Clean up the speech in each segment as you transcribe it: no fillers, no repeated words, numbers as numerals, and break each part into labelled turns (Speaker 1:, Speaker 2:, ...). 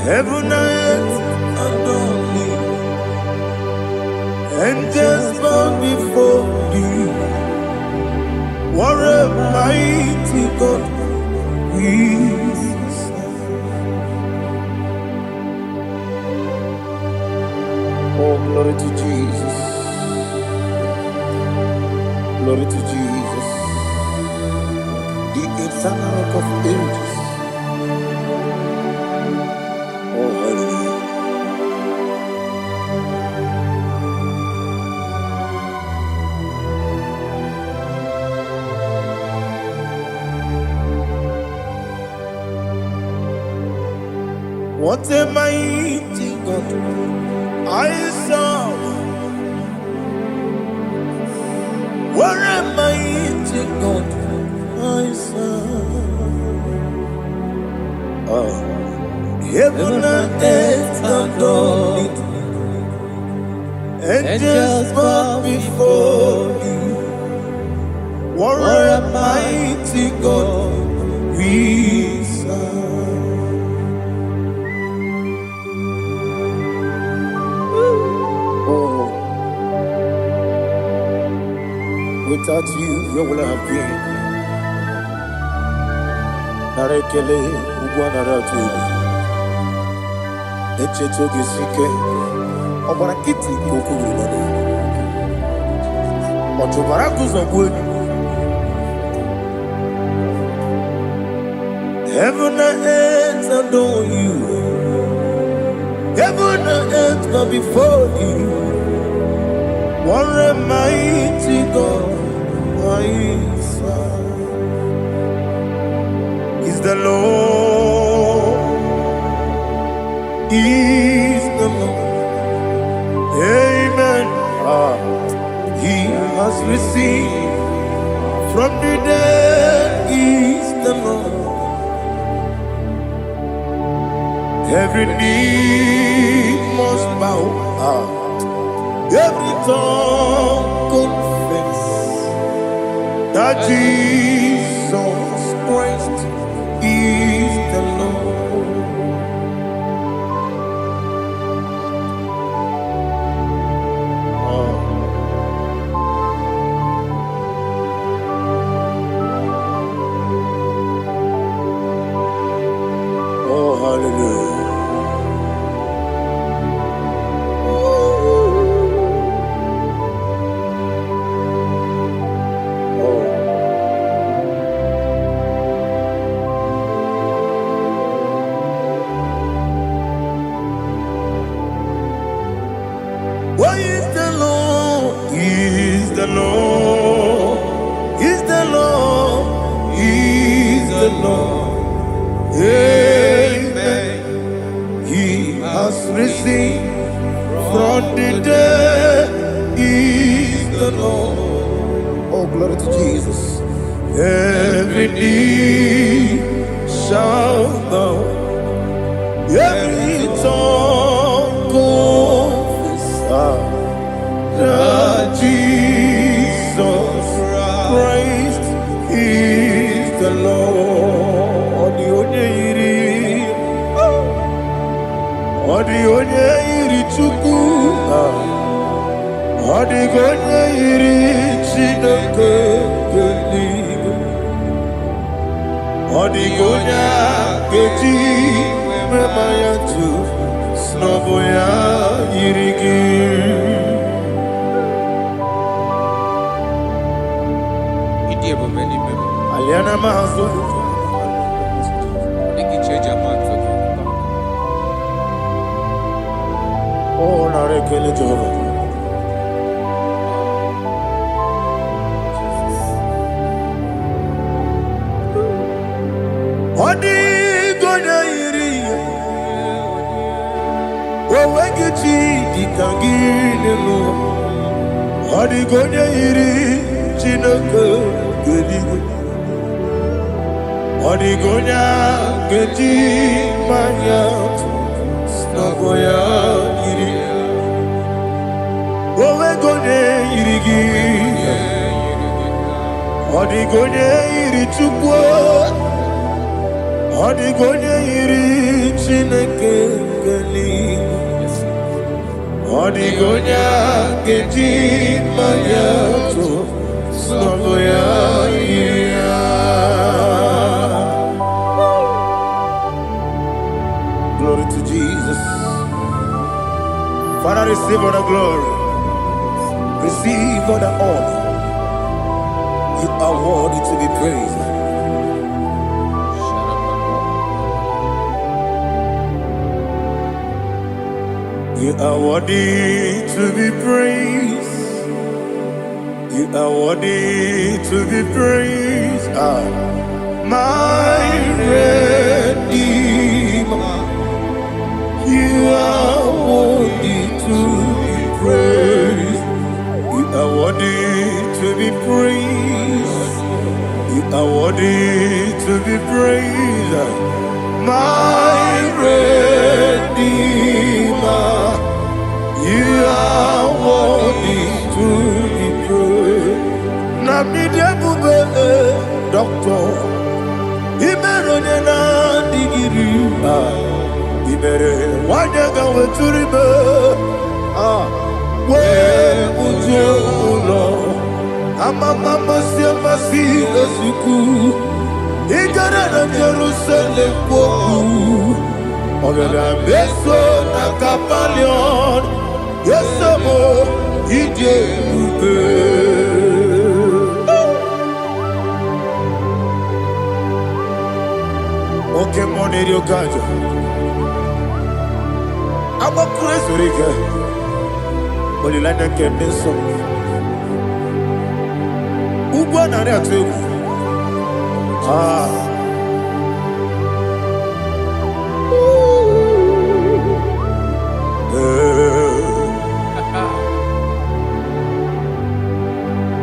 Speaker 1: Heaven and earth adore thee. Angels bow before thee. What a mighty God we serve. Oh, glory to Jesus. Glory to Jesus. The eternal rock of ages. Oh, hallelujah. What a mighty God I serve. What a mighty God I serve. Oh. Heaven and earth adore it. Angels bow before thee. What a mighty God we serve. Oh, without you, where would I have been? Narekele, Ugwanaratu. Echetoge sike, Obarakiti kokuru. Otobaraku zogwe. Heaven and earth adore you. Heaven and earth bow before you. What a mighty God I serve. Is the Lord. Is the Lord. Amen. He has received from the dead. Is the Lord. Every knee must bow. Every tongue confess that Jesus Christ is the Lord. Oh, hallelujah. Why is the Lord? Is the Lord? Is the Lord? Is the Lord? Amen. He has risen from the dead. Is the Lord? Oh, glory to Jesus. Every knee shall bow. Every tongue confess that Jesus Christ is the Lord. Odi onye iri Chukwu, odi onye iri Chineke eluigwe, odi onye keji mema ya tu snobo ya iri gị. Aliana mahazo. Oh, narekele Jehovah. Odi gonya iri. Owegichi dikangine no. Odi gonya iri Chineke eluigwe. Odi gonya keji manya snogo ya iri. Owe gonya iri gi. Odi gonya iri Chukwu. Odi gonya iri Chineke keli Odigonya keji mayato Soboya iya. Glory to Jesus. Father, receive all the glory. Receive all the honor. You are worthy to be praised. You are worthy to be praised. You are worthy to be praised. My Redeemer. You are worthy to be praised. You are worthy to be praised. You are worthy to be praised. My Redeemer. You are worthy to be praised. Namidebube Doctor Imeronena digiri Ibere wanyaga weturibe we ujo ulo amama siamasi esiku igara na Jerusalem kwoku ogada beso na kapalion yesamo ije ube oke moneri okajo aba crazy rike olilanya keneso ugwa na ria tegu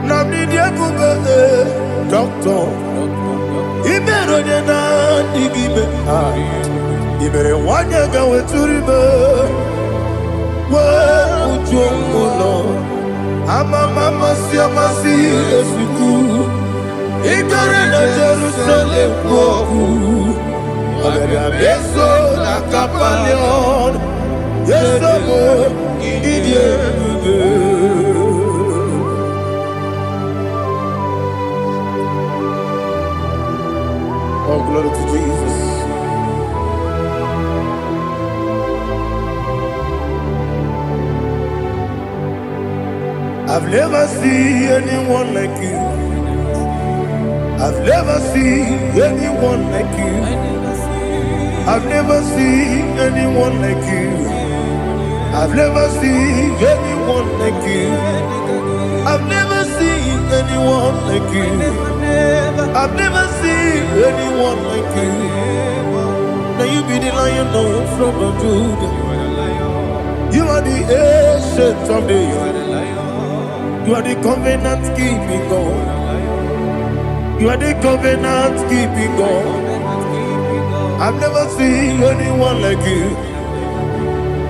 Speaker 1: Namni diabube doctor Ibero na digibe Ibere wanyaga weturibe we ujongulo amama siamasi esiku igare na Jerusalem kwoku agara beso na kapalion yesamo idie oh glory to Jesus. I've never seen anyone like you. I've never seen anyone like you. I've never seen anyone like you. I've never seen anyone like you. I've never seen anyone like you. I've never seen anyone like you. Now you be the Lion from the Judah. You are the ancient of days. You are the covenant keeping God. You are the covenant keeping God. I've never seen anyone like you.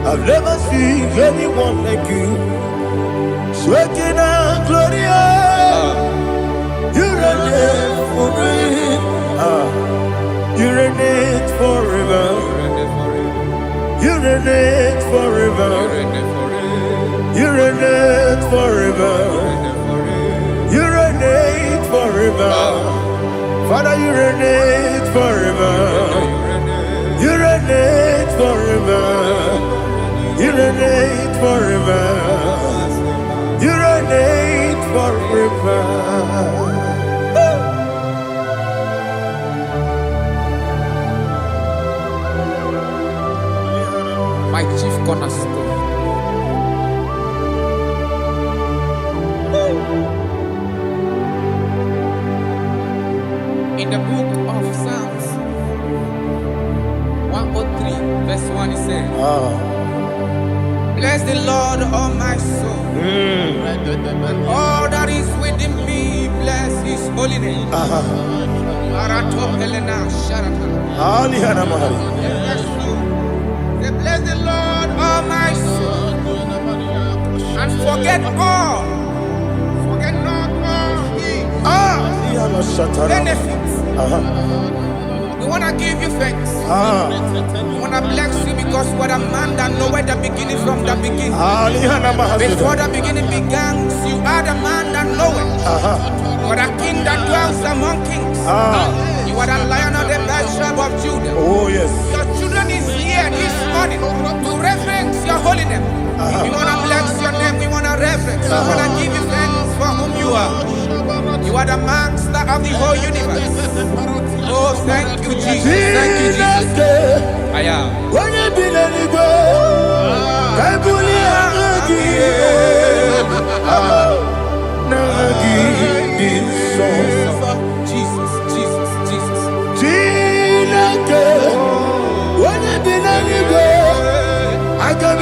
Speaker 1: I've never seen anyone like you. Shekinah Gloria, you reign forever. You reign forever. You reign forever. You reign forever. You reign forever. Father, you reign forever. You reign forever. You reign forever. You reign forever.
Speaker 2: My chief cornerstone. In the book of Psalms 103 verse 1 it says, bless the Lord, all my soul, and all that is within me, bless his holy name. Bless the Lord, all my soul, and forget not all his benefits. The want to give you thanks. I want to bless you because you are a man that knows where the beginning from the beginning. Before the beginning began, you are the man that knows it. You are the king that dwells among kings. You are the lion of the tribe of Judah.
Speaker 1: Oh, yes.
Speaker 2: Your children is here this morning to reverence your holy name. We want to bless your name. We want to reverence. We want to give you thanks for whom you are. You are the master of the whole universe. Oh, thank you, Jesus. Thank you, Jesus. I am. Jesus, Jesus, Jesus.
Speaker 1: I can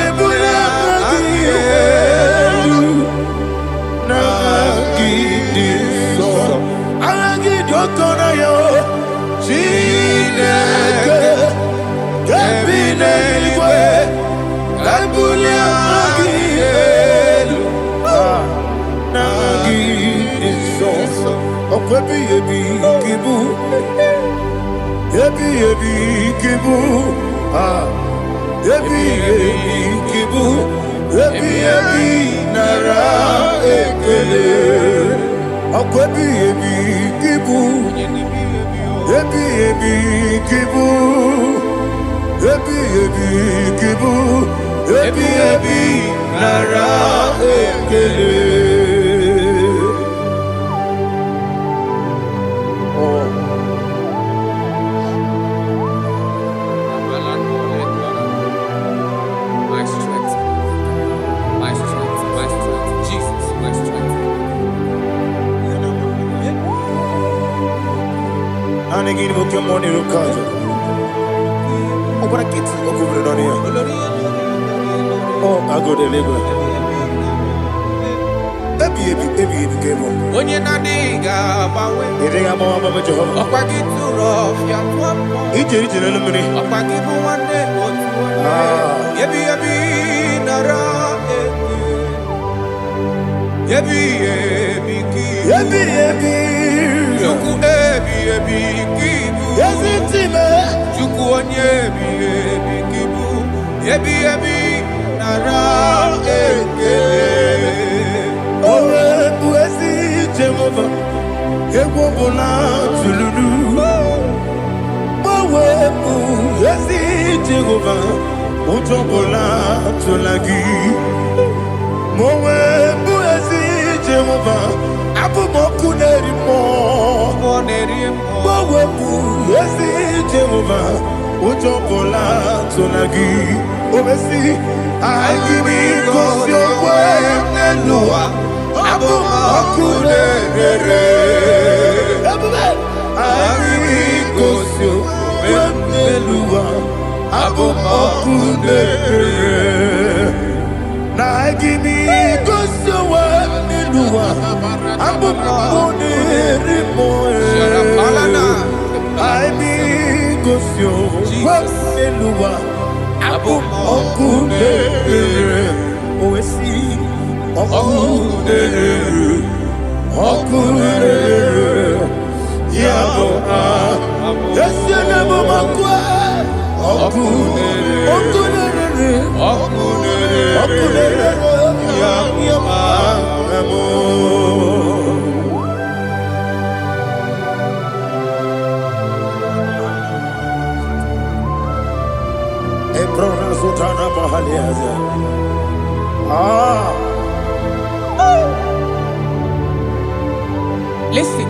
Speaker 2: Listen,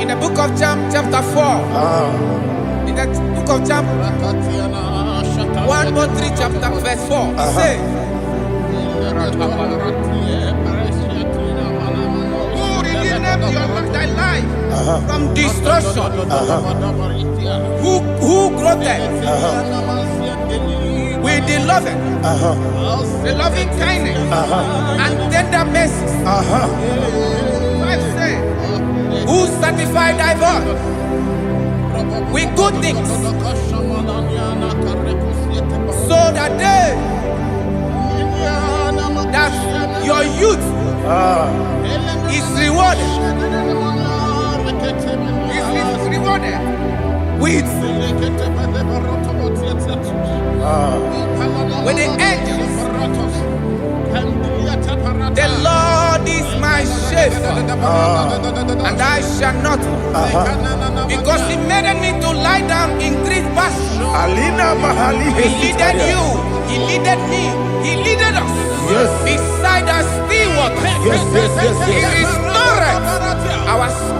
Speaker 2: in the book of John, chapter 4, in the book of John 1 or 3, chapter verse 4, it says, who redeemed thy life from destruction, who groweth with the loving kindness and tender mercies. Who sanctify thy voice with good things, so that your youth is rewarded. Is rewarded. with the angels. The Lord is my shepherd, and I shall not want, because He made me to lie down in green pastures. He leaded you, He leaded me, He leaded us beside the still waters. He restored our soul.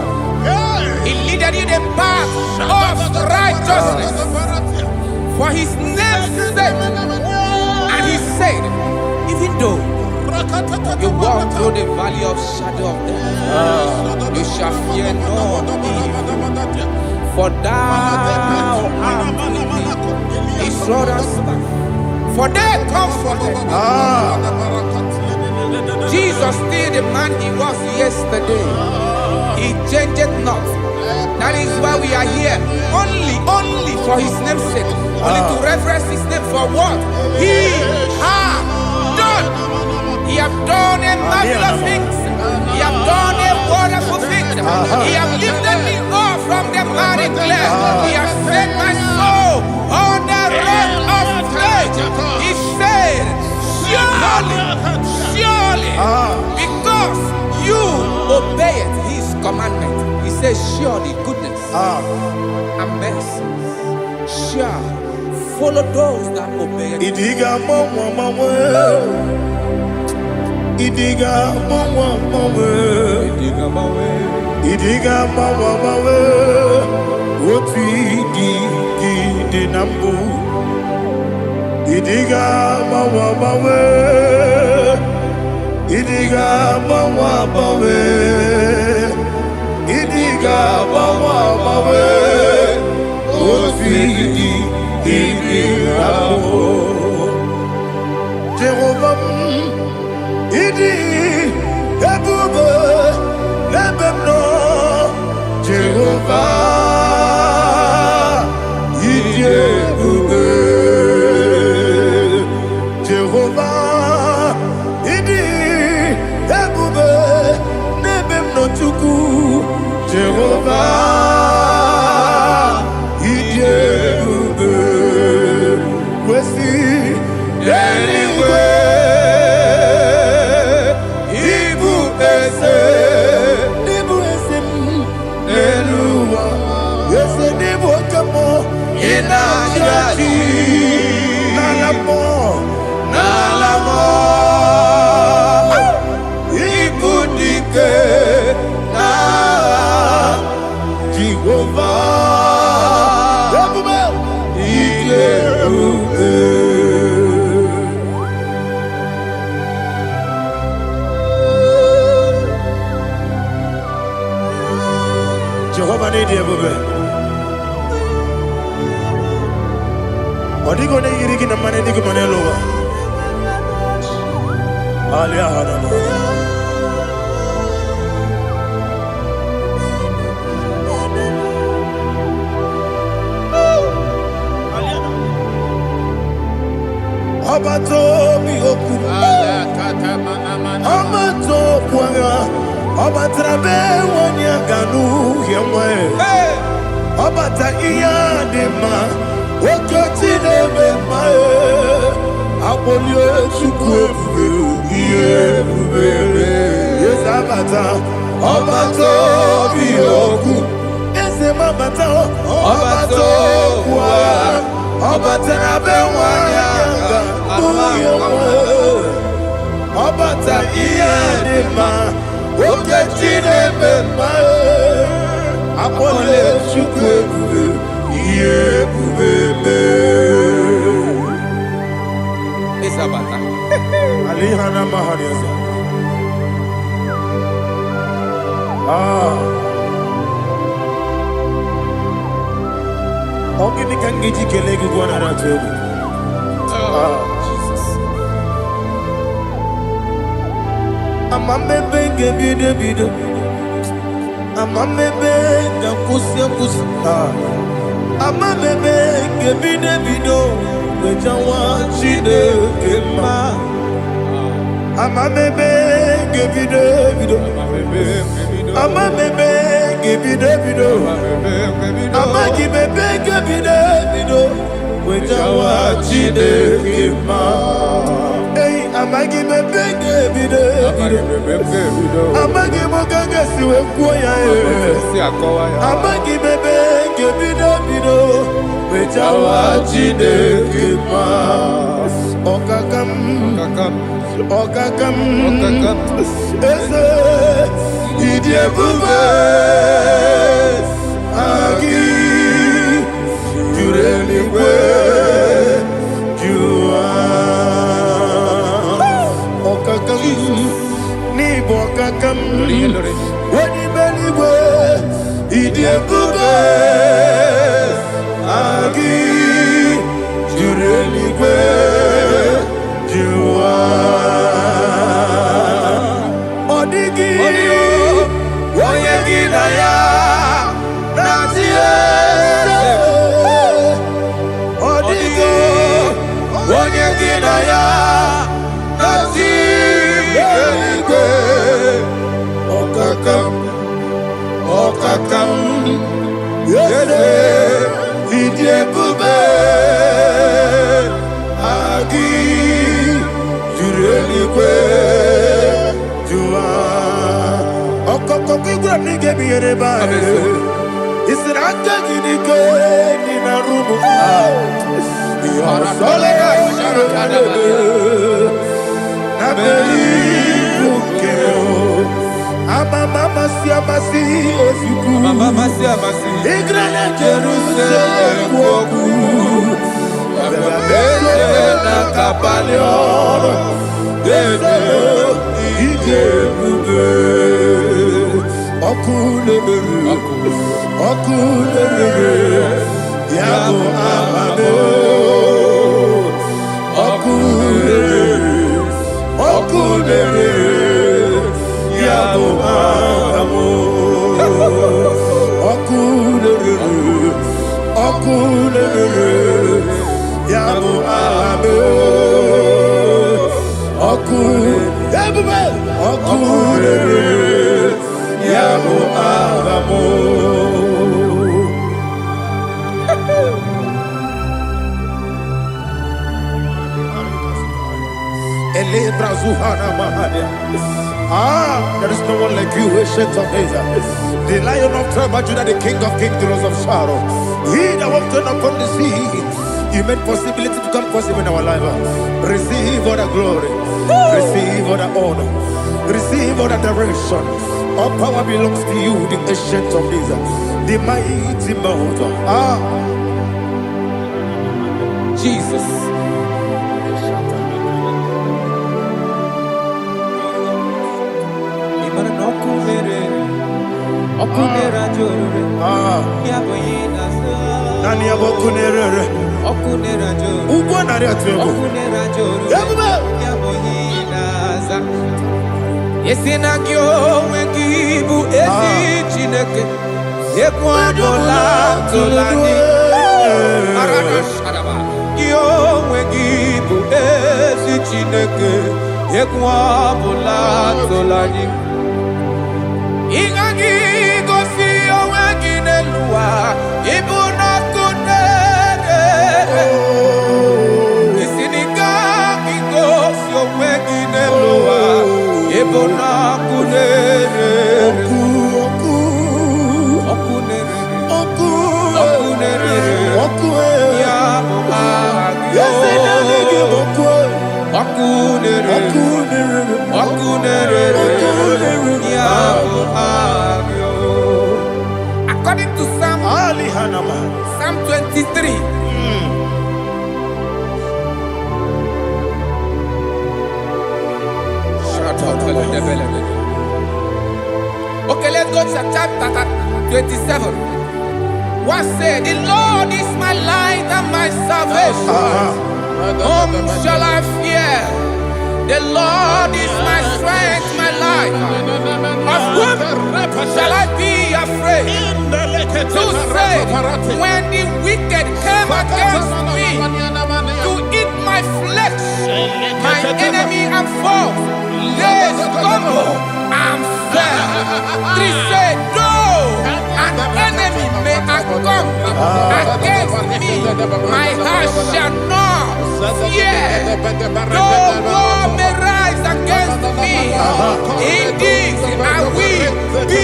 Speaker 2: He leaded you the path of righteousness for His name's sake. And He said, even though you walk through the valley of shadow of death, you shall fear no evil, for thou art with me. His rod and staff, for they comforted. Jesus still the man He was yesterday. He changed not. That is why we are here. Only for His name's sake. Only to reverence His name for what He has done. He has done a marvelous things. He has done a wonderful thing. He has lifted me up from the mighty clay. He has set my soul on the rock of faith. He said, surely, because you obeyed His commandment. He says, surely goodness and mercy shall follow those that obey it.
Speaker 1: Idiga mawe, oti di nambu. Idiga mawe, idiga mawe, idiga mawe, oti di nambu. Jehovah, idi ebube lebemno. Jehovah, idi ebube. Jehovah, idi ebube lebemno chuku. Jehovah, idi ebube. Wesi anyway. Jehovah need you, Odigo ne yirigi na mane digo manelo. Alia hana. Abato mi oku. Abato kwanga. Abatrabe wanya ganu yemwe. Abata iya dema. Okoti nebe mae. Abolio chukwe iye bubele. Yes abata. Abato mi oku. Ese mabata. Abato kwa. Abatrabe wanya Obata iyadema okechine bemae apole chukwe iye bubebe
Speaker 2: Isabata
Speaker 1: alihana mahariasa Ogini kangiji kelegi gwana ratobu Amamebe gebide bido Amamebe gakusi Amamebe gebide bido Wejawa chide kema Amamebe gebide bido Ama bebe gibi de bido. Ama gibi gibi de bido. Wejawa chide kima. Hey, ama gibi gibi de bido. Ama gibi gaga siwe kuya e. Ama gibi gibi de bido. Wejawa chide kima. Okakam. Eze idie bube agi jureligwe jua okakam ni bokakam wani beligwe idie bube agi jureligwe jua odigi oyegi na ya natie odigi oyegi na ya natie okakam yese idie bube agi jureligwe jua okokokigura nige biyereba isiranga gidike nina rumu yosole nabeli ukeo amama siamasi ofiku igrane Jerusalem woku abebele na kapalion dede ije bube okulere yabo amamo okulere yabo amamo okulere yabo amamo okulere yabo amamo. There is no one like you, ancient of days. The Lion of tribe of Judah, the King of kings, the Rose of Sharon. He that walked upon the sea, He made possibility to come possible in our life. Receive all the glory, receive all the honor, receive all the direction. All power belongs to you, the ancient of days, the mighty mountain. Jesus. Nani abokunere okunera joro ugo nari atwego okunera joro yaboyinaza yesinagyo wengibu esi chineke ekwadola tolani arana sharaba yo wengibu esi chineke ekwadola tolani ingagi gosi oweginelua ibuna kunere isinika gosi oweginelua ibuna kunere okunere ya agyo okunere ya agyo. According to Psalm 23. Okay, let's go to chapter 27. What said? The Lord is my light and my salvation. Whom shall I fear? The Lord is my strength, my life. Of whom shall I be afraid? To say, when the wicked came against me to eat my flesh, my enemy and foe, they stumble and fell. 3
Speaker 2: My heart shall not fear. Though war may rise against me, in this I will be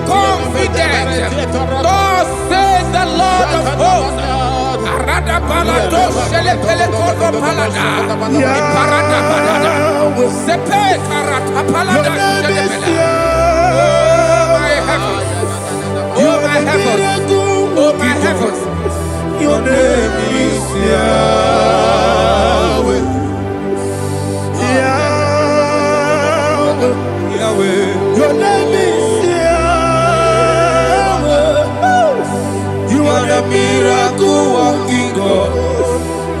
Speaker 2: confident. Thus says the Lord of hosts. Arada balado shele pele kodo palada. Iparada balada. Sepe karata palada shele pele. Oh my heavens. Oh my heavens. Oh my heavens.
Speaker 1: Your name is Yahweh. Yahweh. Yahweh. Your name is Yahweh. You are the miracle working God.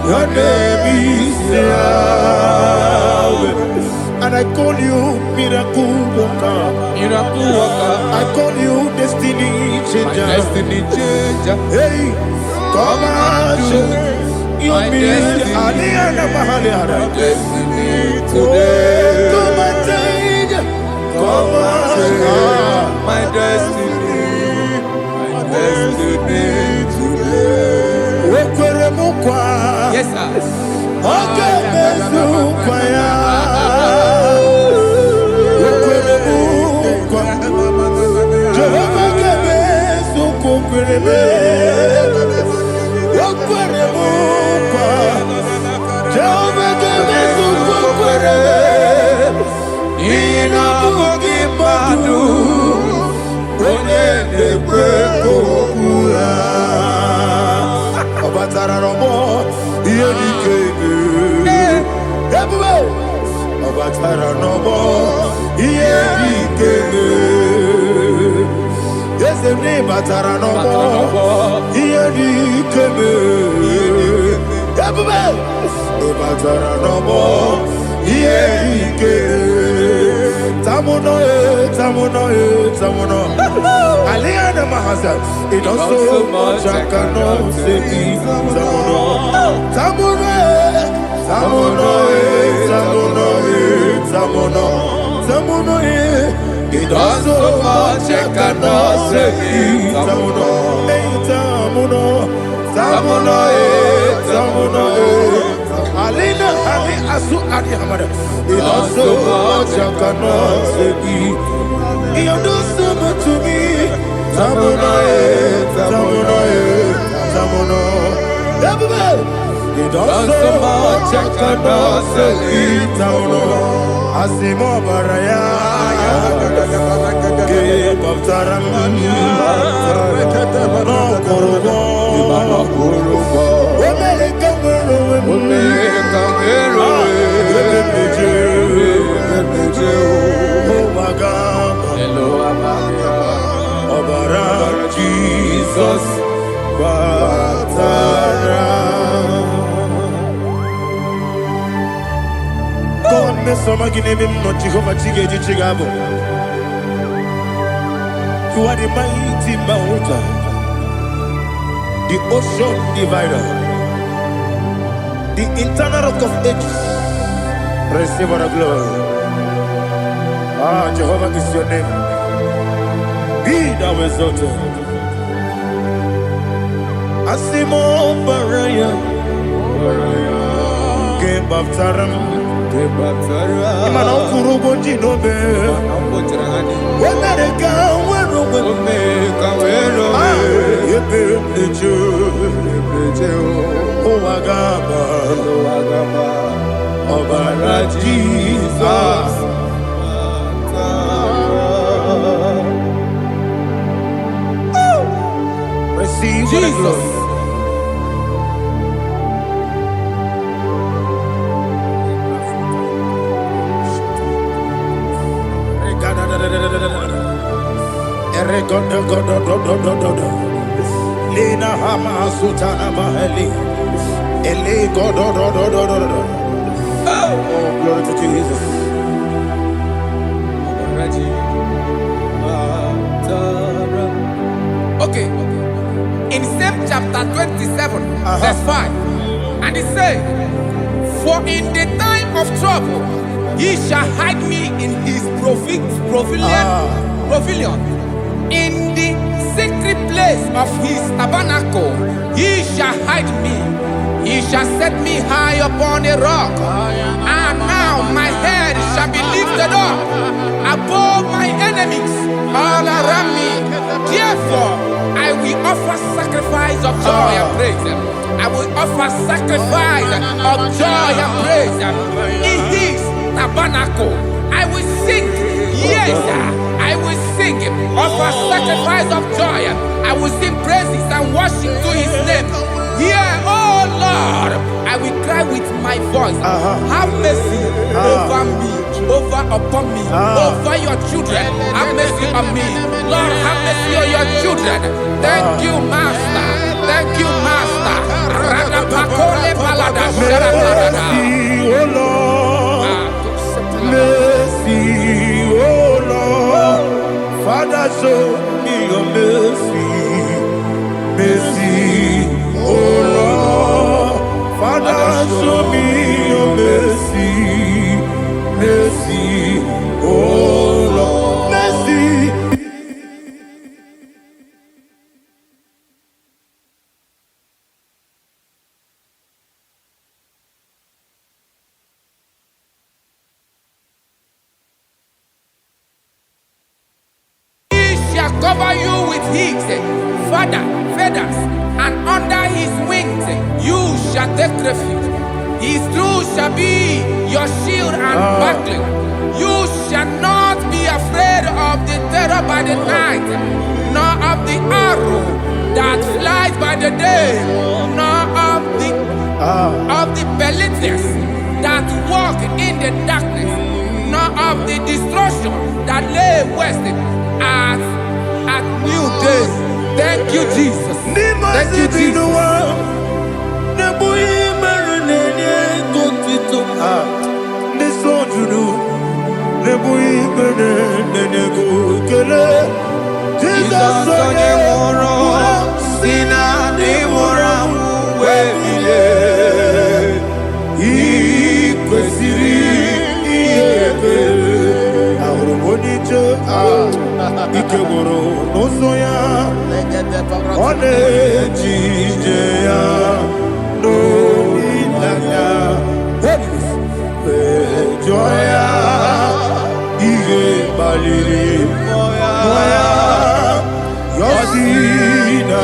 Speaker 1: Your name is Yahweh. And I call you miracle worker.
Speaker 2: Miracle worker.
Speaker 1: I call you destiny changer.
Speaker 2: My destiny changer.
Speaker 1: Hey, come on, you mean Aliana Mahaliana.
Speaker 2: My destiny today.
Speaker 1: Come on, change. Come on,
Speaker 2: my destiny. My destiny today. Yes, sir.
Speaker 1: Okay, Aliana Mahasa, it also much I cannot say. Tamuno, it also much I cannot say. Tamuno, Alina, Ali Asu Adi Hamada, it also much I cannot say. You do so much to me. Tamuno. You do so much I cannot say. Tamuno. Asimo Baraya. Give up Taramani. No Kurubo. Jesus, God, me so magine me no Jehovah Chige Chigabo. You are the mighty mountain, the ocean divider, the eternal rock of ages. Receive our glory. Ah, Jehovah is your name. Be thou exalted. Asimo Baraya, Game of Taram, Imano Kurubo Jinobe, America, where the Jew, Oagaba, Obara Jesus. Receive Jesus. Lina Hama Sutana Mahali. Ele Godo. Oh, glory to Jesus.
Speaker 2: Okay. In same chapter 27, verse 5, and it says, for in the time of trouble, he shall hide me in his pavilion, in the secret place of his tabernacle, he shall hide me. He shall set me high upon a rock. And now my head shall be lifted up above my enemies all around me. Therefore, I will offer sacrifice of joy and praise. I will offer sacrifice of joy and praise. In his tabernacle, I will sing. Yes, I will sing. Offer sacrifice of joy. I will sing praises and worship to his name. Here, oh Lord, I will cry with my voice. Have mercy over me, upon me, over your children. Have mercy on me. Lord, have mercy on your children. Thank you, Master. Thank you, Master.
Speaker 1: Mercy, oh Lord. Mercy, oh Lord. Father, show me your mercy. Mercy, oh Lord. Father, show me your mercy. Mercy, oh Lord. Mercy.
Speaker 2: Cover you with his feathers, and under his wings you shall take refuge. His truth shall be your shield and buckler. You shall not be afraid of the terror by the night, nor of the arrow that flies by the day, nor of the pestilence that walk in the darkness, nor of the destruction that lay waste at new day. Thank you, Jesus. Thank you, Jesus.
Speaker 1: Ikegoro n'ụzọ one ejije ya n'olilanya ejo ya ihe gbaliri ya yosi na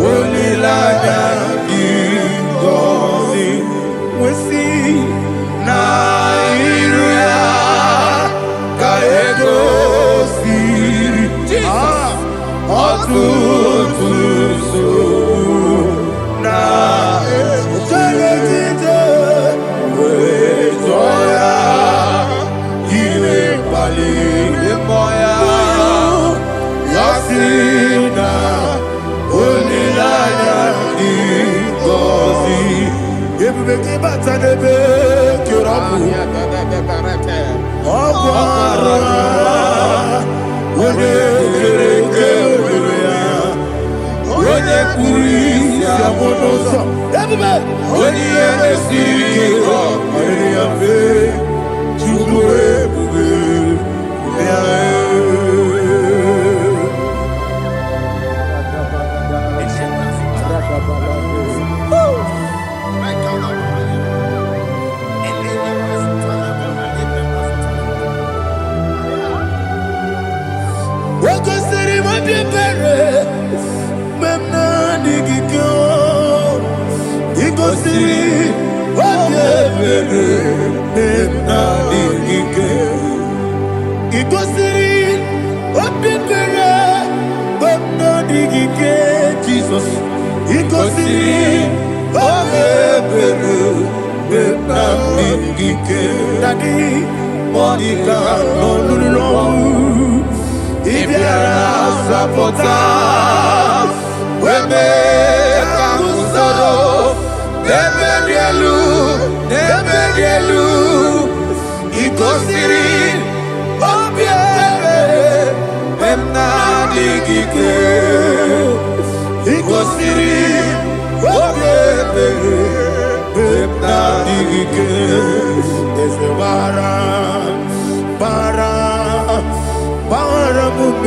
Speaker 1: olilanya ngozi nwesi na iru ya ka ego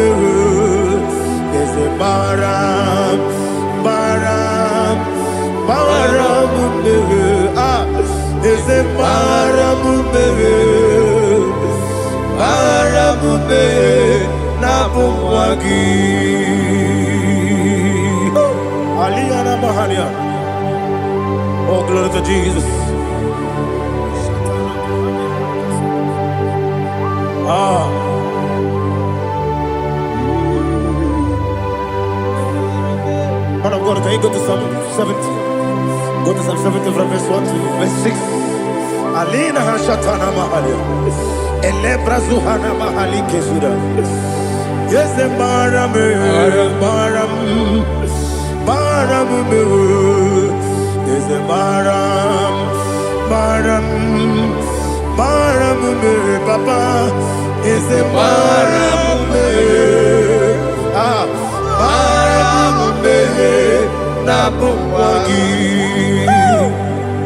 Speaker 1: Jesus, there's a Baram, Baram, Baram, is a Baram, Baram, Nabumwagi. Aliana Mahalia. Oh, glory to Jesus. Man of God, can you go to Psalm 70? Go to Psalm 70 from verse 1 to verse 6. Alina Hashatana Mahalia. Elebra Zuhana Mahali Kesuda. Yes, the Baram, Baram, Baram, yes, the Baram, Baram, Baram, Papa, yes, the Baram,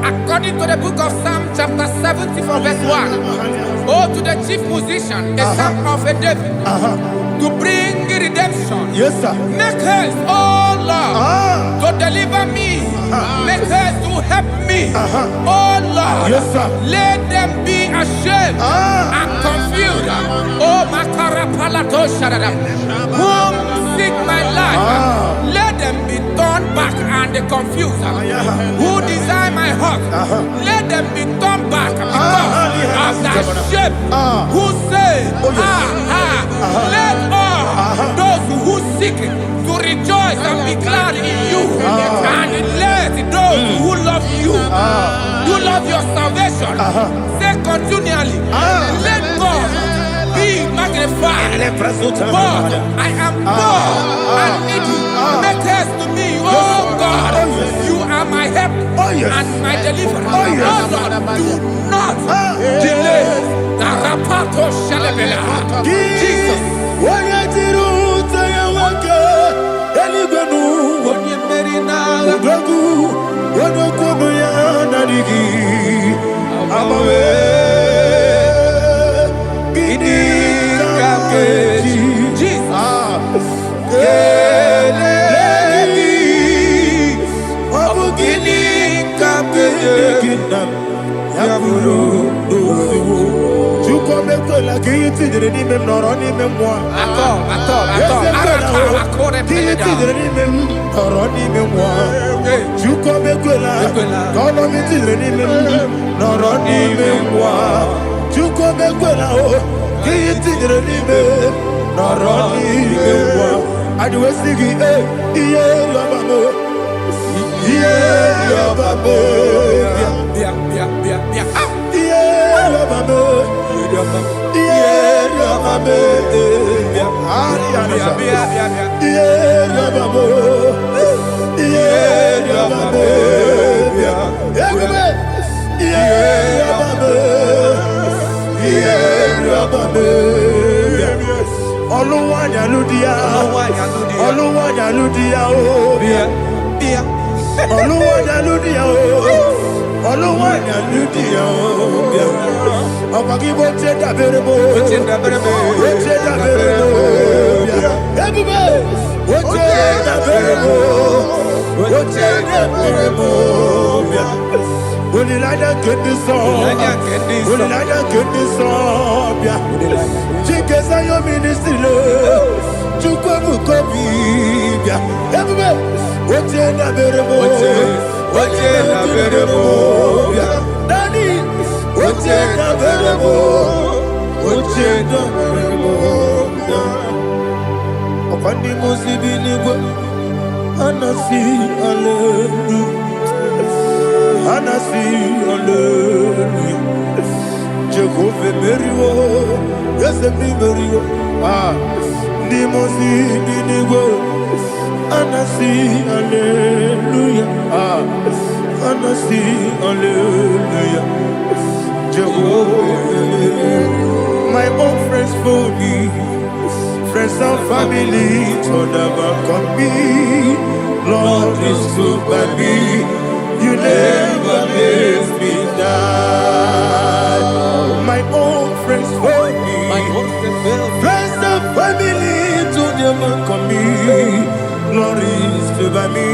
Speaker 2: According to the book of Psalm chapter 70 from verse 1, oh, to the chief musician, a psalm of a David, to bring redemption.
Speaker 1: Yes, sir.
Speaker 2: Make haste, oh Lord, to deliver me. Make haste to help me. Oh Lord,
Speaker 1: yes, sir.
Speaker 2: Let them be ashamed and confused. Oh Makarapalato Shadada, whom seek my life, let them be turned back and confused. Who desire my heart, let them be turned back because of that shame. Who say, let all those who seek to rejoice and be glad in you, and let those who love you, who love your salvation, say continually, let God be magnified. God, I am poor and needy. Make haste to me, oh God. You are my help and my deliverer. Oh Lord, do not delay. Jesus.
Speaker 1: My own friends for me, friends and family to never come me. Lord is good by me, you never let me die. My own friends for me, friends and family to never come me. by me.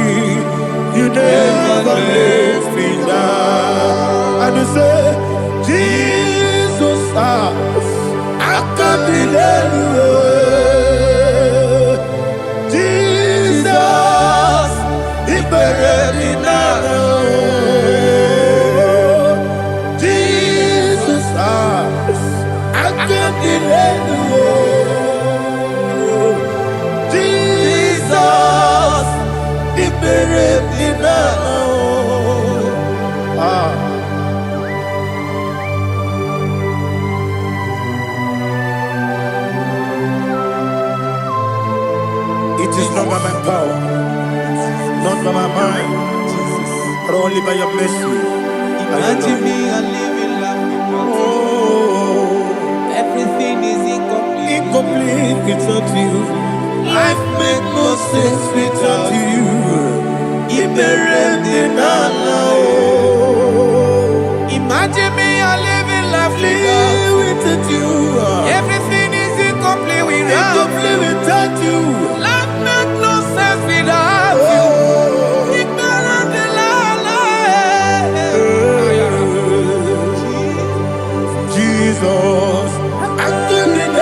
Speaker 1: You never let me down. And you say, Jesus, I can't deny you. Jesus, He buried me now. Jesus, I can't deny you. Jesus, He buried me now. It is not by my power, not by my mind, but only by your mercy.
Speaker 2: Imagine me and living life without you. Everything is incomplete.
Speaker 1: Incomplete without you. Life makes no sense without you.
Speaker 2: Imagine me and living life
Speaker 1: without you.
Speaker 2: Everything is incomplete without
Speaker 1: you.
Speaker 2: Life makes no sense without you.
Speaker 1: Jesus, I couldn't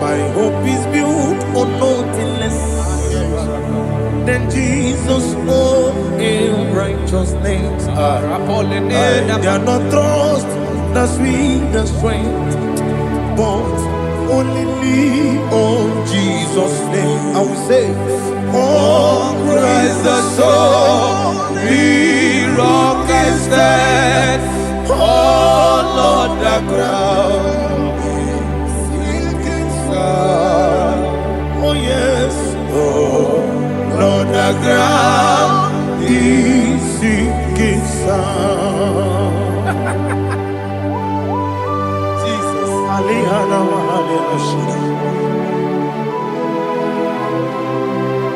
Speaker 1: my hope is built on nothing less than Jesus' own righteousness. They are not trust that sweet the strength, but only lean on Jesus' name. I will say, on Christ the solid rock I stand. Oh Lord, the ground is sinking sand. Oh yes, oh Lord, the ground is sinking sand. Jesus,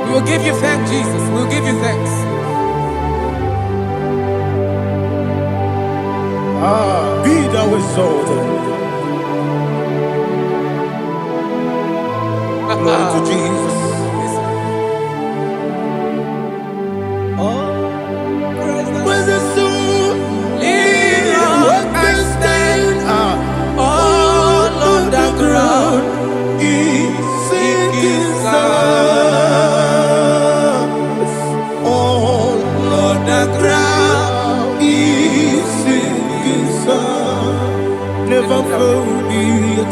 Speaker 2: we will give you thanks, Jesus. We will give you thanks.
Speaker 1: Be thou exalted. Glory to Jesus. Where's the soul? What can stand? All on the ground is sinking sand. All on the ground is sinking sand. Never forget,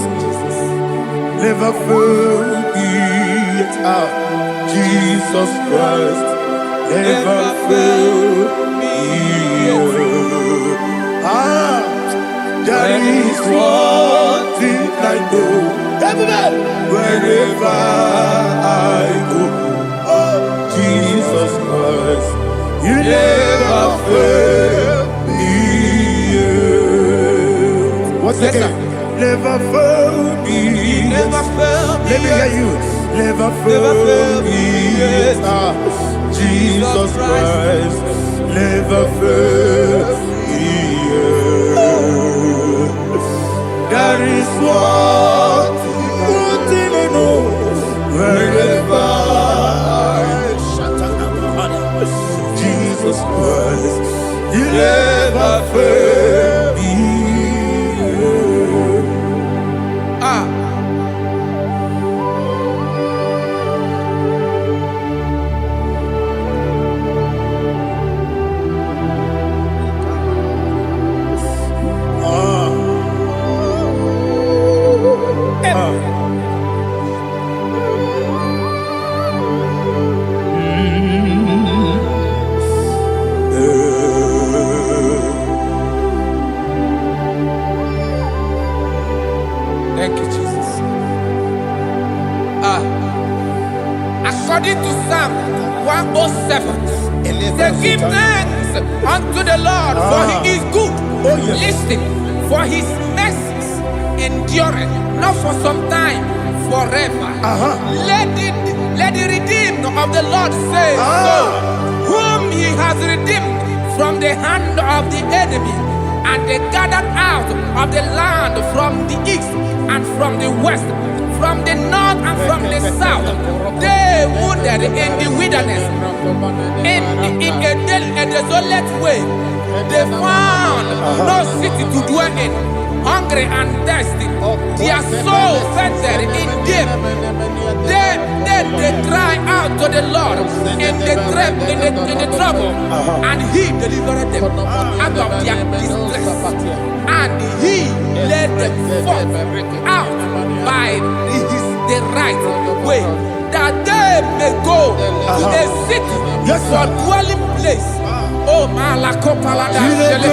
Speaker 1: never forget, Jesus Christ. Never fail me. There is one thing I know. Everybody, wherever I go, oh Jesus Christ, you never fail me. What's the name? Never fail me.
Speaker 2: Never fail me.
Speaker 1: Let me hear you. Never fail me. Jesus Christ, never fail me. There is one thing I know. Wherever Jesus Christ, you never fail me.
Speaker 2: Thank you, Jesus. According to Psalm 107, they give thanks unto the Lord, for He is good. Listen, for His mercies endureth not for some time, forever. Let the redeemed of the Lord say so, whom He has redeemed from the hand of the enemy, And they gathered out of the land from the east and from the west, from the north and from the south. They wandered in the wilderness, in a desolate way. They found no city to dwell in, hungry and thirsty. Their soul fainted in deep. They cry out to the Lord in the trouble, and He delivered them out of their distress, and He led them forth out by the right way, that they may go to a city for dwelling place. Oh, Malakopalada, Jesus.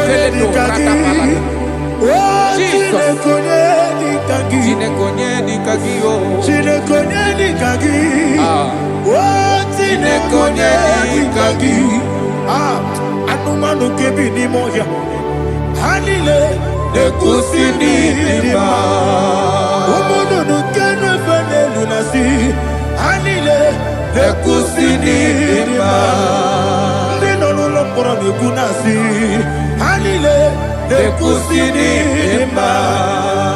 Speaker 1: Anumanu kebi ni moya Hanile Nekusini Nima Umudu nukene fene lunasi Hanile Nekusini Nima Nino lulopora nukunasi Hanile Nekusini Nima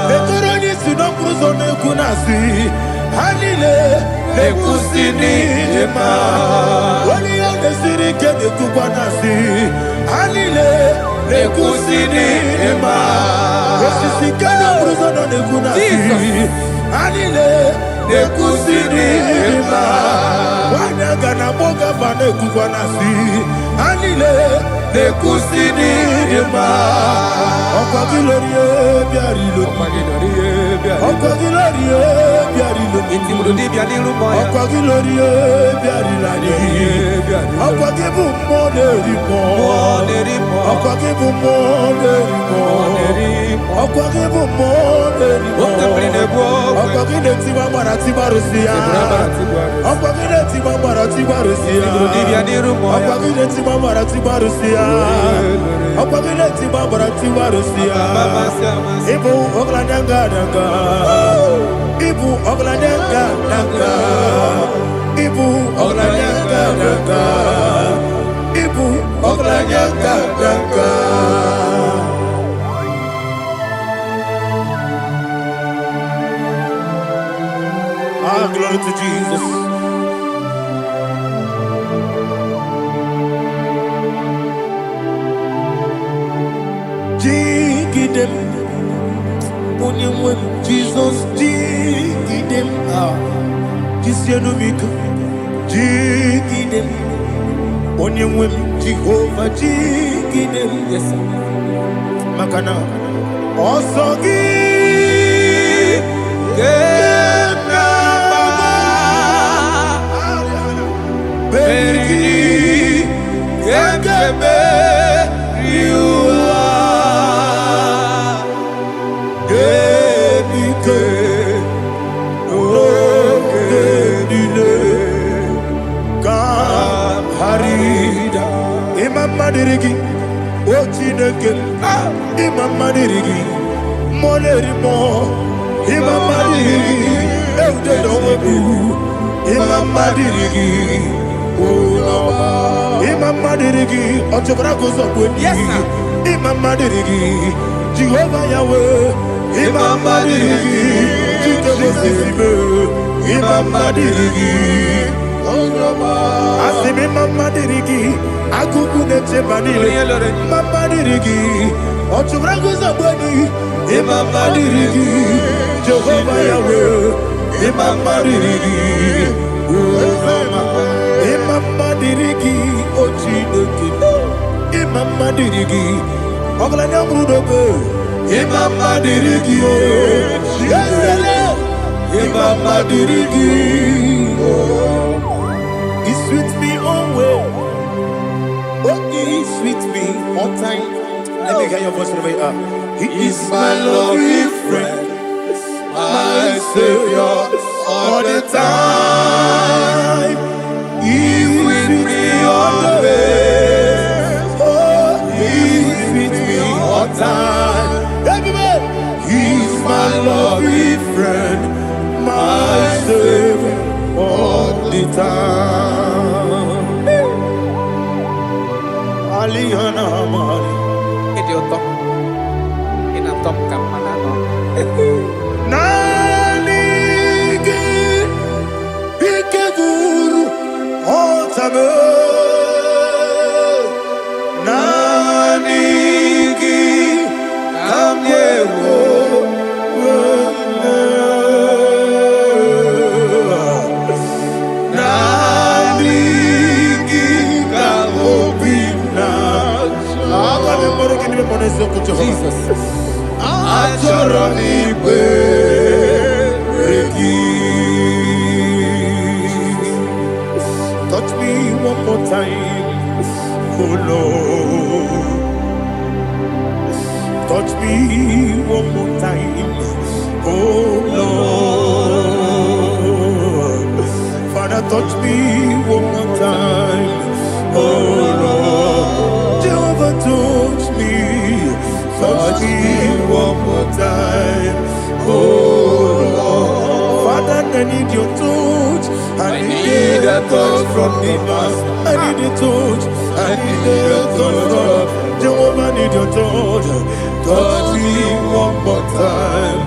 Speaker 1: Nekuroni sinokruzo nukunasi Hanile Nekusini Nima Wali yande sirike nekubanasi Hanile Nekusini Nima Wesisikana bruzono nekunasi Hanile Nekusini Nima Wanaga na boga vane kubanasi Hanile Nekusini Nima Okwa gilorie biarilo Okwa gilorie biarilo Okwa gilorie biarilani Okwa gibu monerimo Okwa gibu monerimo Okwa gibu monerimo Okwa gileti mamara tibarusia Okwa gileti mamara tibarusia Okwa gileti mamara tibarusia Okwa gileti mamara tibarusia Ibu oglanyanga danga Ibu oglanyanga danga Ibu oglanyanga danga Ibu oglanyanga danga Ah, glory to Jesus. Jigidem Onyemwem Jesus Jigidem Jisyenumika Jigidem Onyemwem Jehovah Jigidem. Yes sir. Makana Osogi Gena Beri Gekebe Riua Gebike Ogedile Kamharida Imamadirigi Ochineke Imamadirigi Molerimo Imamadirigi Eudedowebu Imamadirigi Imamadirigi Ochobrakozokweni.
Speaker 2: Yes sir.
Speaker 1: Imamadirigi Jehovah Yahweh Imamadirigi Jitobosisibe Imamadirigi Asimi Imamadirigi Akukunete Banile Imamadirigi Ochobrakozokweni. Imamadirigi Jehovah Yahweh Imamadirigi Imamadirigi Ochineke Imamadirigi Oglanyamrudobe Imamadirigi Yesele Imamadirigi. He sweet me always. Oh, he sweet me all time. Let me hear your voice from here. He is my loving friend, my Savior all the time. He with me always. Oh, he with me all time. Everybody, he's my loving friend, my Savior all the time. Aliyana Mari. from the past. I need a touch. I need a touch from Jehovah. Need your touch. Touch me one more time.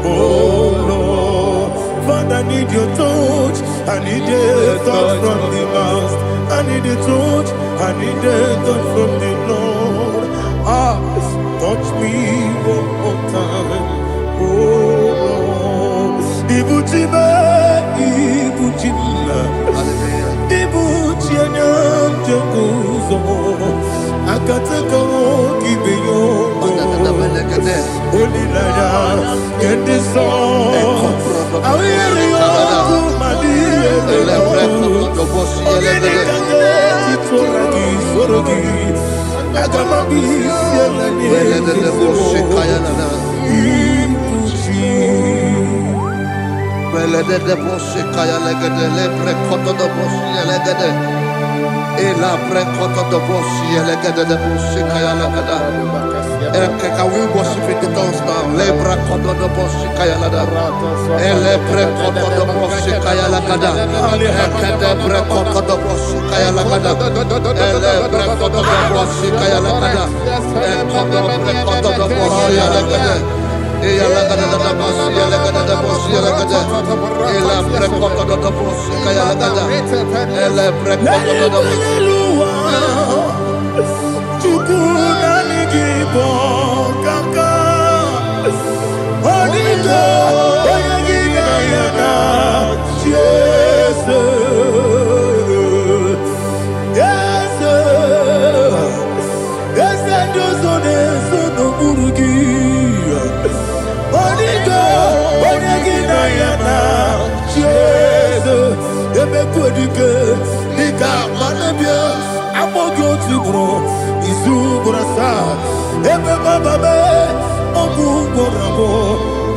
Speaker 1: Oh Lord, Father, I need your touch. I need a touch from the past. I need a touch. I need a touch from the Lord. Touch me one more time. Oh Lord, Ibuchima, Ibuchima, Ibuchina, Jaguzo, Akataka, Kibiyo, Olilaya, get this song. I hear you, my dear. I got my peace,
Speaker 3: Ela precoto do bossi, elegada de bossi, kayalagada. Can we worship in the tongues now? Lebra coto do bossi, kayalada. Ele precoto do bossi, kayalagada. Ekede precoto do bossi, kayalagada. Ele precoto do bossi, kayalagada. Ekodo precoto do bossi, elegada. Eyalagada da bossi, elegada da bossi, elegada. Ela precoto do bossi, kayalagada. Ele precoto do bossi.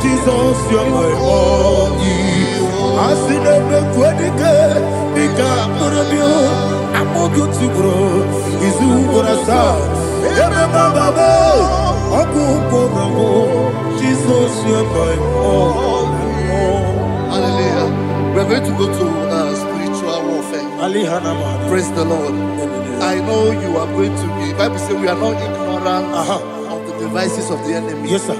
Speaker 3: Jesus, you're my all. I see them quedike, Nika Murabio, I'm more good to grow. Is who what I saw. Jesus, you're my all. Hallelujah. We're going to go to spiritual warfare. Praise the Lord. I know you are going to be. Bible says we are not ignorant of the devices of the enemy.
Speaker 1: Yes, sir.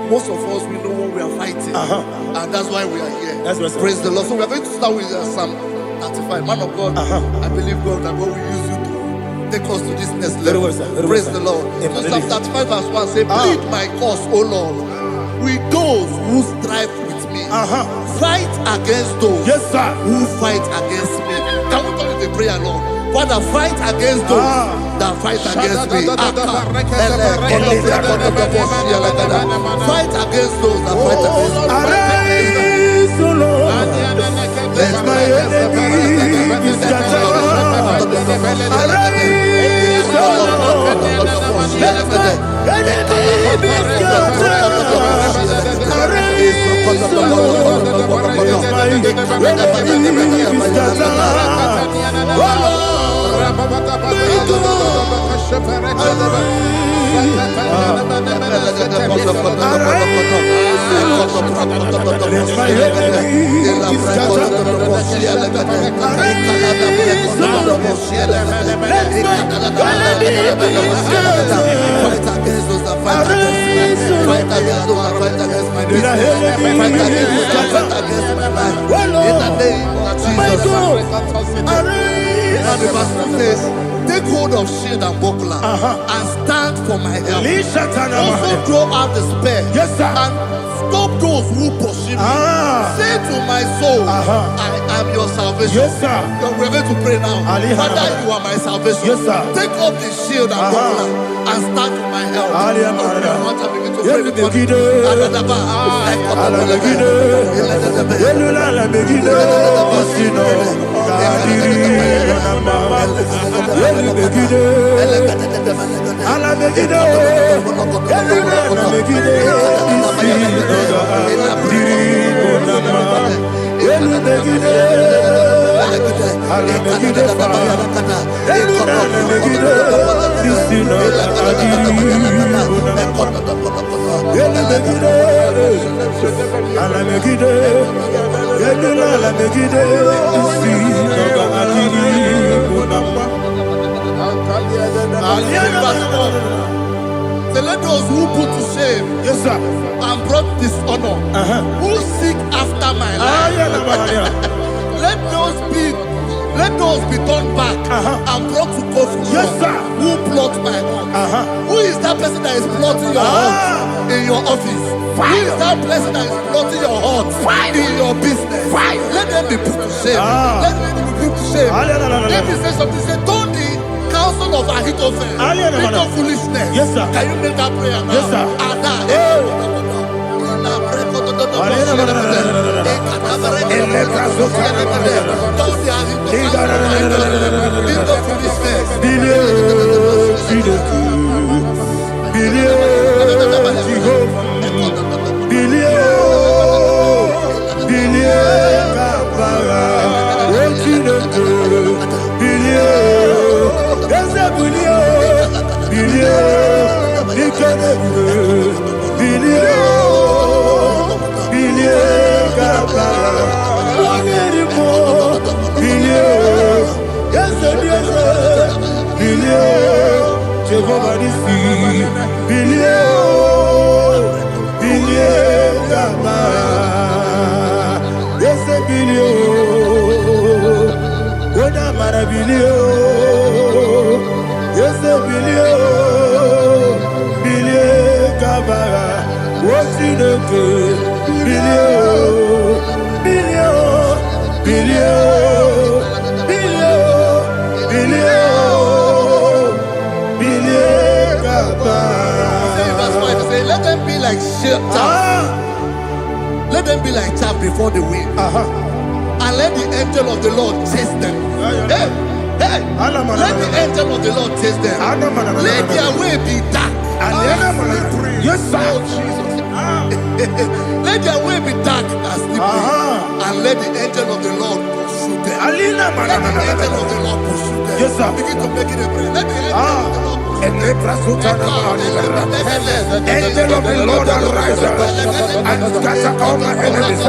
Speaker 3: Most of us, we know what we are fighting. And that's why we are here.
Speaker 1: That's right, sir.
Speaker 3: Praise the Lord. So we are going to start with Psalm 35. Man of God, I believe God that God will use you to take us to this next level.
Speaker 1: Well, sir.
Speaker 3: Praise the Lord. So Psalm 35 verse 1 say, plead my cause, O Lord, with those who strive with me. Fight against those who fight against me. Can we call it a prayer, Lord? Father, fight against those that fight against me. Fight against those that fight against me.
Speaker 1: Arise, O Lord, let my enemy be scattered. Arise, O Lord, let my enemy be scattered. Arise, O Lord, let my enemy be scattered.
Speaker 3: Take hold of shield and buckler and stand for my help. Also throw out the spear and stop those who pursue me. Say to my soul, I am your salvation. We're going to pray now. Father, you are my salvation. Take up the shield and buckler and stand for my help.
Speaker 1: I
Speaker 3: Say, let those who put to shame,
Speaker 1: Yes, sir.
Speaker 3: and brought dishonor, who seek after my life, let those be turned back and brought to court.
Speaker 1: Yes, sir.
Speaker 3: Who plot my hurt? Who is that person that is plotting your hurt in your office? Who is that person that is plotting your hurt in your business? Let them be put to shame. Let them be put to shame. Let me say something. Say, don't the counsel of Ahithophel into foolishness.
Speaker 1: Yes, sir.
Speaker 3: Can you make that prayer now?
Speaker 1: Yes, sir.
Speaker 3: Let them be like shelter. Let them be like chaff before the wind. And let the angel of the Lord chase them. Hey, let the angel of the Lord chase them. Let their way be dark.
Speaker 1: Yes, sir.
Speaker 3: Oh, Jesus. Let their way be dark and slippery. And let the angel of the Lord pursue them. Let the angel of the Lord pursue them.
Speaker 1: Yes, sir.
Speaker 3: Begin to make it a prayer. Let the angel of the Lord pursue them.
Speaker 1: Angel of the Lord arise and scatter all my enemies.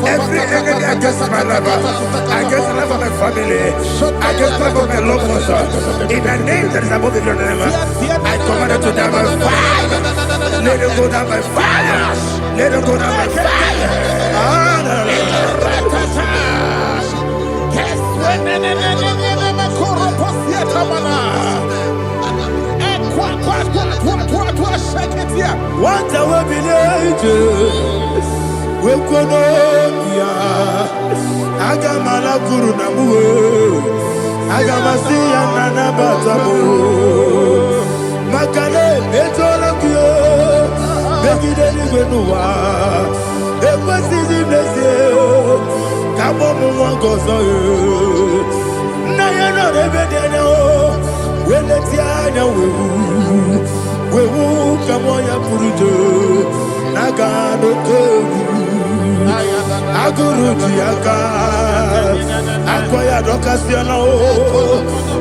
Speaker 1: Every enemy against my life, against the life of my family, against the life of my loved ones. In the name that is above your name, I command it to die by fire. Let it go down by fire. Let it go down by fire. What I will be angels, we could Agamala Guru Namu, Agamasia Nana Batamu, Makale, Etolakio, Begideni Benua, Equasi Blessio, Kabomu Wangozo, Nayana Rebedeno, Wenetiana we will come on your Purujo, Nagano Kogu, Aguru Tiaka, Akoya Docasiano,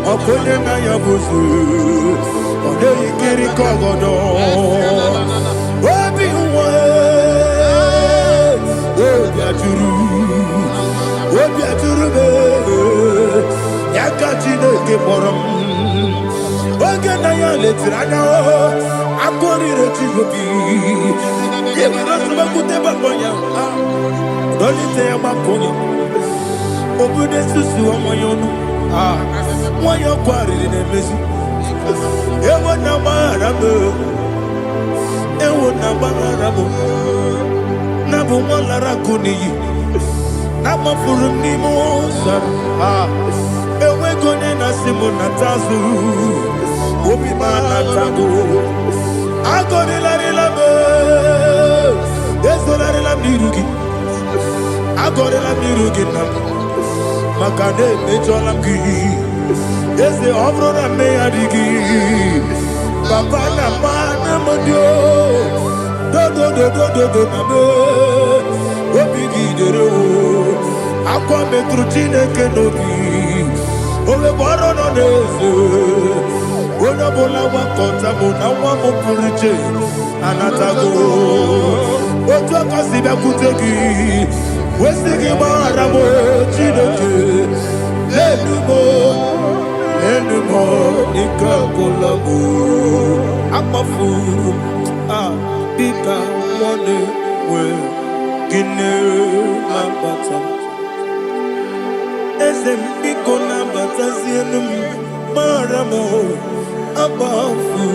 Speaker 1: Okonena Yabusu, Ode Kiri Kogodo, Obi Obiaturu, Yakachino Kiborum. Oganaya letrana akori rechigobi yebiro suba kuteba bonya dolite amakonya obude susu omoyonu moyo kwari nemesi ewo na marabo na bu molara kuniyi na mafuru ni mosa ewe gone na simona tazu Obi mana tago, agore la relabe, desolare la mirugi, agore la mirugi nam, makane mejola ki, ese obro na me adigi, papa na mana modio, do na me, obi gidero, akwa metrutine kenobi, ole boro no nezo. Bona bola wakota bona wamo puriche anatago oto kasiba kutegi wesigi maramo chidoke lenumo Monica Kolabu, Amafu, Bika One, where Guinea Abata, Esem Bicona Batasianum, Maramo, Abafu,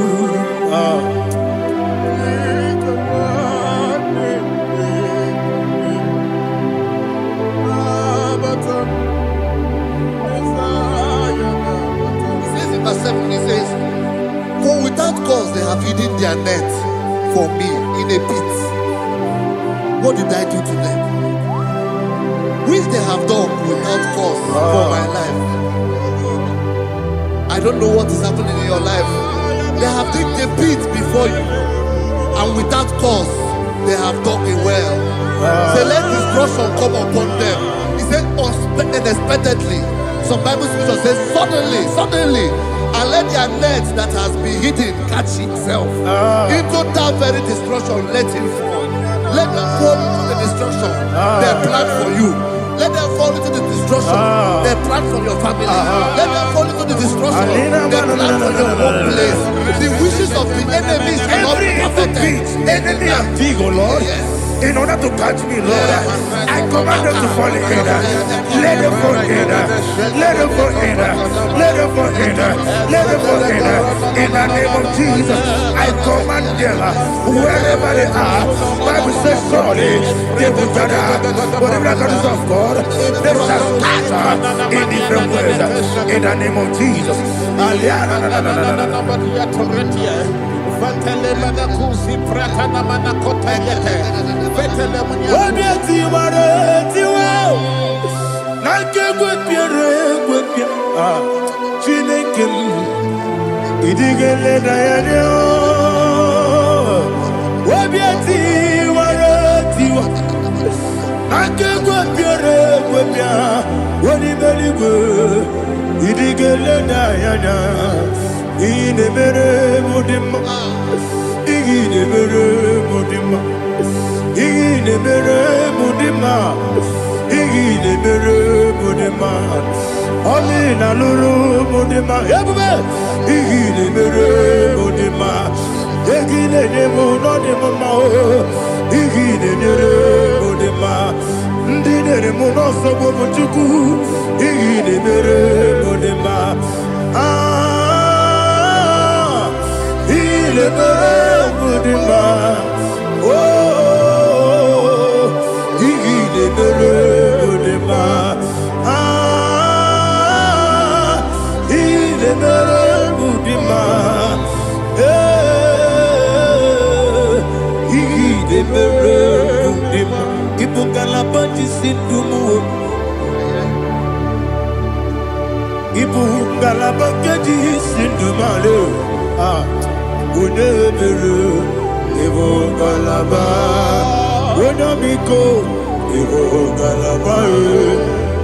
Speaker 3: Verse 7, he says, for without cause they have hidden their net for me in a pit. What did I do to them? Which they have done without cause for my life. I don't know what is happening in your life. They have digged a pit before you, and without cause they have dug it well. Say, let destruction come upon them. He said, unexpectedly. Some Bible scripture says, suddenly, and let their net that has been hidden catch itself. Into that very destruction, let it fall. Let them fall into the destruction they plan for you. Let them fall into the destruction they plan for your family. Let them fall into the destruction they plan for your workplace. The wishes of the enemies shall not be perfected.
Speaker 1: Enemy of thee, O Lord. Yes. In order to catch me, Lord, I command them to fall in. Let them fall in. Let them fall in. Let them fall in. Let them fall in. In the name of Jesus, I command them wherever they are. Bible says surely they will gather, but the miracles of God, they shall scatter in different ways. In the name of Jesus.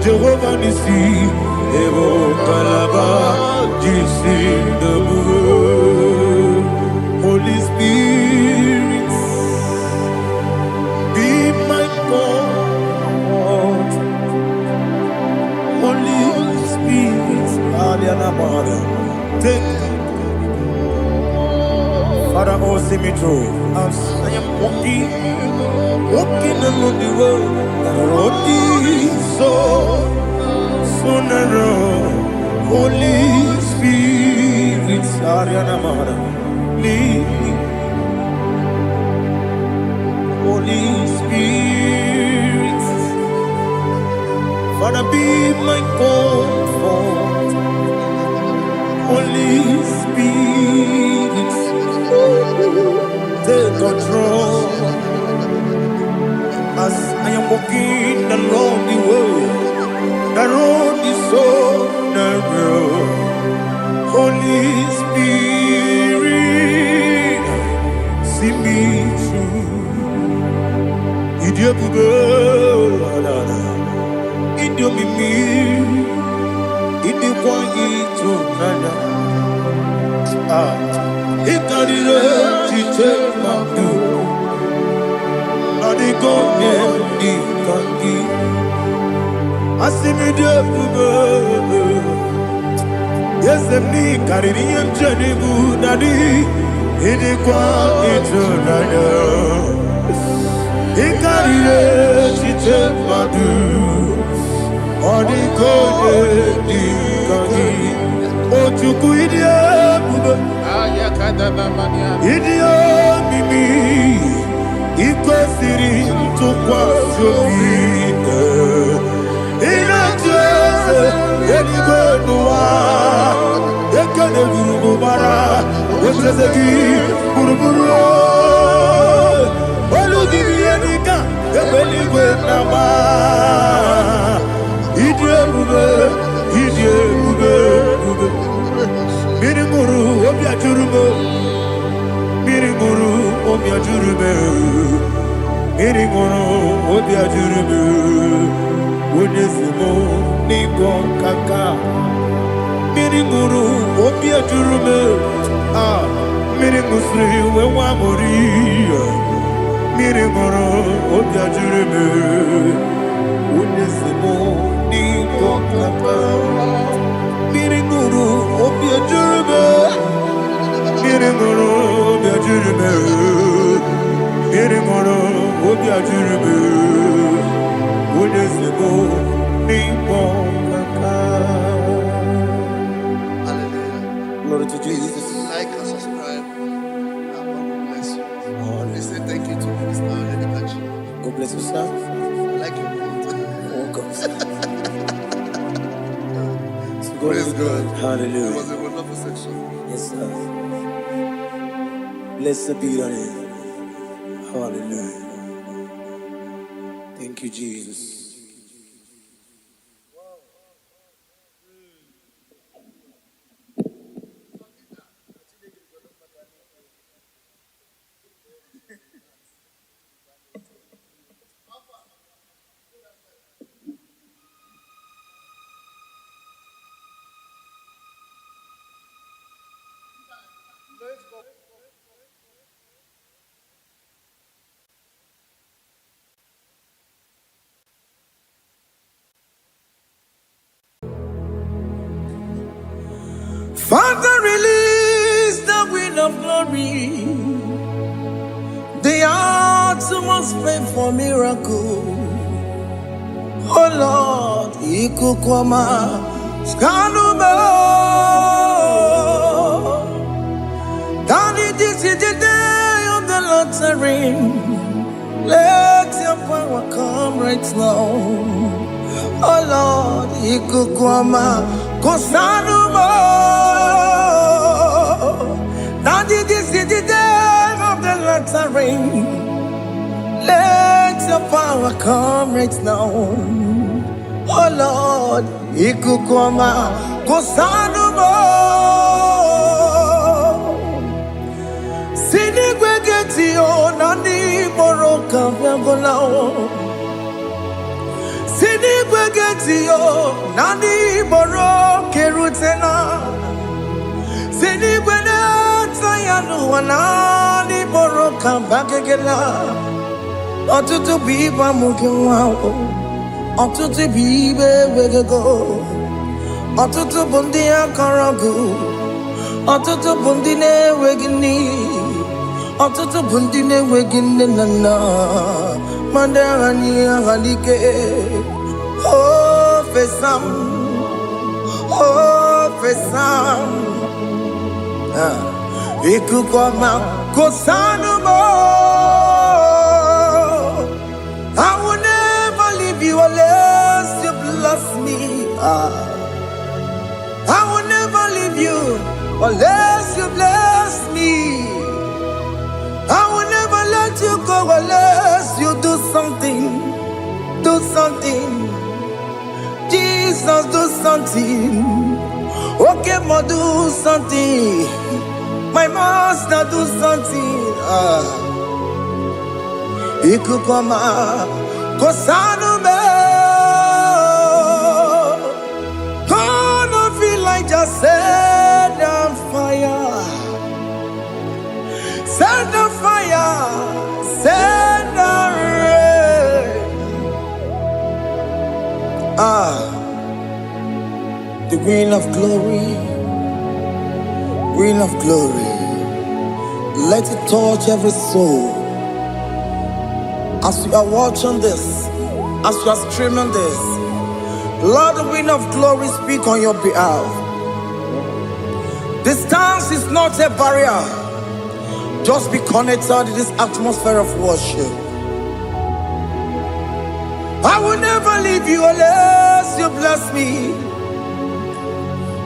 Speaker 1: Jehovah Nissi, Evo Kalaba, Jisi Debu, Holy Spirit, be my God. Holy Spirit, Aliana Mara, take Father, oh, see me through. As I am walking along the road, the road is so narrow. Holy Spirit, Ariana Mara, lead me. Holy Spirit, Father, be my comfort. Holy Spirit, take control. As I am walking along the road is so narrow. Holy Spirit, see me through. Idiopube, Idiomimi, Idikwanyito Nana. Ikarire Chichemaku. Yes, ni kariri mjani budadi. Ini kwa itonada. Ikarire chite madu. Oni kode di kani. Ochuku idia bube. Idia mimi. Iko siri tukwa shobine. Ina jese yeni kwenua. Yekane gurubu bara. Wetezeki buruburu. Olu gibi yenika. Yebeli kwenama. Idie bube. Idie bube. Miri muru obya jurume. Miri muru obya jurume. Miri muru obya jurume. Wonesimo nigo kaka. Miri muru obya jurume. Ah, miri musri wewa mori. Miri muru obya jurume. Wonesimo nigo kaka. Miri muru obya jurume. Miri muru obya jurume. Miri muru obya jurume. Wonesimo nigo kaka. Glory to Jesus.
Speaker 3: Like and subscribe. And God will bless you. Please say thank you to Minister Edekachi.
Speaker 1: God bless you, sir.
Speaker 3: I like you.
Speaker 1: Welcome.
Speaker 3: Praise God.
Speaker 1: Hallelujah.
Speaker 3: It was a wonderful section.
Speaker 1: Yes, sir. Blessed be your name. Hallelujah. Thank you, Jesus. Father, release the wind of glory. The heart must pray for miracle. Oh Lord, ikukwama skanumo. Daddy, this is the day of the lottery. Let your power come right now. Oh Lord, ikukwama kosanumo. Daddy, this is the day of the lottery. Let your power come right now. Oh Lord, ikukwama kosanumo. Sinigwegeti o nani moroka vyangolao. Sinigwegeti o nani moroke rutena. Sinigwene tayanu wanani moroka bagegela. Otutu biba mukiwao. Otutu bibe wegego. Otutu bundi akaragu. Otutu bundi ne wegini. Otutu bundi ne wegini nana. Mandani ahalike. Oh fesam. Oh fesam. Ikukwama kosanumo. I will never leave you unless you bless me. I will never leave you unless you bless me. I will never let you go unless you do something. Do something. Jesus, do something. Okay, ma, do something. My master, do something. Ikukwama kosanume. Gonna feel like just set on fire. Set on fire. Set on rain. The wind of glory.
Speaker 2: wind of glory, let it touch every soul. As you are watching this, as you are streaming this, Lord, the wind of glory speak on your behalf. Distance is not a barrier. Just be connected to this atmosphere of worship. I will never leave you unless you bless me.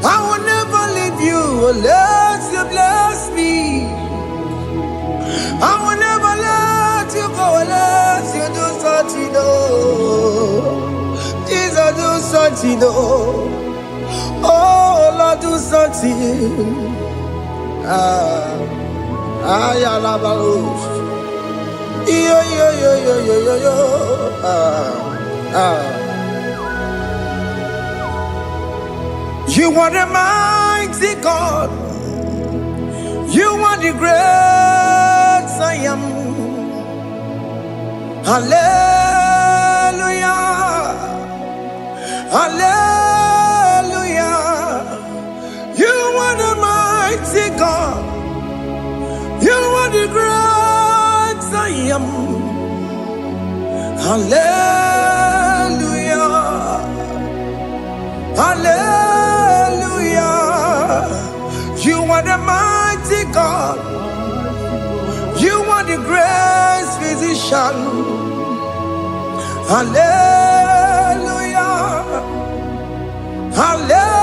Speaker 2: I will never leave you unless you bless me. I will never let you go unless you do something. Jesus, do something. Oh, Lord, do something. Yo. You are the mighty God. You are the great I am. Hallelujah. Hallelujah. You are the mighty God. You are the great I am. Hallelujah. Hallelujah. You are the mighty God. You are the great physician. Hallelujah. Hallelujah.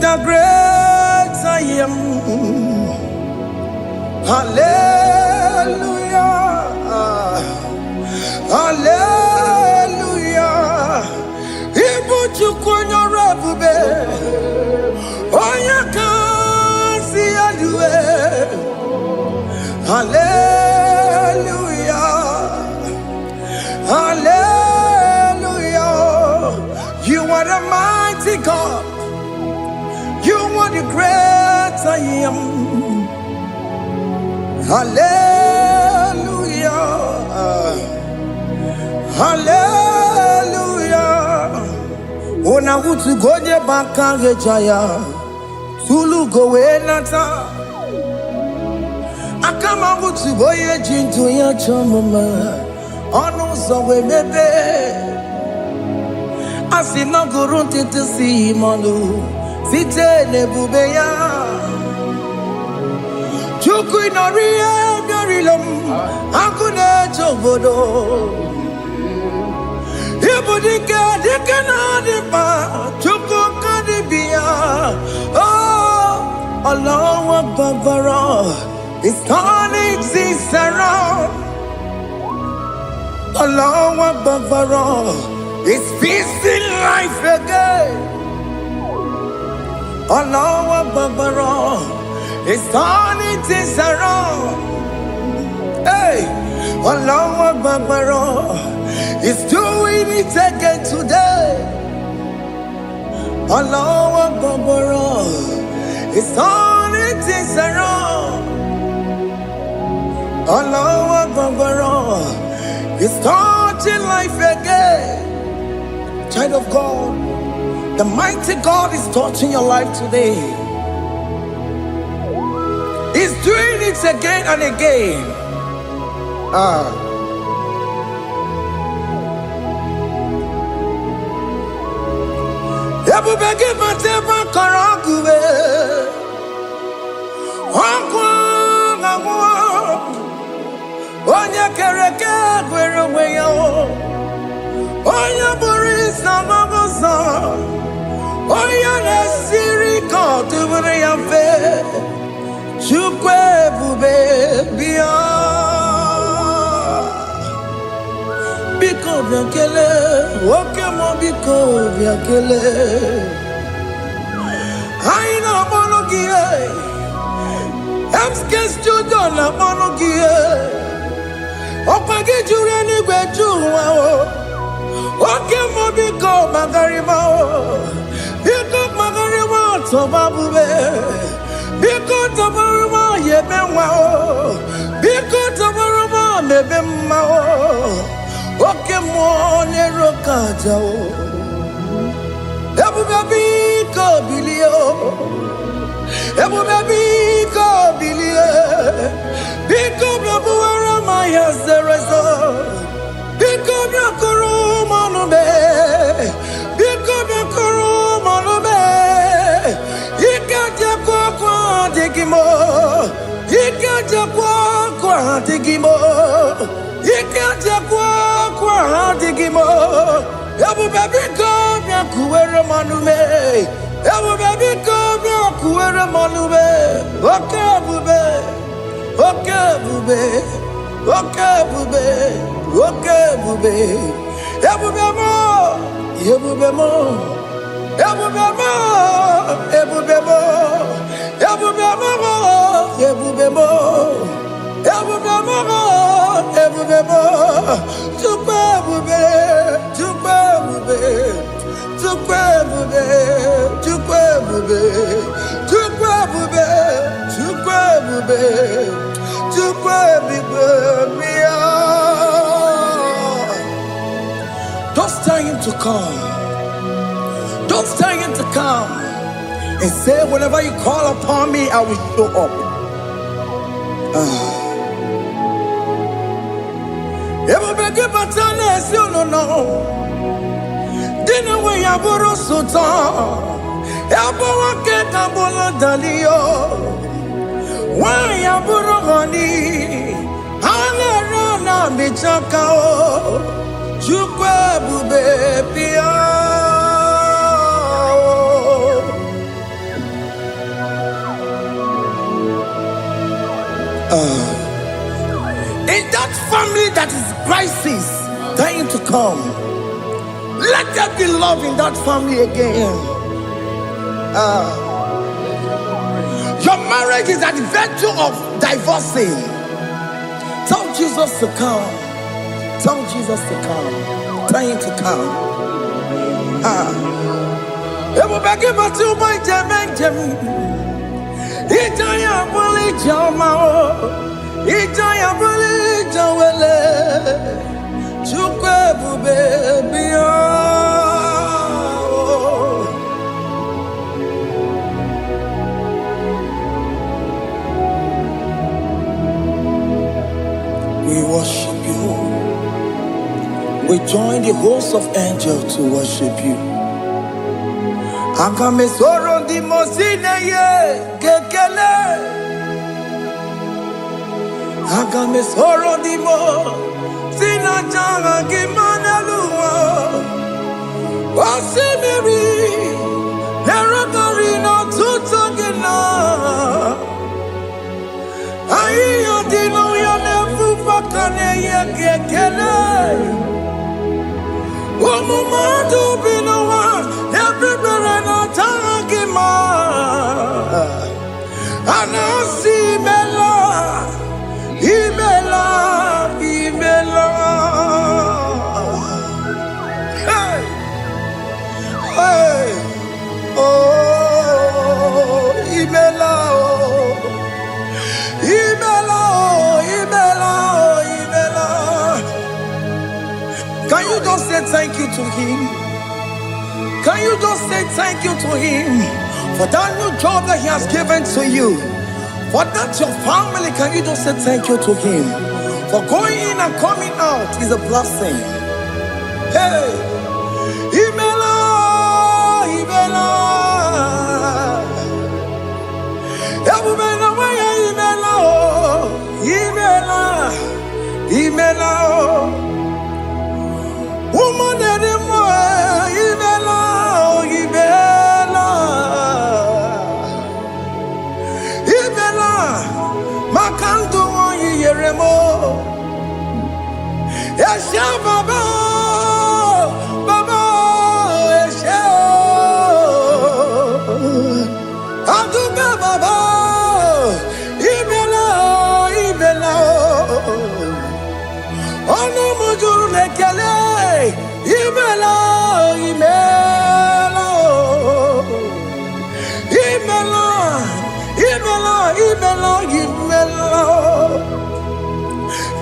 Speaker 2: The great I am. Hallelujah. Hallelujah. Ibu chukwanya rabube. Oya kasi adue. Hallelujah. Hallelujah. You are the mighty God. You are the great I am. Hallelujah. Hallelujah. Ona utu goje baka gejaya. Tulu gowe nata. Akama utu boye jintu ya chomama. Ono sowe mebe. Asina gurunti tisi manu. Site nebubeya Chuku inoria garilom Akune chobodo Ibudika dikana dipa Chuku kadibia Oh Allah Akbar It's turning things around Allah Akbar It's feasting life again Allah Akbar, it's turning things around. Hey, Allah Akbar, it's doing it again today. Allah Akbar, it's turning things around. Allah Akbar, it's touching life again. Child of God, the mighty God is touching your life today. He's doing it again and again. Oya na siri kotu bure yamfe chukwe bube biya biko biankele oke mo
Speaker 1: biko biakele. Aina monogie. Emske studio na monogie. Opage jure ni gwejuwa o. Oke mo biko magarima o. Biko magarima tobabube. Biko tobaruma yebenwa o. Biko tobaruma mebemma o. Oke mo nero kaja o. Ebu baby ko bilio. Ebu baby ko bilie. Biko babu ara maya zerezo. Biko biakoro manube. Biko biakoro manube. Ikaja kwa digimo. Ikaja kwa digimo. Ikaja kwa digimo. Ebu baby ko biakuere manume. Ebu baby ko biakuere manume. Okay bube. Okay bube. Okay bube. Okay bube. Ebu bemo. Ebu bemo. Ebu bemo. Ebu bemo. Ebu bemo. Ebu bemo. Ebu bemo. Ebu bemo. Tukwe bube. Tukwe bube. Tukwe bube. Tukwe bube. Tukwe bube. Tukwe bube. Tukwe bube. Don't tell him to come. Don't tell him to come. And say, whenever you call upon me, I will show up. Everybody but you don't know. Dinner way I borrow sultan. Yabawa get a bola dalio. Why I borrow honey? Alerona bichakao. Chukwe bube pia. In that family that is crisis, dying to come, let there be love in that family again. Your marriage is at the verge of divorcing. Tell Jesus to come. Tell Jesus to come. Tell him to come. It will be given to my Jemen. Ijaya buli jamao. Ijaya buli jawele. Chukwe bube biya. We worship you. We join the host of angels to worship you. Akame soro di mosine ye kekele. Akame soro di mo sina changa kimana luwa. Wasimiri nerogari no tutogina. Ayo dino ya nefu fakane ye kekele. Omumadu binowa everybody no tangima. Anasi mela, imela, imela. Hey, hey, oh, imela, oh, imela, oh, imela, oh, imela. Can you just say thank you to him? Can you just say thank you to him for that new job that he has given to you? For that your family, can you just say thank you to him? For going in and coming out is a blessing. Hey, Imela, Imela, Imela, Imela, Imela, woman anymore, Imela, Imela, Imela, Makanto, Yeremo, Yasha, Baba, Baba.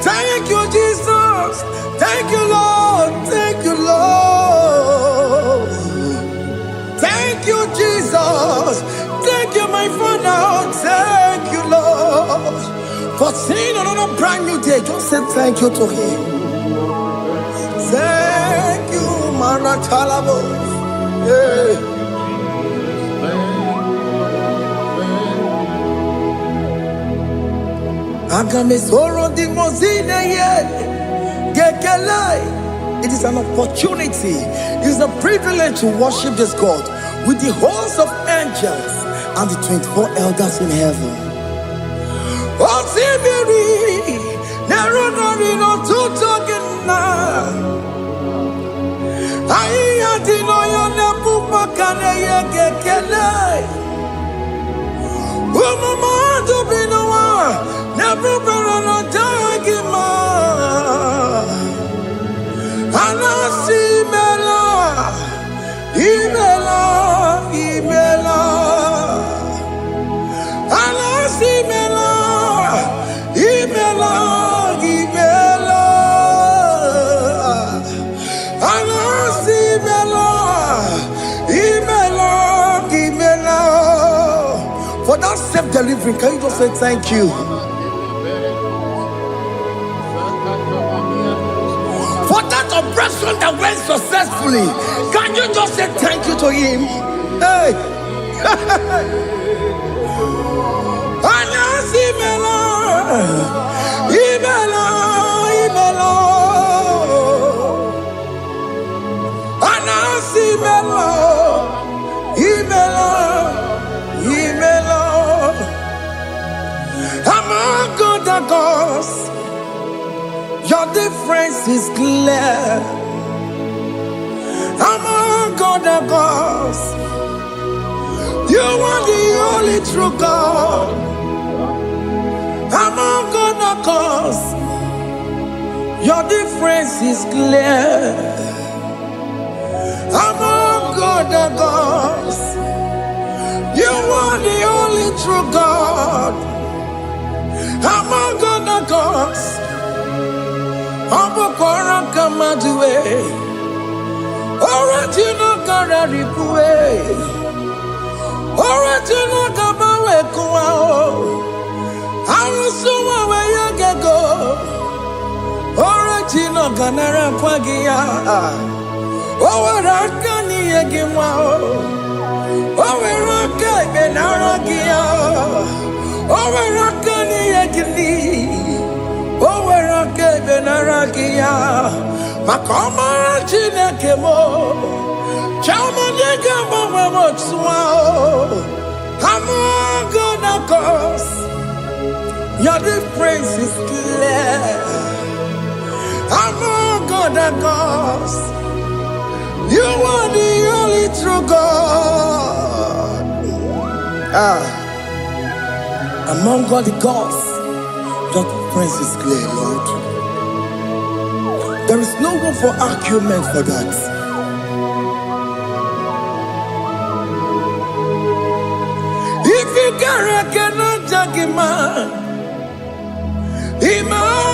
Speaker 1: Thank you, Jesus. Thank you, Lord. Thank you, Lord. Thank you, Jesus. Thank you, my Father. Thank you, Lord. For seeing another brand new day, just say thank you to Him. Thank you, Manatalabo. Yeah. It is an opportunity, it is a privilege to worship this God with the host of angels and the 24 elders in heaven. For that self-delivery, can you just say thank you? For that operation that went successfully, can you just say thank you to Him? Hey. Among other gods, your difference is clear. Among other gods, you are the only true God. Among other gods, your difference is clear. Among other gods, you are the only true God. Among other gods, Abokora Kamadue, original Kararipue, original Kabawe Kuao, Arusuma Wayagego, original Ganara Kwagia, Owarakani Yagimao, Owaraka Benaragia, Owarakani Yagini. Owerake benaragia, makoma chinekemo, chamanega mama swao. Among other gods, your difference is clear. Among other gods, you are the only true God. Among all the gods, your difference is clear, Lord. There is no room for argument for that. If you cannot judge him, Emmanuel.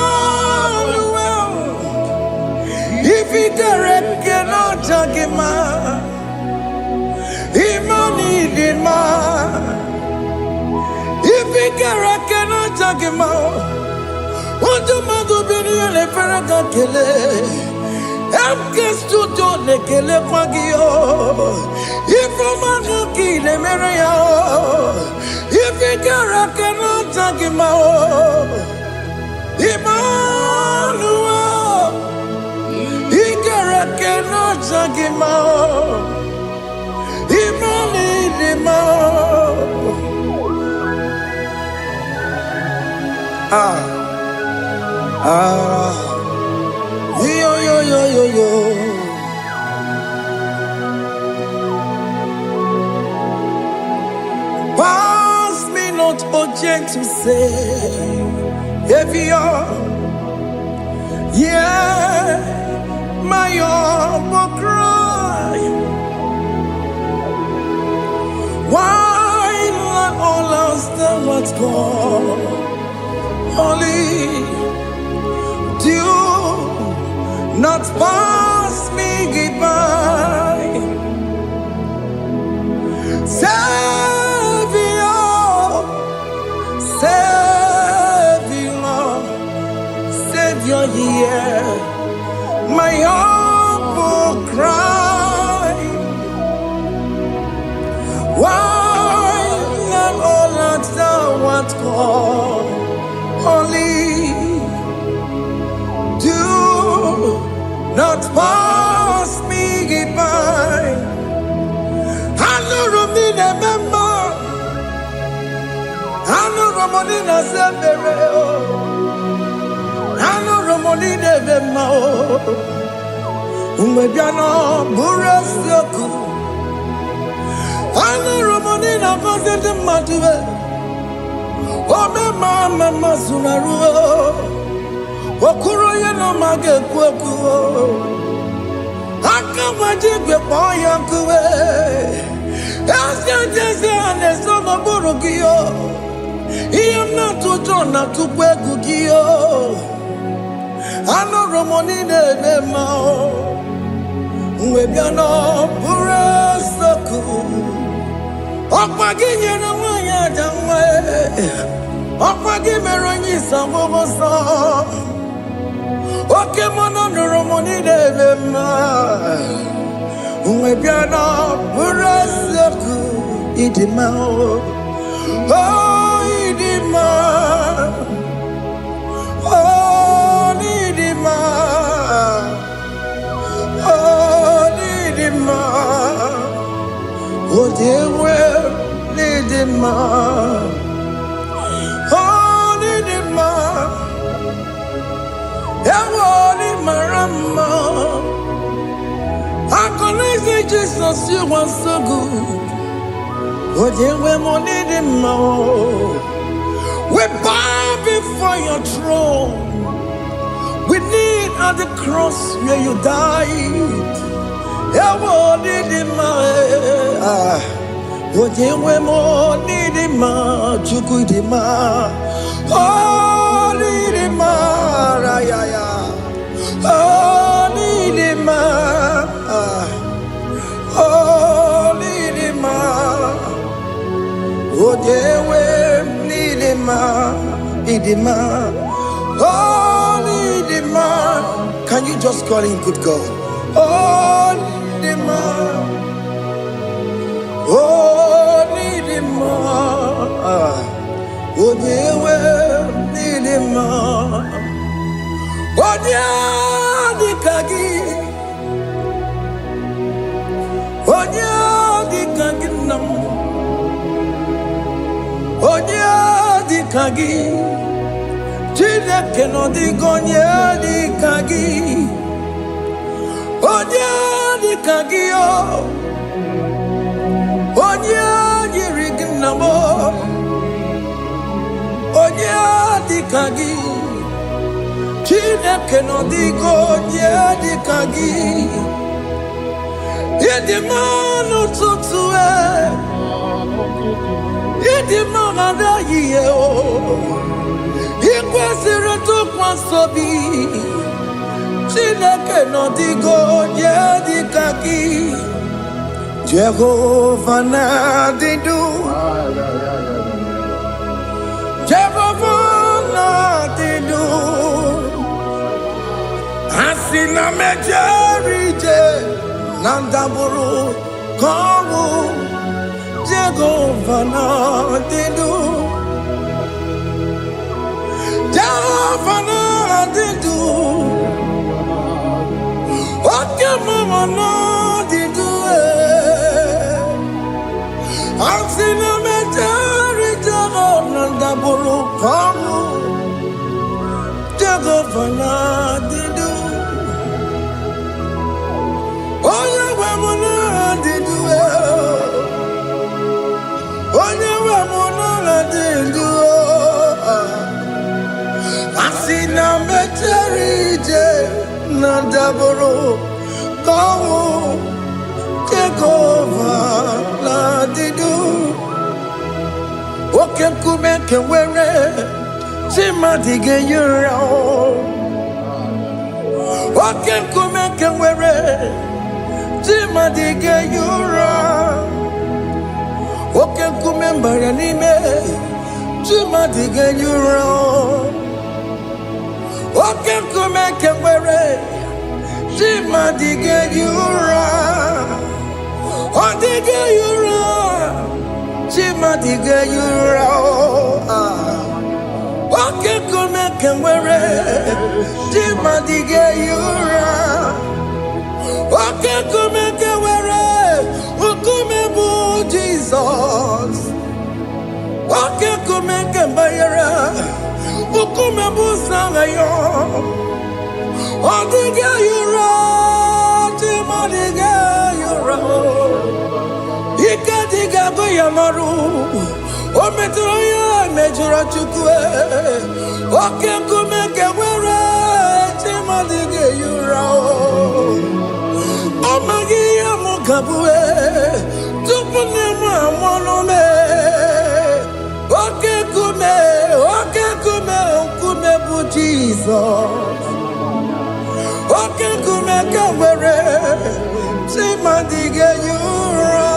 Speaker 1: If you cannot judge him, Emmanuel. If you cannot judge him, what do you do? Le Ferraga Kele, Amkes to Don Kele Pagio, if Romaki Le Merea, if you cannot take him out, Emmanuel, he cannot take him out, Yo. Pass me not object to say, if you're, yeah, my will cry. Why not all else than what
Speaker 2: once gone. Only do not pass me by. Savior, Savior, Savior, hear my humble cry. Why not all that thou art called? Only do not pass me by. Hano Romina member, Hano Romonina Zebere, Hano Romonina member, Umebiano Burasioku, Hano Romonina Vasente Matue, Ome Mama Masunaru, Okuro Yano Mage Kweku. Akamajigwe boyankuwe Asyanjese anesono burugiyo Iyamna tutona tukwegugiyo Ano romonine nemao Mwebiano burasoku Okwaginye na mwanya jamwe Okwagimeronyisa mwoboso Oke mono romoni de ma, Umebiana burasoku idima oh idima oh idima oh idima oh dewe idima oh idima. Ewoni marama, I say Jesus, you are so good. Oh, dear, we need him more. We bow before your throne. We need at the cross where you died. Ewoni him more. Oh, dear, we need him more. Chukudima. Oh, need him more. Oh, need him more. Oh, Lidima, oh, dewe, Lidima, Lidima, oh, Lidima. Can you just call him good God? Oh, Lidima, oh, Lidima, oh, dewe, Lidima, oh, dewe, Kagi. Onya di kagi nam, onya di kagi, chile keno di gonya di kagi, onya di kagi o, onya di rignamo, onya di kagi, chile keno di gonya di kagi. Yedimano tutue, yedimano da yeo, ikwasire tu kwasobi, chileke no digo yedikaki, Jehovah na didu, Jehovah na didu, asina mejerije. Nandaburu kowu Jehovah na didu Jehovah na didu Oke mama na didu Ansina mejari Jehovah nandaburu kowu Jehovah na didu Onye we muna didu Onye we muna didu Asina meterije Nandaburu Kowu Jehovah na didu
Speaker 1: Oke kume kewere Chima dige yura Oke kume kewere Chima dige yura Oke kume mbara nime Chima dige yura Oke kume kewere Chima dige yura Odige yura Chima dige yura Oke kume kewere Chima dige yura Oke kume kewere Ukume bu Jesus Oke kume kewere Ukume bu sangayo Odige yura Chima dige yura Ika diga goya maru O metro ya mejura chukwe Oke kume kewere Chima dige yura O magi ya mukabwe Tupune mwamonome Oke kume bu Jesus Oke kume kewere Chima dige yura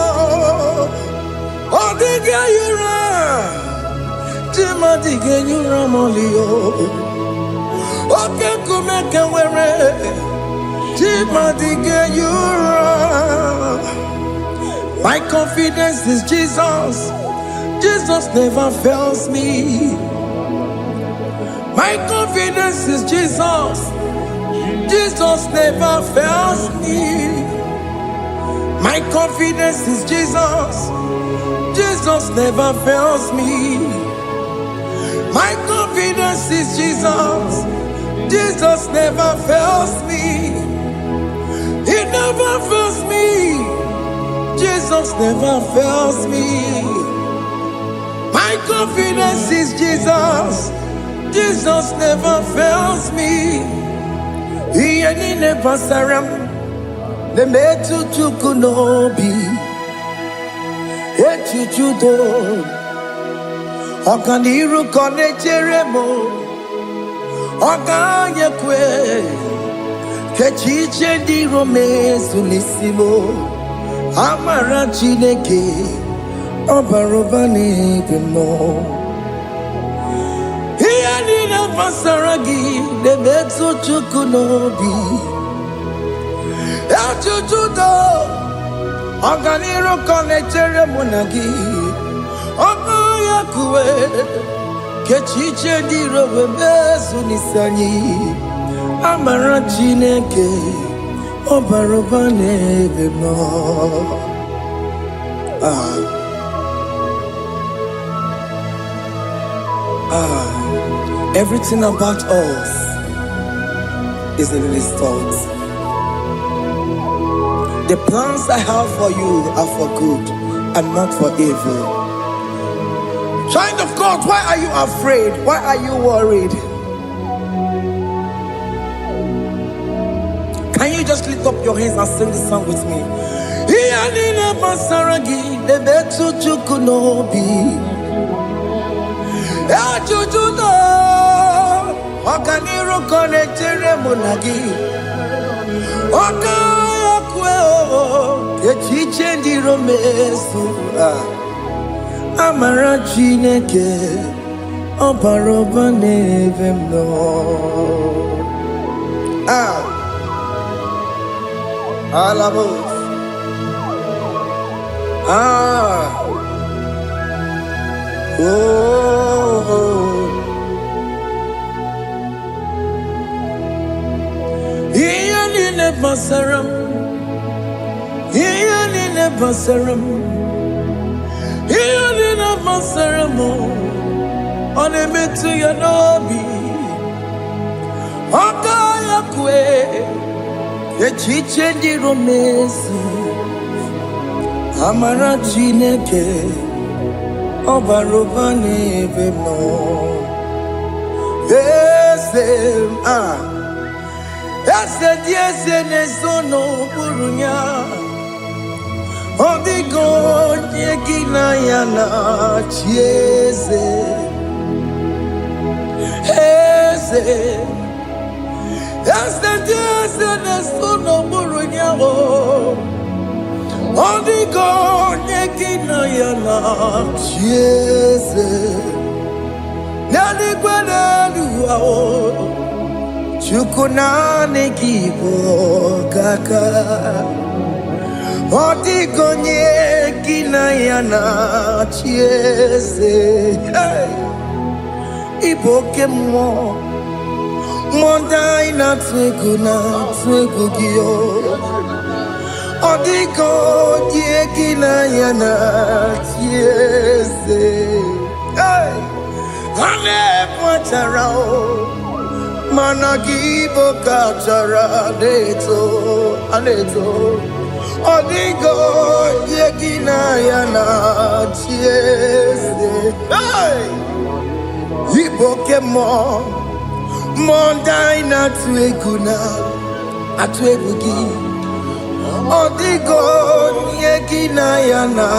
Speaker 1: Odige yura Chima dige yura molio Oke kume kewere Chima dige yura My confidence is Jesus Jesus never fails me My confidence is Jesus Jesus never fails me My confidence is Jesus Jesus never fails me My confidence is Jesus Jesus never fails me He never fails me Jesus never fails me My confidence is Jesus Jesus never fails me He ain't never surrender The metu chukunobi Echuchudo Okaniru kone cheremo Okanye kwe Kechiche di rome sunisimo Amara chineke Obarobane gemo Hiya nina pasaragi The metu chukunobi Echuchudo Okaniru kone cheremo nagi Okanye kwe Kechiche di rome sunisani Amara chineke Obarobane gemo Everything about us is in His thoughts. The plans I have for you are for good and not for evil. Child of God, why are you afraid? Why are you worried? Can you just lift up your hands and sing this song with me? Iyanina pasaragi debetu chukunobi Echuchudo Okaniru kone cheremo nagi Okaya kweo Kechiche ndi romesu Amara chineke Obarobane vemno Alabos Iyanine basaram Iyanine basaram Iyanine basaram Onemetu yanobi Okaya kwe Echiche ndi romesu Amara chineke Obarobane vemno Ese dieze nesono burunya
Speaker 2: Odigo Yegina Yana Chieze Eze Eze Nesuno Murunyao Odigo Yegina Yana Chieze Nani Gwaneluao Chukunane Gibo Kaka Odigonye Ginayana Chieze Iboke mo Mondai na twegugio Odigonye Ginayana Chieze Hane Pacharao Managibo Kachara Aneto Odigo Yegina Yana Chieze Iboke mo Mondai na tweguna Atwegugi Odigo Yegina Yana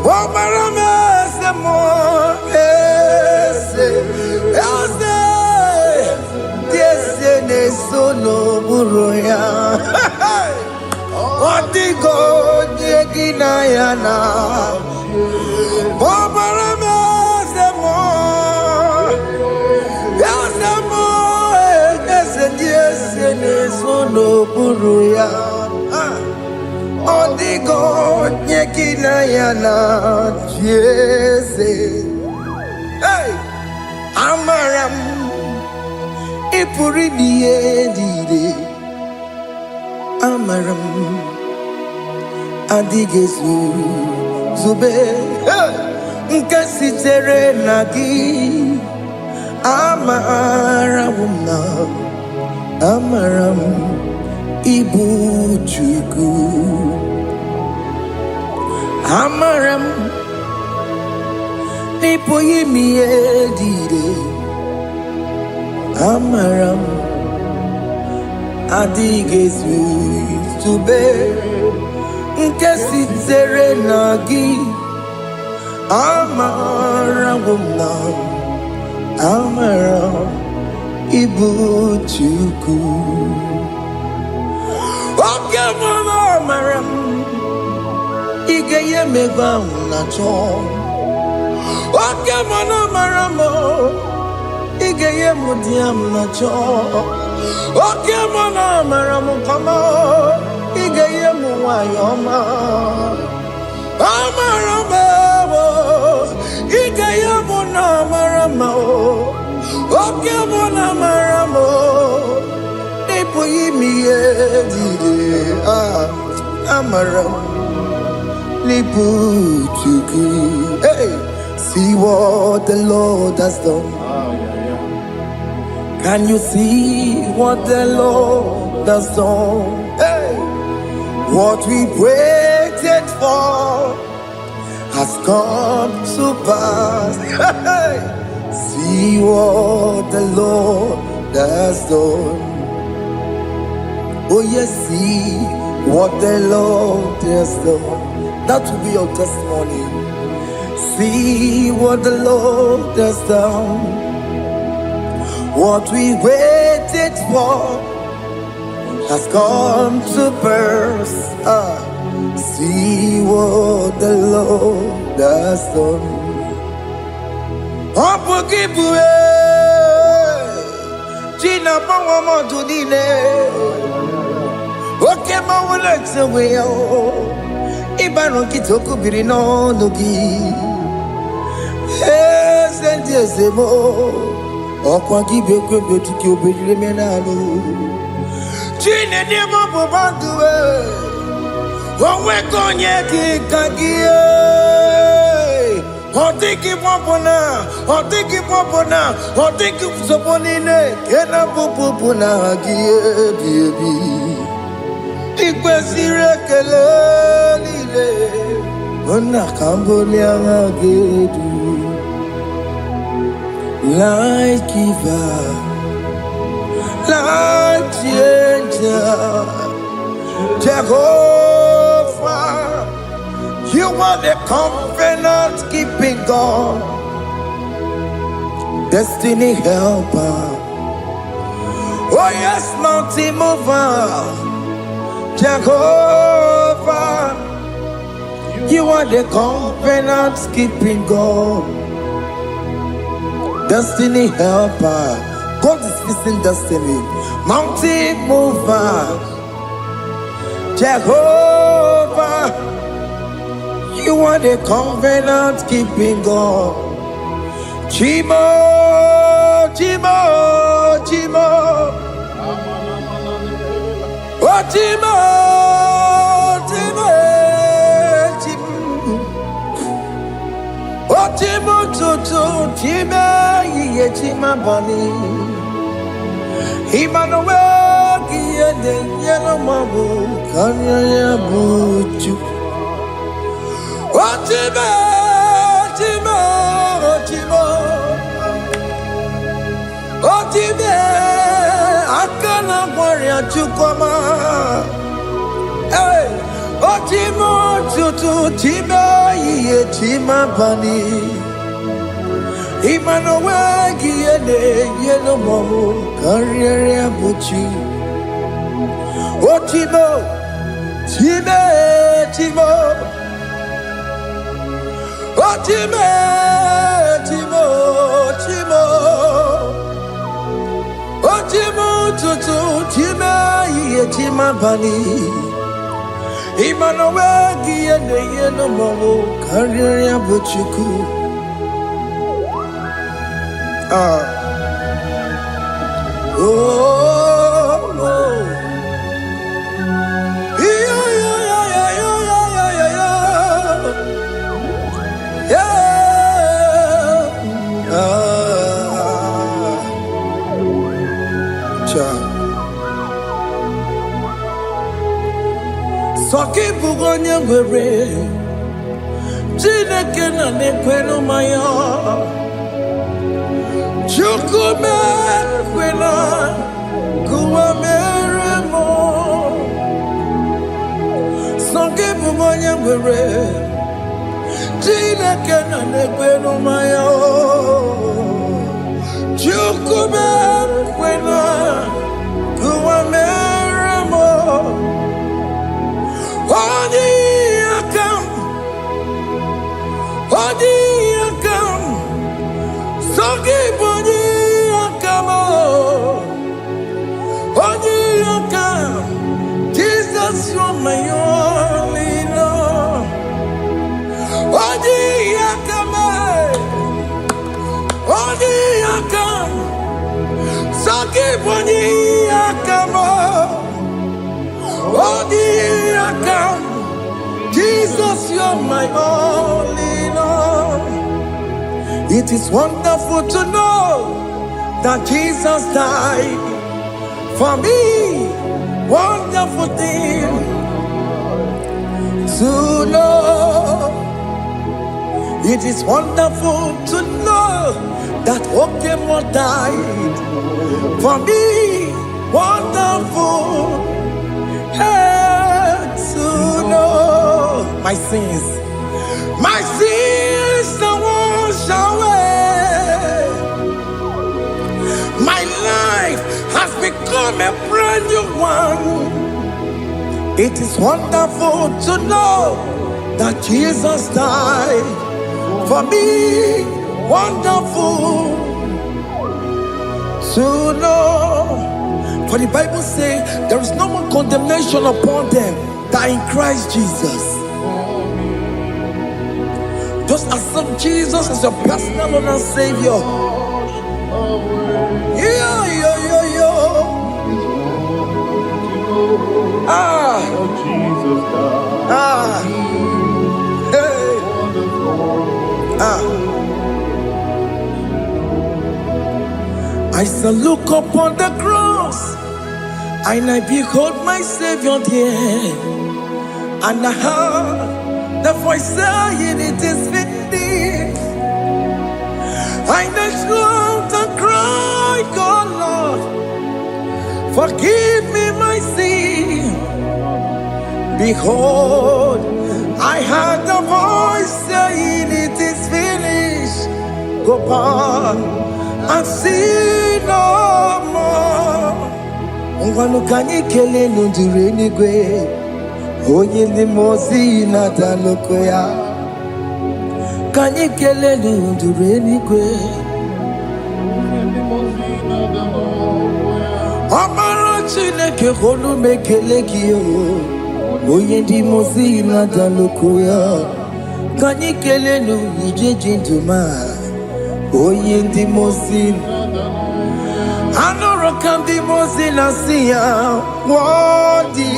Speaker 2: Omarame se mo Ese ne sono buroya Odigo Yegina Yana Omarame se mo Ese ne sono buroya Odigo Yegina Yana Chieze Amaram Ipuri Niedide Amaram Adigezu Zube Nkasitere Nagi Amaramuna Amaram Ibu Chuku Amaram Nipoyi Miedide Amaram Adigezu Zube Nkasitere Nagi Amaramuna Amaram Ibu Chuku Okemana Amaram Igeye Meba Unacho Okemana Amaramo Igeye Mudiam Nacho Okemana Amaramu Kama Igeye Muwayoma Amaramo Igeye Muna Amaramo Okemana Amaramo Nipoyimi Edide Amaram Nipu Chuku See what the Lord has done. Can you see what the Lord has done? What we waited for has come to pass. See what the Lord has done. Oh yes, see what the Lord has done. That will be your testimony. See what the Lord has done. What we waited for has come to pass. See what the Lord has done. Opokibue, China Pawamo Tudine, Okema Wulexaway, Ibano Kitoku Birino Nogi. Sentezemo Okwagi Beke Betiki Obedile Menalo Chine Demo Bobanduwe Owe Konye Kagie Otiki Popona Otiki Popona Otiki Soponine Kena Popona Gie Baby Ikwesire Kele Lile Ona Cambodia Gedu Light giver, light changer, Jehovah.
Speaker 1: You are the covenant keeping God, destiny helper. Oh yes, mountain mover, Jehovah. You are the covenant keeping God, destiny helper. God is fixing destiny. Mountain mover, Jehovah. You are the covenant keeping God. Chimo, Chimo, Chimo. Oh, Chimo, Chimo, Chimo. Oh, Chimo, Chimo, Chimo, Ye Chima Bani. Emmanuel, Giede, Yellow Mabu, Kanya Buchu. Oh, Chimo, Chimo, Chimo. Oh, Chimo, Akana Warrior Chukoma. Hey, oh, Chimo, Chutu, Chimo, Ye Chima Bani. Emmanuel, Giede, Yellow Mabu, Kanya Buchu. Oh, Chimo, Chimo, Chimo. Oh, Chimo, Chimo, Chimo. Oh, Chimo, Tutu, Chimo, Ye Chima Bani. Emmanuel, Giede, Yellow Mabu, Kanya Buchu. Oh, oh. Yeah, yeah, yeah, yeah, yeah, yeah, yeah, yeah. Cha. Soki bugonya were. Chineke na nekwenu maya. Chukume kwena kuwa meremo. Soki bugonya were. Chineke na nekwenu maya. Chukume kwena kuwa meremo. Odi akam, Odi akam. Soki boni akamo, Odi akam. Jesus, you're my only love. Odi akame, Odi akam. Soki boni akamo, Odi akam. Jesus, you're my only love. It is wonderful to know that Jesus died for me. Wonderful thing to know. It is wonderful to know that Okemo died for me. Wonderful to know. My sins are washed away. My life has become a brand new one. It is wonderful to know that Jesus died for me. Wonderful to know. For the Bible says there is no more condemnation upon them that in Christ Jesus. Just accept Jesus as your personal Lord and Savior. Yeah, yeah, yeah, yeah. Ah,
Speaker 4: Jesus died.
Speaker 1: ah, hey, ah. I shall look upon the cross, and I behold my Savior there, and I heard the voice saying, "It is finished." I knelt and cried, "God, Lord, forgive me my sin." Behold, I heard the voice
Speaker 2: saying it is finished. Go on and see no more. Ngwanu kanyi kele nundure nigwe. Onye ndi mozi na daloko ya. Kanyi kele nundure nigwe. Amaro Chineke holu mekele kiyo. Onye ndi mozi na daloko ya. Kanyi kele nu ije jinduma. Onye ndi mozi. Anoro kandi mozi na siya. Worthy,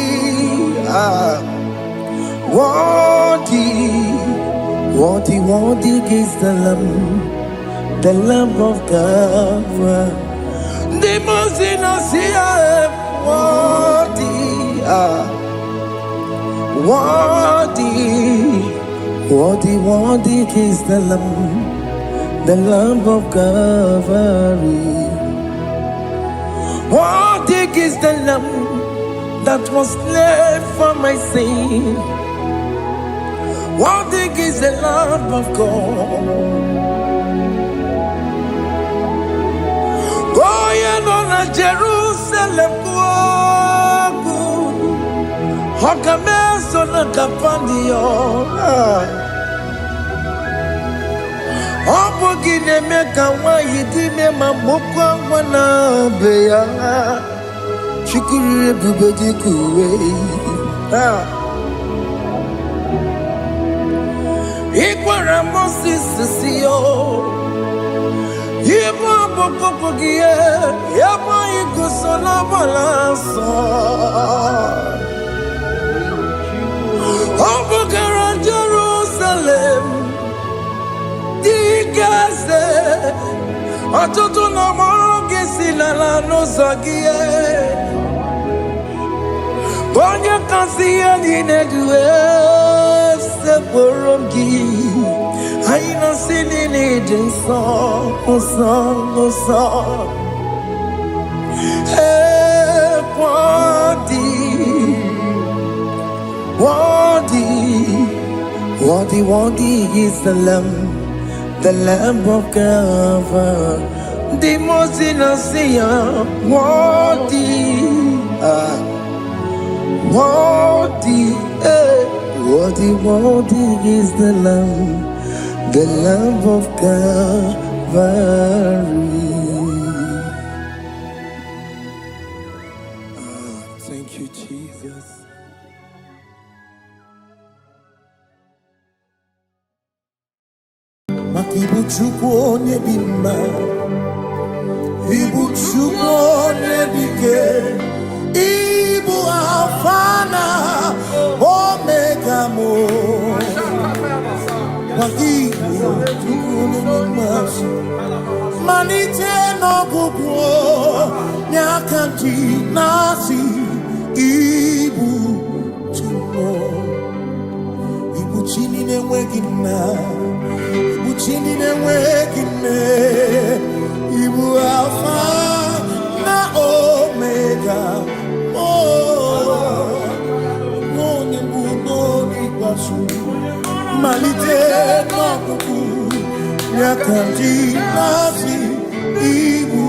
Speaker 2: worthy, worthy is the Lamb of God. The mozi na siya. Worthy, worthy is the Lamb of Calvary. Worthy is the Lamb that was slain for my sin. Worthy is the Lamb of God. Going on a Jerusalem walk. Hokames on a Capandio. Obogine meka wa yidime mamokwa wana beya. Chukuri bubedi kuwe. Ikwara Moses siyo. Ibo bokopogie. Yama igusola balanso. Obogara Jerusalem. Digase. Atoto na moge silala no zagie. Onye kasi aline duwe se borongi. Aina sini ni jinso oso. Worthy is the Lamb of God. The most innocent, worthy is the Lamb of Calvary. Thank you, Jesus. Ibu chukwu onye dị mma, Ibu chukwu onye dike, Ibu Alfa na Omega mo. Ibu chukwu onye dị mma, malite n'ọgwụgwụ n'aka ndị na-asị Ibu chukwu, Ibu chi na-enweghị nna. Chini na-enweghị nne, Ibu Alfa na Omega, onye mbụ n'oge ikpeazụ, malite n'ọgwụgwụ n'aka ndị na-asị Ibu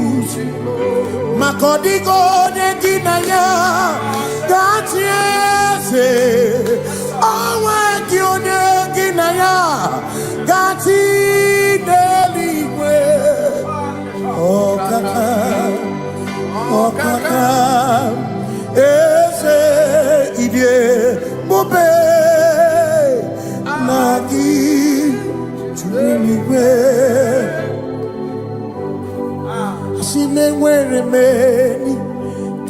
Speaker 2: maka ọ dịghị onye gị na ya ga-achị eze, onwe gị onye gị na ya gati n'eluigwe. Ọkaka eze idie mube na gị juru n'igwe. Si na-enwere meni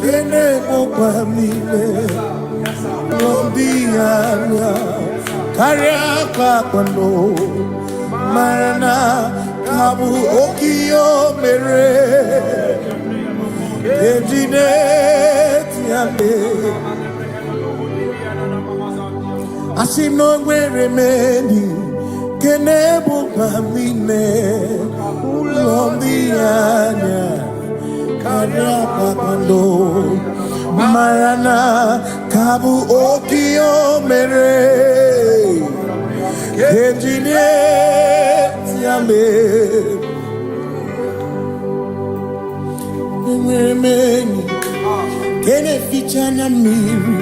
Speaker 2: kene mụkwa niile n'obi anya karịa kwakpando marana kabu okiyo mere ejine tiale asino nwere meni kenebu pamine ulondi anya karịa kwakpando marana kabu okiyo mere
Speaker 1: Engineer Yame Many Kene Fichana Miri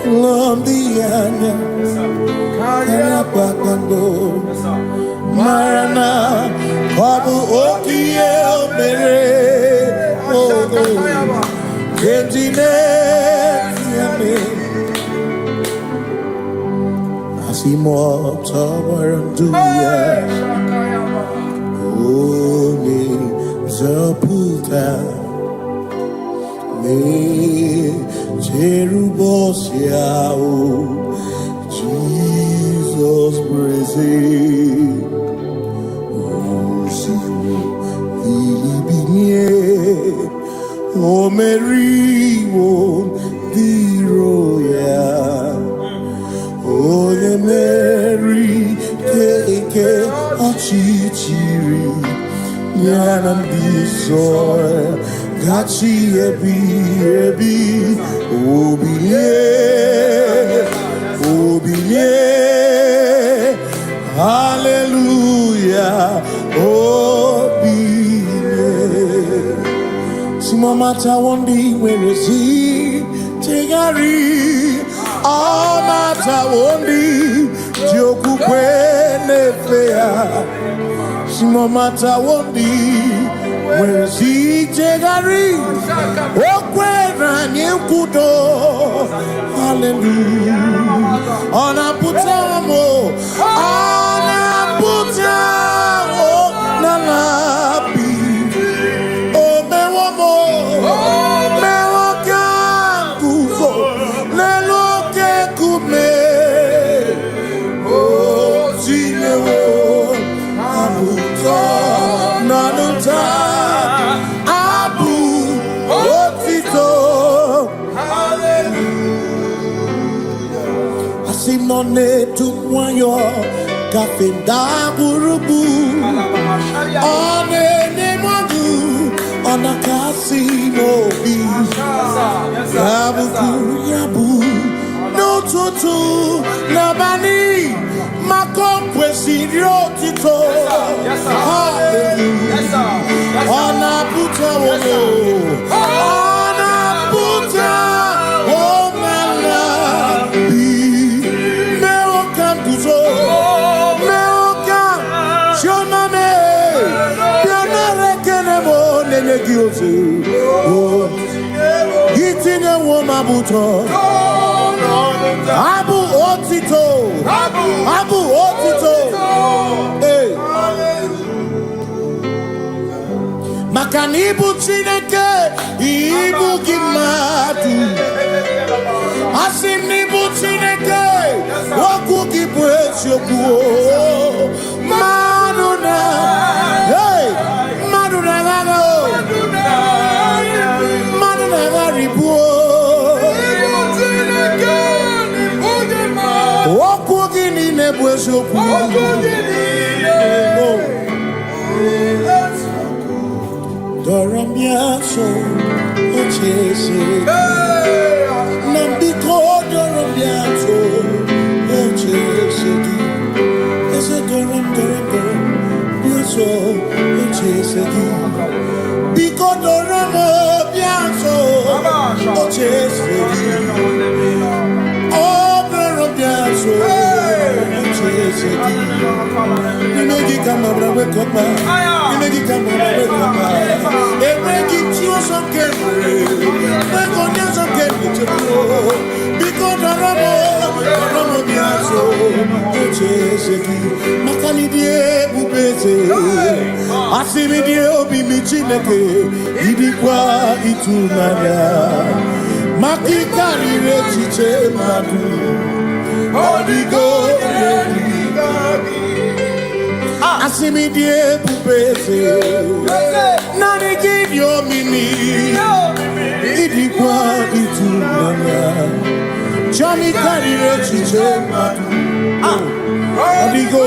Speaker 1: Lombiana Karapakando Marana Babu Okiel Mere Engineer Yame Asimo Tabaranduya Oni Zaputa Me Jerubosia Jesus praise Osimo Ilibinye O Mary won't be royal. Oh, the Mary, Keke, Achichiri, Yanam Bisor, Gachi, Ebi, Obiye, Hallelujah, Obiye. Simamata wondi werezi tegari amata wondi joku kwene fea Simamata wondi werezi tegari okwena nyekudo hallelujah ona putamo nalabi None to yo kafenda burubu one nemadu ona kasino bi yabu no tutu nabani makompwe sirio tito hallelujah ona puta wono ona puta Hitting a woman buto Abu Otito Hey Makanibu Chineke Ibu Gimatu Asinibu Chineke Waku Gibwesyoku Maduna Hey Maduna Doramiaso, Ochese, Nambiko Doramiaso, Ochese, Ese Doram, Biaso, Ochese, Biko Doramiaso, Ochese, Oh, Doramiaso, Ochese, you make it come over with Copa, you make it come over with Copa, they make it you some carefully, they go down some carefully, because the Ramo Biaso, Ochese, Macanidie, Bupese, Asimidie, Bimichineke, Idikwa, Itunaya, Makikari, Rechiche, Madu, Odigo, Asimidie, Bupese, Nani give your mini, Idikwa, Itunaya, Johnny Kari, Rechiche, Madu, Odigo,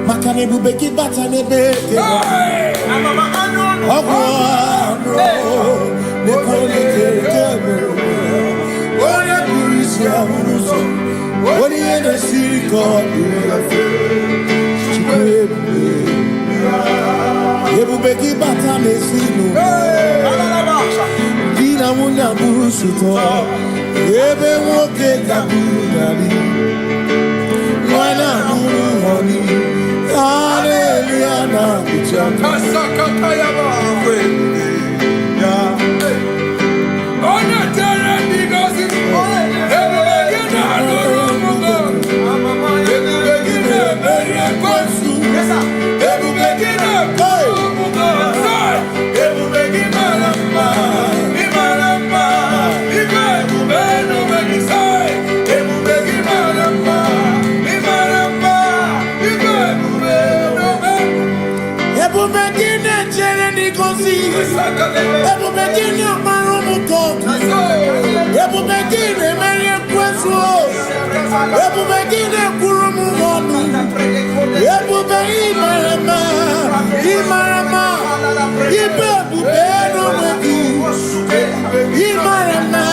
Speaker 1: Makane bubeki batane beke Ogwano Nekone kere Oya kurisia unuso the city called Ebubeki bata mesinu Dina munya busuto Ebe woke kaburu dali Wana muru honi Hallelujah na kuchaka
Speaker 2: Kasakatayaba. Ona tere bigosi. Ebubeki na adoromugo. Ebubeki na meria kwansu. Ebubeki na adoromugo. Ebubeki na lamba. Imaramba. Ibe ebubeno megisai. Ebubeki na lamba. Imaramba. Ibe ebubeno megisai.
Speaker 1: Ebubeki na chere nikosi Ebubeki na marumuko Ebubeki na meria kwansu Ebubeki na kurumu wonu Ebubeki imarama Imarama Ibe ebubeno megi Imarama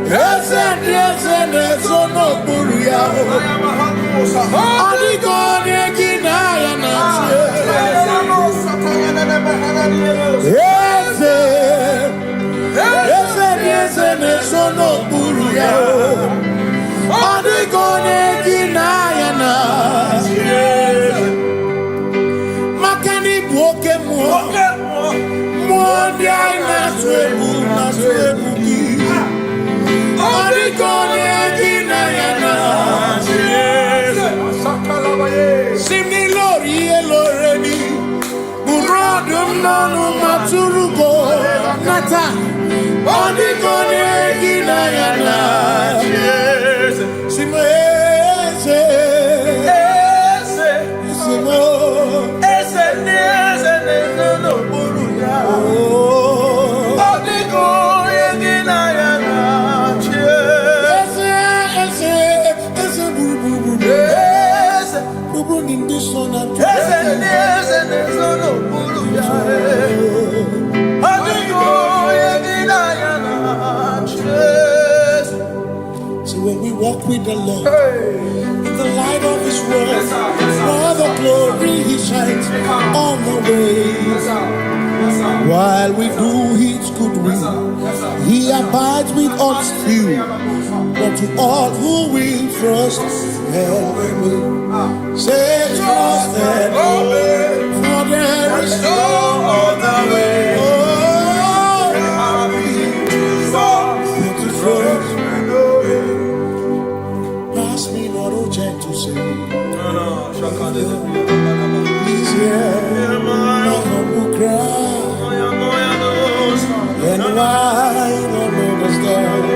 Speaker 1: Ese no buru ya Adigo negi na ya na Ese no buru ya Adigo negi na ya na Makani buoke mo Mwandi ay na swebu ki Adigo negi na ya na Simni lori eloreni Burodum nonu maturugo Nata Adigo negi na ya na Simo ese Simo
Speaker 2: Ese no buru ya. Adigo negi na ya na.
Speaker 1: Ese buru Buru nindi sona
Speaker 2: Ese no buru ya. Adigo negi na ya na.
Speaker 1: So when we walk with the Lord in the light of His word, for the glory He shines on the way. While we do His good will, He abides with us few. But to all who will trust and obey, say trust and obey, for there is no other way. Oh, but to trust and obey. Pass me not, oh gentle say. He's here, my humble cry. And why don't understand?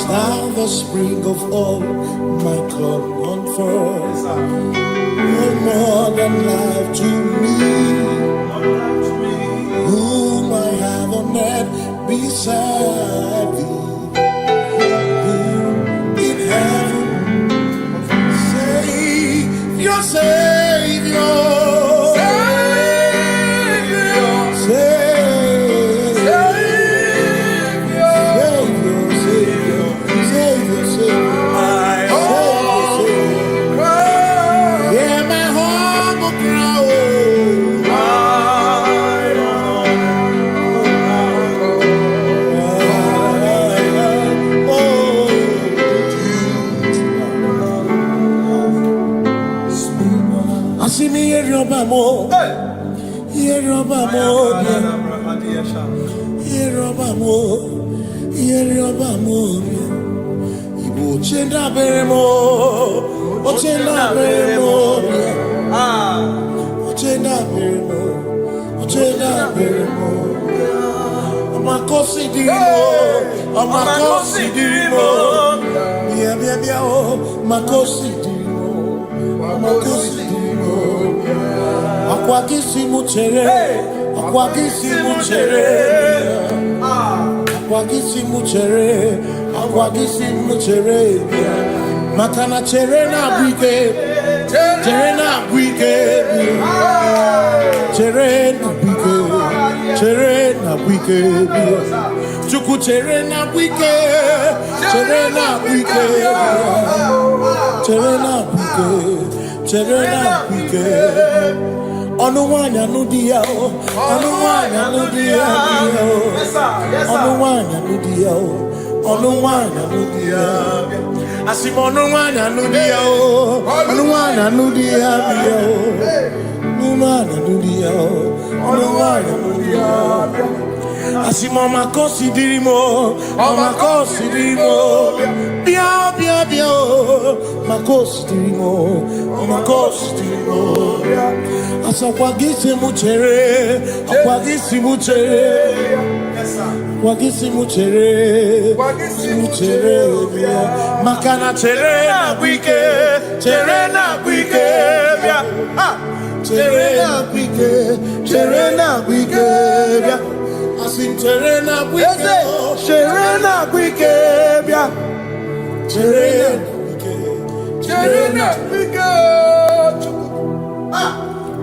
Speaker 1: Thou the spring of all my cup unfurls, no more than life to me, whom I have on earth beside thee, whom in heaven save your Savior. Ochenda beremo, ochenda beremo, ochenda beremo, ochenda beremo. Amakosi dirimo, bia oh, makosi dirimo. Akwakisi muchere. Makana cherena wike, cherena wike, cherena wike, cherena wike, chuku cherena wike, cherena wike, cherena wike, cherena wike. Onuwanya nudia, onuwanya nudia, onuwanya nudia, onuwanya nudia. Asimonuwanya nudia, onuwanya nudia, onuwanya nudia, onuwanya nudia. Asimoma kosi dirimo, makosi dirimo, bia bia bia, makosi dirimo, makosi dirimo. Asakwagisi muchere, akwagisi muchere, akwagisi muchere, muchere. Makana chere na wike, chere na wike, chere na wike, chere na wike. Asim chere na wike, chere na wike, chere na wike.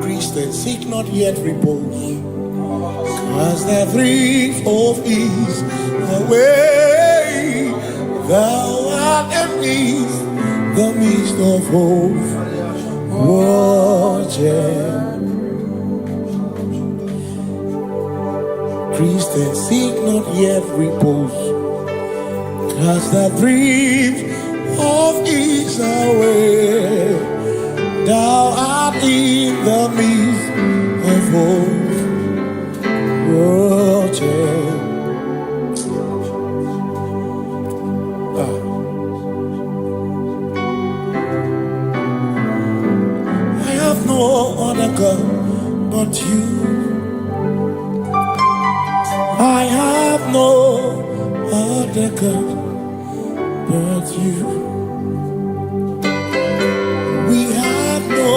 Speaker 1: Christians seek not yet repose, cause the brief of ease away. Thou art amidst the midst of hope, watching. Christians seek not yet repose, cast the brief of ease away. Thou art in the midst of hope, watching. I have no other God but you. I have no other God but you. We have no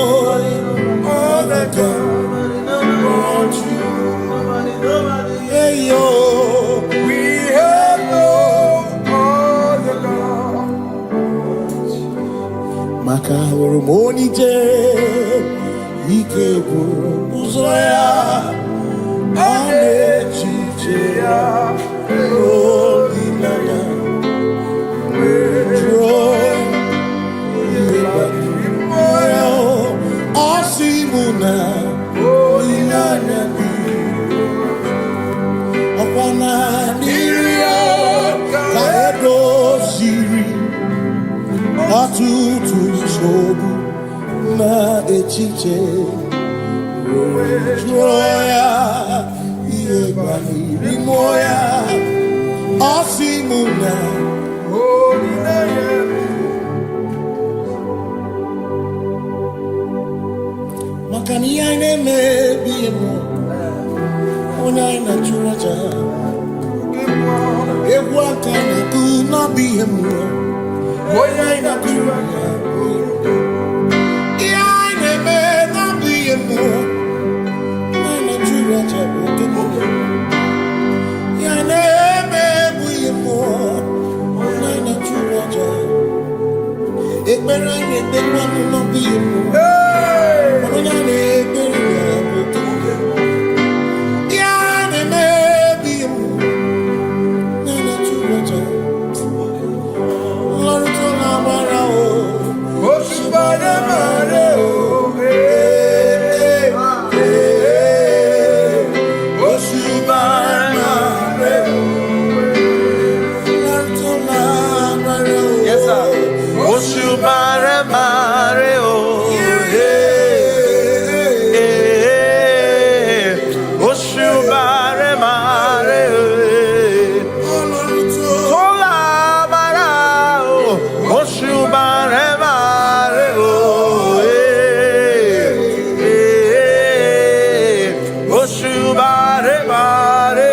Speaker 1: other God but you. Hey yo, we have no other God. Makahuru monite, ikebu uzoya, anechi. Holy Nana, joy, Asimuna, Holy Nana, Okwana Niria, Kaedo Siri, Atutu Sobu, Na Echiche, Joya. Moya, Asimuna, Makani aine me biemo, Onaina churacha, Eguakana tu na biemo, Onaina churacha, Iaine me na biemo, Onaina churacha,
Speaker 2: Oshubare bare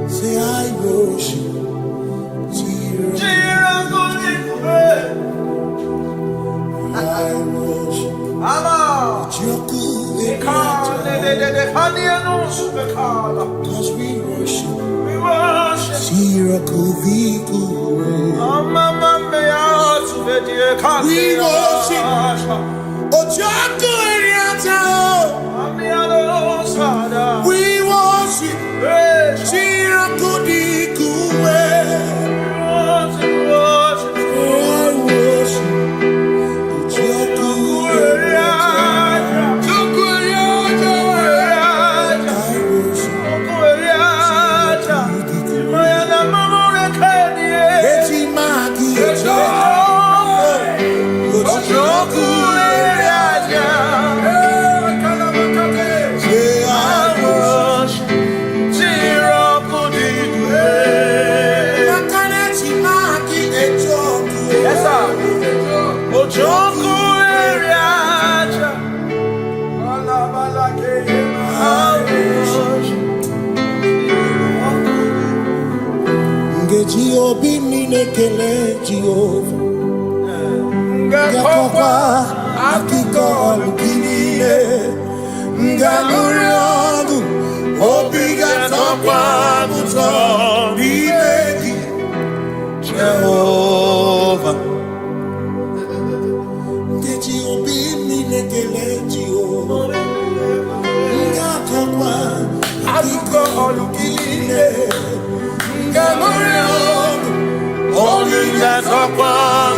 Speaker 1: Say I worship. I worship. Cause we worship. We worship. Obi minekele Jehovah Ngakokwa akiko lukile Nganuriogu Obi gatokwa muto Bimeki Jehovah Ngeji obi minekele Jehovah Ngakokwa akiko lukile Nganuriogu Only that's upon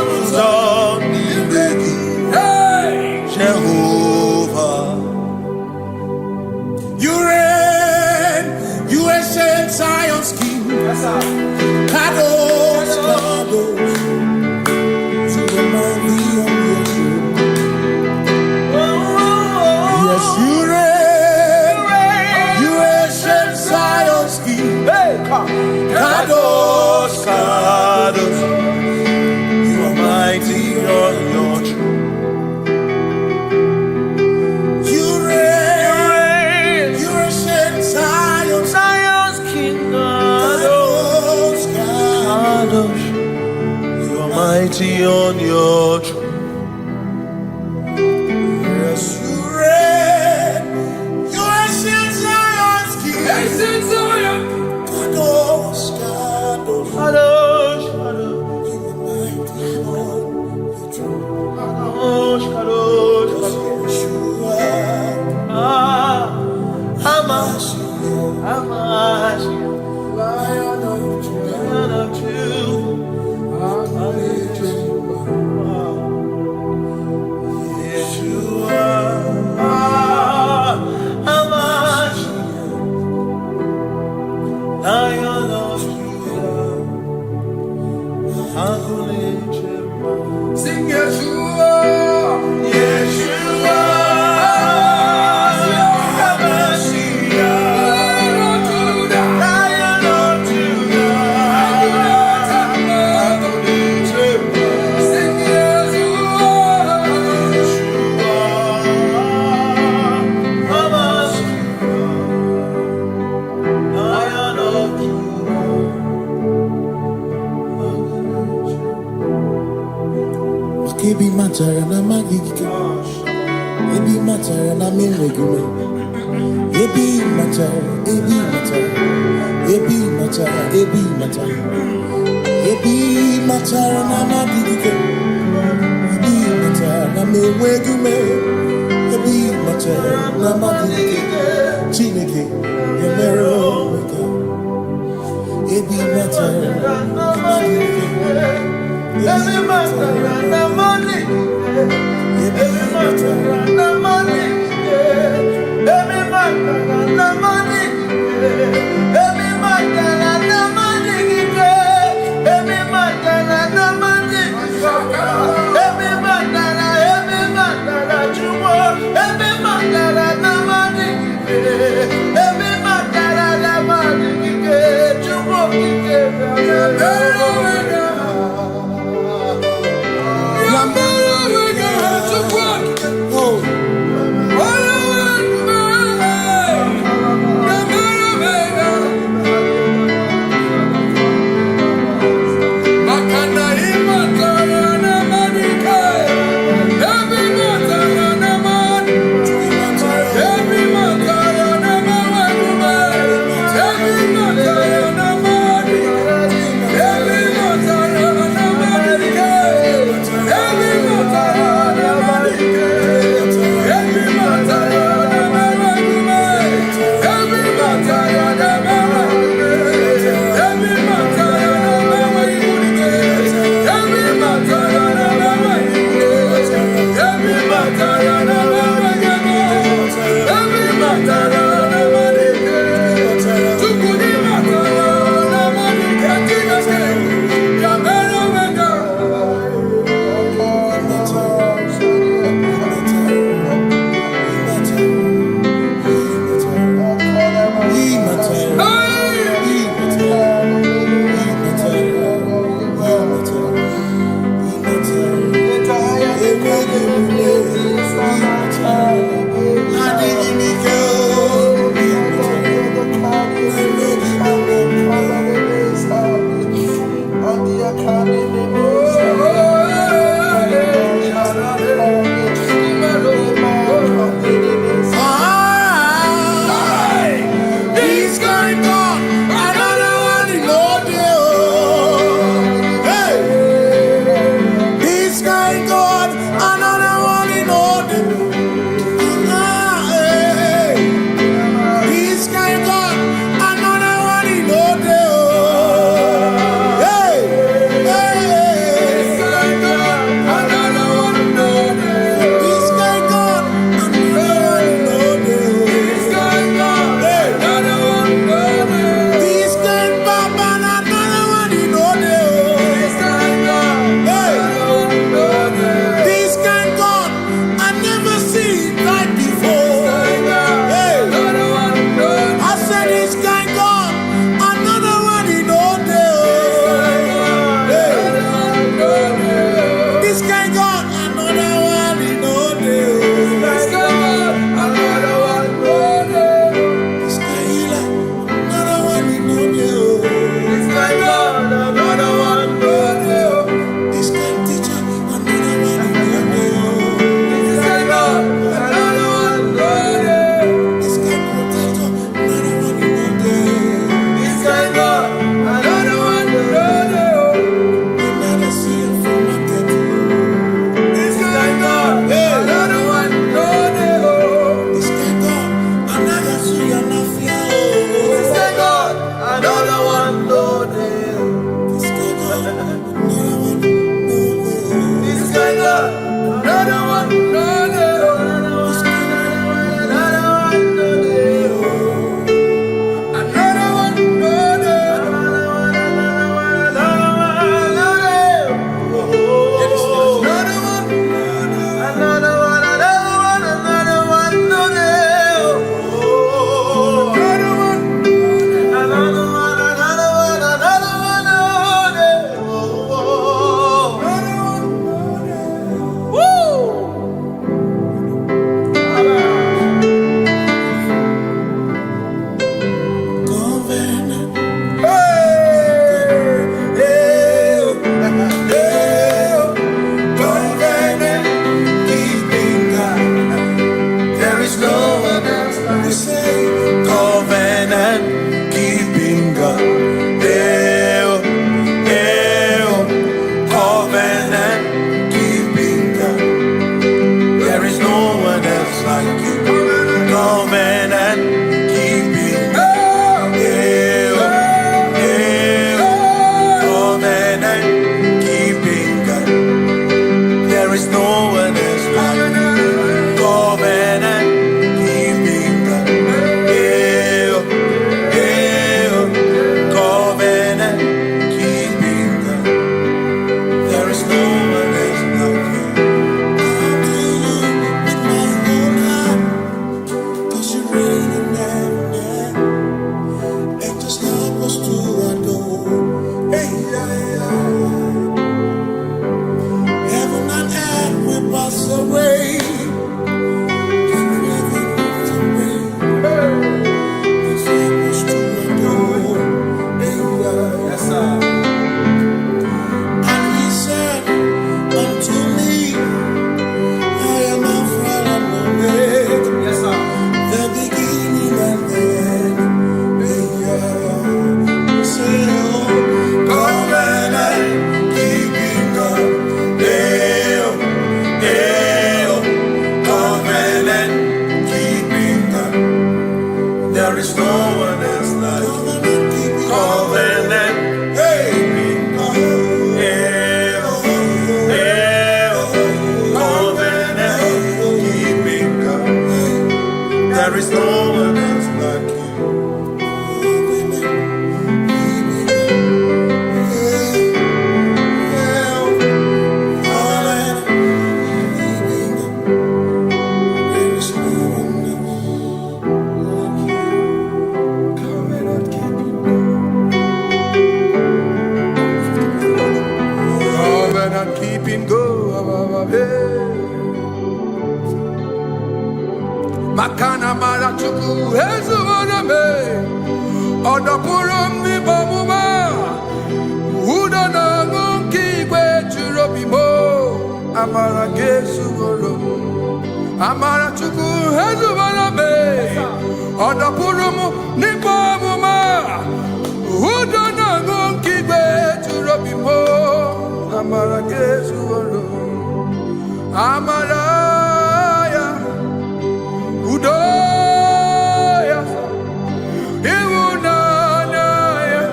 Speaker 1: Jehovah. You reign, you ancient Zion's king. Kadosh, Kadosh, to the mighty on your throne. Yes, you reign, you ancient Zion's king. Kadosh, Kadosh, you are mighty on your throne. You reign, you ancient Zion's king. Kadosh, Kadosh, you are mighty on your throne. Yes, you reign, you ancient Zion's king. Ancient Zion. Kadosh, Kadosh, Kadosh, Kadosh, you are mighty on your throne. Kadosh, Kadosh, Kadosh, Hamash, Lion of Judah, Yeshua, Hamash, Lion of Judah, sing Yeshua, Yeshua, Lion of Judah, sing Yeshua, Hamash, Lion of Judah. Ebi matara na magigike, ebi matara na menwegume, ebi matara, ebi matara, ebi matara, ebi matara, ebi matara na magigike, ebi matara na menwegume, ebi matara na magigike, Chineke yemero weka, ebi matara na magigike. Every matter and the money, every matter and the money, every matter and the money, every matter and the money, every matter and the money, every matter that you want, every matter and the money, every matter and the money, you want to give. is no one else like you. Covenant. Hey. There is no one else like you. Covenant keeping go. Makana mara chuku hezu waname odapurum ni bamuma uda na ngunki kwe churobimo amara gesu worum amara chuku hezu waname odapurum ni bamuma uda na ngunki kwe churobimo amara gesu worum amara Udoya, Iwunanaya,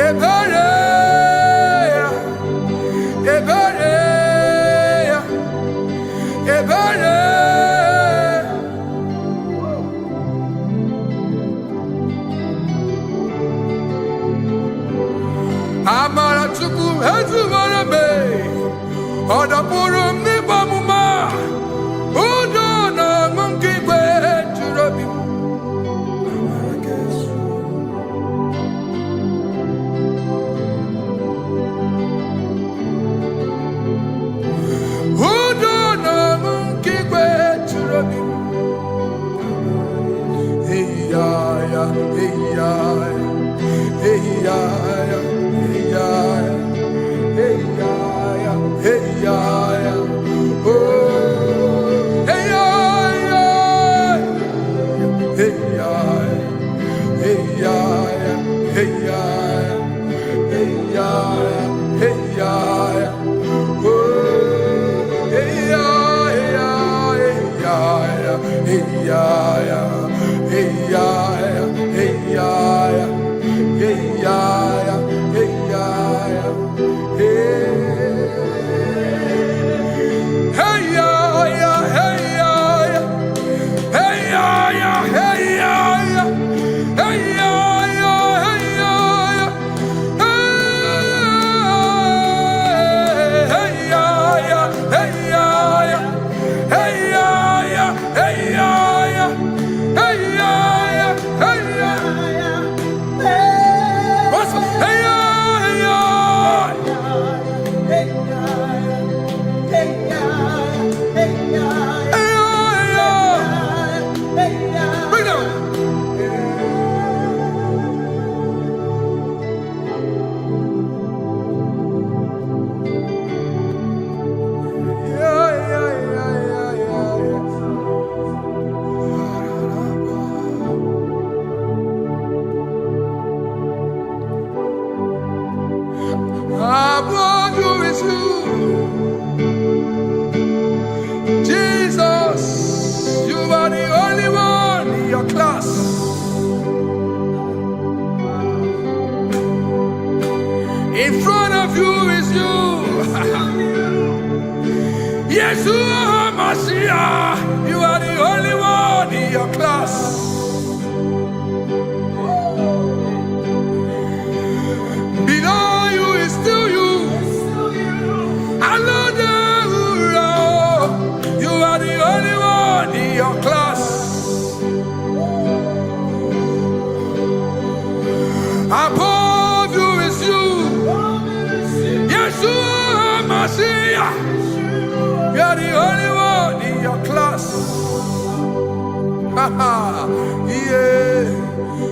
Speaker 1: Ebereya, Ebereya, Ebereya. Amara chuku hezu warame, odapurum ni bamuma. In front of you is you. Yeshua Mashiach, you are the only one in your class. Below you is still you. You are the only one in your class. Above you is you. Yeshua Mashiach, you are the only one in your class. Yeah,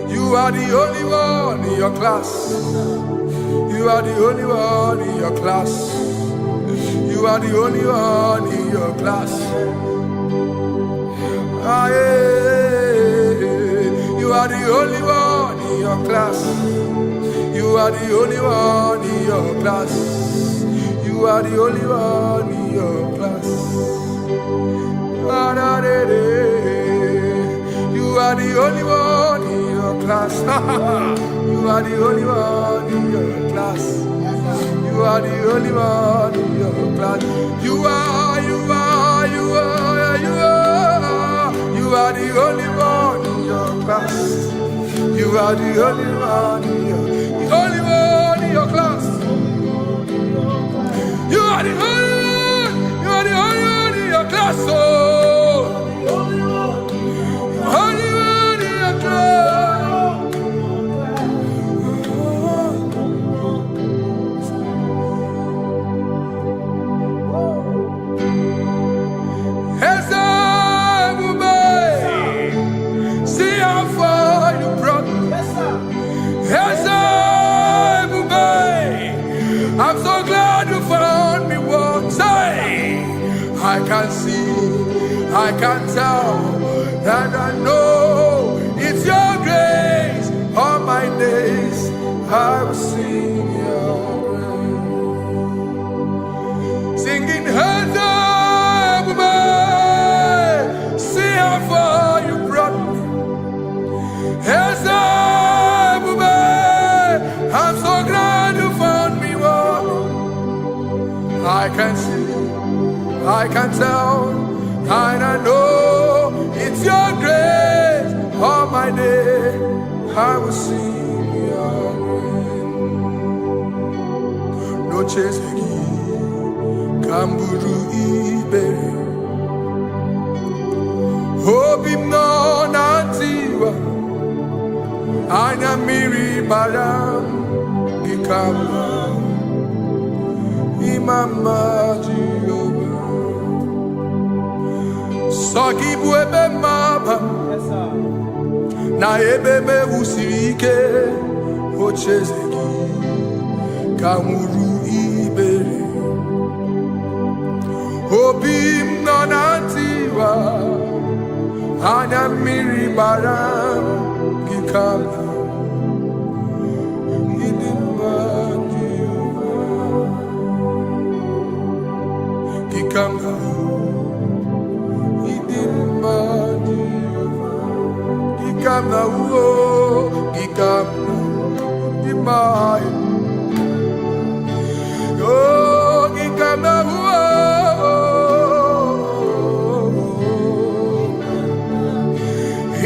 Speaker 1: you are the only one in your class. You are the only one in your class. You are the only one in your class. Ah, yeah. You are the only one in your class. You are the only one in your class. You are the only one in your class. You are the only one.
Speaker 2: class. You are the only one in your class. You are the only one in your class. You are the only one in your class. You are the only one in your class. You are the only one in your class. Oh, only one in your class. See how far you brought me. I'm so glad you found me one day. I can see, I can tell, and I know it's your grace. All my days I will sing your grace. Singing, see how far you brought me. I'm so glad you found me one. I can see, I can tell, and I know it's your grace. All my day I will sing your grace. No chase again, Kamburu Ibe. Hope him no nantiwa. Anya miri baram gikama imama Jehovah. Sogi buebe maba na ebe me usirike ochezegi kamuru ibere obim nanatiwa anya miri baram gikama idima Jehovah gikama Gikama uo, gikama dimai. Oh, gikama uo.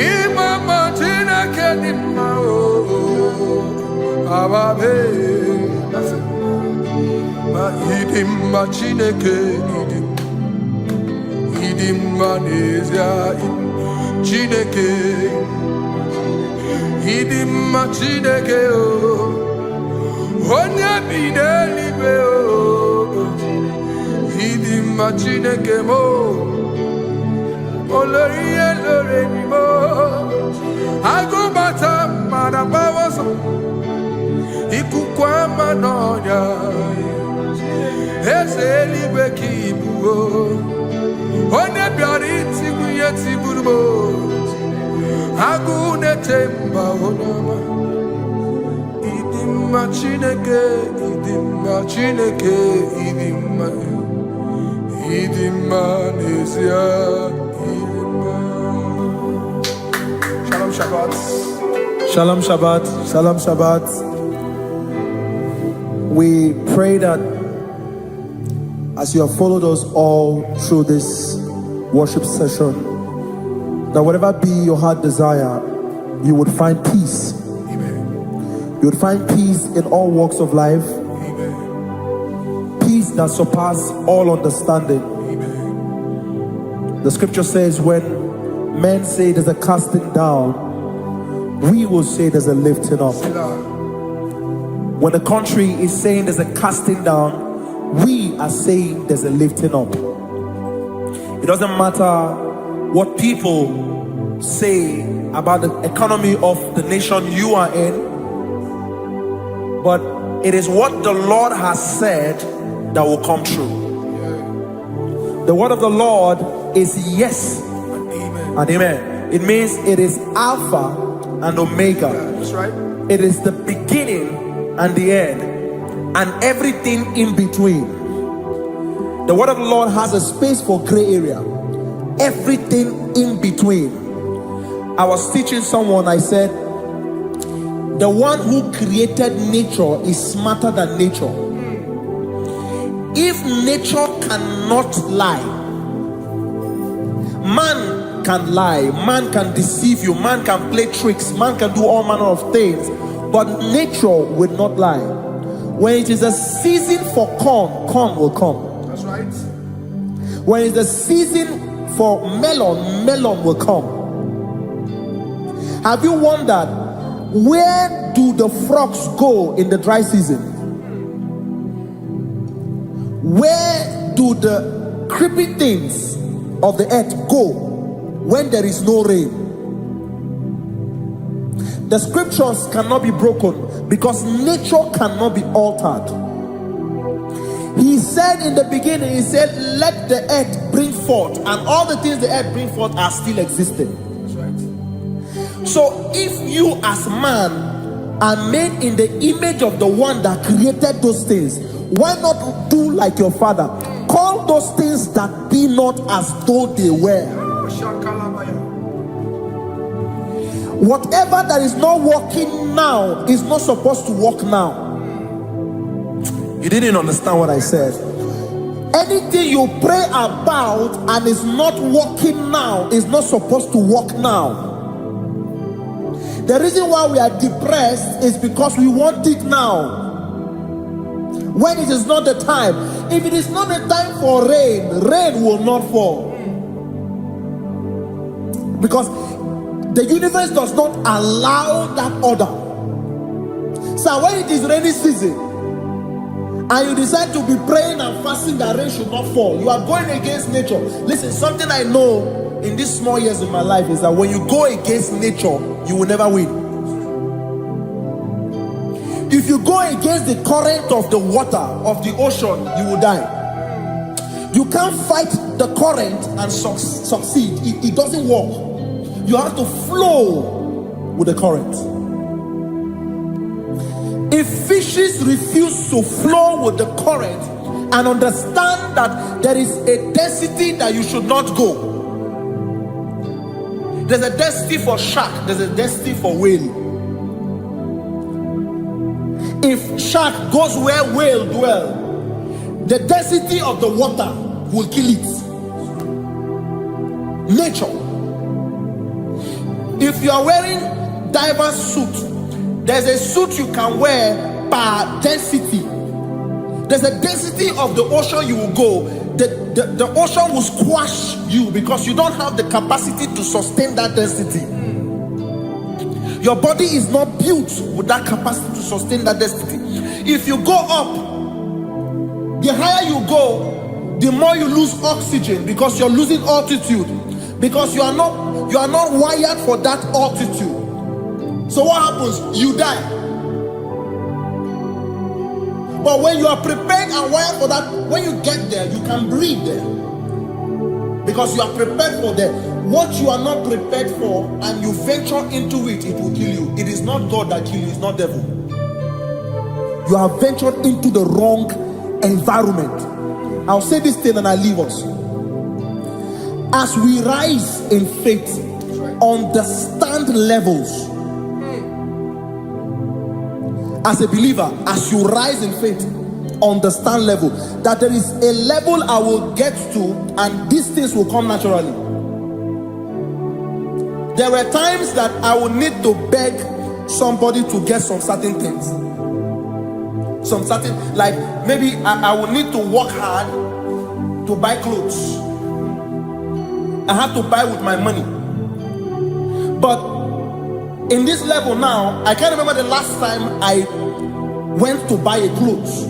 Speaker 2: Imama tina kedima o, ababe. Ma idima chineke idima nezia Chineke, idima Chineke o, onye bidelibe o, idima Chineke mo, oloriye loreni mo, agubata marabawaso, ikukwa manonya, eselibe kibu o. Onye bịara itigbu ihe tigburu m agụ na-etemba onyeọma ịdị mma Chineke ịdị mma Chineke ịdị mma n'ezie ịdị mma. Shalom Shabbat.
Speaker 1: Shalom Shabbat. Shalom Shabbat. We pray that as you have followed us all through this worship session, that whatever be your heart desire, you would find peace.
Speaker 2: Amen.
Speaker 1: You would find peace in all walks of life.
Speaker 2: Amen.
Speaker 1: Peace that surpasses all understanding.
Speaker 2: Amen.
Speaker 1: The scripture says when men say there's a casting down, we will say there's a lifting up. When the country is saying there's a casting down, we are saying there's a lifting up. It doesn't matter what people say about the economy of the nation you are in, but it is what the Lord has said that will come true. The word of the Lord is yes and amen. It means it is Alpha and Omega.
Speaker 2: That's right.
Speaker 1: It is the beginning and the end, and everything in between. The word of the Lord has a space for gray area. Everything in between. I was teaching someone, I said,
Speaker 2: The one who created nature is smarter than nature. If nature cannot lie, man can lie, man can deceive you, man can play tricks, man can do all manner of things, but nature will not lie. When it is a season for corn, corn will come.
Speaker 3: That's right.
Speaker 2: When it's the season for melon, melon will come. Have you wondered, where do the frogs go in the dry season? Where do the creepy things of the earth go when there is no rain? The scriptures cannot be broken because nature cannot be altered. He said in the beginning, he said, let the earth bring forth, and all the things the earth bring forth are still existing.
Speaker 3: That's right.
Speaker 2: So if you as man are made in the image of the one that created those things, why not do like your father? Call those things that be not as though they were. Whatever that is not working now is not supposed to work now. You didn't understand what I said. Anything you pray about and is not working now is not supposed to work now. The reason why we are depressed is because we want it now, when it is not the time. If it is not the time for rain, rain will not fall, because the universe does not allow that order. So when it is rainy season and you decide to be praying and fasting that rain should not fall, you are going against nature. Listen, something I know in these small years of my life is that when you go against nature, you will never win. If you go against the current of the water of the ocean, you will die. You can't fight the current and succeed. It doesn't work. You have to flow with the current. If fishes refuse to flow with the current and understand that there is a density that you should not go, there's a density for shark, there's a density for whale. If shark goes where whale dwell, the density of the water will kill it. Nature. If you are wearing diver's suit, there's a suit you can wear per density. There's a density of the ocean you will go. The ocean will squash you because you don't have the capacity to sustain that density. Your body is not built with that capacity to sustain that density. If you go up, the higher you go, the more you lose oxygen because you're losing altitude, because you are not wired for that altitude. So what happens? You die. But when you are prepared and wired for that, when you get there, you can breathe there, because you are prepared for that. What you are not prepared for and you venture into it, it will kill you. It is not God that kills you, it's not devil. You have ventured into the wrong environment. I'll say this thing and I leave us. As we rise in faith, understand levels. As a believer, as you rise in faith, understand level. That there is a level I will get to and these things will come naturally. There were times that I would need to beg somebody to get some certain things. Some certain, like maybe I would need to work hard to buy clothes. I have to buy with my money. But in this level now, I can't remember the last time I went to buy a clothes.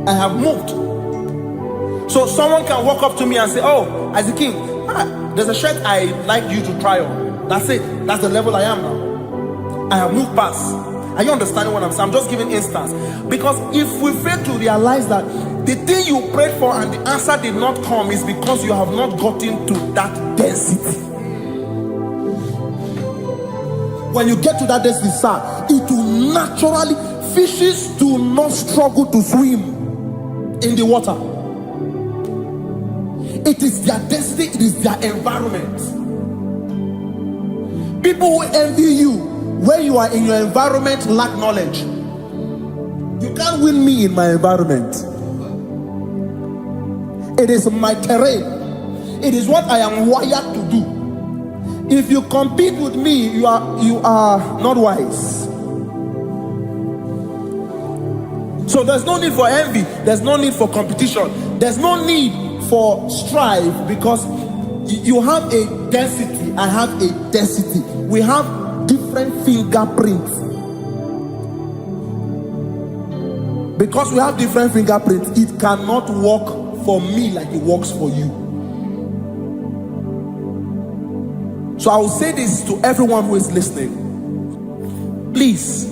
Speaker 2: I have moved. So someone can walk up to me and say, oh, as a king, there's a shirt I like you to try on. That's it. That's the level I am now. I have moved past. Are you understanding what I'm saying? I'm just giving instance. Because if we fail to realize that the thing you prayed for and the answer did not come is because you have not gotten to that density. When you get to that density, sir, it will naturally, fishes do not struggle to swim in the water. It is their density, it is their environment. People who envy you,
Speaker 1: Where you are in your environment, lack knowledge. You can't win me in my environment. It is my terrain. It is what I am wired to do. If you compete with me, you are not wise. So there's no need for envy. There's no need for competition. There's no need for strife, because you have a density. I have a density. We have different fingerprints. Because we have different fingerprints, it cannot work for me like it works for you. So I will say this to everyone who is listening. Please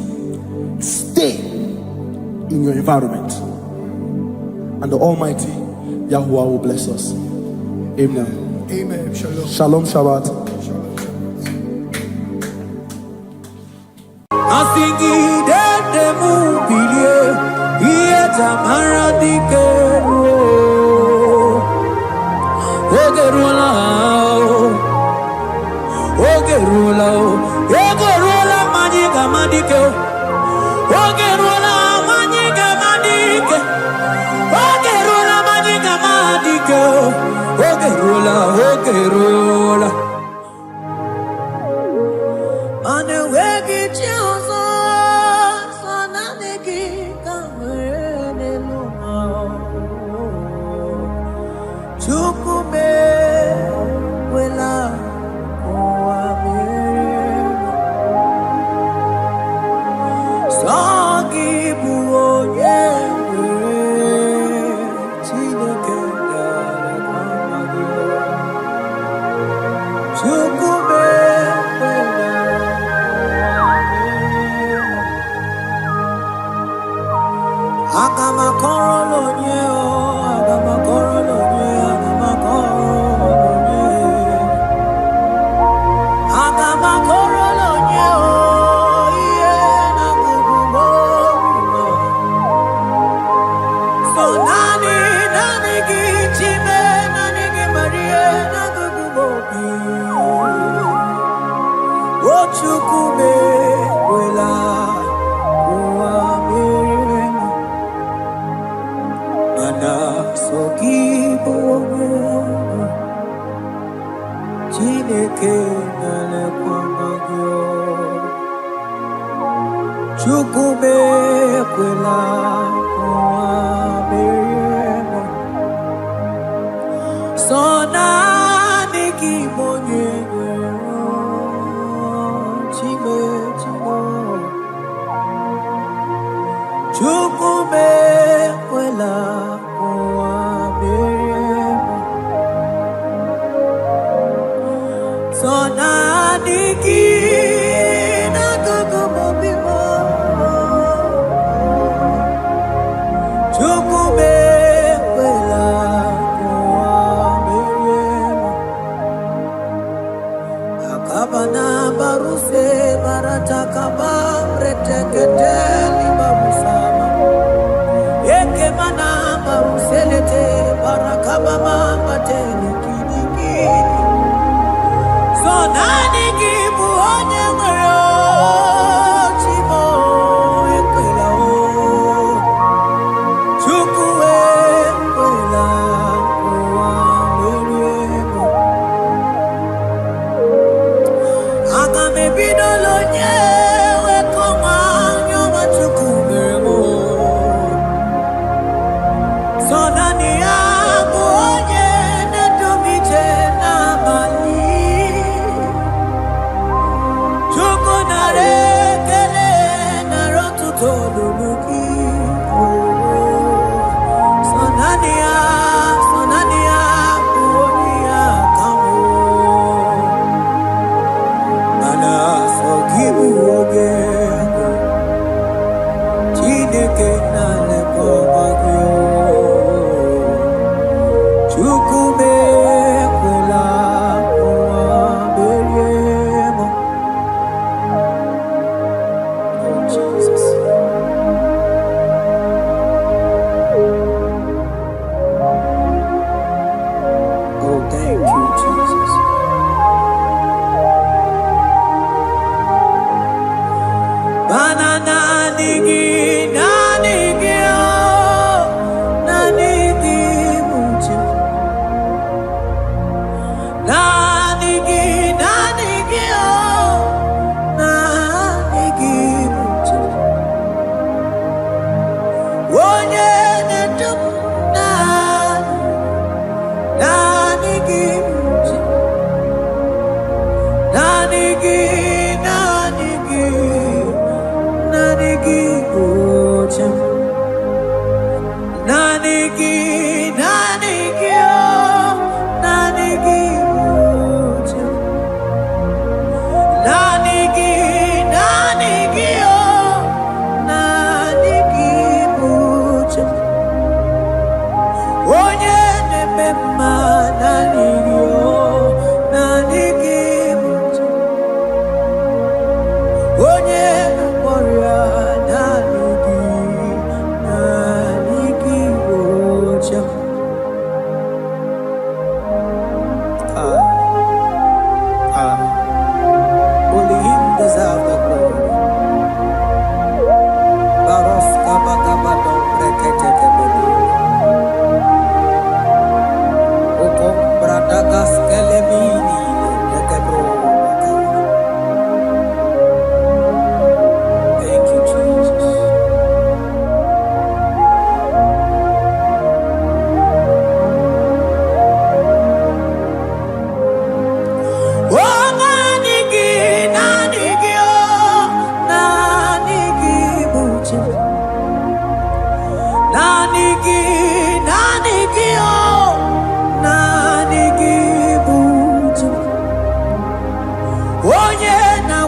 Speaker 1: stay in your environment, and the Almighty Yahuwah will bless us. Amen.
Speaker 2: Amen. Shalom.
Speaker 1: Shalom Shabbat.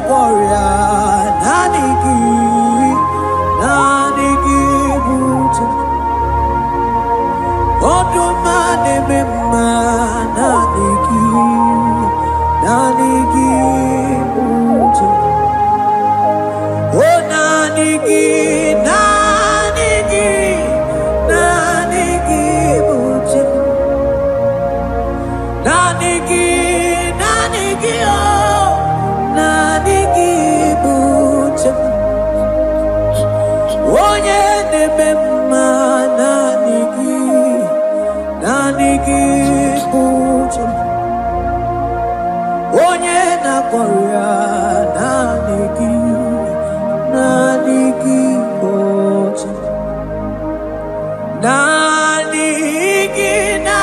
Speaker 2: Korea, Naniki, Bucha, Otumane Mema, Naniki, Bucha, Oh Naniki, Bucha, Naniki, oh, Naniki, Bucha. Onye na-ememma nanigi buche. Onye na-akpọrọ nanigi buche. Nanigi oh.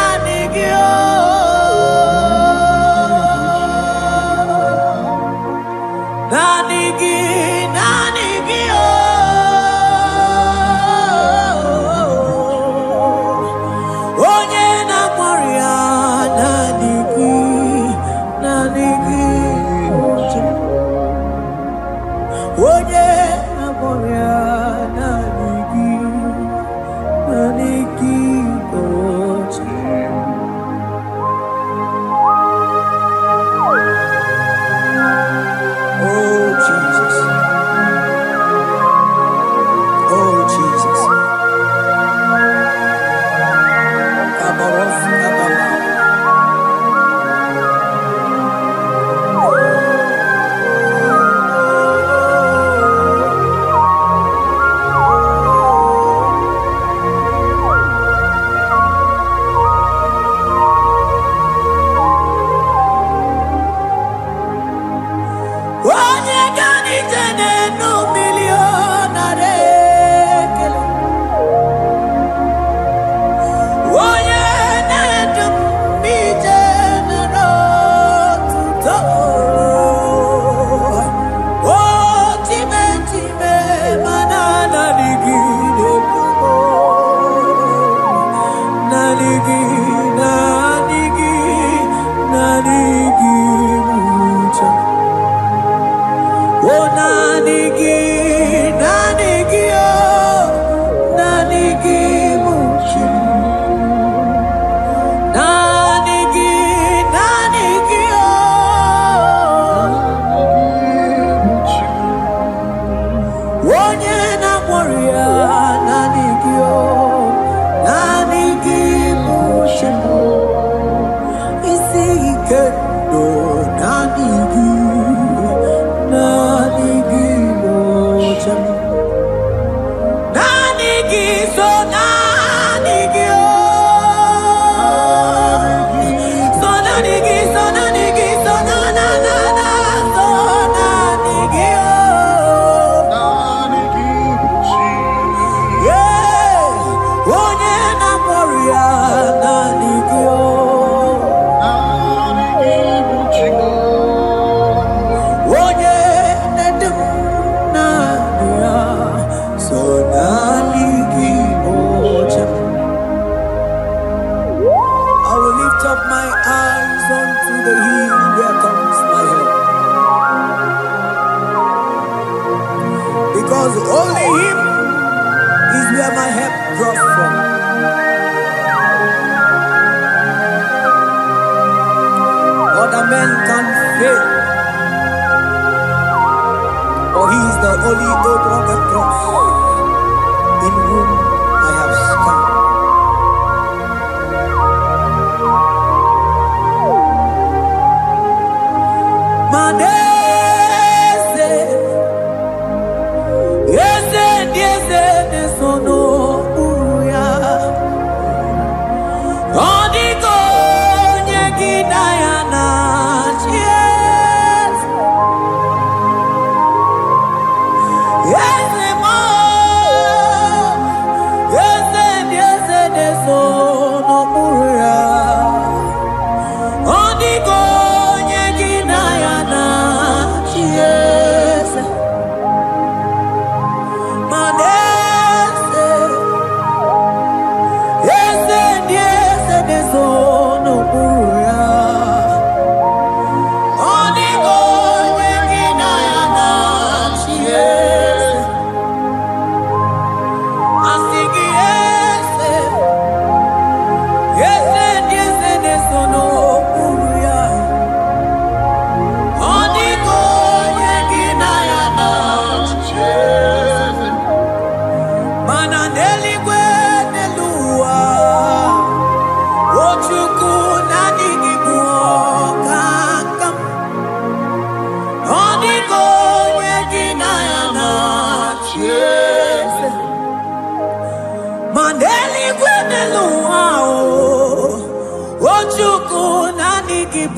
Speaker 2: Nanigi oh.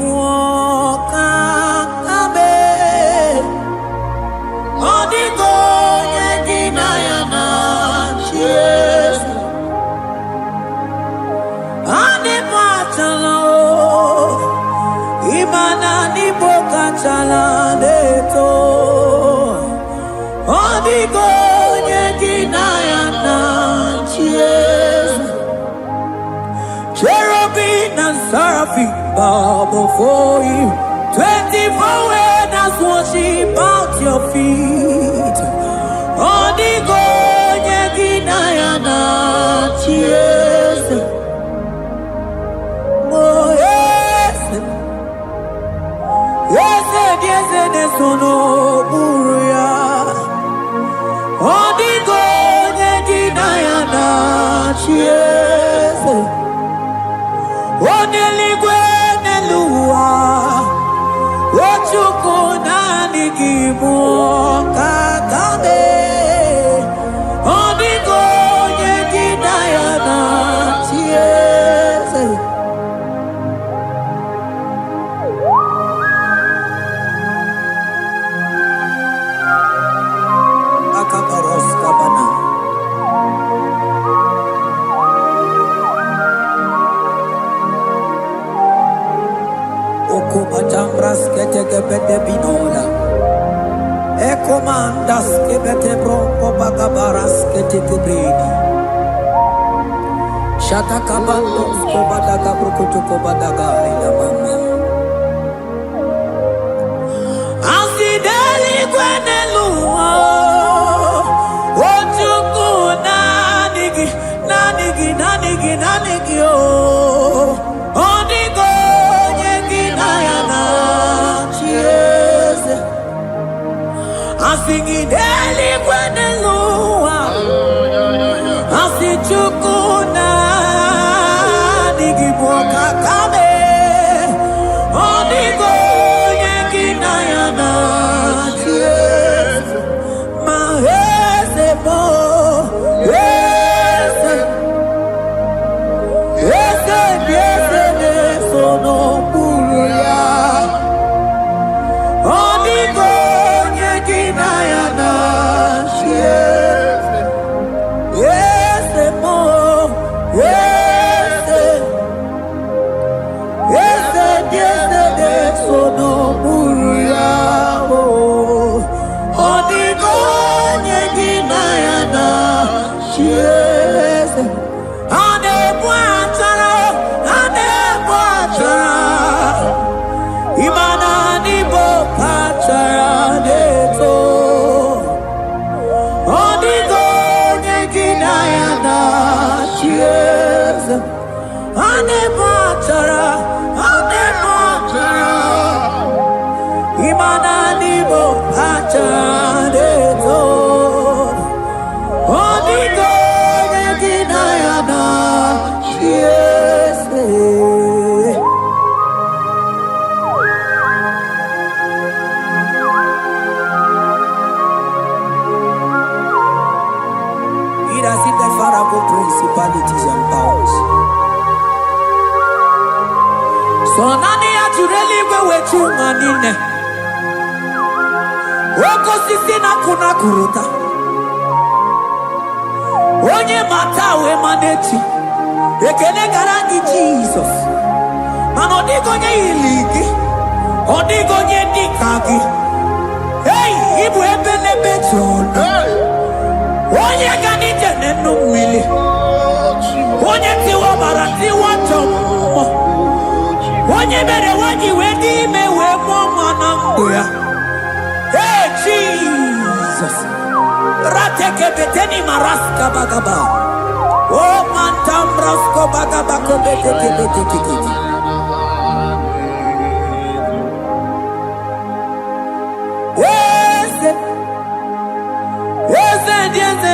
Speaker 2: muoka kabe odigo yegina yana cheers ane patalo imana ni boka chala deto odigo yegina yana cheers cherubim and seraphim bow before you. 24 elders worship at your feet. Odigo yegina yana cheers. Oh yes, yes, yes, yes, no buruya. Odigo yegina yana cheers. Oneligwe neluwa Ochuku nanigimu kakabe Odigo yegidayana tiese Akabaros kabana Patambras kete gebete binola Ekomandas kebete bronco bagabaras kete kebredi Shata kabandos kobadaga brokoto kobadaga ila mama Asideli kwenelua Ochuku nanigi nanigi nanigi nanigi oh Odigo Asingi deli kwenelua Asichukuna Nigiboka kame Odigo yegina yana Mahese mo Yese Yese Yese Nesono Buruya Odigo Principalities and powers. So nani atureli wewe chunga nine. Woko sisi na kuna kuruta. Onye matawe maneti. Ekele garangi Jesus. Manodigo nye iligi. Odigo nye dikagi. Hey, ibu ebele bechono. Onye gani jene numili. Onye tiwa barati watomo. Onye bere waji wedi mewe mwana mbuya. Hey Jesus. Rateke beteni maraska bagaba. Oh mantambrasko bagaba kobeteke beteke.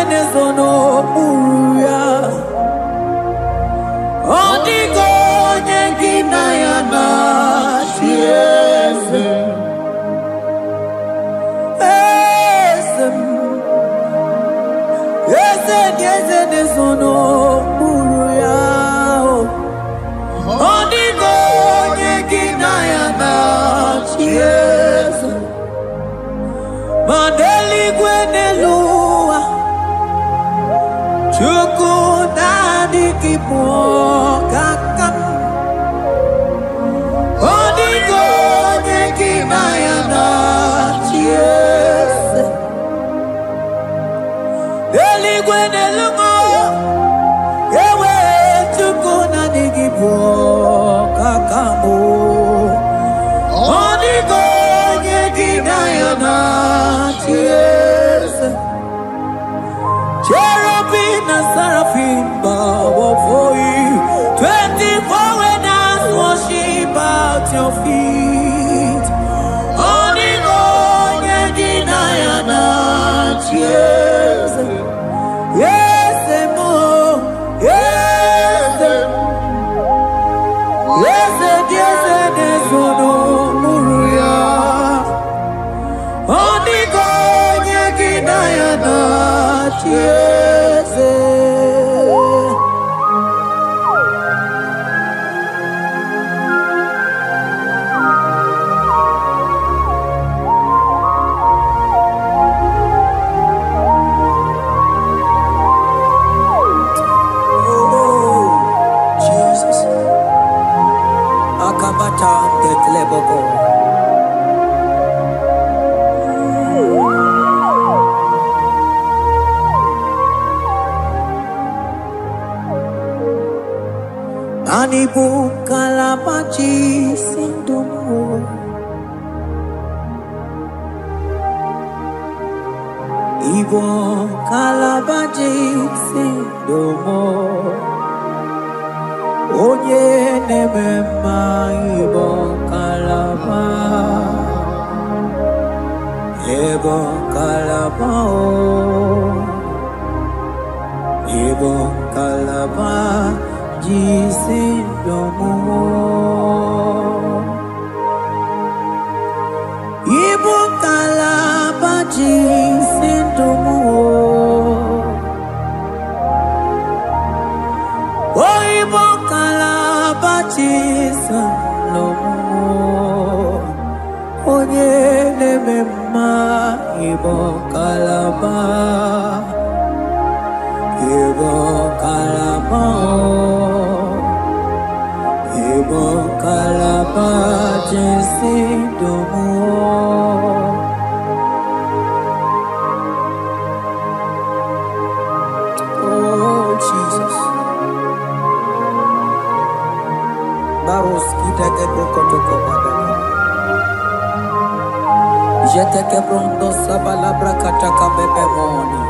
Speaker 2: Nesono buruya Odigo yegina yana tiese Ese nesono buruya Odigo yegina yana kakam odigo nekinayana cheers eligwe nelugo ewe tukuna nigibo kakamo odigo nekinayana cheers Cherubim and seraphim bow before you. 24 elders worship at your feet. Onigo yedinayana cheers. Yes, emo. Yes, yes, yes, yes, no muruya. Onigo yedinayana cheers. Anibu kalabaji sindumo Ibo kalabaji sindumo Onye nemema Ibo kalaba Ibo kalaba Ibo kalaba Jisindomo Ibo kalaba jisindomo Oh Ibo kalaba jisindomo Onye nemema Ibo kalaba Ibo kalaba Ibo kalaba jisindomo Oh Jesus Baros kita kebrokotoko badaka Jete kebrondo sabalabra kataka bebemoni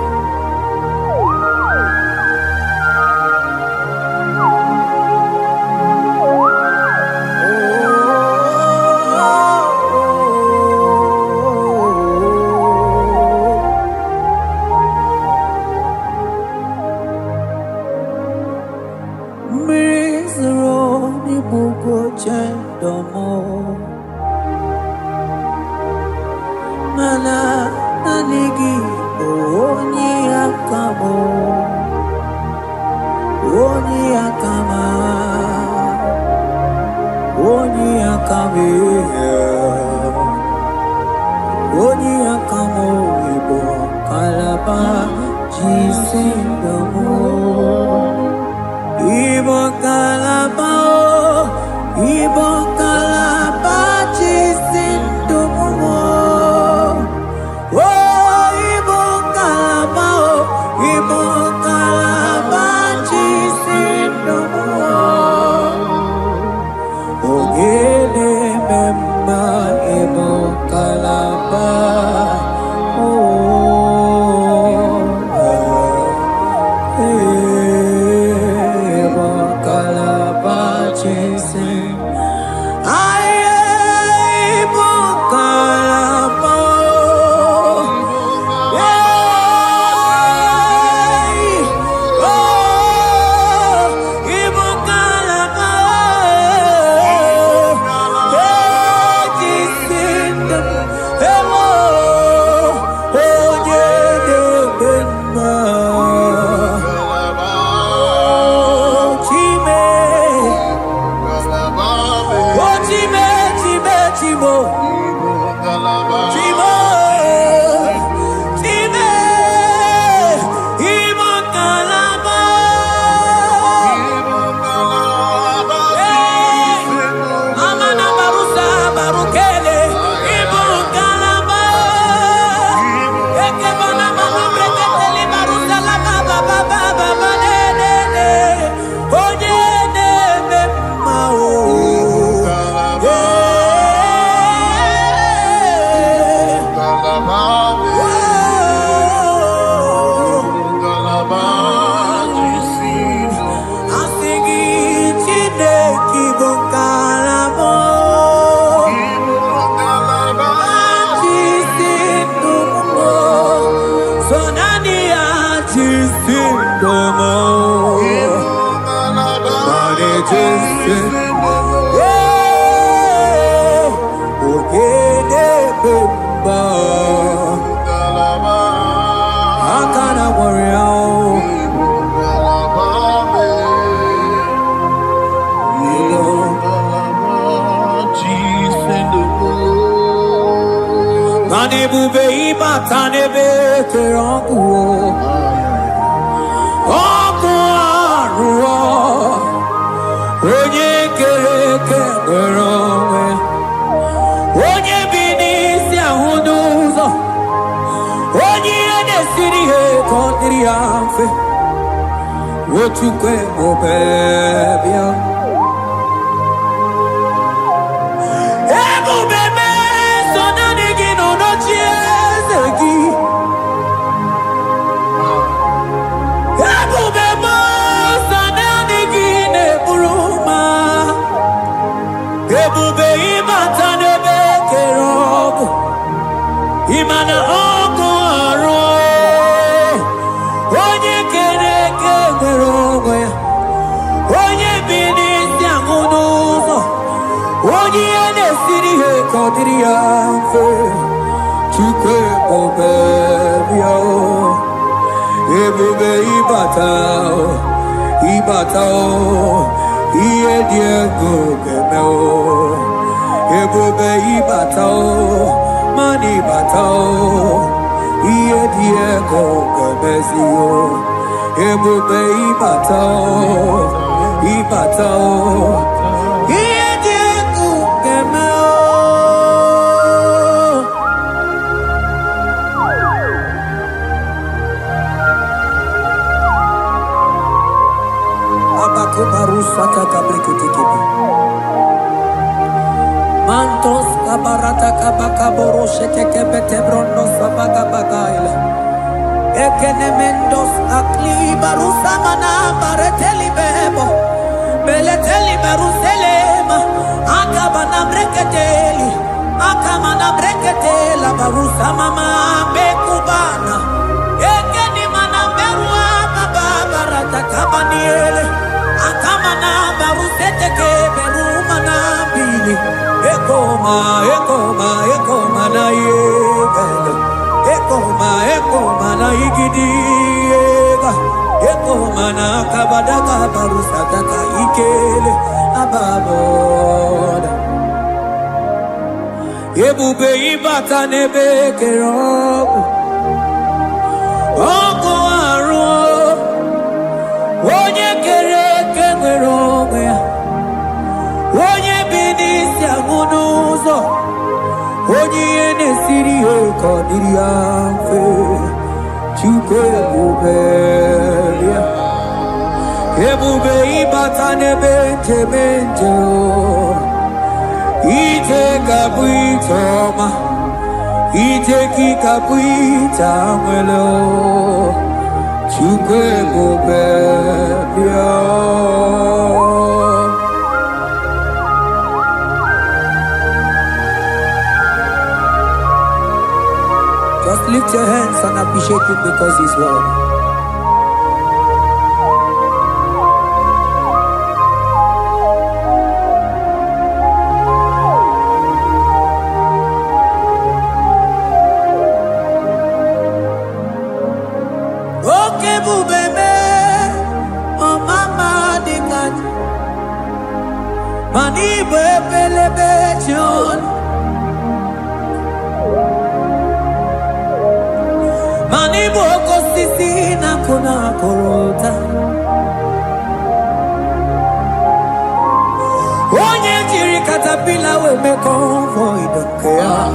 Speaker 2: Mana nanigi oni akamo oni akama oni akame oni akamo ibo kalaba jisindomo ibo kalaba jisindomo ebube ịbata n'ebe kere ọkụ ọkụ arụọ onye kere eke nwere onwe onye bi n'isi ahụ n'ụzọ onye ihe na-esiri ihe ka ọ dịrị ya mfe Ochukwu ebube bịa ebube mee so naanị gị nọ n'ochi eze gị ebube mee so naanị gị na-eburu ma ebube ịbata n'ebe kere ọkụ ịma na ọkụ arụ onye kere eke nwere onwe ya onye bi n'isi ahụ n'ụzọ onye ihe na-esiri ihe ka ọ dịrị ya mfe Chukwu ebube bịa ebube ịbata ịbata ihe dị ego ga-eme ebube ịbata mana ịbata ihe dị ego ga-emezi ebube ịbata ịbata ihe dị ego ga-eme abakubarusaka kabriketekebe mantos kabarata kabakaboroshetekebete brondo sabagabagaila Ekenemendos aklibarusa mana bareteli bebo beleteli beruselema akabana breketeli akamana breketela barusa mama bekubana ekeni mana berua baba barata kabaniele akamana baruseteke berumana bili ekoma na yegalo Ekoma na igidiega Ekoma na kabadaka barusataka ikele ababoda Ebube ịbata n'ebe kere ọkụ ọkụ arụ onye kere eke nwere onwe ya onye bi n'isi ahụ n'ụzọ onye ihe na-esiri ihe ka ọ dịrị ya mfe Chukwu ebube bịa ebube ịbata n'ebe njem ije ga-abụ ije ọma ije gị ga-abụ ije anwele Chukwu ebube bịa Just lift your hands and appreciate him because he's worthy. Okay, bubeme, oh mama dikat, mani bebelebe chon. Mani boko sisi na kuna korota Onye jiri katapila we me convoy don't care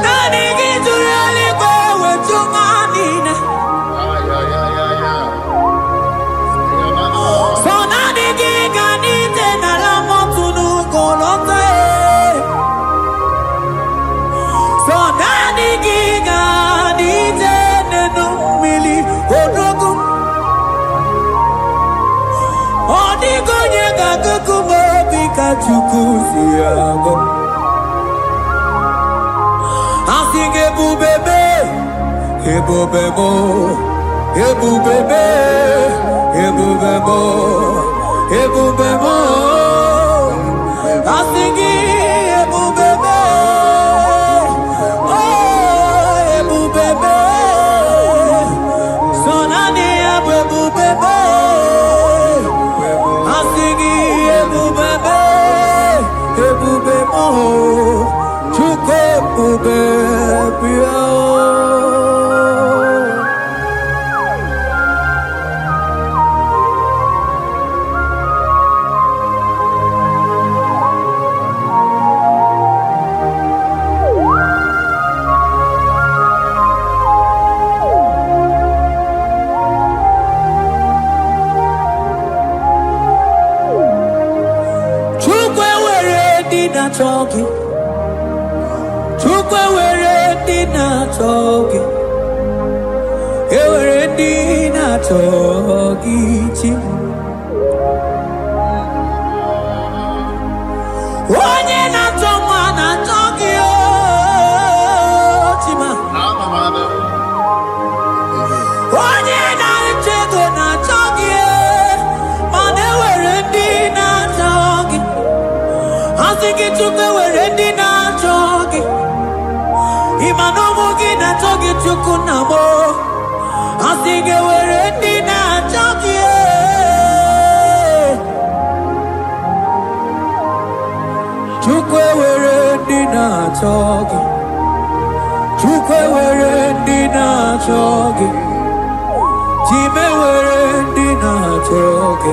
Speaker 2: Nani gijuri aligwe we chumanina So nani giganite na la motunu kolota So nani giganite nenu mili odogu Odigonye gagukumo bika chukuziago Asing ebubebe Ebubebo Ebubebe Ebubebo Ebubebo Asing ebubebe Ebube na-achọ gị. Chukwu ewere ndị na-achọ gị. Ewere ndị na-achọ gị chi. Onye na-achọ nwa na-achọ gị chima. Onye na-achọ ego na-achọ gị mana ewere ndị na-achọ gị. Asị gị Chukwu ewere ndị na-achọ gị. Ịma na ụmụ gị na-achọ gị Chukwu na mbụ. Asị gị ewere ndị na-achọ gị. Chukwu ewere ndị na-achọ gị. Chukwu ewere ndị na-achọ gị. Chime ewere ndị na-achọ gị.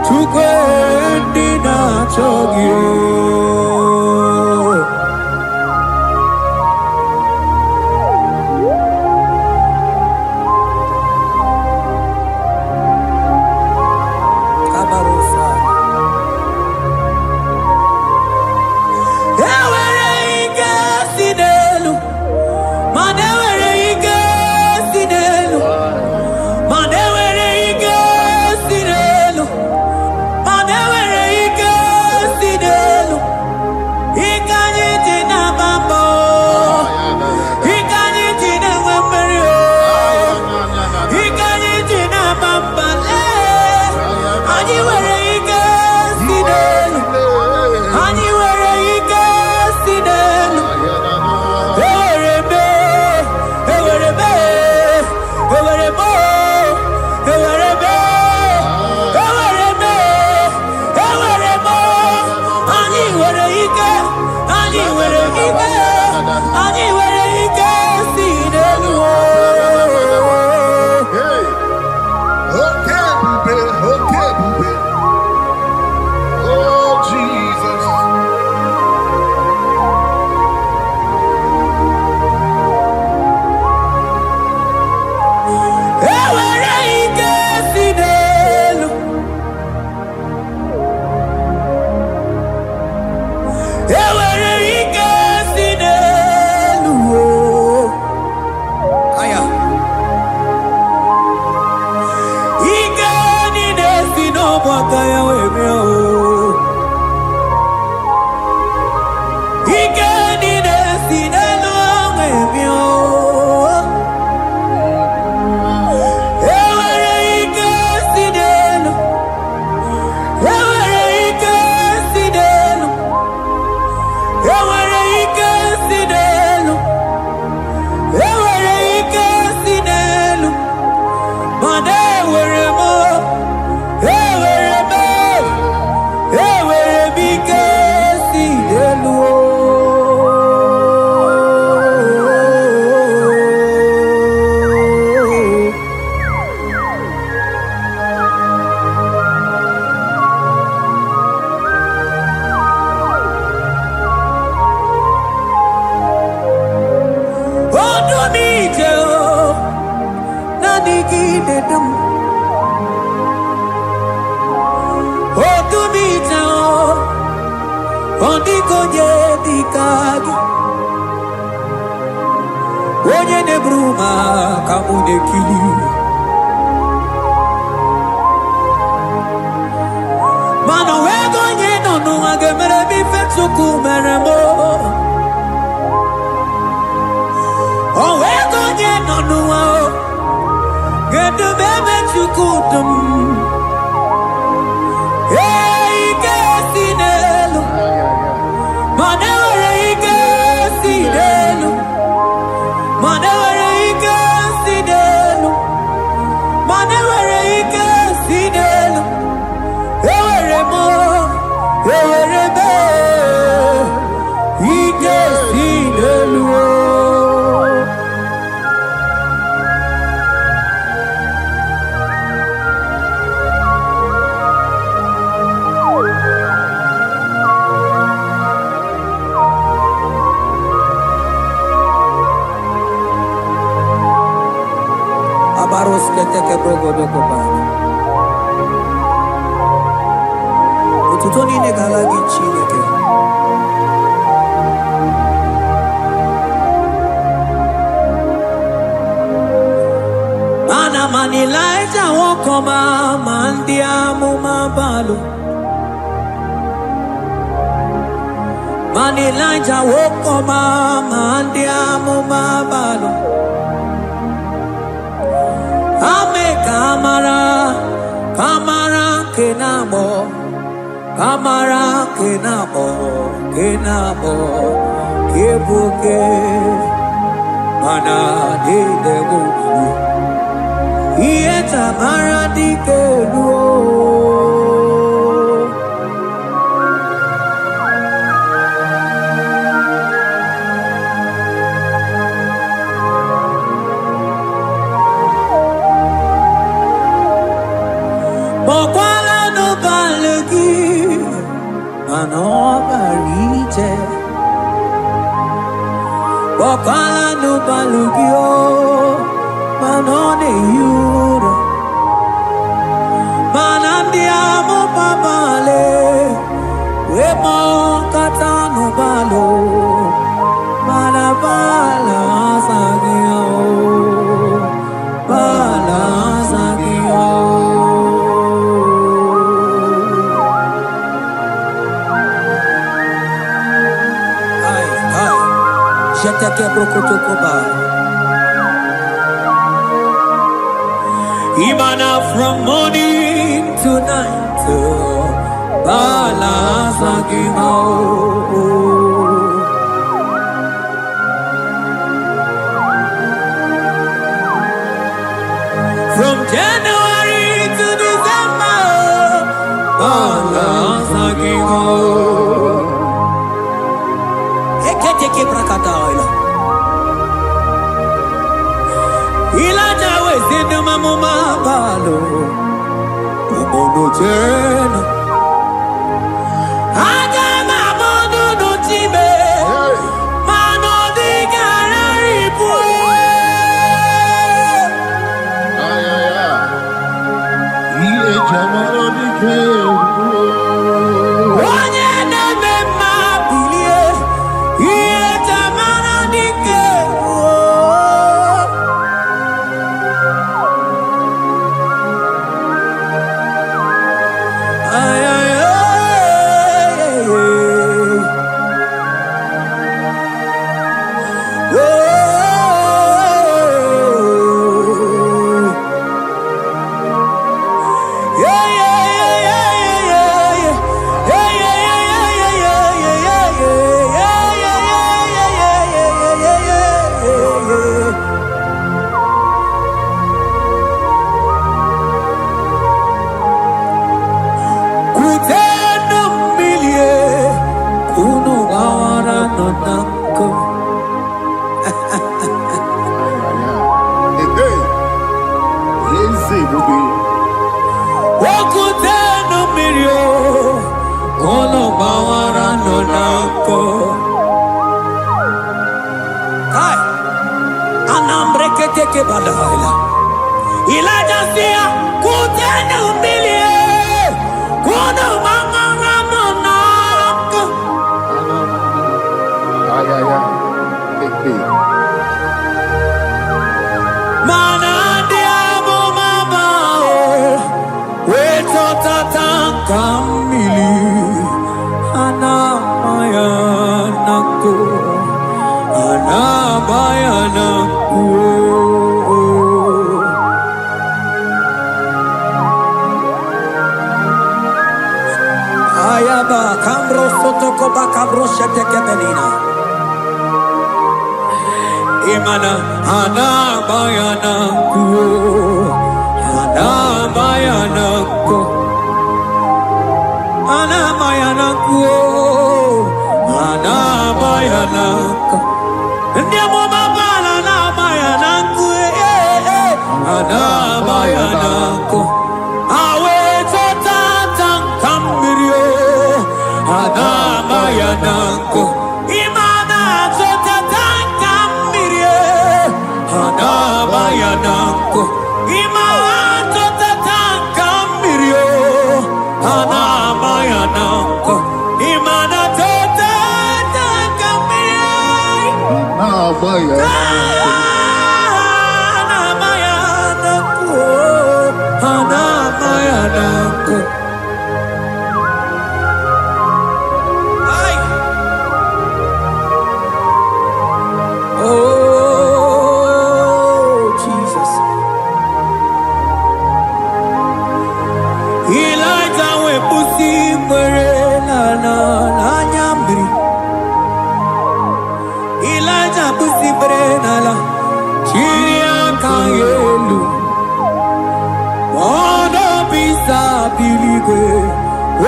Speaker 2: Chukwu ewere ndị na-achọ gị. Onye neburu ma ka mụ na-ekiri. Mana wee go onye nọ n'ụwa ga-emere m ife Chukwu mere m. O wee go onye nọ n'ụwa ga-edu m ebe Chukwu dum. Ike si n'elu mana enwere ike si n'elu. Mana enwere ike si n'elu. Mana enwere ike si n'elu. Enwere m ike si n'elu. Otuto niile ga-ala gị Chineke. Man Elijah won't come man diamuma balu. Man Elijah won't come man diamuma balu. Ame kamara kenabo. Kamara kenabo kebuke mana de debu iye tamara di kelu bokwala no balegi ano barije bokwala no balugio manone yura manandia mo babale we mo katano balo malabala sagio bala sagio Jeteke brokotokoba. Imana from morning to night, balance agimo. From January to December, balance agimo. Eketeke brakadaila. Ilaja wezinu mamuma balo. Omono jena. Aga mamono no tibe. Mano di gararipu.
Speaker 3: Iye jamaro di kebu.
Speaker 2: Onye neme mabilie. Iye jamara di kebu. Ay, ay, ay, ay, ay. Elijah sia kutenu milie kuno mangara monak mana dia mo mama weto tatanka mili ana bayanaku Ayaba kambro sotoko bakabro sheteke belina. Imana ana bayana ku, ana bayana ku, ana bayana ku, ana bayana ku. Ndiamo mabala na bayana ku, ana bayana ku. Awe totatan kambirio. Adabayanako Imana Zotatanka Mirie Adabayanako Imana Zotatanka Mirie Adabayanako Imana Zotatanka Mirie Adabayanako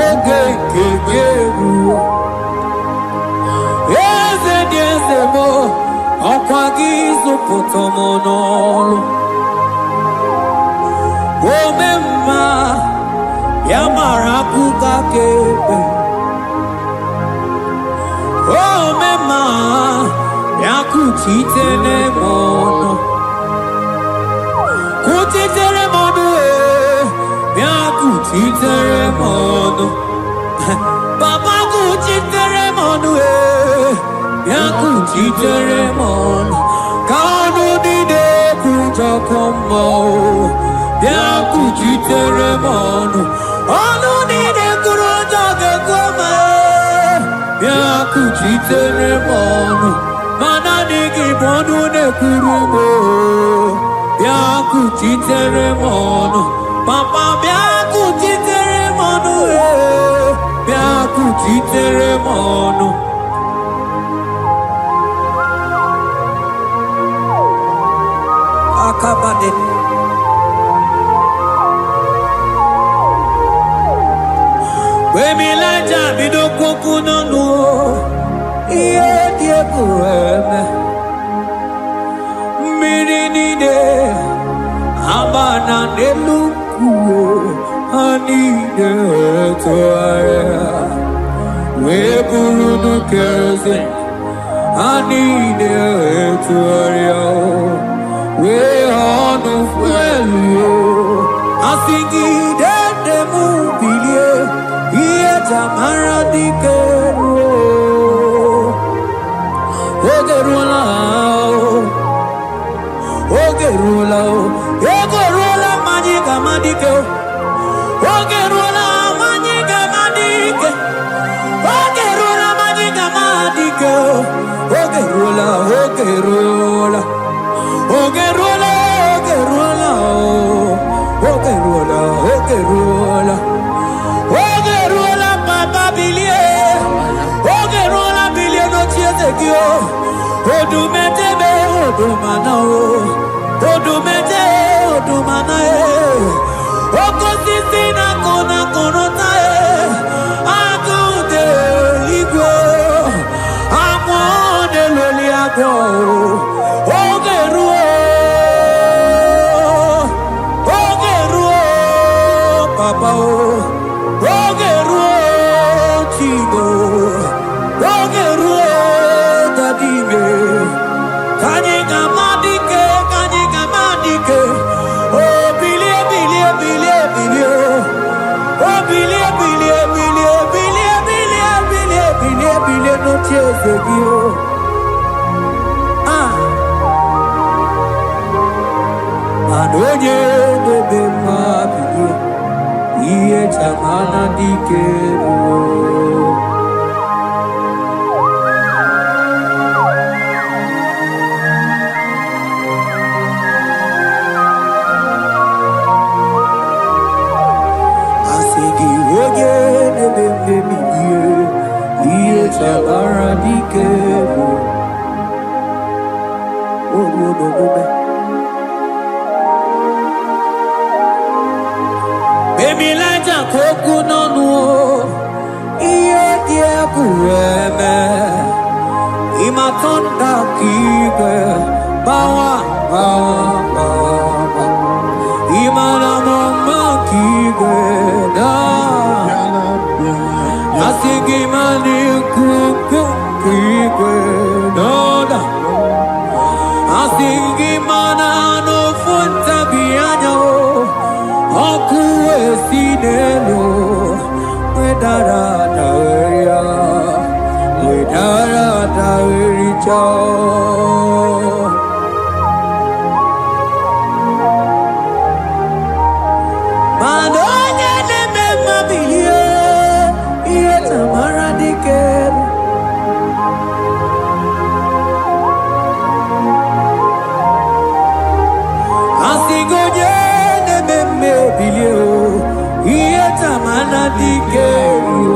Speaker 5: oge nke ga-eruo eze dị eze m ọkwa gị zụpụta m n'ọrụ ome mma ya mara akụkọ ka ekpe ome mma ya kuchitere m ọnụ kuchitere m ọnụ ya kuchitere m ọnụ papa kuchitere m ọnụ ya kuchitere m ọnụ ka ọnụ niile kwujọkọ mma ya kuchitere m ọnụ ọnụ niile kwuru ụjọ ga-ekoma ya kuchitere m ọnụ mana n'ihi bụ ọnụ na-ekwuru m ya kuchitere m ọnụ papa bịa kuchitere m ọnụ bịa kuchitere m ọnụ akabade wemilaja bido kwokwu n'ọnụ ihe dị egwu eme mmiri niile agba na n'elu kwuo ha niile tụgharịa wee bụrụ n'ukeze ha niile tụgharịa wee ọnụ fuelu asị gị dede m bilie ihe jamara dike ruo oge ruola oge ruola ego ruola mmanya ga-ama dike oge ruola mmanya ga-ama dike oge ruola mmanya ga-ama dike oge ruola oge ruola oge ruola oge ruola oge ruola oge ruola oge ruola papa bilie oge ruola bilie n'ochie eze gị odumedebe odumana odumede odumana okosisi na kona konota agụde igwe amụọ na-eloli agwọ oge ruo papa oge ruo chigo oge ruo dadime kanye gamadike oh bilie bilie bilie bilie oh bilie bilie bilie bilie bilie bilie bilie bilie no tieze gio Adonye debe ma bilie iye chamana dike Emilaja koku nonu iye die kueme imatonda kige bawa imana mama kige da asigi mani kuku kige da asigi mana no funta bianyo oku esinelo wedara daweria Manonye neme mabilie iye tamara dikeru asigonye neme mabilie iye tamara dikeru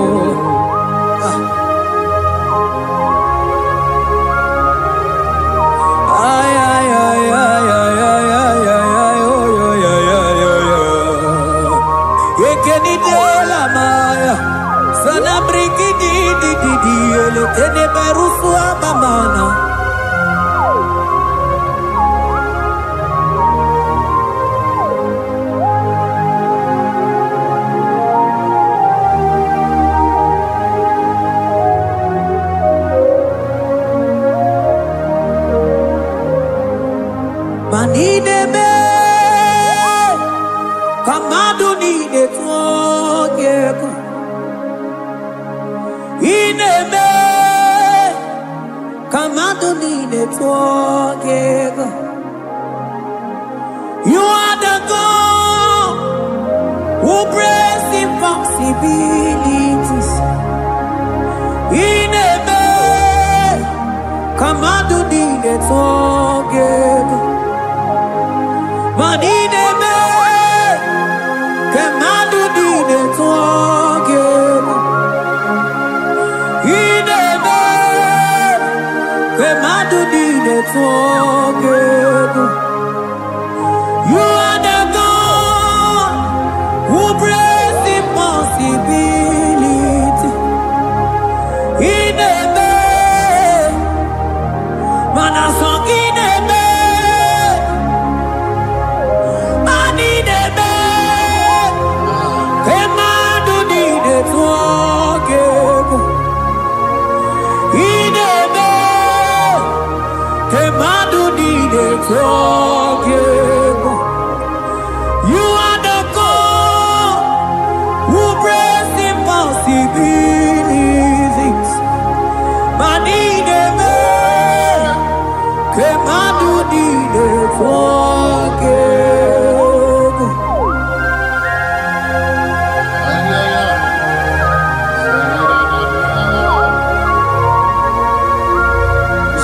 Speaker 5: diele tene berusu abamana. Manine me kamadu ni de tuogeko. Ine me kamadu ni de tuogeko. You are the God who breaks impossibilities. Ine me kamadu ni de tuogeko. Manine me kamadu ni de tuogeko. Ine me kamadu ni de tuogeko. You are the God who breaks impossibility. Ine me manasong ine me. You are the God who breaks impossibilities. Manine me, kemadu dide forgebo.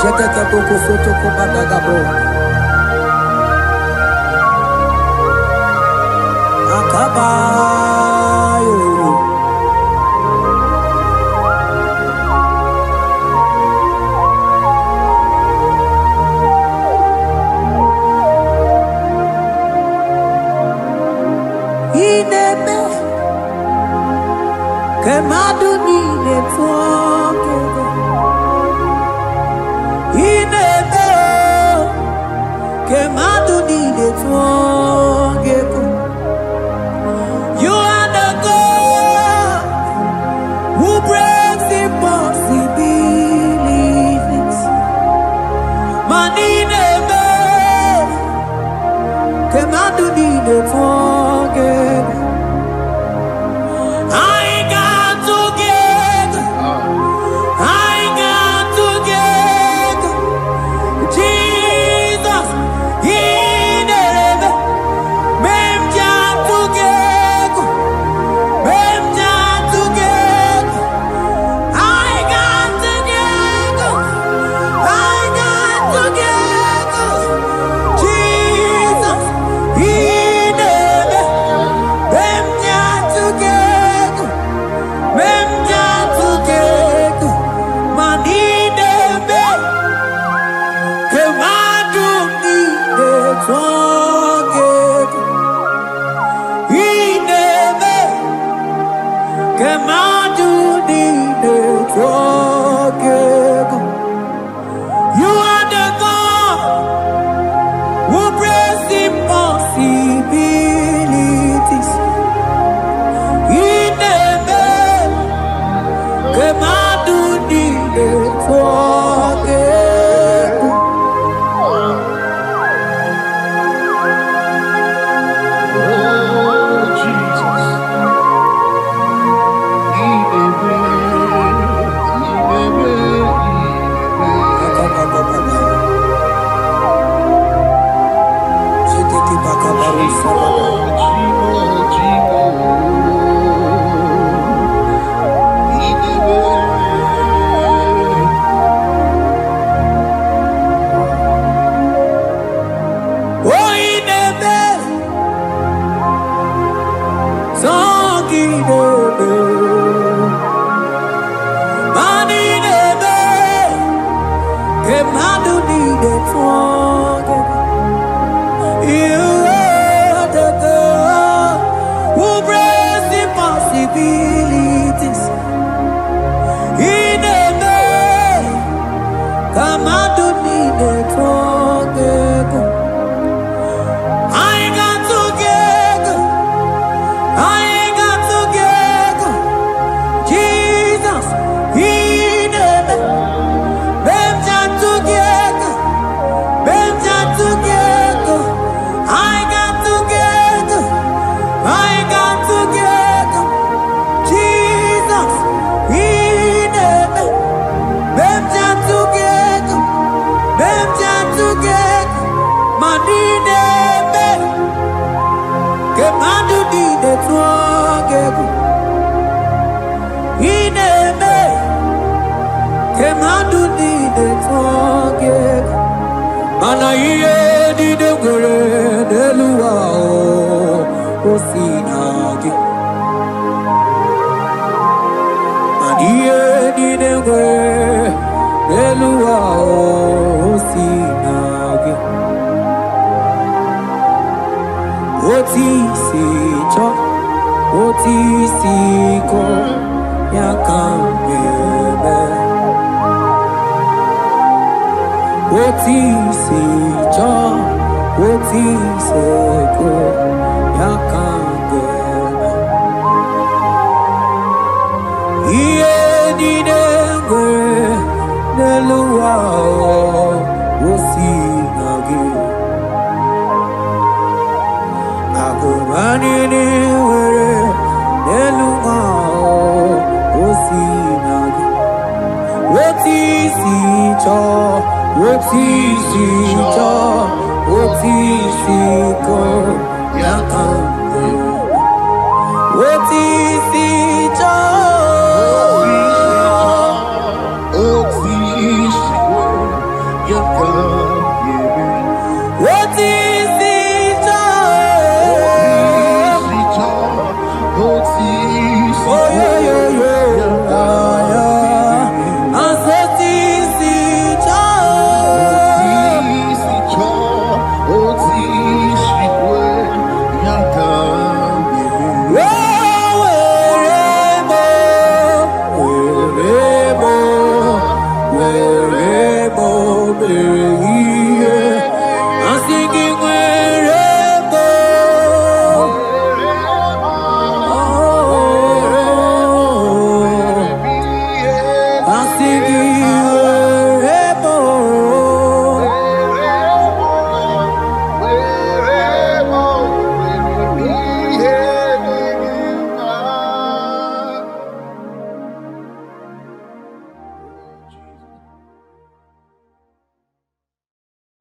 Speaker 5: Jeteke boko soto ko badagabo. Akabayo. Ineme kemadu nine tuogeko. Ineme kemadu nine tuogeko. You are the God who breaks impossibilities. Manine me kemadu nine tuogeko. I got together. I got together. Jesus, ineme mem jam together. Mem jam together. I got together. I got together. Jesus, ineme mem jam together. Mem jam together. Manine me kemadu ni de together. Ineme kemadu ni de together. You are the God who breaks impossibilities. Ineme kemadu ni de together.
Speaker 3: Oh, Jesus.
Speaker 5: Possibilities in tuangegu ineme kemadu dide tuangegu mana iye dide gore deluwa o sinagi iye dide gore deluwa o sinagi oti si cho oti si ko yakambebe oti si cho oti se ko yakambebe iye didengwe neluwa o sinagi Agoranini were neluma osinagi. Woti si cho, woti si ko yakande. Woti si cho, woti si ko yakande. Woti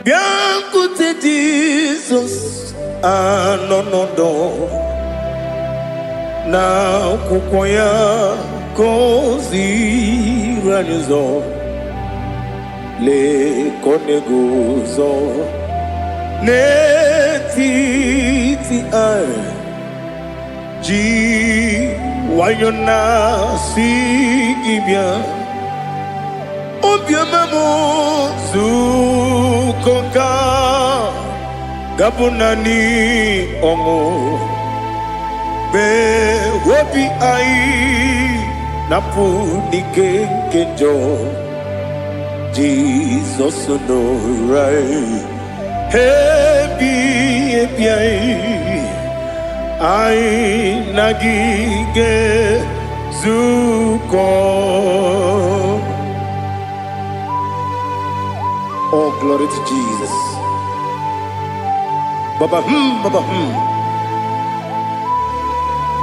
Speaker 1: Biancote Jesus anonodo na kukoya kozi ranizo le koneguzo ne titi ai ji wayona si ibia obiamamu zukoka gabunani omo be wobi ai napu nikenjo Jesus no right hebi ai nagige zuko. Oh, glory to Jesus. Baba, Baba,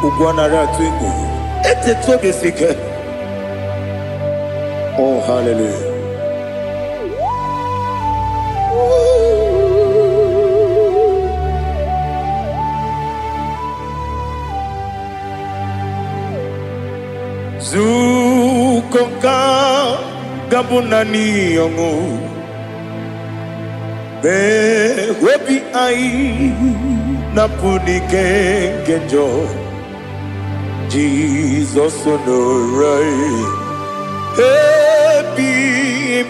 Speaker 1: Ugwanara twingu. Ete tobe sike. Oh, hallelujah. Zukonka gabunani yongu. Be webi ai napuni kenjo Jesus no right happy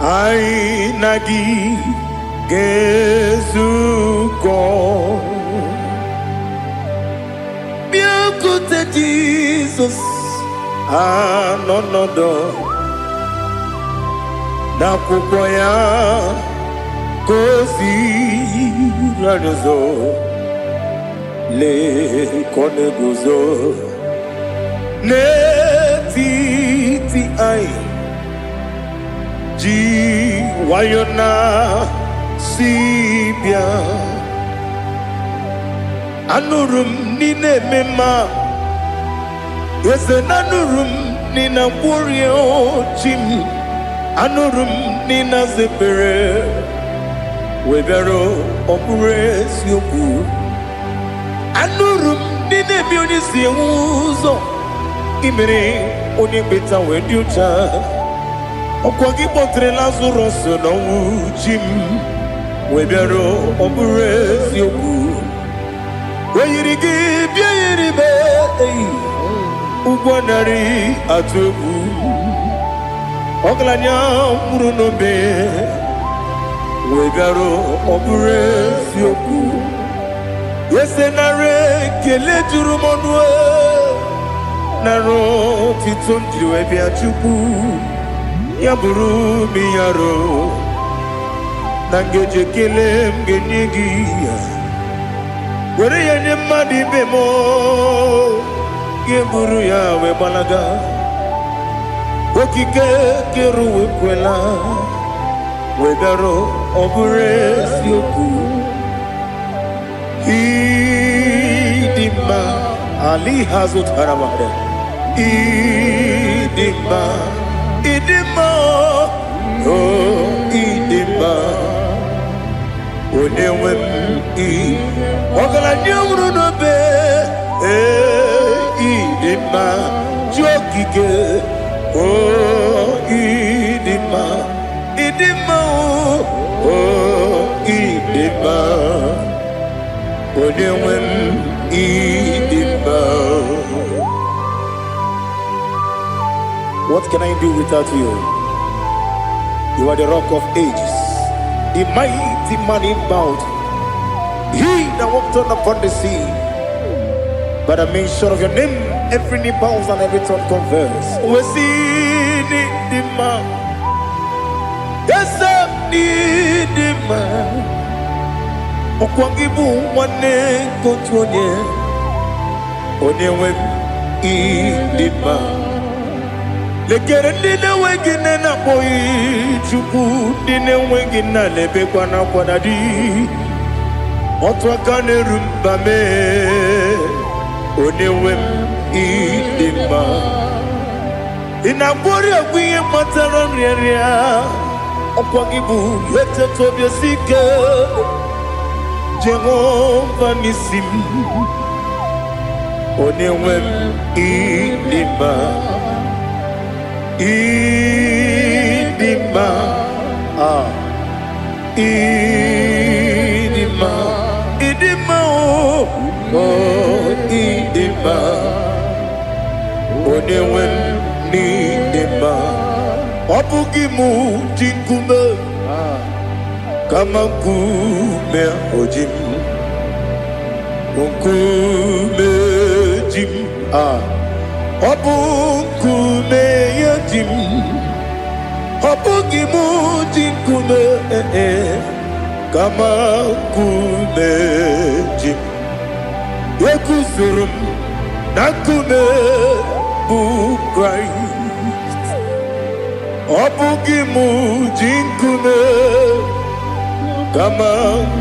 Speaker 1: ai nagi gezuko biakute Jesus no na kukoya kozi ranizo le koneguzo ne titi ai ji wayona sibia anurum nine mema yese nanurum nina warrior chim anurum nina zepere webero opure sioku Anurum nine bi oni si uzo imere oni beta we diucha okwa gi potre Lazarus no jim we biaro obure si oku we yiri gi bia yiri be ugwanari atogu oglanya muru no be we biaro obure si oku yesenare kele juru monwe naro titondi we bia chuku ya buru mi yaro nangeje kele mgenigi were yenye madi bemo ye buru ya we balaga okike keru we kwela we daro obure sioku idima ali hazut haramade idima oh idima onewem ogala nyamru no be idima jokike oh idima oh idima onewem idima. What can I do without you? You are the rock of ages, the mighty man in mountain. He that walked on upon the sea. By the mention of your name, every knee bows and every tongue confess. We see the man. Yes, I need the man. Okwangibu wane kotuonye. Onyewe the man. Lekere ndine wengine na boyi chuku ndine wengine lebe kwa na kwa di otwa kane rumba me onewe idima ina bori agwiye matara nria okwagibu yete tobye sike Jehova nisim onewe idima idima idima oh idima onewe idima obugimu jinkume kama kume ojim kume jim Obukume yajim Obugimu jinkume Kama kume jim Yekusurum Nakume Christ Obugimu jinkume Kama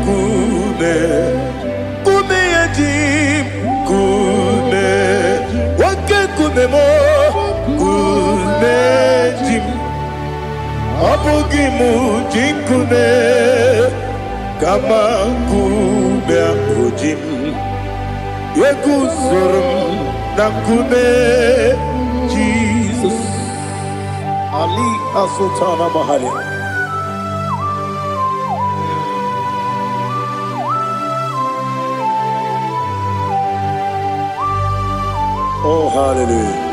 Speaker 1: kume Kume yajim Kume Kumemo kumejim Abugimu jinkume Kama kume ujim Yekusurum nakume Jesus Ali Asultana Mahali. Oh, hallelujah.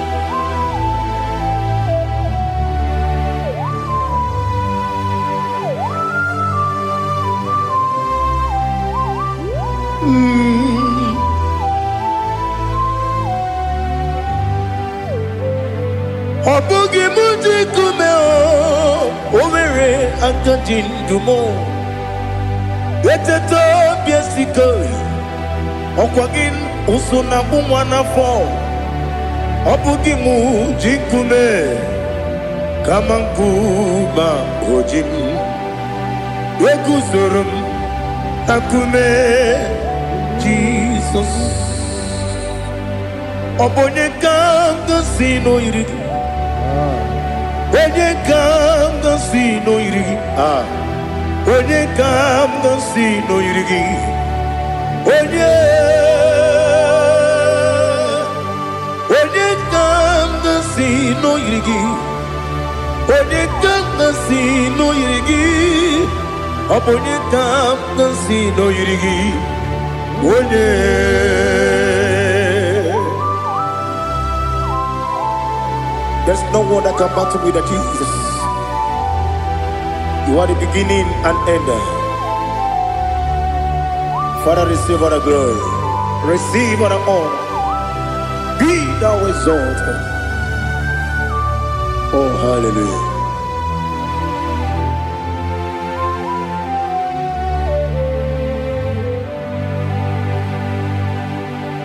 Speaker 1: Obugi muji kumeo Omere antajin dumo Yeteto biesiko Okwagin usuna bumwana fo Obugi muji kume Kamankuba ojim Yeguzurum Takume Jesus Obonye kanga sino irigi Onye kanga sino irigi Onye kanga sino irigi Onye no yirigi. Onye kamgasi no yirigi. Onye kamgasi no yirigi. Onye. There's no one that can battle with Jesus. You are the beginning and end. Father, receive all the glory. Receive all the honor. Be thou exalted. Oh, hallelujah.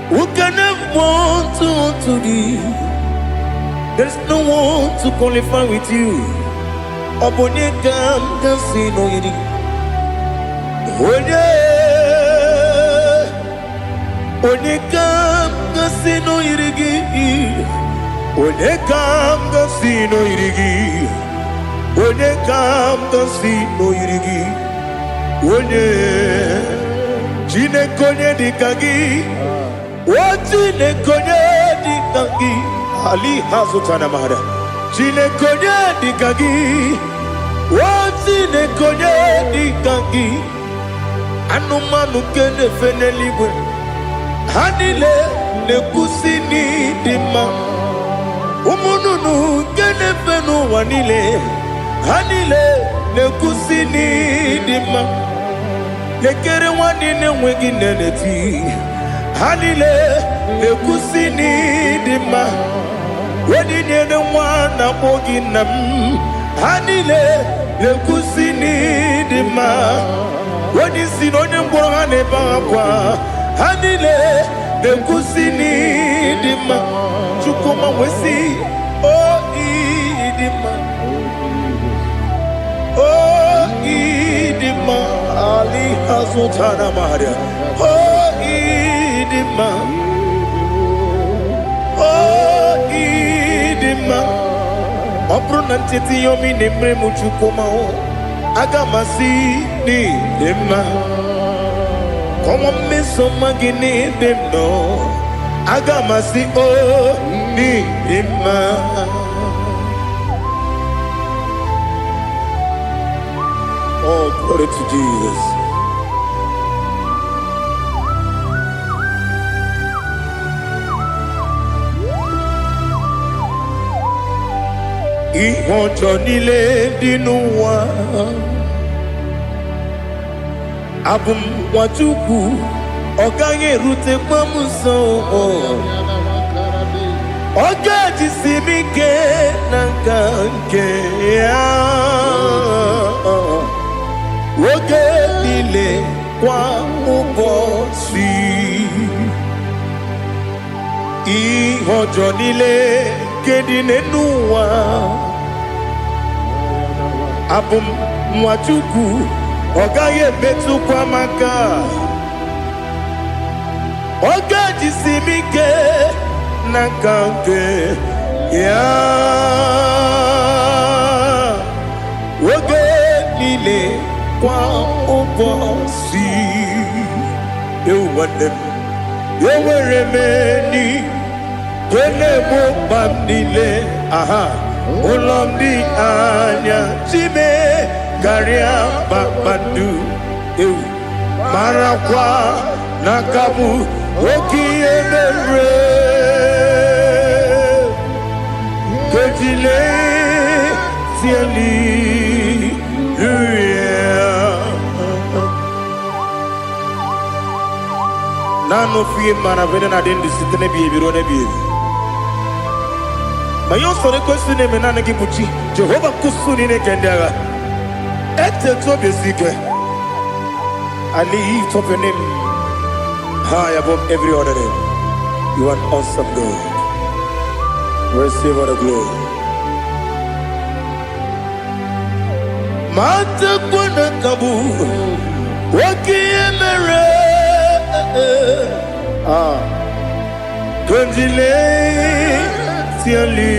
Speaker 1: Who can have one to thee? There's no one to qualify with you. Onye kamgasi no yirigi. Onye kamgasi no yirigi. Onye kamgasi no yirigi. Onye kamgasi no yirigi. Onye Chineke onye dịka gị. O Chineke onye dịka gị. Ali hazutana mahada. Chineke onye dịka gị. O Chineke onye dịka gị. Anụmanụ nke na-efe n'eluigwe ha niile na-ekwusi n'ịdị mma. Ụmụ nnụnụ nke na-efe n'ụwa niile ha niile na-ekwusi n'ịdị mma. Lekere nwanne na-enweghị nne n'eti ha niile na-ekwusi n'ịdị mma. Odinyere nwa na-akpọ gị nna m ha niile na-ekwusi n'ịdị mma. Onye si na onye mkpọrọ ha na-ebe akwa ha niile na-ekwusi n'ịdị mma. Chukwuma nwesi o ịdị mma. O ịdị mma. Ali hazụtara Maria. O ịdị mma. O ịdị mma. Ọ bụrụ na ntete ihe omi na-emere m Chukwuma aga m asị n'ịdị mma. Kọnwa mmeso mma gị n'ebe m nọ aga m asị o n'ịdị mma. Oh, glory to Jesus. Ihe ọjọọ niile dị n'ụwa abụ m nwa Chukwu ọ gaghị erutekwa m nso. Ọ ga-ejisi m ike na nka nke ya oge niile kwa ụbọchị. Ihe ọjọọ niile nke dị n'ụwa abụ m nwa Chukwu ọ gaghị emetụkwa m aka. Ọ ga-ejisi m ike na nka nke ya oge niile kwa ụbọchị. Ewu nwanne m enwere m enyi na-egbo mkpa m niile. Ụlọ m dị anya chime karịa kpakpando. Ewu marakwa n'aka m oke ihe mere kejile tieli nano fie mana vene na den disitene bi ebiro na bi. Mayo sore kwesi ne menana ki buchi Jehova kusuni ne kendaga. Ete to besike. I lift up your name high above every other name. You are awesome God. Receive all the glory. Mata kuna kabu waki emere Gondile tiali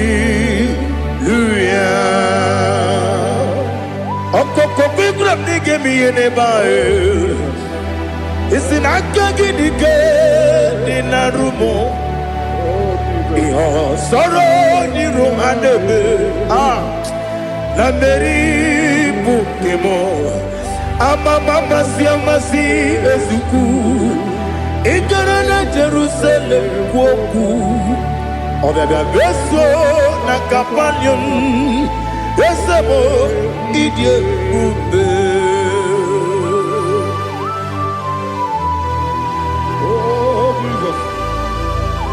Speaker 1: luya Okoko bigrab nige miye nebae Isinaka gidike dinarumo Iho sorrow ni romanebe. La meri bukemo. Mama siamasi ezuku. Igarana Jerusalem woku. Obebe beso na kapanion. Besamo idie ube.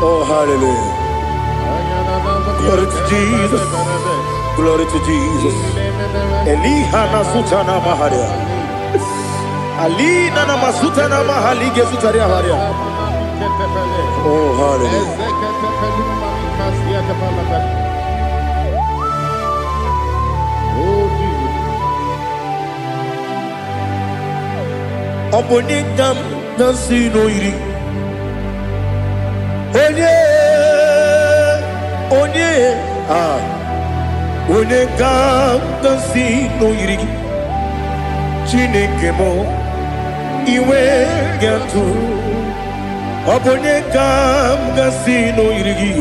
Speaker 1: Oh, hallelujah. Glory to Jesus. Glory to Jesus. Elihana sutana maharia. Alina na masutana mahali gesutaria haria. Oh, hallelujah.
Speaker 4: Oh, Jesus.
Speaker 1: Obonikam nasino iri. Onye ga-agasi n'oyiri gị Chineke m iwe ga-atụ ọ bụ onye ga-agasi n'oyiri gị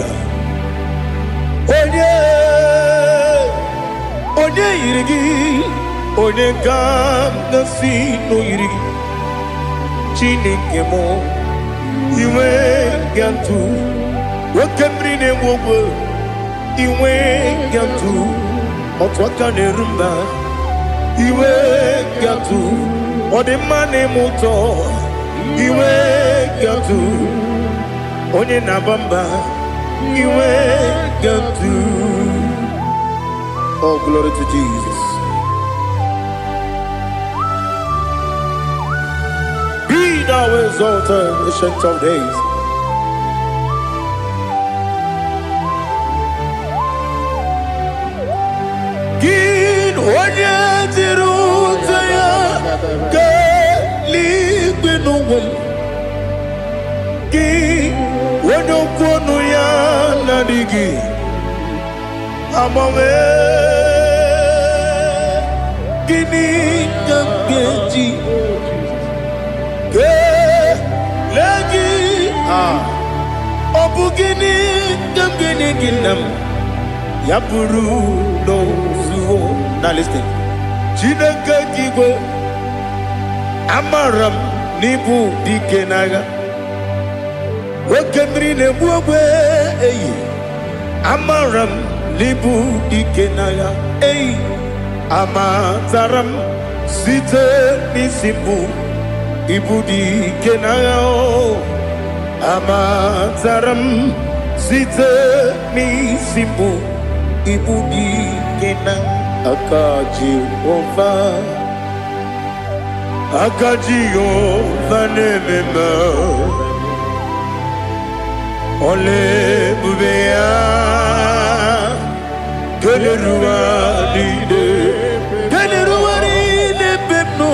Speaker 1: onye yiri gị onye ga-agasi n'oyiri gị Chineke m iwe ga-atụ nwoke mmiri na-enwe ogwe iwe ga-atụ otu aka na-eru mba iwe ga-atụ ọ dị mma na-eme ụtọ iwe ga-atụ onye na-aba mba iwe ga-atụ. Oh, glory to Jesus. Be thou exalted, ancient of days. Onye jiri ụzọ ya ga-eluigwe n'ụwa gị onye okwu ọnụ ya na-adịghị agbanwe gịnị ka m ga-eji kelee gị ọ bụ gịnị ka m ga-enye gị nna m ya bụrụ n'ozuo. Now listen. Chineke kigwe amaram n'ibu dike n'agha nwoke mmiri na-egbu ogwe eyi amaram n'ibu dike n'agha eyi amatara m site n'isi mbụ ibu dike n'agha amatara m site n'isi mbụ ibu dike n'agha aka Jehova na-ememe ole ebube ya keleruwa niile bepno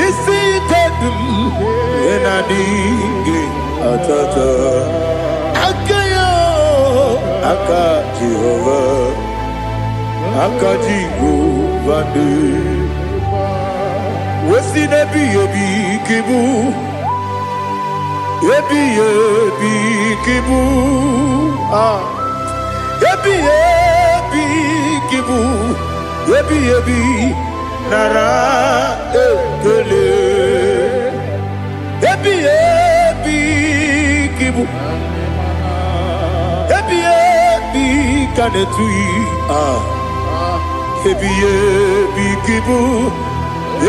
Speaker 1: isi tedum enadinge atata aka Jehova ne wesi nebi ebi kibu ebi kibu ebi kibu ebi nara ekele ebi kibu kanetui ebi kibu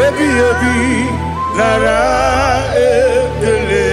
Speaker 1: ebi nara ekele.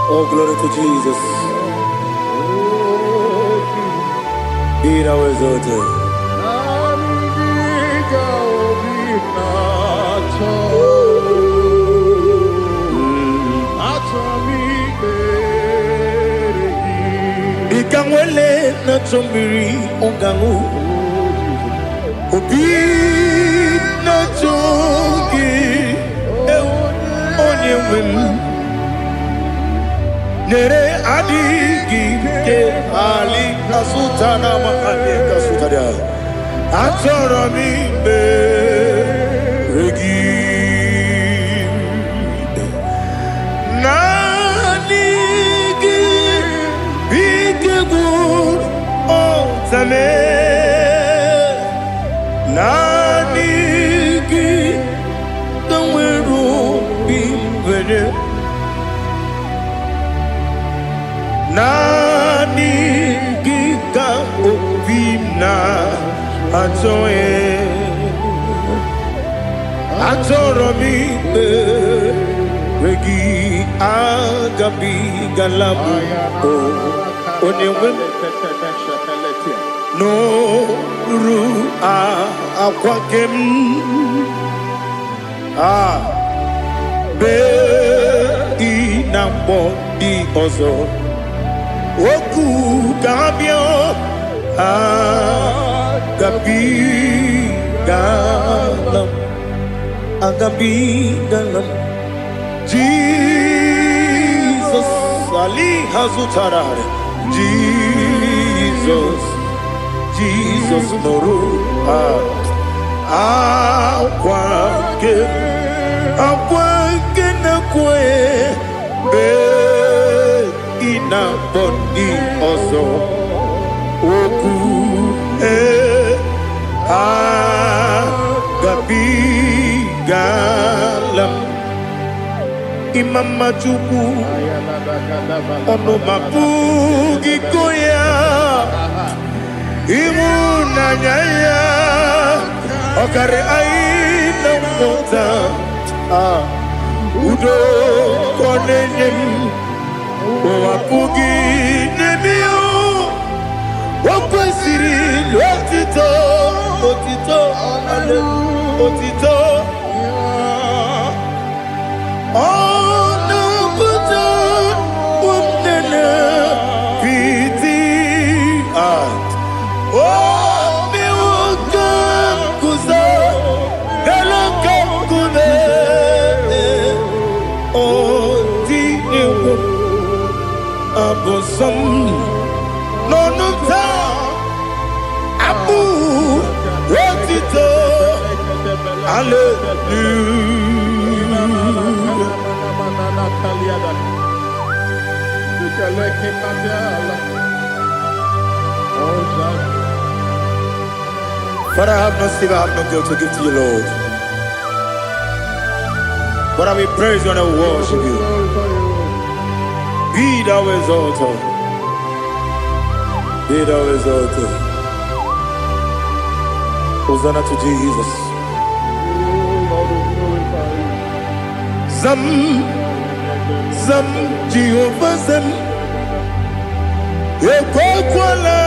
Speaker 1: Oh, glory to Jesus. Be thou exalted. Ikangwele na chombiri ongangu. Obi na chogi. Onye wim. Nere adigi ke ali asutana mahali kasutaria atoro mi be regi nanigi bigud otame nanigi danweru bimvere nani giga obina atoe atoro mi regi agabi galabu onyewe no ru akwakem be inambo di ozo Oku kabio agabi galam Jesus Ali hazutarare Jesus noru akwake na kwe be ina bondi ozo oku gabi galam imama chuku ono mapugi koya imuna nyaya okare aina mota udo konenyem wapugi nebio wakwesiri lotito otito ono buto umnene piti miwuka kuzo eloka kune abosom nonuta abu wotito But I have no silver, I have no gold to give to you, Lord. But I will praise you and I will worship you. Be thou exalted. Be thou exalted. Hosanna to Jesus. Zam Jehovah Zam Ekwakwala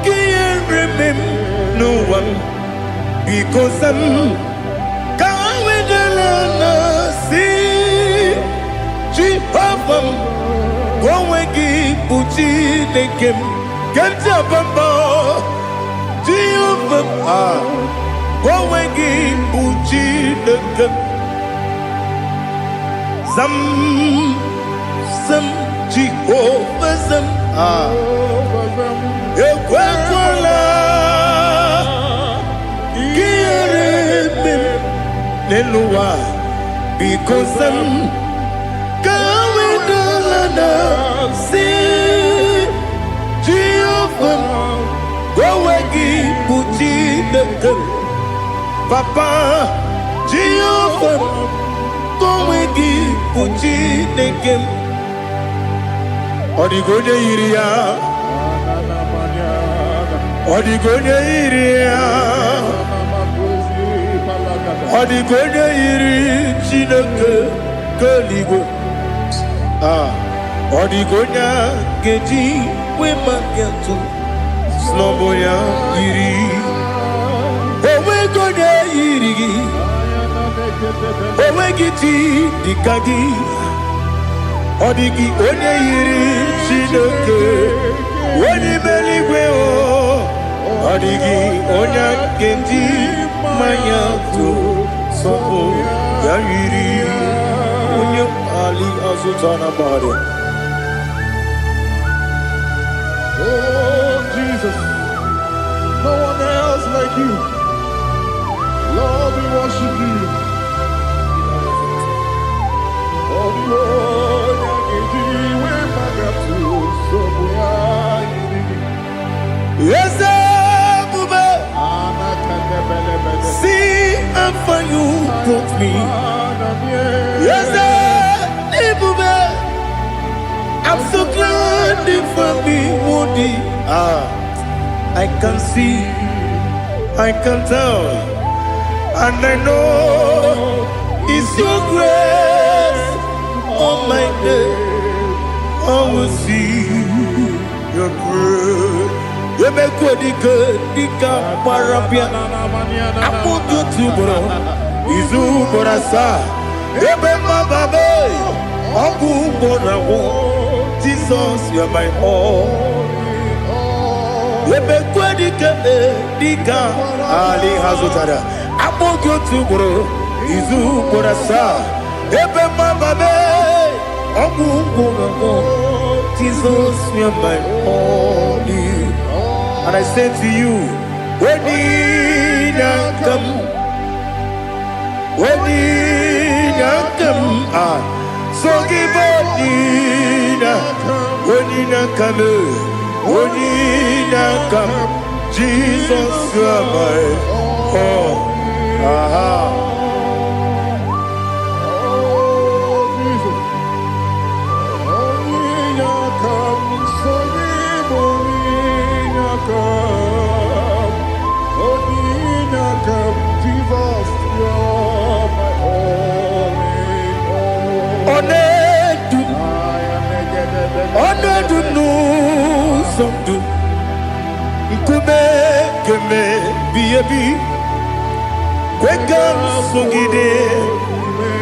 Speaker 1: Can't remember no one because Zam Kawedalana see Jehovah Gwawegi Buchi Nekem Ganja Bamba Jehovah Gwawegi Buchi Nekem Zam Jehovah Zam Ekwakwala Kieremem Nelua because Zam Kawedalana see Jehovah Gwawegi Buchi Nekem Papa Jehovah Gwawegi Puchi nekem Odigonye iria Odigonye iria Odigonye iri Chineke Keligo Odigonya Geji Wemagetu Sloboya iri Owegonye iri Owegiti Dikagi Odigi onye yiri Chineke Onye meligwe o Odigi onye kendi manya to Sopo ya yiri Onye ali azutana bari.
Speaker 4: Oh Jesus, no one else like you. Lord, we worship you.
Speaker 1: Yes, see how far you brought me. Yes, I'm so glad for me, Woody. I can see, I can tell, and I know it's your grace. On my day, I will see your grace. You make what you could, Dika Parapia. I put you to bro. Izu Borasa. You make my baby. Abu Borawo. Jesus, you're my all. You make what you could, Dika Ali Hazutara. I put you to bro. Izu Borasa. Ebe mababe, Jesus, you're my only. And I say to you, when you come, so give up, when you come, Jesus, you're my all.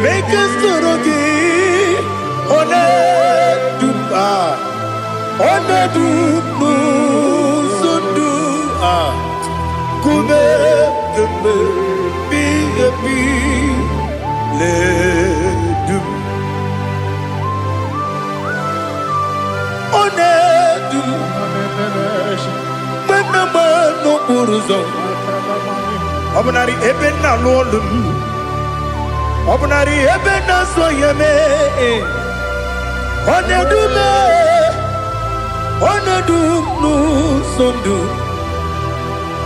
Speaker 1: Make us Obnari ebena lolum Obnari ebena soyeme Onedu sondu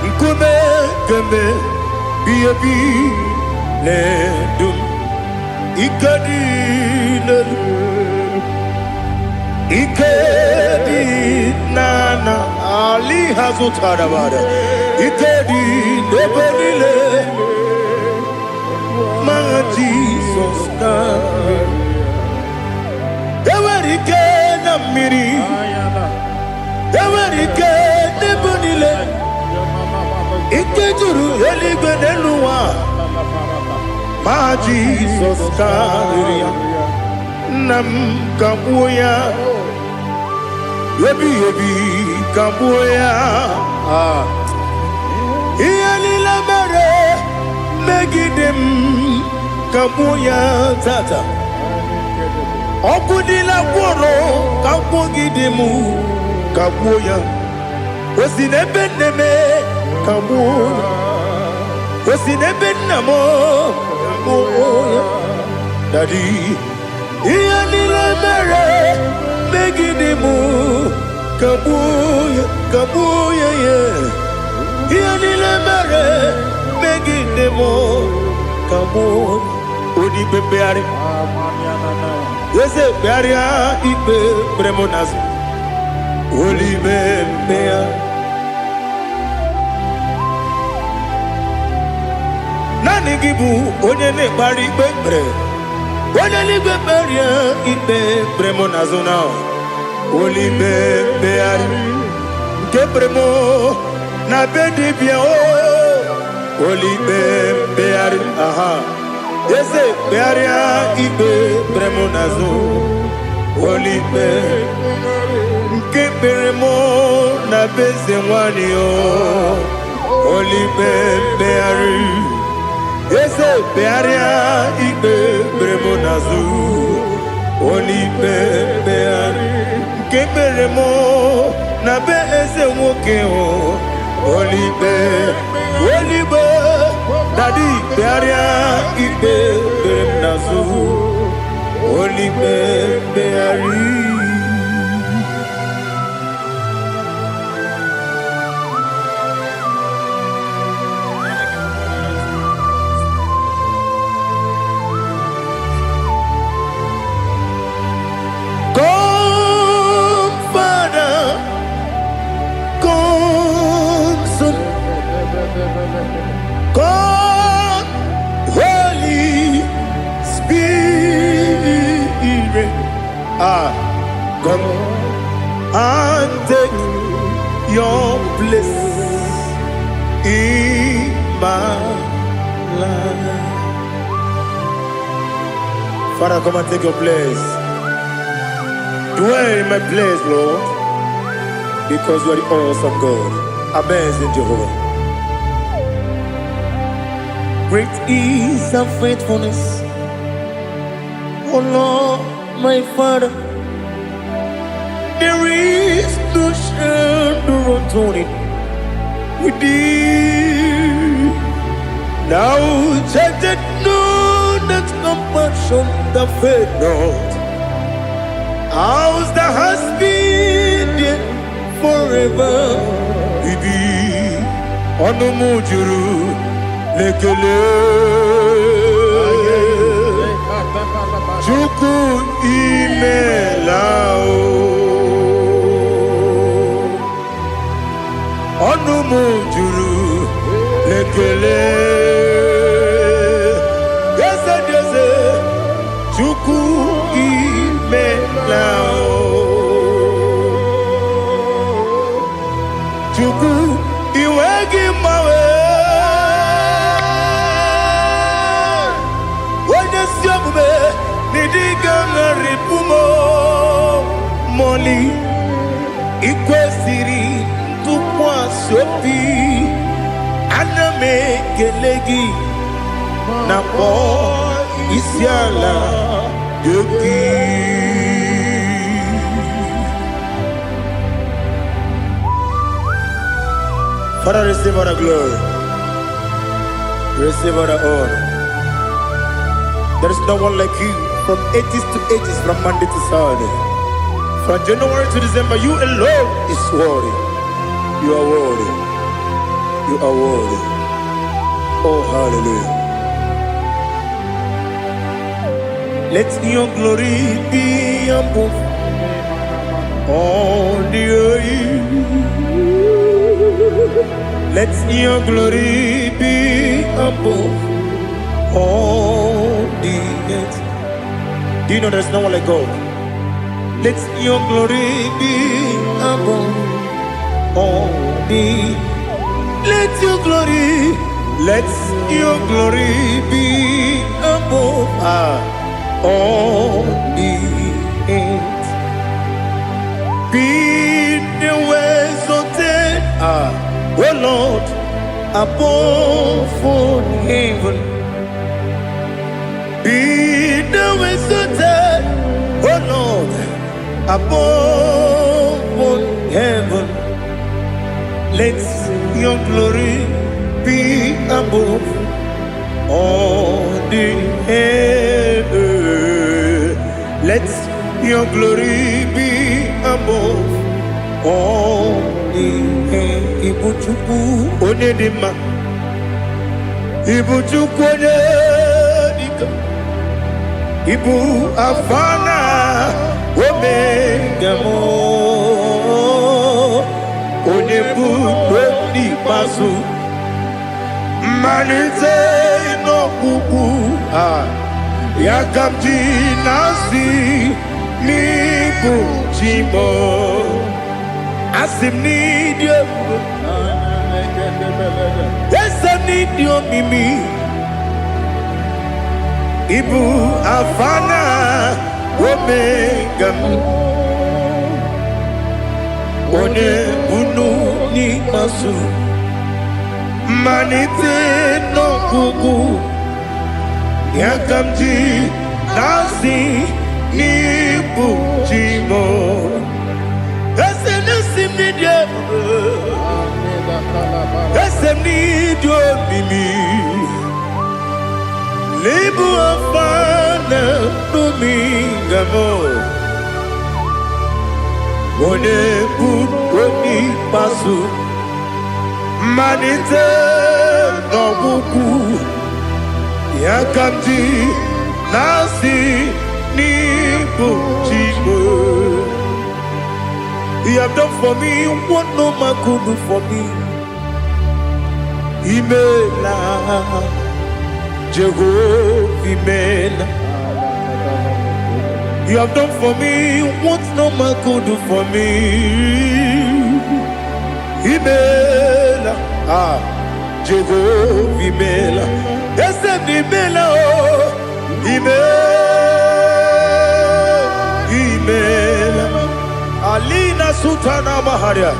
Speaker 1: Nkume keme biyebi ledum Ikadi nana Ali Hazutarabada Ikadi nebelile Ma Jesus name Ewerike na miri Ewerike nebelile Ikejuru eligwe neluwa Ma Jesus name Nam kabuya Yebi kabuya Iyalila mere Megidem kabuya tata Okudila kworo kabugidemu kabuya Osinebeneme kabuya Osinebenamo kabuya Daddy Iyalila mere Megidemu kabuya yeah Iyalila mere Megidemu kabuya Odi bebeare Eze Baria Ibe Bremonas Olive Mea Nani Gibu Onene Bari Bebre Onene Baria Ibe Bremonazona Olive Beari Kebremo Na Bedi Bia Olive Beari Aha Eze Baria Ibe Bremonazo Olive Kebremo Na Beze Wanio Olive Beari Eze Baria Ibe Bremonazo Olive Beari Kebremo Na Beze Wokeo Olive Olive Daddy Baria Ibe Bremonazo Olive Beari God, Holy Spirit, come and take your place in my life. Father, come and take your place. Dwell in my place, Lord, because you are the awesome God. Amazing Jehovah. Great is thy faithfulness, O Lord, my Father. There is no shadow of turning with thee. Now check that know that compassion that faith not. Ours that has been there forever with thee. Onomujuru. Lekele Chuku imelao Onumujuru Lekele Yese Chuku imelao Chuku iwegi mawe Moli Ikwesiri Tukwa Sopi Aname Kelegi Napo Isiala Yoki Father, receive all the glory, receive all the honor. There is no one like you. From ages to ages, from Monday to Saturday, from January to December, you alone is worthy. You are worthy. You are worthy. Oh, hallelujah. Let your glory be above all the earth. Let your glory be above all the earth. Do you know there's no one like God? Let your glory be above all the. Let your glory be above all the earth. Be the ways of death, oh Lord, above all heaven. Be the ways of death, oh Lord, above all heaven. Let your glory be above all the earth. Let your glory be above all the earth. Ibuchuku onedima, Ibuchuku onedika, Ibu Afana Omega mo Onebu Lodi Pasu Manite no kuku Yakamji Nasi Nibu Jimo Asim need you Yes I need you Mimi Ibu Afana Omega One Bunu Ni Masu Manite no Kuku Yakamji Nasi Nibu Jimo Ese Nasi Media Ese Nidio Mimi Libu Afana Numingamo One Buni Pasu Manite no Buku Yakamji Nasi Nibu Chibo. You have done for me what no man could do for me. Imela Jehovah Imela. You have done for me what no man could do for me. Imela, Jehovah Imela. Yes, Imela, Imela. Alina Sutana Maharia.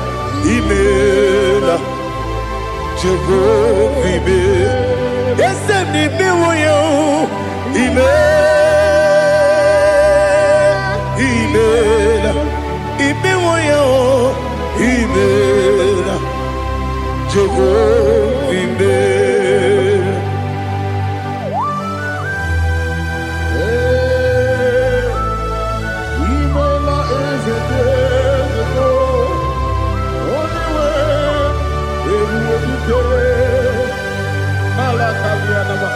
Speaker 1: Imela, Jehovah Imela. Yes, Imela, Imela, Imela, Jehovah Imela.
Speaker 4: Imela is a day ago. Only way it will be good. Malakalianaba.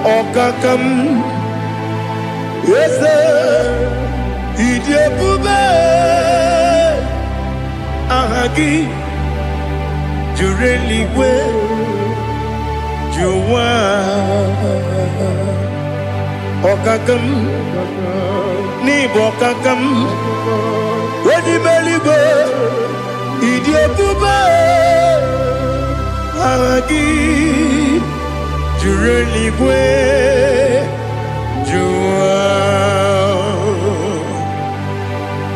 Speaker 1: Okakam, yes, Idiabube, Ahagi, Jureli, Juwa, Okakam, Nibokakam, Wedi Belibe, Idiabube, Ahagi. Jureligwe Jua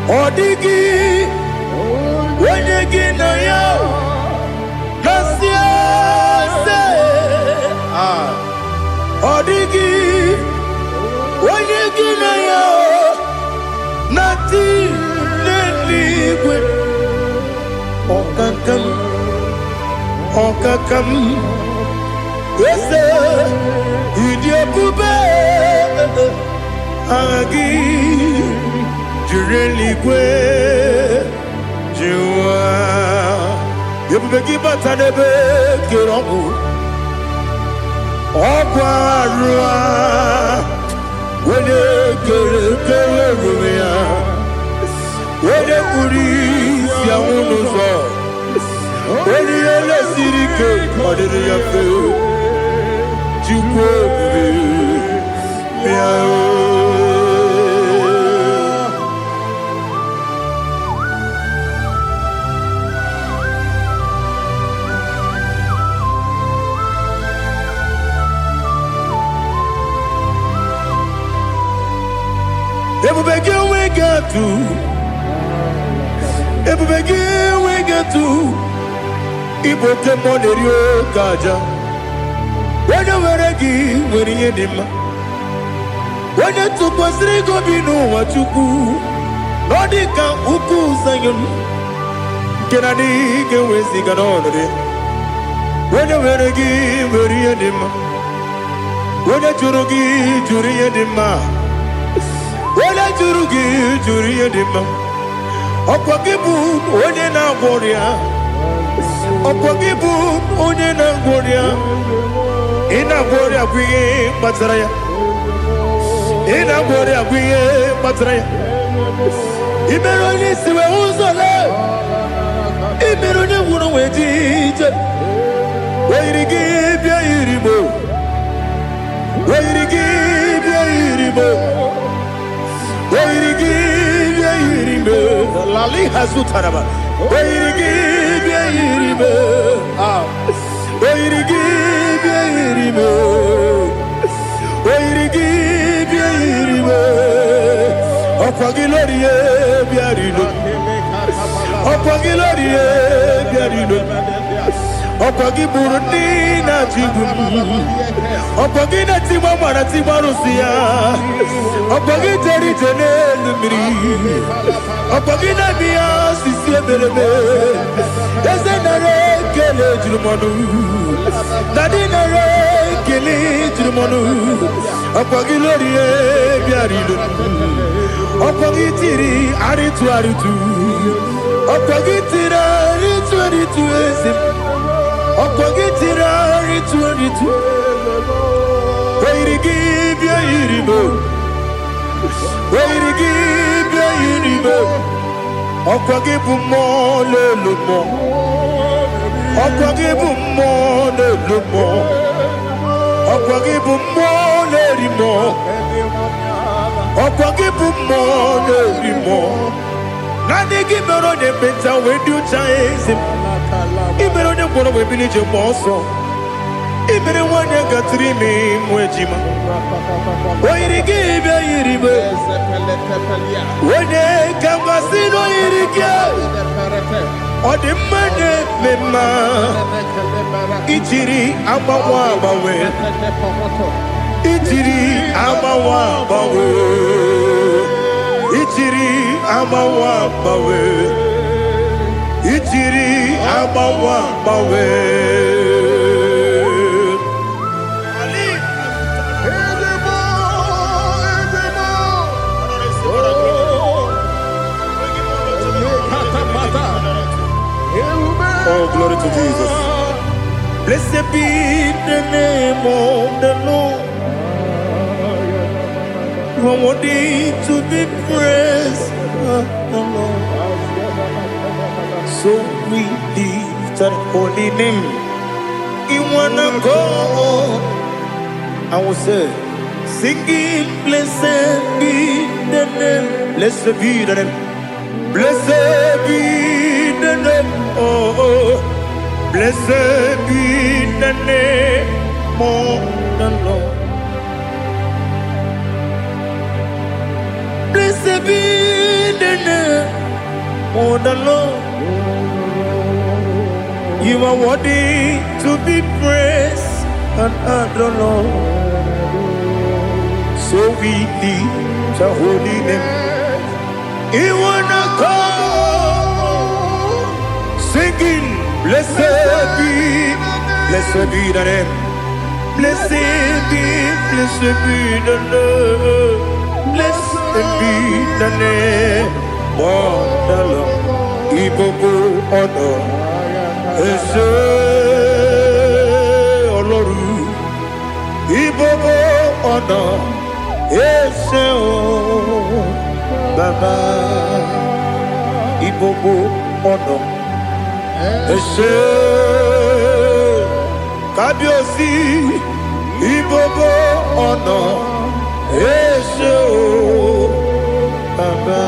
Speaker 1: Odigi Wenyegi na yo Nasia se Odigi Wenyegi na yo Nati Neligwe Okakam Okakam Yes, Idiabube, Agi, Jureligwe, Jua, Yabubeki Batanebe, Kiroku, Okwarua, Wede Kerumia, Wede Kuris, Yamunuzo, Wede Yele Sirike, Kodiri Yafu. Everybody we get to Ibote Monerio Kaja. When you were a gay, when you did when you took was Rico Bino, what you do, Nordica Uku Sayon, can I get with Sigan on it? When you were a gay, when you did Onye jụrụ gị jụrụ ihe dị mma. Onye jụrụ gị jụrụ ihe dị mma. Ọkwa gị bụ onye na-agwọ ọrịa. Ọkwa gị bụ onye na-agwọ ọrịa. Ị na-agwọ ọrịa bụ ihe kpatara ya. Ị na-agwọ ọrịa bụ ihe kpatara ya. Ị mere onye isi wee ụzọ lee. Ị mere onye nwụrụ wee dị ije. Oyiri gị bịa yiri mo. Oyiri gị bịa yiri mo. Oyiri gị bịa yiri mo. Lali hazutara ba. Oyiri gị bịa yiri mo. Oyiri gị bịa yiri mo. Oyiri gị bịa yiri mo. Ọkwa gị lórí ye bịa rilo. Ọkwa gị lórí ye bịa rilo. Ọkwa gị bụrụ ndị na-achịgbu m. Ọkwa gị na-etigbu mara tigbu arụsị ya. Ọkwa gị jere ije n'elu mmiri. Ọkwa gị na-eme ya osisi emereme. Eze nara ekele juru m ọnụ. Dadi nara ekele juru m ọnụ. Ọkwa gị lórí ye bịa rilo. Ọkwa gị tiri arịtụ arịtụ. Ọkwa gị tiri arịtụ arịtụ eze m. Ọkwa gị tiri arịtụ arịtụ. Oyiri gị bịa yiri mo. Oyiri gị bịa yiri mo. Ọkwa gị bụ mmụọ n'elu mmụọ. Ọkwa gị bụ mmụọ n'elu mmụọ. Ọkwa gị bụ mmụọ n'eri mmụọ. Ọkwa gị bụ mmụọ n'eri mmụọ. Naanị gị mere onye ekpenta wee dị ụcha eze m. Ị mere onye gwọrọ wee bili ije gba ọsọ. Ị mere nwanyị gatụrụ ime mụ ejima. Oyiri gị bịa yiri mo. Onye ka m gasị n'oyiri gị. Ọ dị mma na-eme mma. Ijiri agbanwe agbanwe. Ijiri agbanwe agbanwe. Ijiri agbanwe agbanwe. Ijiri agbanwe agbanwe. Oh, glory to Jesus. Blessed be the name of the Lord. You are worthy to be praised, the Lord. So we lift that holy name. You wanna go? I will say, singing, blessed be the name. Blessed be the name. Blessed be the name. Oh, oh. Blessed be the name of the Lord. Blessed be the name of the Lord. You are worthy to be praised and adored, Lord. So we lift the holy name. You wanna go singing, blessed be the name. Blessed be the Lord. Blessed be the name of the Lord. Ibobo ono ese Oloru. Ibobo ono ese o Baba. Ibobo ono ese Kabiosi. Ibobo ono ese o Baba.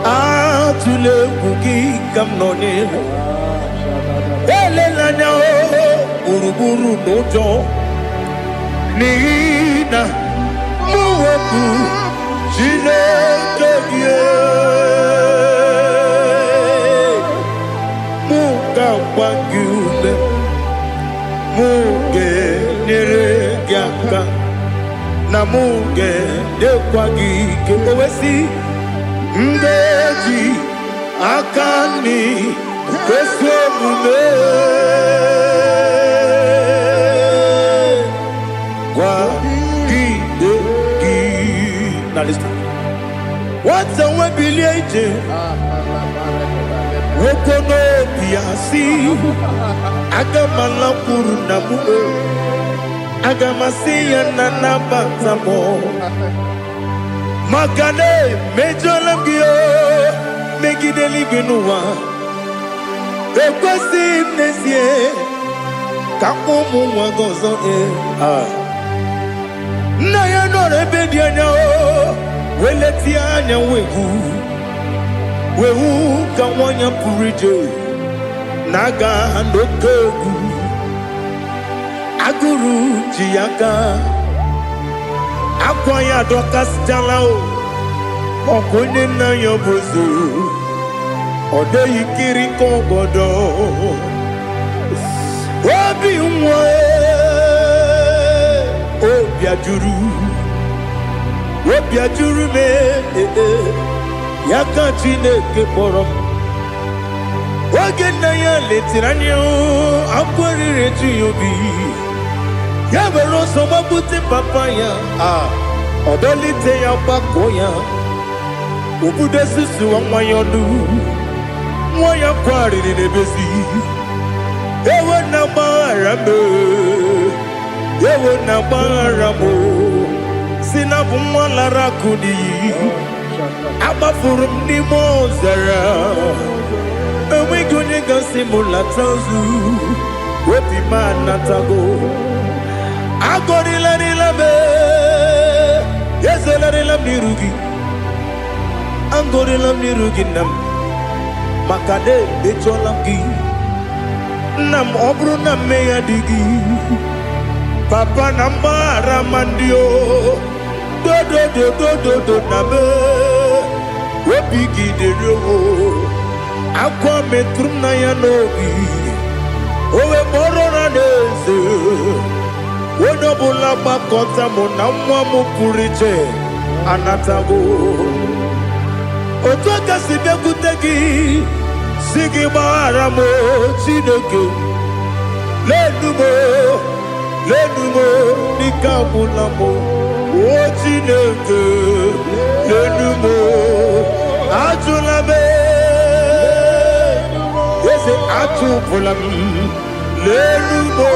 Speaker 1: Atule kuki kamnoni. Elelanya o uruburu nojo. Nina muweku Chineke muga wangule muge nere gyaka na muge dekwagi ke owesi ndeji akani kesomume kwa gidegi. Now listen. What's a webileje? Wokono biasi agamala kurunamu agamasiya nanabatamo magane mejolamgio megideli benuwa ekwesi nesie kakomu wagozo na ya nore bedianya weleti anya wehu kawanya purije naga ndokogu aguru jiyaka akwanya dokas jalao okonye na yobozu ode yikiri kogodo obi nwa obi ajuru me yaka Chineke kpọrọ oge nna ya letiri anya akwarịrị eju ya obi ya were ọsọ gbapute papa ya ọdọlite ya gbakọ ya obodo susu nwa ya ọnụ nwa ya kwarịrị n'ebezi ewe na gbaghara m si na bụ nwa lara akụ n'iyi agbafuru m n'ime ọzara enweghị onye gasị m lata ozu obi m anatago agọrịlarịla m ezelarịla m n'iru gị agọrịla m n'iru gị nna m maka na emejọla m gị nna m ọ bụrụ na mmehie ya dị gị papa na mgbaghara ma ndị o dodododododo na me obi gị dịrị o akwa metụrụ m na ya n'obi owe kpọrọ na n'eze onye ọbụla gbakọta mụ na nwa m pụrụ iche anatago otu aka si bịakwute gị si gị gbaghara m Chineke lenumo dịka agwụla m o Chineke lenumo ajụla m eze atụpụla m lenumo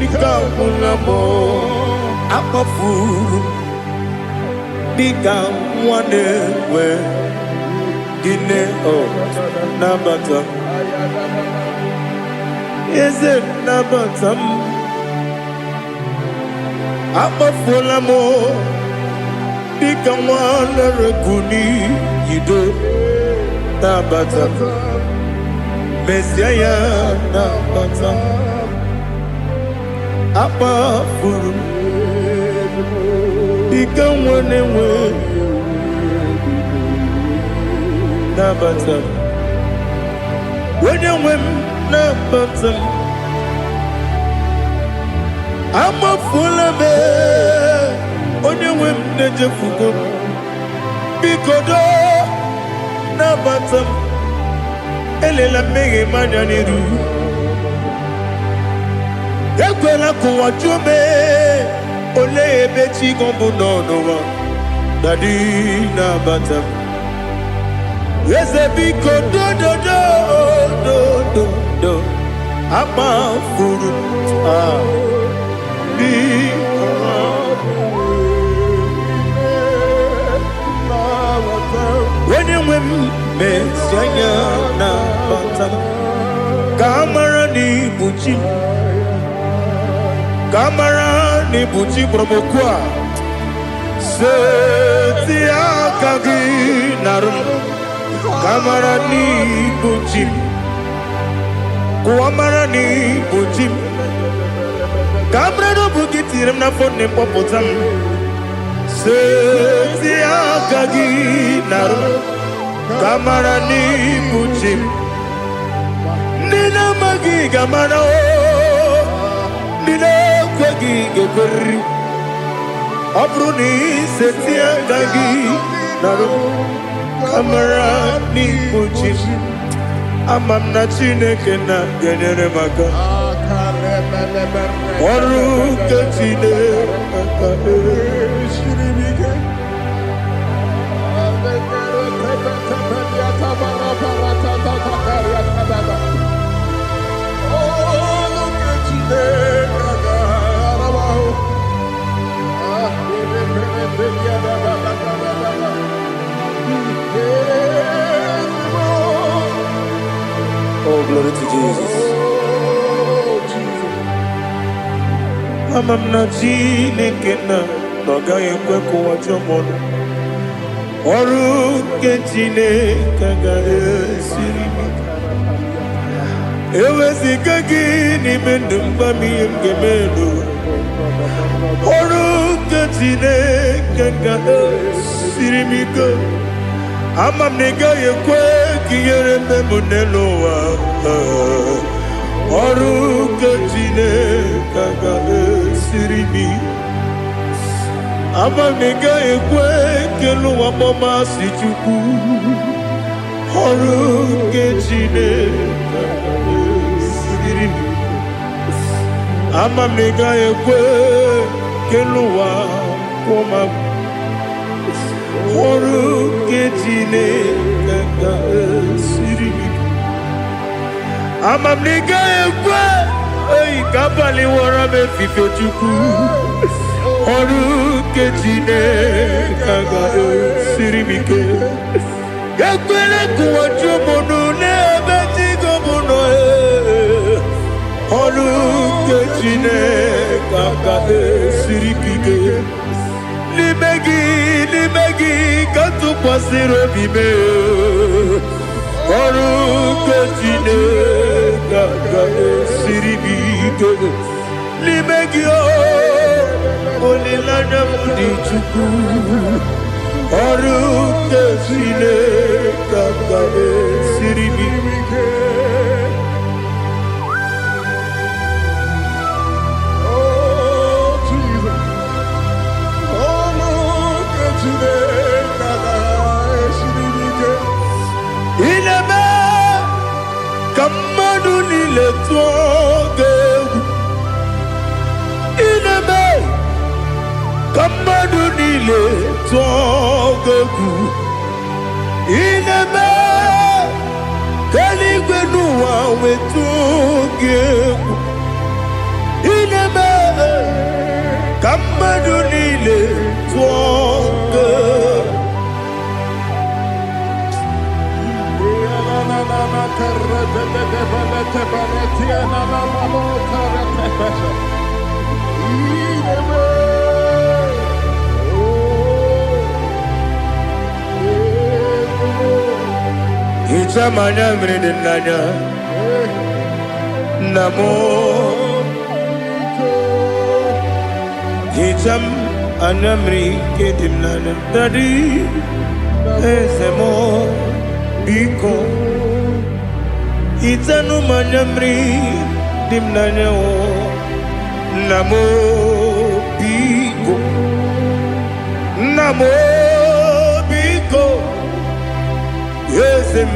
Speaker 1: dịka agwụla m akpafuru dịka nwa na-enwe gịnị nabata eze nabata m akpafuola m dịka nwa na-erekuni yido nabata mesia ya nabata akpafuru dịka nwa na-enwe nabata onye nwe m nabata m amafuola m onye nwe m na-ejefugo m biko do nabata m elela mmehie m anya n'iru ekwela ka ụwa jụọ m olee ebe chi gọ bụ n'ụwa dadi nabata m eze biko do akpafuru onye nwe m mesi anya na bata ka amara n'ibu chi ka amara n'ibu chi kpọrọmokwu a seti aka gị narụ ka amara n'ibu chi kuamara n'ibu chi ka amara n'obu gị tiri m n'afọ na-ekpọpụta m seti aka gị narụ ka amara n'ibu chi ndị na-amaghị ga-amara ndị na-ekweghị ga-ekweriri Obruni setia gagi naru kamera ni puchim amam na Chineke na genyere maka ọrụ nke Chineke Oh, glory to Jesus. Amam na Chineke na n'ọgaghị ekwe ka ụwa jọọ m ọrụ nke Chineke ga-esiri m eweziga gị n'ime ndụ mgbam ihe m ga-eme ọrụ nke Chineke ga-esiri m ike ama m na ị gaghị ekwe ka ihere mbe m n'elu ụwa ọrụ nke Chineke ga-esiri m ama m na ị gaghị ekwe ka elu ụwa gbamasị Chukwu ọrụ nke Chineke ga-esiri m ama m na ị gaghị ekwe ka elu ụwa kwụma ọrụ nke Chineke ga-esiri m ama m na ị gaghị ekwe ka abalị wara m efife Chukwu ọrụ nke Chineke ga-esiri m ike ekwere ka ụwa jụọ m n'ebe Chigo m nọ ọrụ nke Chineke ga-esiri m ike n'ime gị ka tụkwasịrị obi m ọrụ nke Chineke ga-esiri m ike n'ime gị olileanya m dị Chukwu ọrụ nke Chineke ga-esiri m ike ineme ka mmadụ niile tụọ gị egwu ineme ka mmadụ niile tụọ gị egwu ineme ka eluigwe n'ụwa wee tụọ gị egwu ineme ka mmadụ niile tụọ gị egwu Hicham anya mmiri dị n'anya nna m hicham anya mmiri nke dị m n'anya dadi eze m biko hitanụ m anya mmiri dị m n'anya nna m biko nna m biko eze m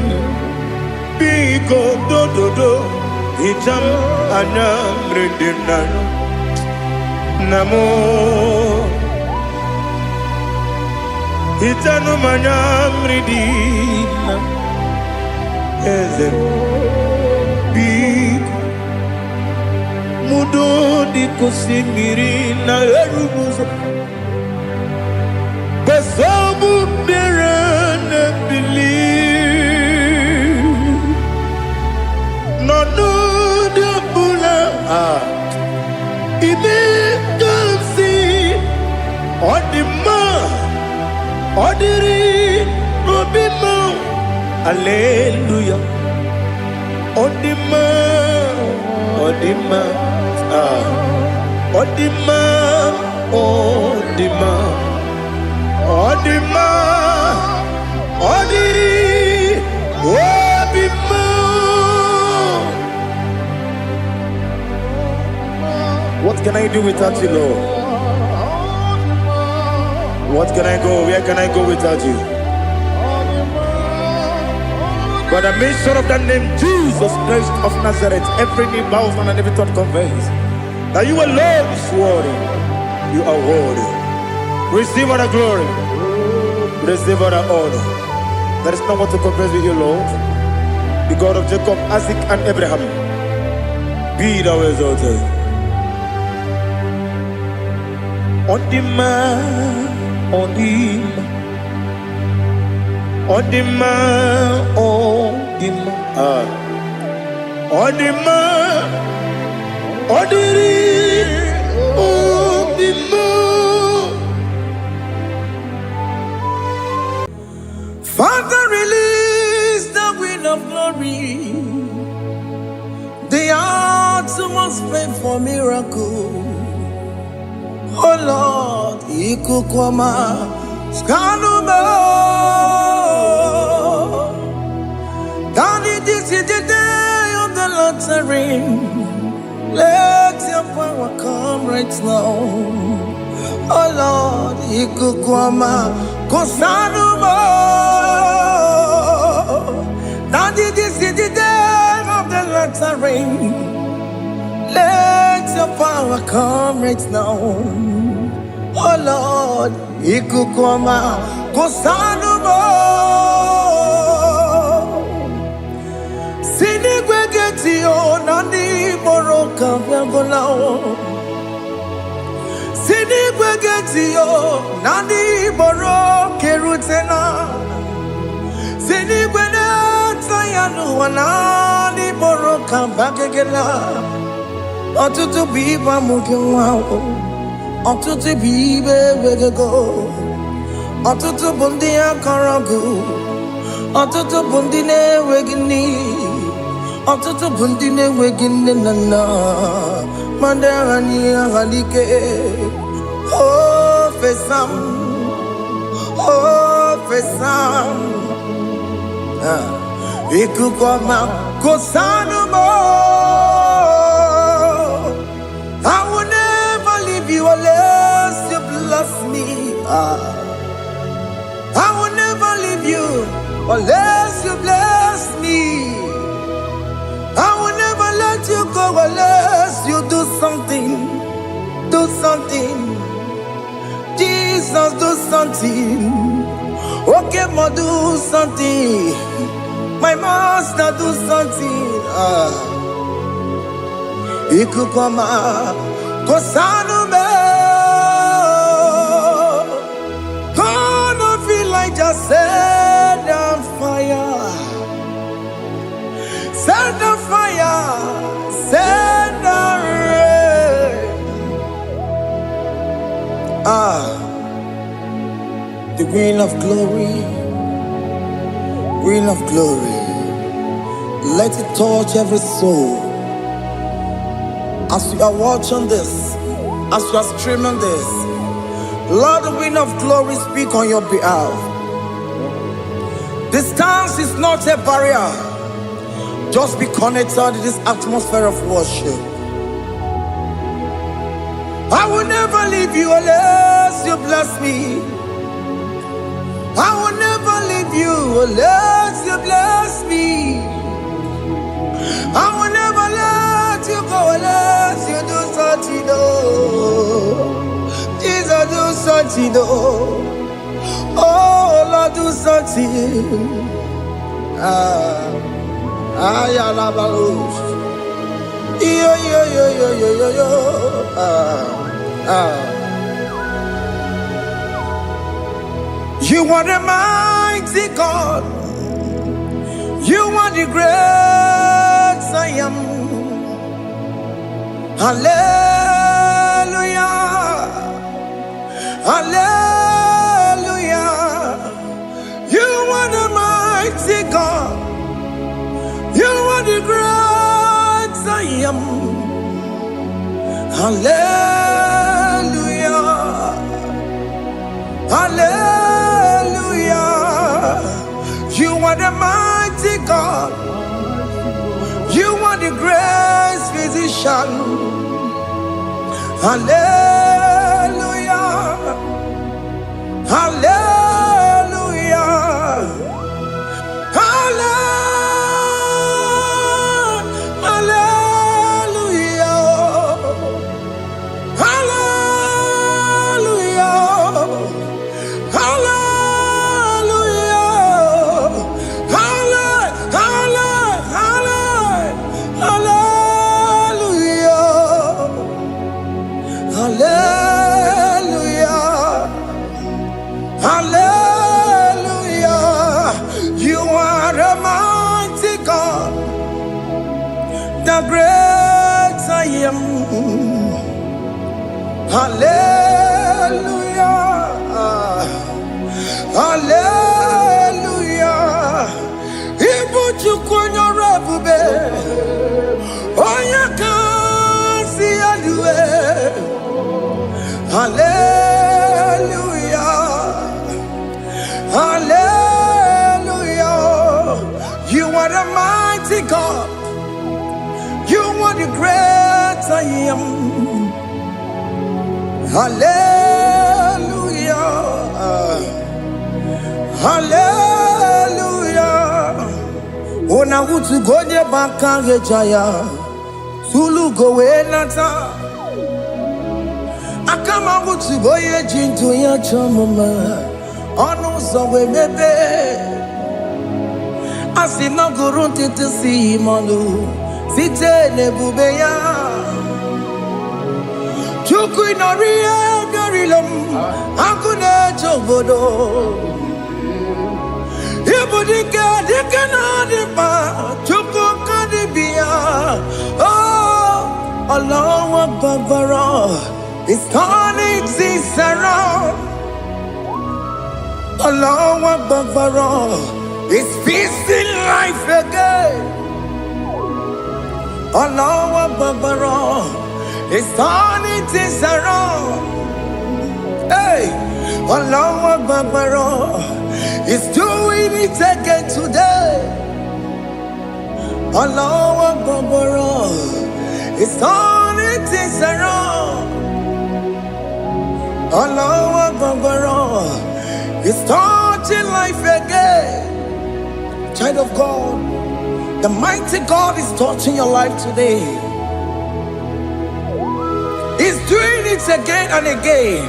Speaker 1: biko dododo hicham anya mmiri dị m n'anya nna m hitanụ m anya mmiri dị na eze m biko mudo di kosimiri na erubuzo besobu bere ne bili no no de bula ibe kamsi odima odiri obima hallelujah odima odima odima odima odima odiri obima. What can I do without you, Lord? What can I go? Where can I go without you? By the mention of that name, Jesus Christ of Nazareth, every knee bows and every tongue confesses that you alone is worthy. You are worthy. Receive all the glory. Receive all the honor. There is no one to compare with you, Lord. The God of Jacob, Isaac, and Abraham. Be thou exalted. On the man, on the man, on the man, on the man, on the man, on the man.
Speaker 5: Father, release the wind of glory. The heart must pray for miracle. Oh Lord, Ikukwama, Skanuma. Daddy, this is the day of the Lord's ring. Let your power come right now. Oh Lord, Ikukwama, Kosanuma. Daddy, this is the day of the Lord's ring. Let your power come right now. Oh Lord, Ikukwama, Kosanuma. Sinigwegetio, Nandi Boroka, Biangolao. Sinigwegetio, Nandi Boroke Rutena. Sinigwena, Tayanu, Nandi Boroka, Bagagela. Ọtụtụ bụ ibe amụghị nwa ahụ, ọtụtụ bụ ibe ewegego, ọtụtụ bụ ndị akọrọ gụ, ọtụtụ bụ ndị na-enweghị nne, ọtụtụ bụ ndị na-enweghị nne na nna, ma ndị agha n'ihe agha n'ike. O fesam, o fesam, ikuku ọma kosanụ m. I will never leave you unless you bless me. I will never leave you unless you bless me. I will never let you go unless you do something. Do something. Jesus, do something. Okay, ma, do something. My master, do something. Ikukwama, Kosanume. Gonna feel like just set on fire. Set on fire. Set on rain. The wind of glory. Wind of glory. Let it touch every soul. As you are watching this, as you are streaming this, Lord, the wind of glory speak on your behalf. Distance is not a barrier. Just be connected to this atmosphere of worship. I will never leave you unless you bless me. I will never leave you unless you bless me. I will never let you go unless you do something. Jesus, do something. Oh Lord, do something. Ayalabalos. Yo. You are the mighty God. You are the great I am. Hallelujah. Hallelujah. You are the mighty God. You are the great I am. Hallelujah. Hallelujah. You are the mighty God. You are the great physician. Hallelujah. Hallelujah. Hallelujah. You are a mighty God, the great I am. Hallelujah. Hallelujah. Ibu chukwanyo rebube. Oya kasi alue. Hallelujah. Hallelujah. You are the mighty God. You are the great I am. Hallelujah. Hallelujah. Ona utu gonye bakange jaya. Sulu gowe nata. Akama utu boye jintu ya chamama. Onu sowe mebe. Asina gurunti tisi manu. Site nebubeya. Chuku inorie garilom. Akune chobodo. Ibudike dike na dipa. Chuku kadibia. Oh, Allah Akbar. It's turning things around. Allah Akbar. It's peace in life again. Allah Akbar. It's turning things around. Hey, Allah Akbar. It's doing it again today. Allah Akbar. It's turning things around. Allah Akbar. It's touching life again. Child of God, the mighty God is touching your life today. He's doing it again and again.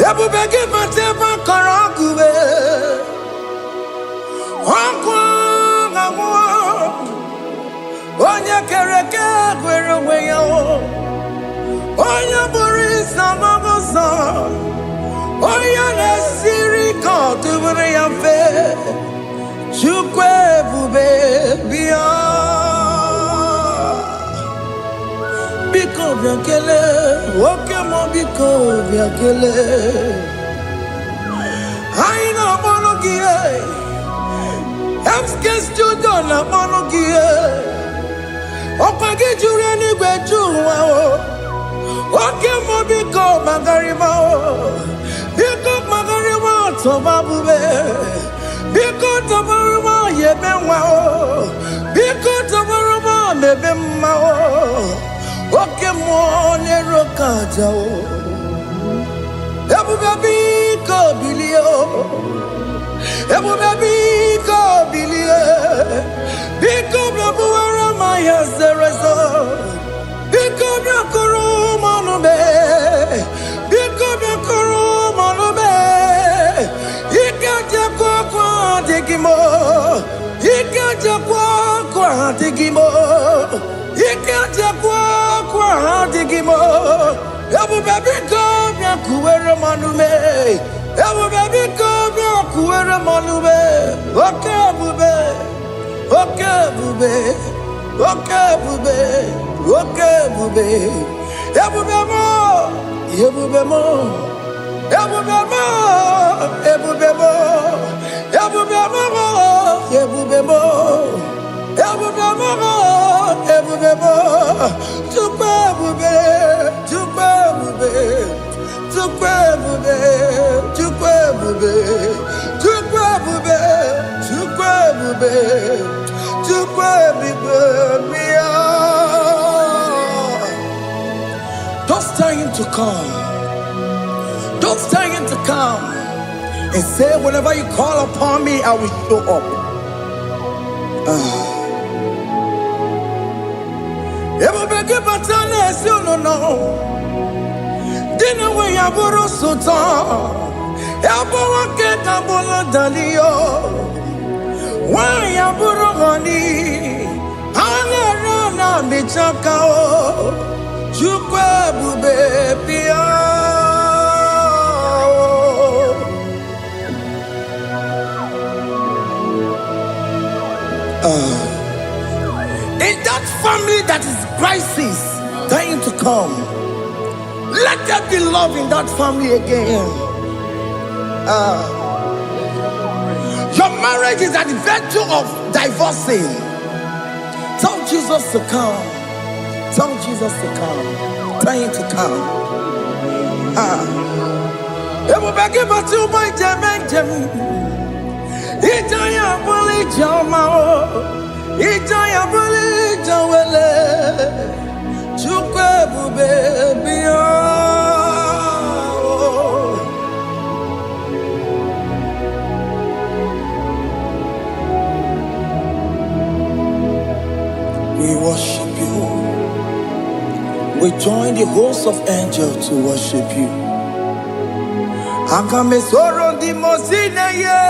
Speaker 5: Ebubegi mateba karagube. Onye kereke gwere onwe ya. Onye bụrụ isa magosa. Onye na-esiri ka ọ dịbụrụ ya mfe. Chukwu ebube bịa. Biko bịa kelee. Oke mọ biko bịa kelee. Anyị na-akpọrọ gị Emske studio na-akpọrọ gị ọkwa gị juru eluigwe ju ụwa oke mọ biko magarịma biko magarịma tọba bube biko tọbarịma yebe nwa biko tọbarịma mebe mma oke mọ n'ero kaja ebube biko bilie ebube biko bilie biko bịabuwara ma ya zerezo biko bịakọrọ manube biko bịakọrọ manube ike jekwa kwa adịghị m ike jekwa kwa adịghị m ike jekwa kwa adịghị m ebube biko bịakuwere manube ebube biko bịakuwere manube oke ebube oke ebube oke ebube oke ebube ebube mo ebube mo ebube mo ebube mo ebube mo ebube mo ebube mo ebube mo Chukwu ebube Chukwu ebube Chukwu ebube Chukwu ebube Chukwu ebube Chukwu ebube Chukwu ebube bịa to come. Don't stay in to come. And say, whenever you call upon me, I will show up. Dina we yaburu sultan, yabawa ke kabola dalio, wa yaburu gani, ana rana michakao, chukwe bube pia. In that family that is crisis, dying to come, let there be love in that family again. Your marriage is at the virtue of divorcing. Tell Jesus to come. Tell Jesus to come. Tell him to come. It will be given to my Jemen. Itaya buli jamao. Itaya buli jawele. Chukwe bube biya. We worship you. We join the host of angels to worship you. Akame soro di mosine ye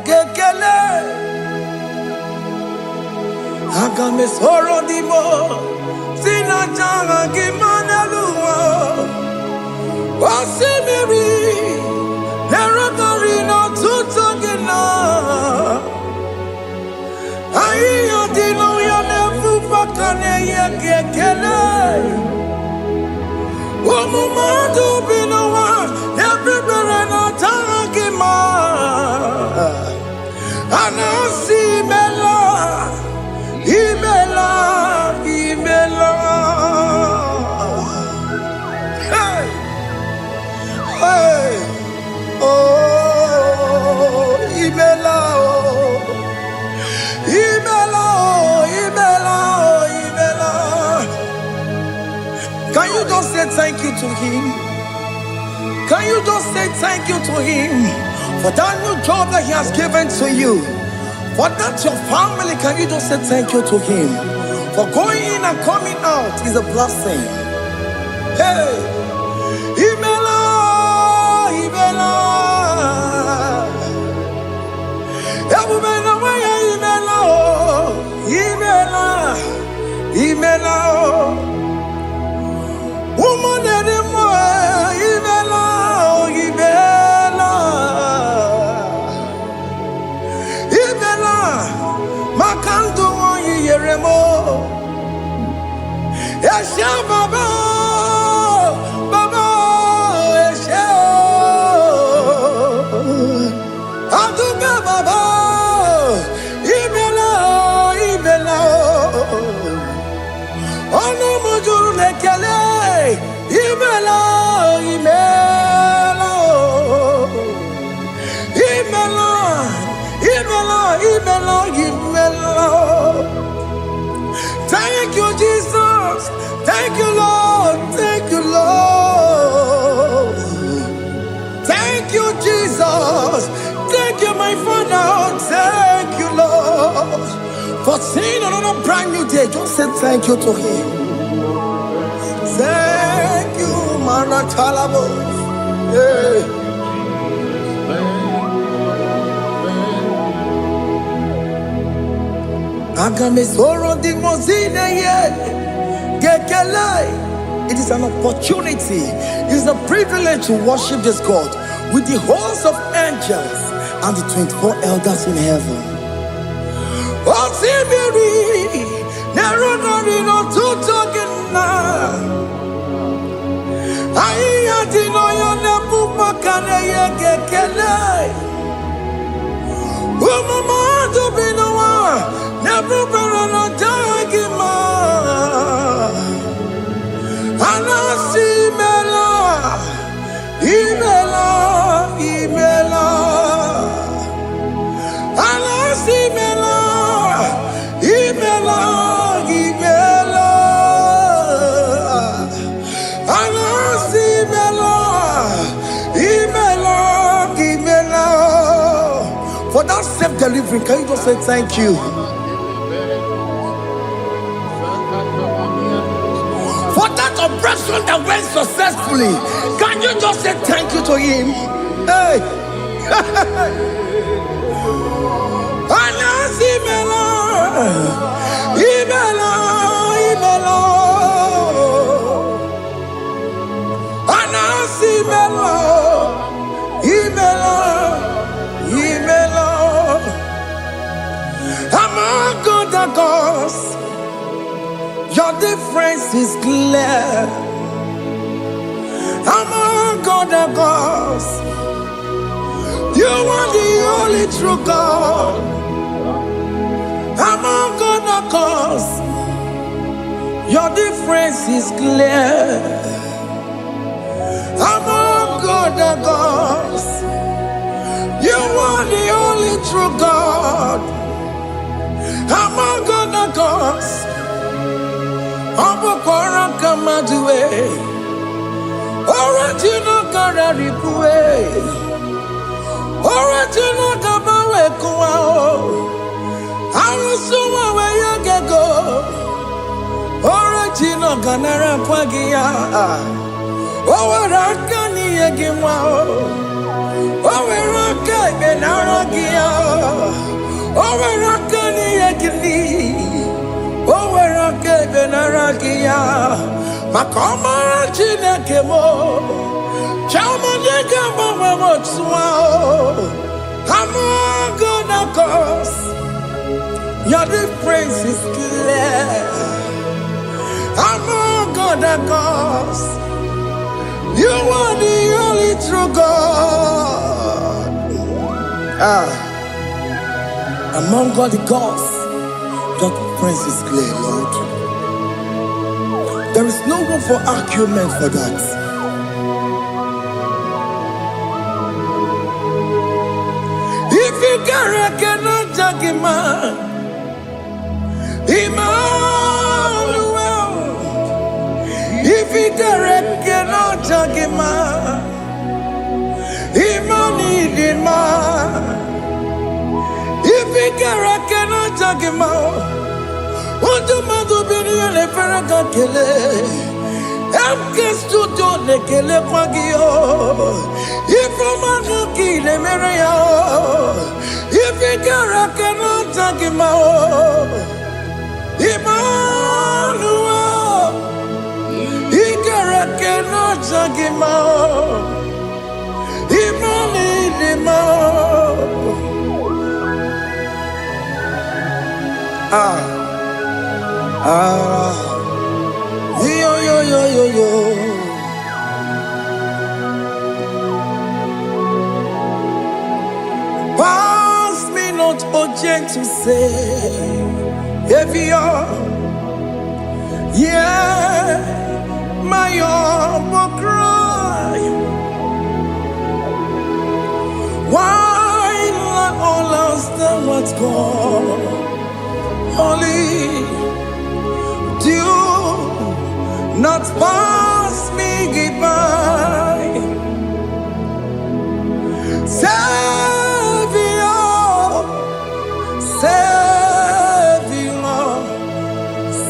Speaker 5: gekele. Akame soro di mo sina janga gimana luwa. Wasimiri nerakari no tutogina. Ayo dino ya nefu pakane ye gekele. Umumadu binowa everybody no tangima. Anasi mela, imela, imela. Hey, hey, oh, imela, oh, imela, oh, imela, oh, imela. Can you just say thank you to him? Can you just say thank you to him for that new job that he has given to you? For that your family, can you just say thank you to him? For going in and coming out is a blessing. Hey, Imela, Imela, Imela, Imela, Imela, woman anymore, Imela, Imela, Imela, Makandu Yeremo, Yasha Baba, Baba, Yasha, Aduba Baba, Imela, Imela, Ono Mujuru Lekele. Imela, Imela, Imela, Imela, Imela, Imela. Thank you, Jesus. Thank you, Lord. Thank you, Lord. Thank you, Jesus. Thank you, my Father. Thank you, Lord. For seeing another brand new day, just say thank you to him. Thank you, Manatalabo. Yeah. It is an opportunity, it is a privilege to worship this God with the host of angels and the 24 elders in heaven. delivering, can you just say thank you? For that operation that went successfully, can you just say thank you to him? Hey! Among other gods, your difference is clear. Among other gods, you are the only true God. Among other gods, your difference is clear. Among other gods, you are the only true God. Among other gods, Obokora Kamadue, Original Kararikue, Original Kabawe Kuao, Arusuma Wayagego, Original Ganara Pagia, Owarakani Yagimao, Owaraka Benaragia, Owarakani Yagini, Owaraka Benaragia, Makoma Chinakemo, Chamanega Mamamotswao, Among other gods, your difference is clear. Among other gods, you are the only true God. Among all the gods, your difference is clear, Lord. There is no room for argument for that. If you cannot judge him, Emmanuel. If you cannot judge him, Emmanuel. If you cannot judge him, what do you do? Le Ferraga Kele, Studio le Kele Pagio, if you Maki le Merea, if you cannot take him out, Emmanuel, he cannot take him out, Yo. Pass me not, oh gentle Savior, yeah, my humble cry. Why not all else than what's gone? Only do not pass me by,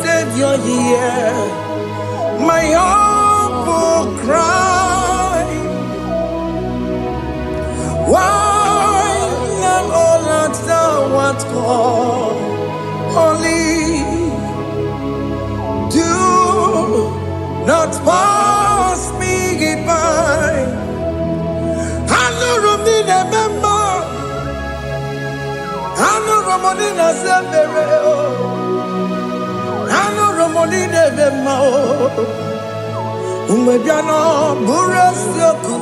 Speaker 5: Savior, hear my humble cry. Why not all that thou art called? Only do not pass me by. I know Romina member, I know Romonina Sembereo, I know Romonina Vemo, Umbebiano Burasioku,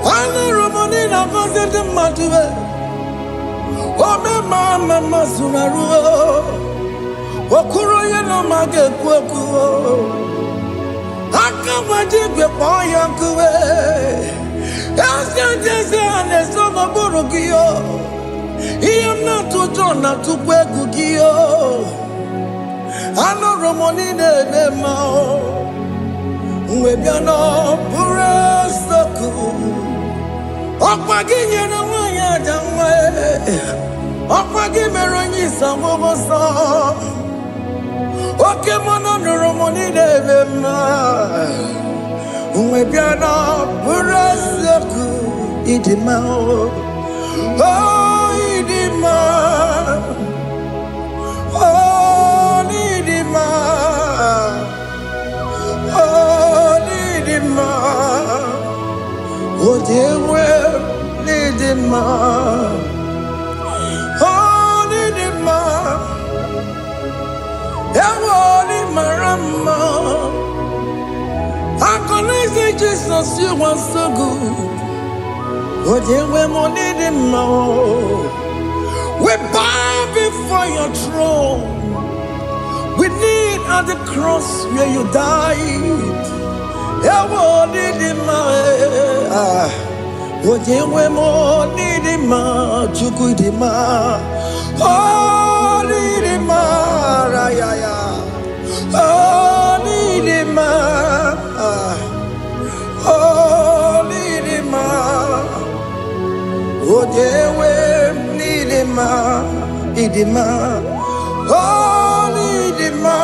Speaker 5: I know Romonina Vaset Matue, Ome Mama Sunaruo. Okuro yeno mage kwekuo Akamajigwe poyankuwe Yasjese aneso maburugiyo Iyem na tutona tukwekugiyo Ano romoni nebe mao Mwebiano pure soku Okwaginye na wanya jamwe Ọkwagi mere onye isa mụbọsọ. Oke mmanụ nụrụ m n'idebe mma. Mgbe bịa na bụrụ eziokwu ịdị mma. Oh, ịdị mma. Oh, ịdị mma. Oh, ịdị mma. Oh, dewe ịdị mma. Oh, ịdị mma. Ewo marama. I can say Jesus, you are so good. Oh, dewe mo ịdị mma. We bow before your throne. We kneel at the cross where you died. Ewo ịdị mma. Ojewe mo ịdị mma, Chukwu ịdị mma. Oh, ịdị mma, rayaya. Oh, ịdị mma. Oh, ịdị mma. Ojewe ịdị mma, ịdị mma. Oh, ịdị mma.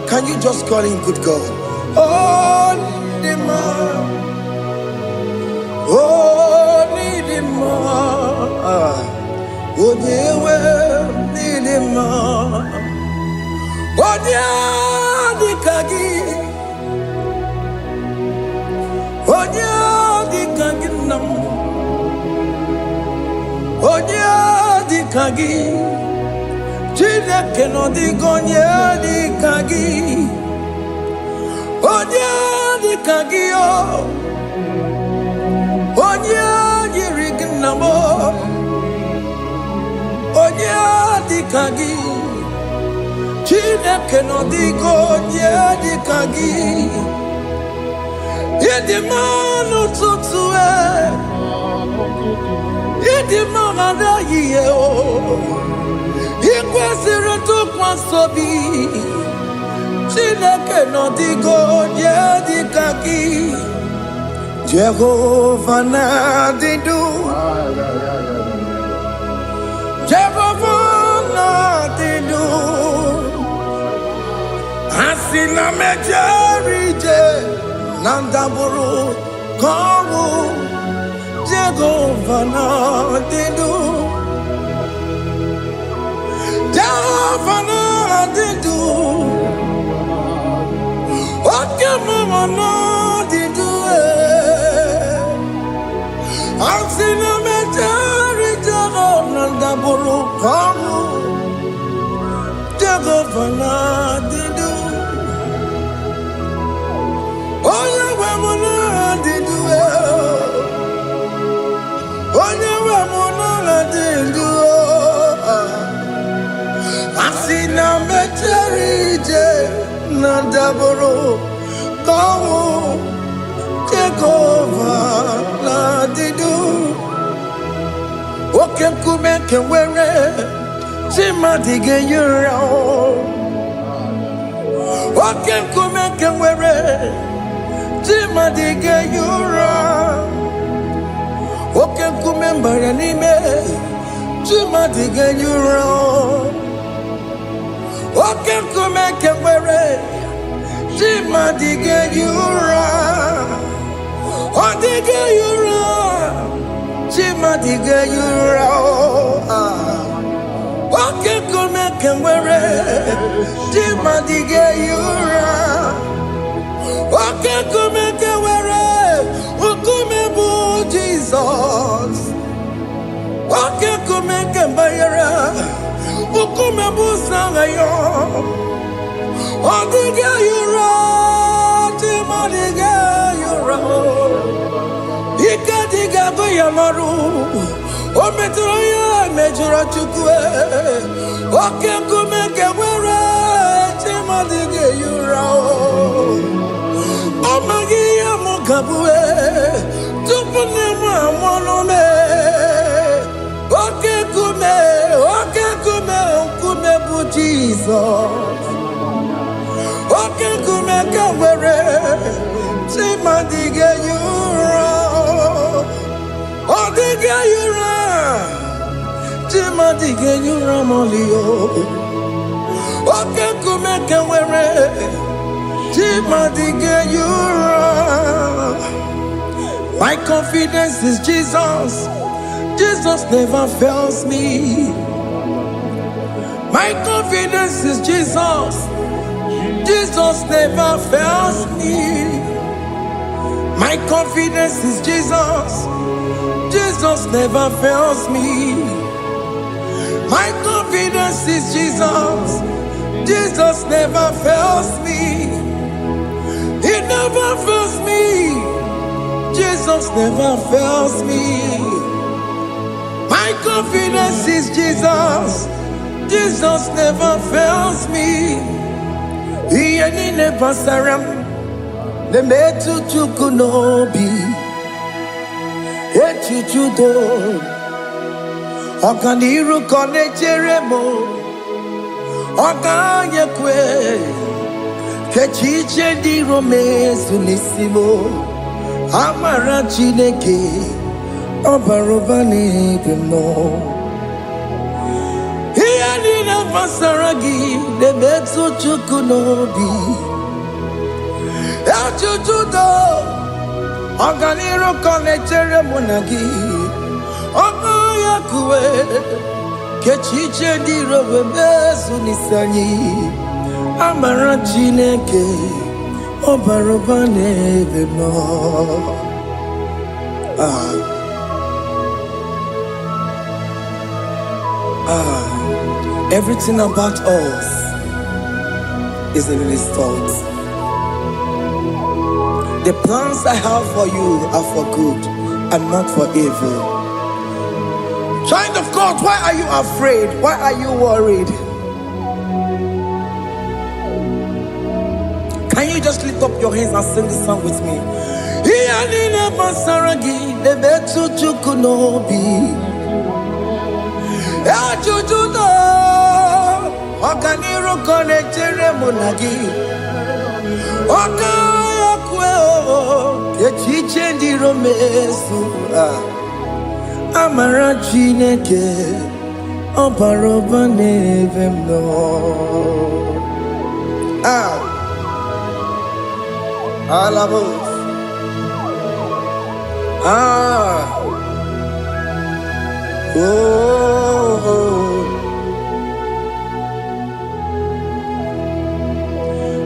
Speaker 5: Can you just call him good God? Oh, ịdị mma. Oh, need him more. Oh, dear, need him more. Oh, dear, the kagi. Oh, dear, the kagi. Oh, dear, the kagi. Chile cannot go near the kagi. Oh, dear, the kagi. Onye yiri gị nna m, onye dịka gị, Chineke nọ dịka onye dịka gị. Ịdị mma n'ụtụtụ ịdị mma n'ehihie ị kwesịrị ntụkwasị obi. Chineke nọ dịka onye dịka gị. Jehovah Nadidu, Jehovah Nadidu, Asina Mejerije, Nandaburu, Kowu, Jehovah Nadidu, Jehovah Nadidu, Okemama Nadidu. Asina mejari jago nandaburu kamu jago fanadidu. Oye wemuna didu oye wemuna didu. Asina mejari je nandaburu kamu Jehovah Nadidu. Oke nkume nke nwere chimadige yura. Oke nkume nke nwere chimadige yura. Oke nkume mbara n'ime chimadige yura. Oke nkume nke nwere chimadige yura. Odige yura, chimadige yura. Oke kume kemwere, chimadige yura. Oke kume kemwere, ukume bu Jesus. Oke kume kembayera, ukume bu sangayo. Odige yura, chimadige yura. Ikadiga goyamaru, o metro ya mejura chukwe. Oke kume kewere, chimadige yura. Omagi ya mukabue, tupune mwanome. Oke kume bu Jesus. Oke kume kewere, chimadige yura. Odige yura, you ramolio. Okay, kumeke were. Chimadige you ram. My confidence is Jesus. Jesus never fails me. My confidence is Jesus. Jesus never fails me. My confidence is Jesus. Jesus never fails me. My confidence is Jesus. Jesus never fails me. He never fails me. Jesus never fails me. My confidence is Jesus. Jesus never fails me. He ain't never saram. The metu chukunobi. Echuchudo. Okaniru kone cheremo. Okanye kwe. Kechiche di rome sunisimo. Amara chineke. Obarobane gemo. Hiyanina pasaragi. The metu chukunobi. Echuchudo. Oganiru kone cheremo nagi. Okaya kwe. Kechiche di rome sunisani. Amara chineke. Obarobane gemo. Everything about us is in His thoughts. The plans I have for you are for good and not for evil. Child of God, why are you afraid? Why are you worried? Can you just lift up your hands and sing this song with me? Echuchudo. Okaniro kone cheremo nagi. Okaya kwe o. Kechiche di romesu. Amara chineke. Obaroba nevemno. Alabos.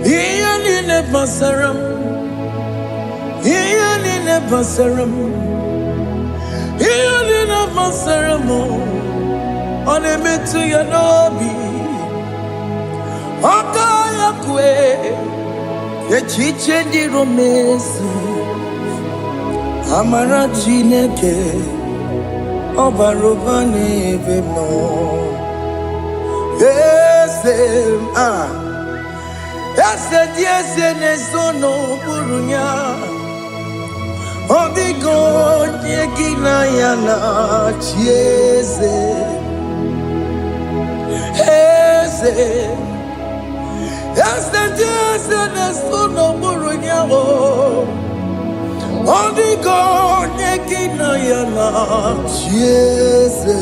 Speaker 5: Iyanine basaram. Iyanine basaram. Iyanine basaram. Onemetu yanobi. Okaya kwe. Echiche di romesu. Amara chineke. Obarobane vemno. Yes, nesono burunya. Odigo yegina yana chieze. Yes, nesono burunya. Odigo yegina yana chieze.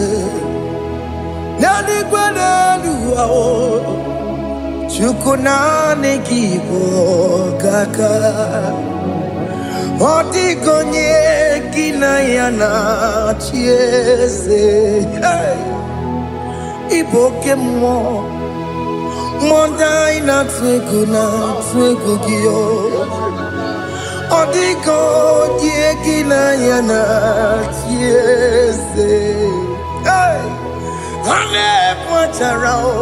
Speaker 5: Nani gwanalu ao. Chukuna nekibo kaka. Odigo yegina yana chieze. Iboke mo. Mondai na twegu giyo. Odigo yegina yana chieze. Ane pacharao.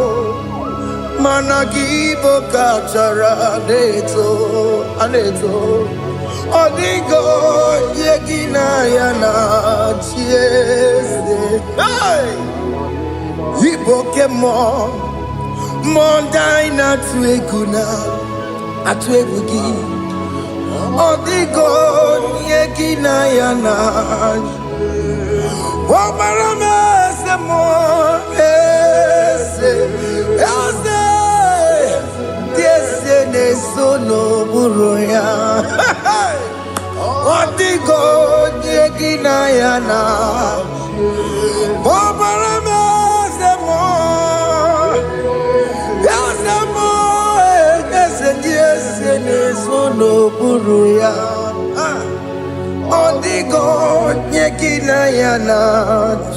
Speaker 5: Managibo kachara aneto. Odigo yegina yana chieze. Iboke mo. Mondai na tweguna. Atwegugi. Odigo yegina yana. Wabarame se mo. Nesono buruya. Odigo yegina yana. Obarame semo. Odigo nyekina yana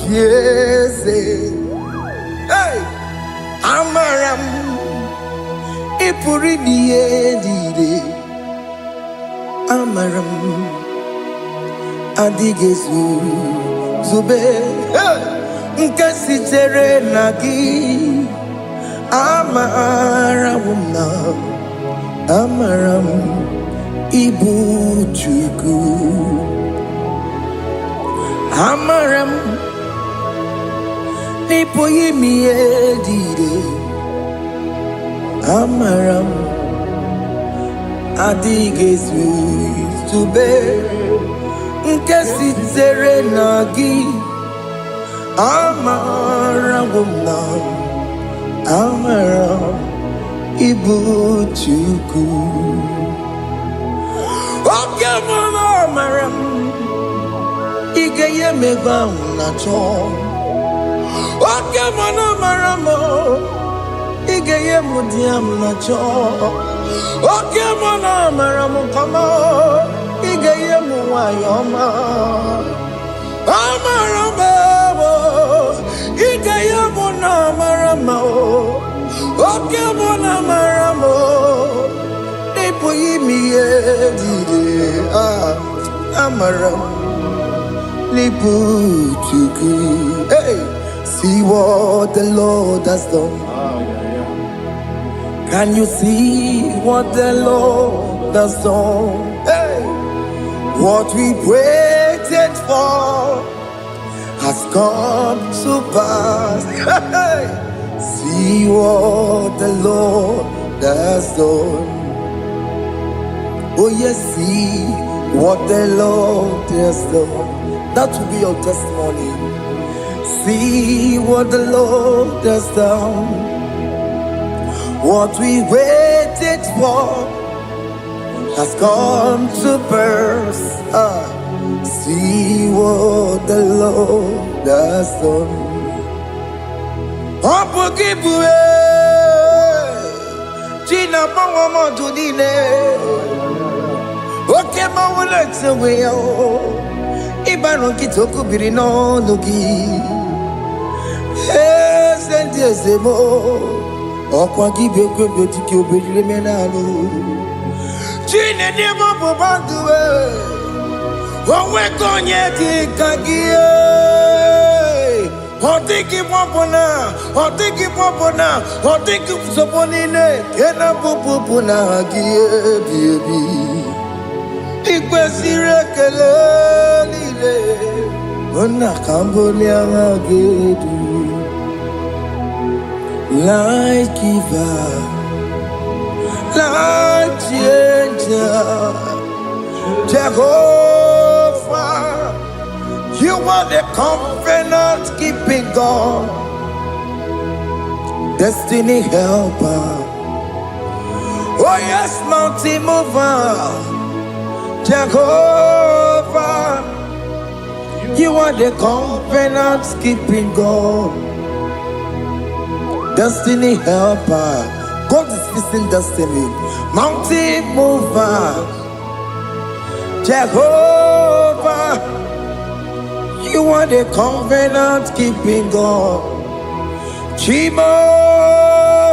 Speaker 5: jese. Hey, amaram ipuri diye dide. Amaram adigezu zube. Hey, nkasi tere nagi. Amaram na amaram ibu chuku. Amaram nipo yimi edide. Amaram adigezu zube. Nkesi tere nagi. Amaram na amaram ibu chuku. Oke mama amaram igeye megba na cho. Oke mama amaram igeye mudiam na cho. Oke mama amaram kama igeye muwayoma. Amaram igeye muna amaram. Oke mama amaram nipo yimi edide. Amaram nipo chuku. Hey, see what the Lord has done. Can you see what the Lord has done? Hey, what we waited for has come to pass. Hey, see what the Lord has done. Oh yes, see what the Lord has done. That will be your testimony. See what the Lord has done. What we waited for has come to pass. See what the Lord has done. Opokibue, Gina Bawa Tudine. Okay, my legs away. Ibano Kitoku Birino Nuki. Yes, and yes, more. Okwa give you good to kill Bimenano. Gina never Bobandu. Oh, we're going yet, Kagia. Oh, take him up on her. Oh, take him up on her. Oh, take him upon it. Get up, Pupuna, baby. Ikwesire kelele ona kambolia gedu like giver like changer Jehovah, you are the covenant keeping God, destiny helper. Oh yes, mountain mover. Jehovah, you are the covenant keeping God, destiny helper. God is fixing destiny. Mountain mover. Jehovah, you are the covenant keeping God. Chimo,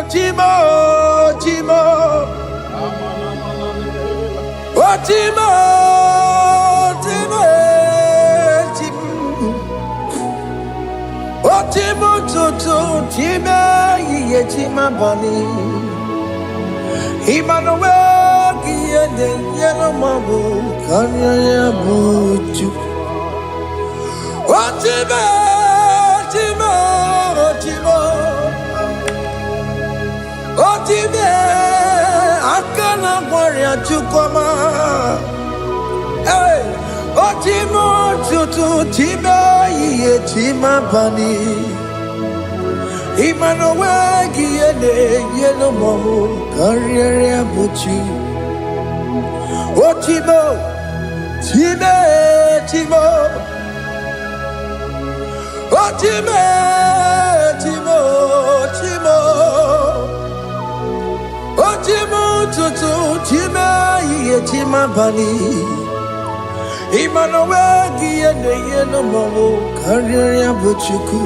Speaker 5: Chimo, Chimo. Oh, Chimo, Chimo, Chimo. Oh, Chimo, Chimo, Chimo, Ye Chima Bani. Emmanuel, Kiende, Yellow Mabu, Kanya Buchu. Oh, Chimo, Chimo, Chimo. Oh, Chimo, Akana Warrior Chukoma. Hey, oh, Chimo, Chutu, Chimo, Ye Chima Bani. Emmanuel, Kiende, Yellow Mabu, Kanya Buchu. Oh, Chimo, Chimo, Chimo. Oh, Chimo, Chimo, Chimo. Oh, Chimo, Tutu, Chimo, Ye Chima Bani. Imanowegi ene yeno mo Karya buchuku.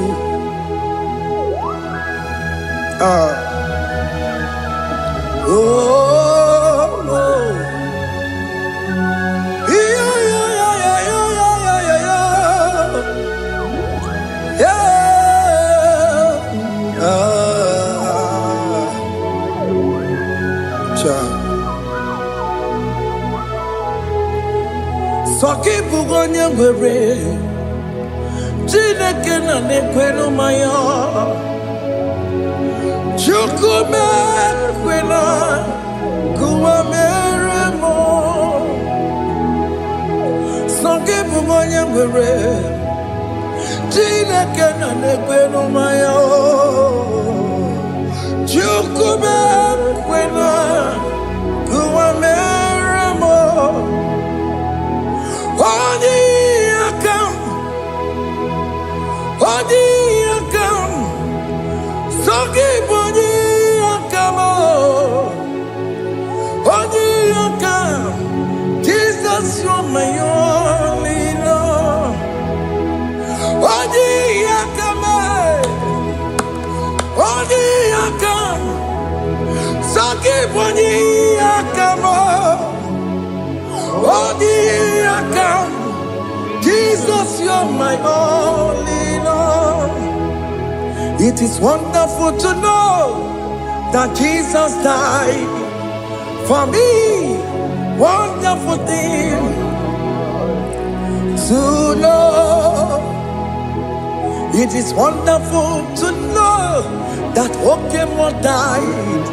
Speaker 5: Soki bugonye ngwere Chineke na nekwenu maya Chukume kwena Kuwa meremo Soki bugonye ngwere Chineke na nekwenu maya Chukume kwena Kuwa meremo Odi akam, soki bodi akam, odi akam. Jesus, you're my only love. Odi akam, soki bodi akam, odi akam. Jesus, you're my only Lord. It is wonderful to know that Jesus died for me. Wonderful thing to know. It is wonderful to know that Okemo died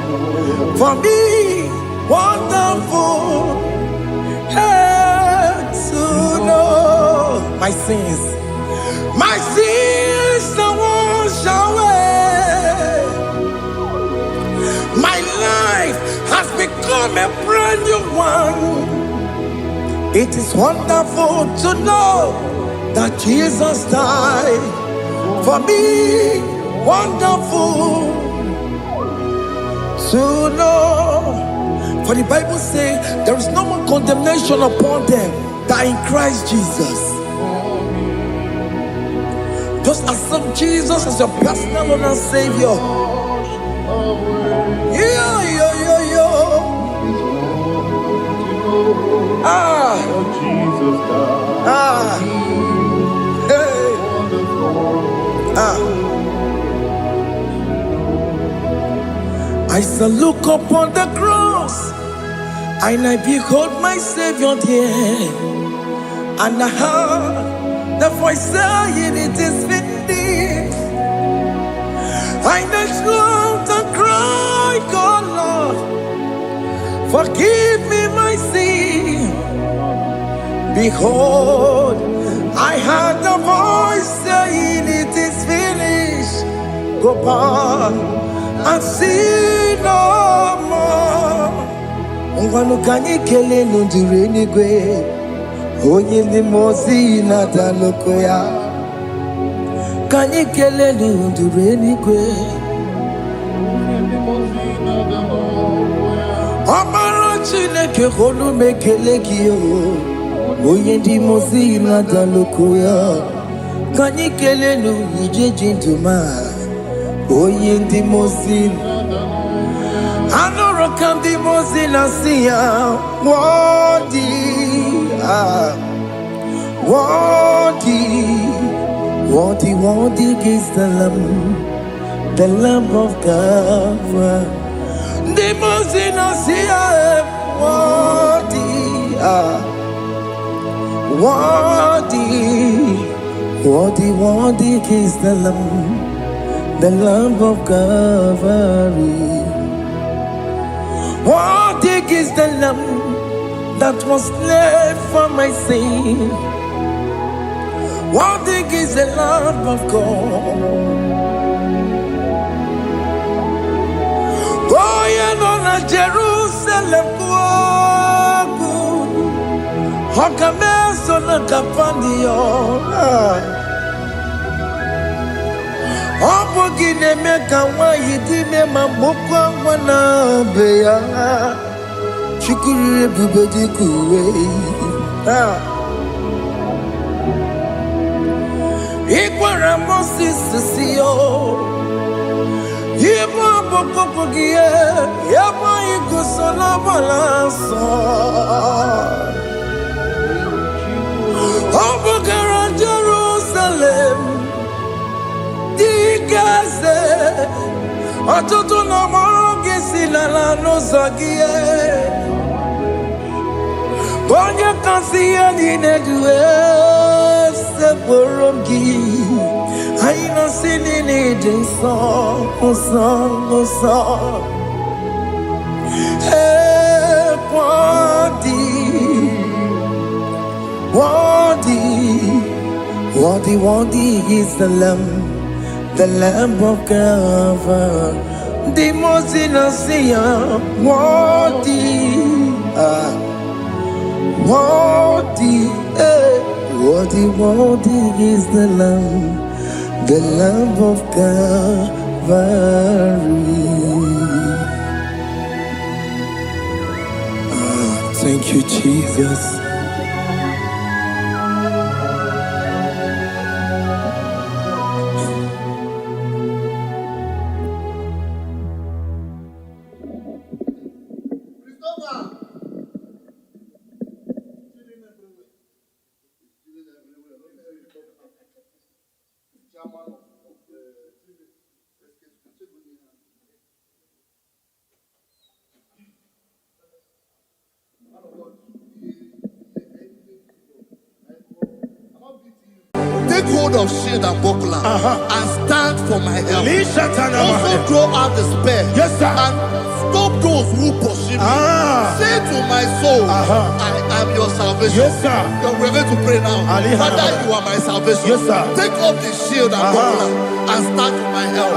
Speaker 5: for me. Wonderful to know my sins are washed away. My life has become a brand new one. It is wonderful to know that Jesus died for me. Wonderful to know. For the Bible says there is no more condemnation upon them that in Christ Jesus. Just accept Jesus as your personal Lord and Savior. I shall look upon the cross and I behold my Savior there, and I heard the voice saying, it is finished. I knelt down and cried, God, Lord, forgive me my sin. Behold, I heard the voice saying, it is finished. Go back and sin no more. Ngwanu kanyi kele nundure nigwe. Onye ndi mozi na daloko ya. Kanyi kele nundure nigwe. Amara Chineke holu mekele kiyo. Onye ndi mozi na daloko ya. Kanyi kele nu ije jintuma. Onye ndi mozi Anoro kandi mozi na siya. Worthy is the Lamb of God. The mozi na siya. Worthy is the Lamb of Calvary. Worthy is the Lamb that was slain for my sin. Worthy is the Lamb of God. Going on a Jerusalem, Hokameso na kapandio. Opogine meka wa yidime mamukwa wana beya. Chukuru bubedi kuwe. Moses see yo. Yebo boko gie, yebo igusola balanso. Obogara Jerusalem, Digaze, Otutu no mogi silala no zagie. Bonja kansiya dinedue se boromgi. Aina sinini dinson, song. Hey, Worthy is the Lamb of God. The most innocent, worthy is the Lamb of God. Thank you, Jesus.
Speaker 3: Take hold of shield and buckler and stand for my help. Also throw out despair and stop those who pursue me. Say to my soul, I am your salvation. We're going to pray now. Father, you are my salvation. Take off the shield and buckler and stand for my help.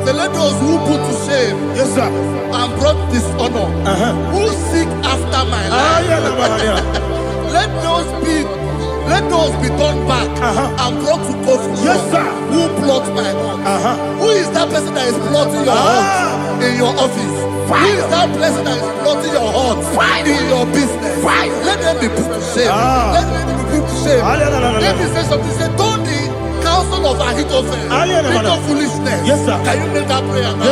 Speaker 3: Let those who put to shame and brought dishonor, who seek after my life, let those be turned back and brought to confusion. Who plots my heart? Who is that person that is plotting your heart in your office? Who is that person that is plotting your heart in your business? Let them be put to shame. Let them be put to shame. Let me say something. Say, don't the counsel of Ahithophel, bit of foolishness. Can you make that prayer now?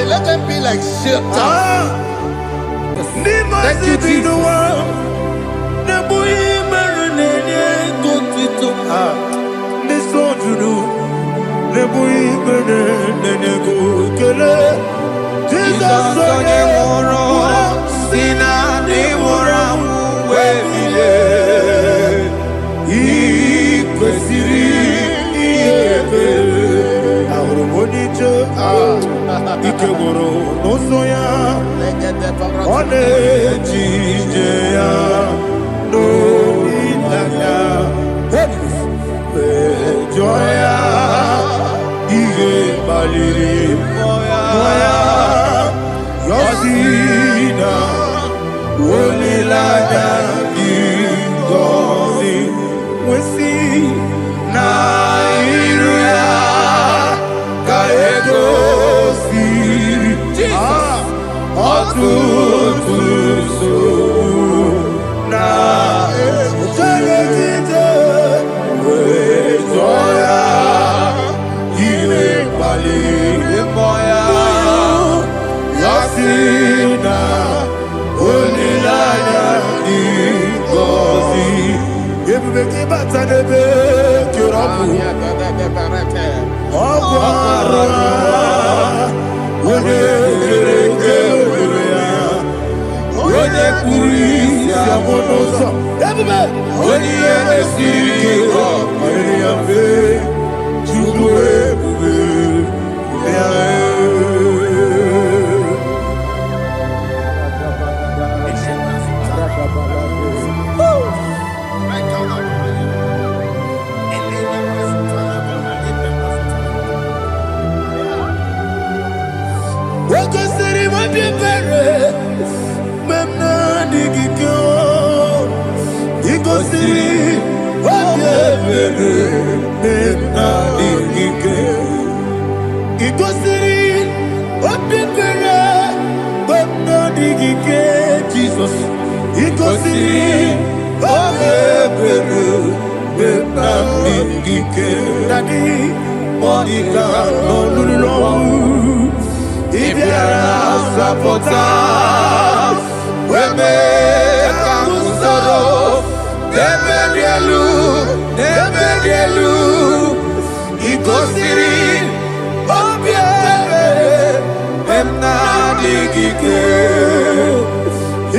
Speaker 3: Let them be like shelters. Thank you,
Speaker 1: Joya, Ige Baliri, Moya, Yosina, Olilada, Ingozi, Wesi, Nairuya, Kaego, Siri, Jesus, Otutusu, Na, Otelejite, Joya, Ige Baliri, Moya, Yosina, Olilada, Ingozi, Ebubeki Batanebe, Kyorabu, Okwara, Ode Geregerea, Ode Kurisi Amonosa, Ebube, Ode Esiri, Ode Afe, Chubu Ebube, Wakasiri mabibere, memna digikyo. Ikosiri mabibere, memna digikyo. Ikosiri mabibere, memna digikyo. Jesus. Ikosiri mabibere, memna digikyo. Daddy, Monica, no lulu. Ibiara sapota, weme kamusoro, nebedielu, ikosiri, obiere, emna digike,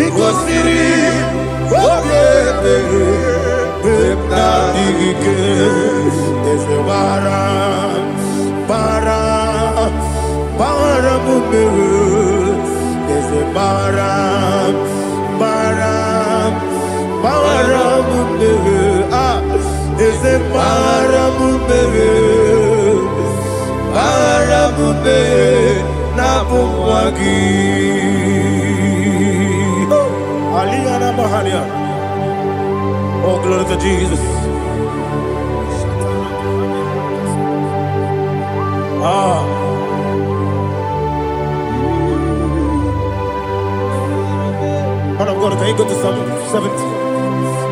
Speaker 1: ikosiri, obiere, emna digike, ese bara. There's a baram, there's a baramumbe, Napumwagi. Aliyana Mahalia. Oh, glory to Jesus. Man of God, can you go to Psalm 70?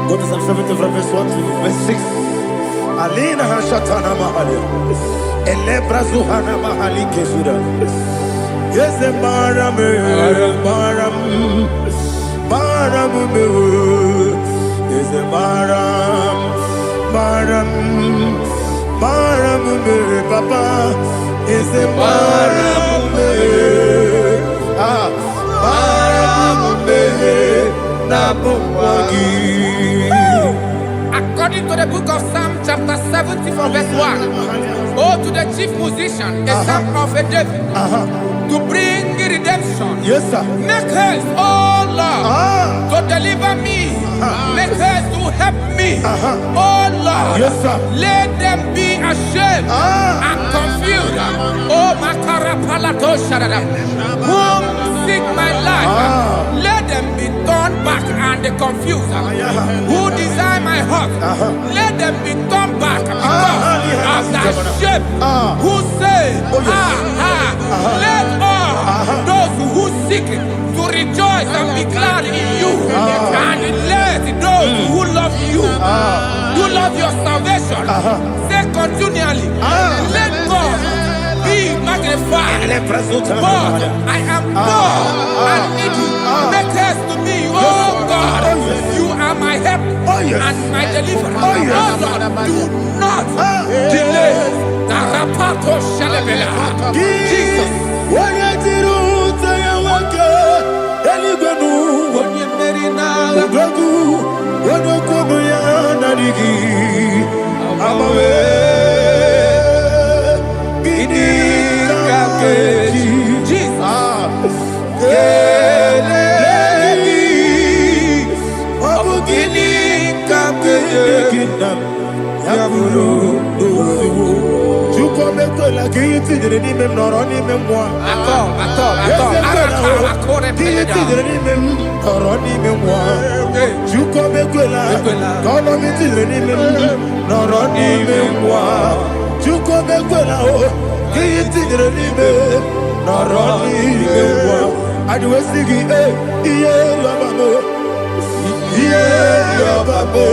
Speaker 1: Go to Psalm 70 from verse 1 to verse 6. Alina Hashatana Mahalia. Elebra Zuhana Mahali Kesura. Yes, the Baram. Yes, the Baram. Papa. Yes, the Baram.
Speaker 2: According to the book of Psalm chapter 70 from verse 1, oh, to the chief musician, a psalm of a David, to bring redemption.
Speaker 1: Yes, sir.
Speaker 2: Make haste, oh Lord, to deliver me. Make haste to help me. Oh Lord,
Speaker 1: yes, sir.
Speaker 2: Let them be ashamed and confused. Oh, Makara Palato Shadada, whom seek my life, let them be turned back and confused. Who desire my heart, let them be turned back because of that shape. Who say, let all those who seek to rejoice and be glad in you, and let those who love you, who love your salvation, say continually, let God be magnified. God, I am poor and needy. Make haste to me, oh God. You are my help and my deliverer. Oh Lord, do not delay. Tarapato Shalabela. Jesus.
Speaker 1: Yabulu, Jukomeko la kiti de mem noroni memwa. Kiti de mem noroni memwa. Jukomeko la kolomiti de mem noroni memwa. Jukomeko la kiti de mem noroni memwa. Aduwesigi iye yabamo. Iye yabamo.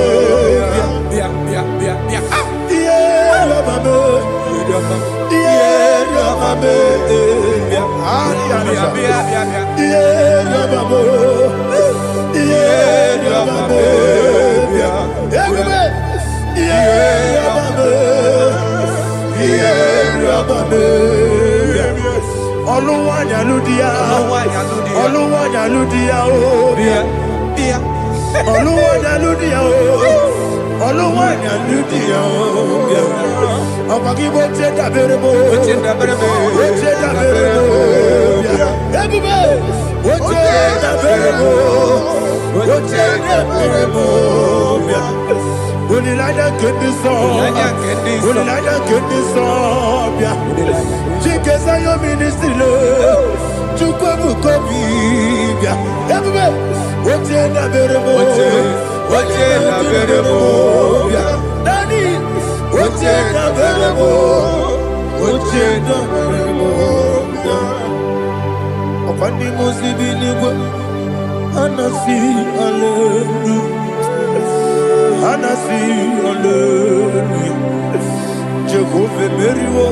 Speaker 1: Jehovah Meriwo,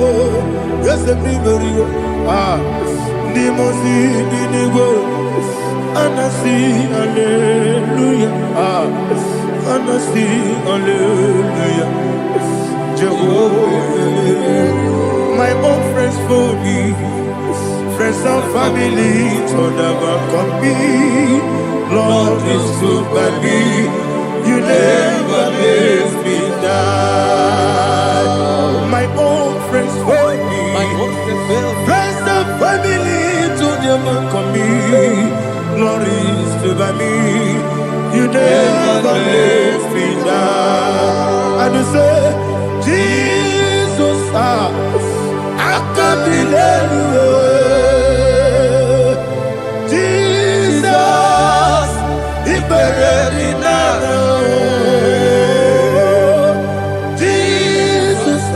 Speaker 1: yes, Meriwo, Nimosi Binigo, Anasi, Hallelujah, Anasi, Hallelujah, Jehovah, my own friends for me, friends and family, told about me, Lord is good by me, you never let me die. My own friends for me, friends and family, told about me, Lord is good by me, you never let me die. And you say, Jesus, I can't believe you. Jesus, He buried in Jesus, I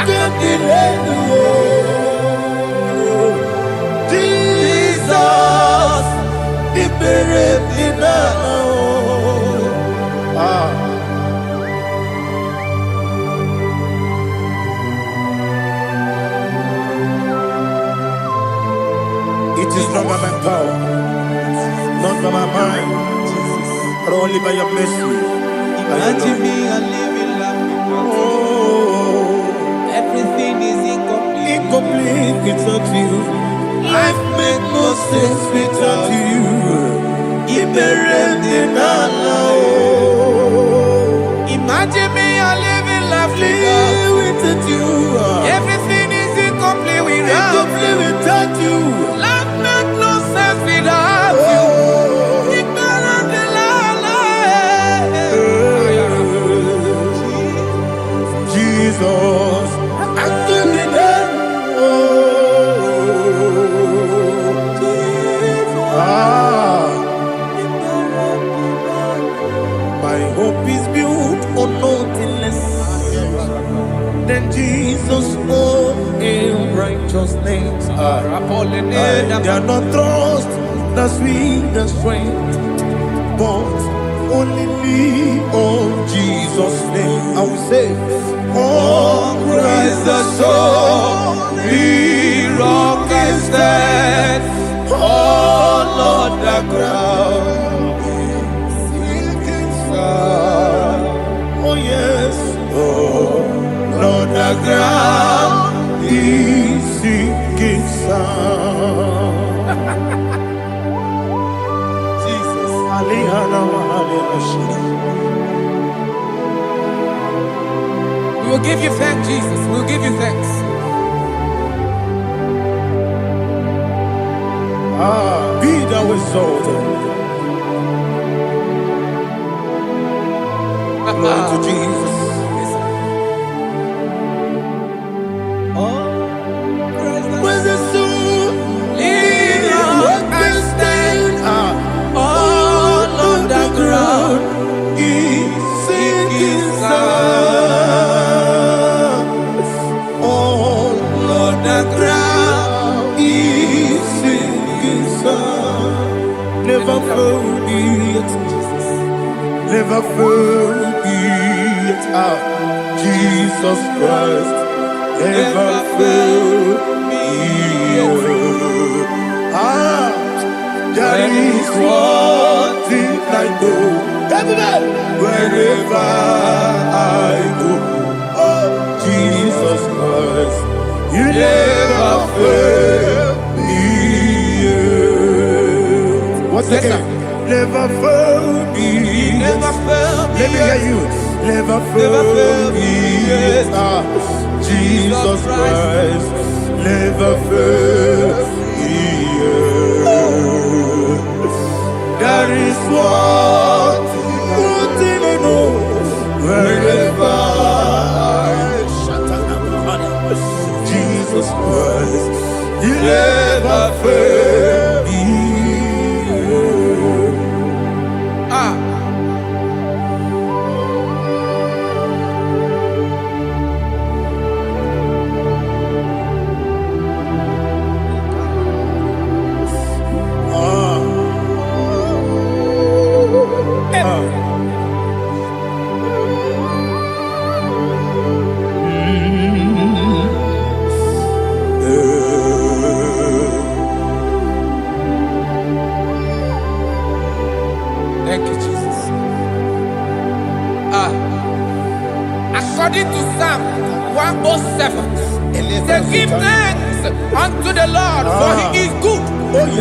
Speaker 1: can't believe you. Jesus, He buried in It is not by my power, not by my mind, but only by your mercy.
Speaker 5: Imagine me a living life without you. Everything is incomplete.
Speaker 1: Incomplete without you. Life makes no sense without you.
Speaker 5: Imagine me a living life
Speaker 1: without you.
Speaker 5: Everything is incomplete without
Speaker 1: you.
Speaker 5: Life makes no sense without you.
Speaker 1: Jesus, I give it my hope is built on nothing less than Jesus' own righteousness. They are not trust the sweetest strength, but only me on Jesus' name. I will say, on Christ the solid rock is stand. Oh Lord, the ground is sinking sand. Oh yes, oh Lord, the ground is sinking sand. Jesus,
Speaker 5: We will give you thanks, Jesus. We will give you thanks.
Speaker 1: Be thou exalted. Glory to Jesus. Where's the soul? What can stand? All on the ground is sinking sand. All on the ground is sinking sand. Never found it. Never found it. Jesus Christ. Never failed me. There is one thing I know. Wherever I go, oh Jesus Christ, you never fail me. What's the name? Never fail me. Never fail me. Let me hear you. Never fail me. Jesus Christ never fails me. There is one thing I know. Wherever Jesus Christ, He never fails me.
Speaker 2: Thank you, Jesus. According to Psalm 107, say, give thanks unto the Lord, for He is good.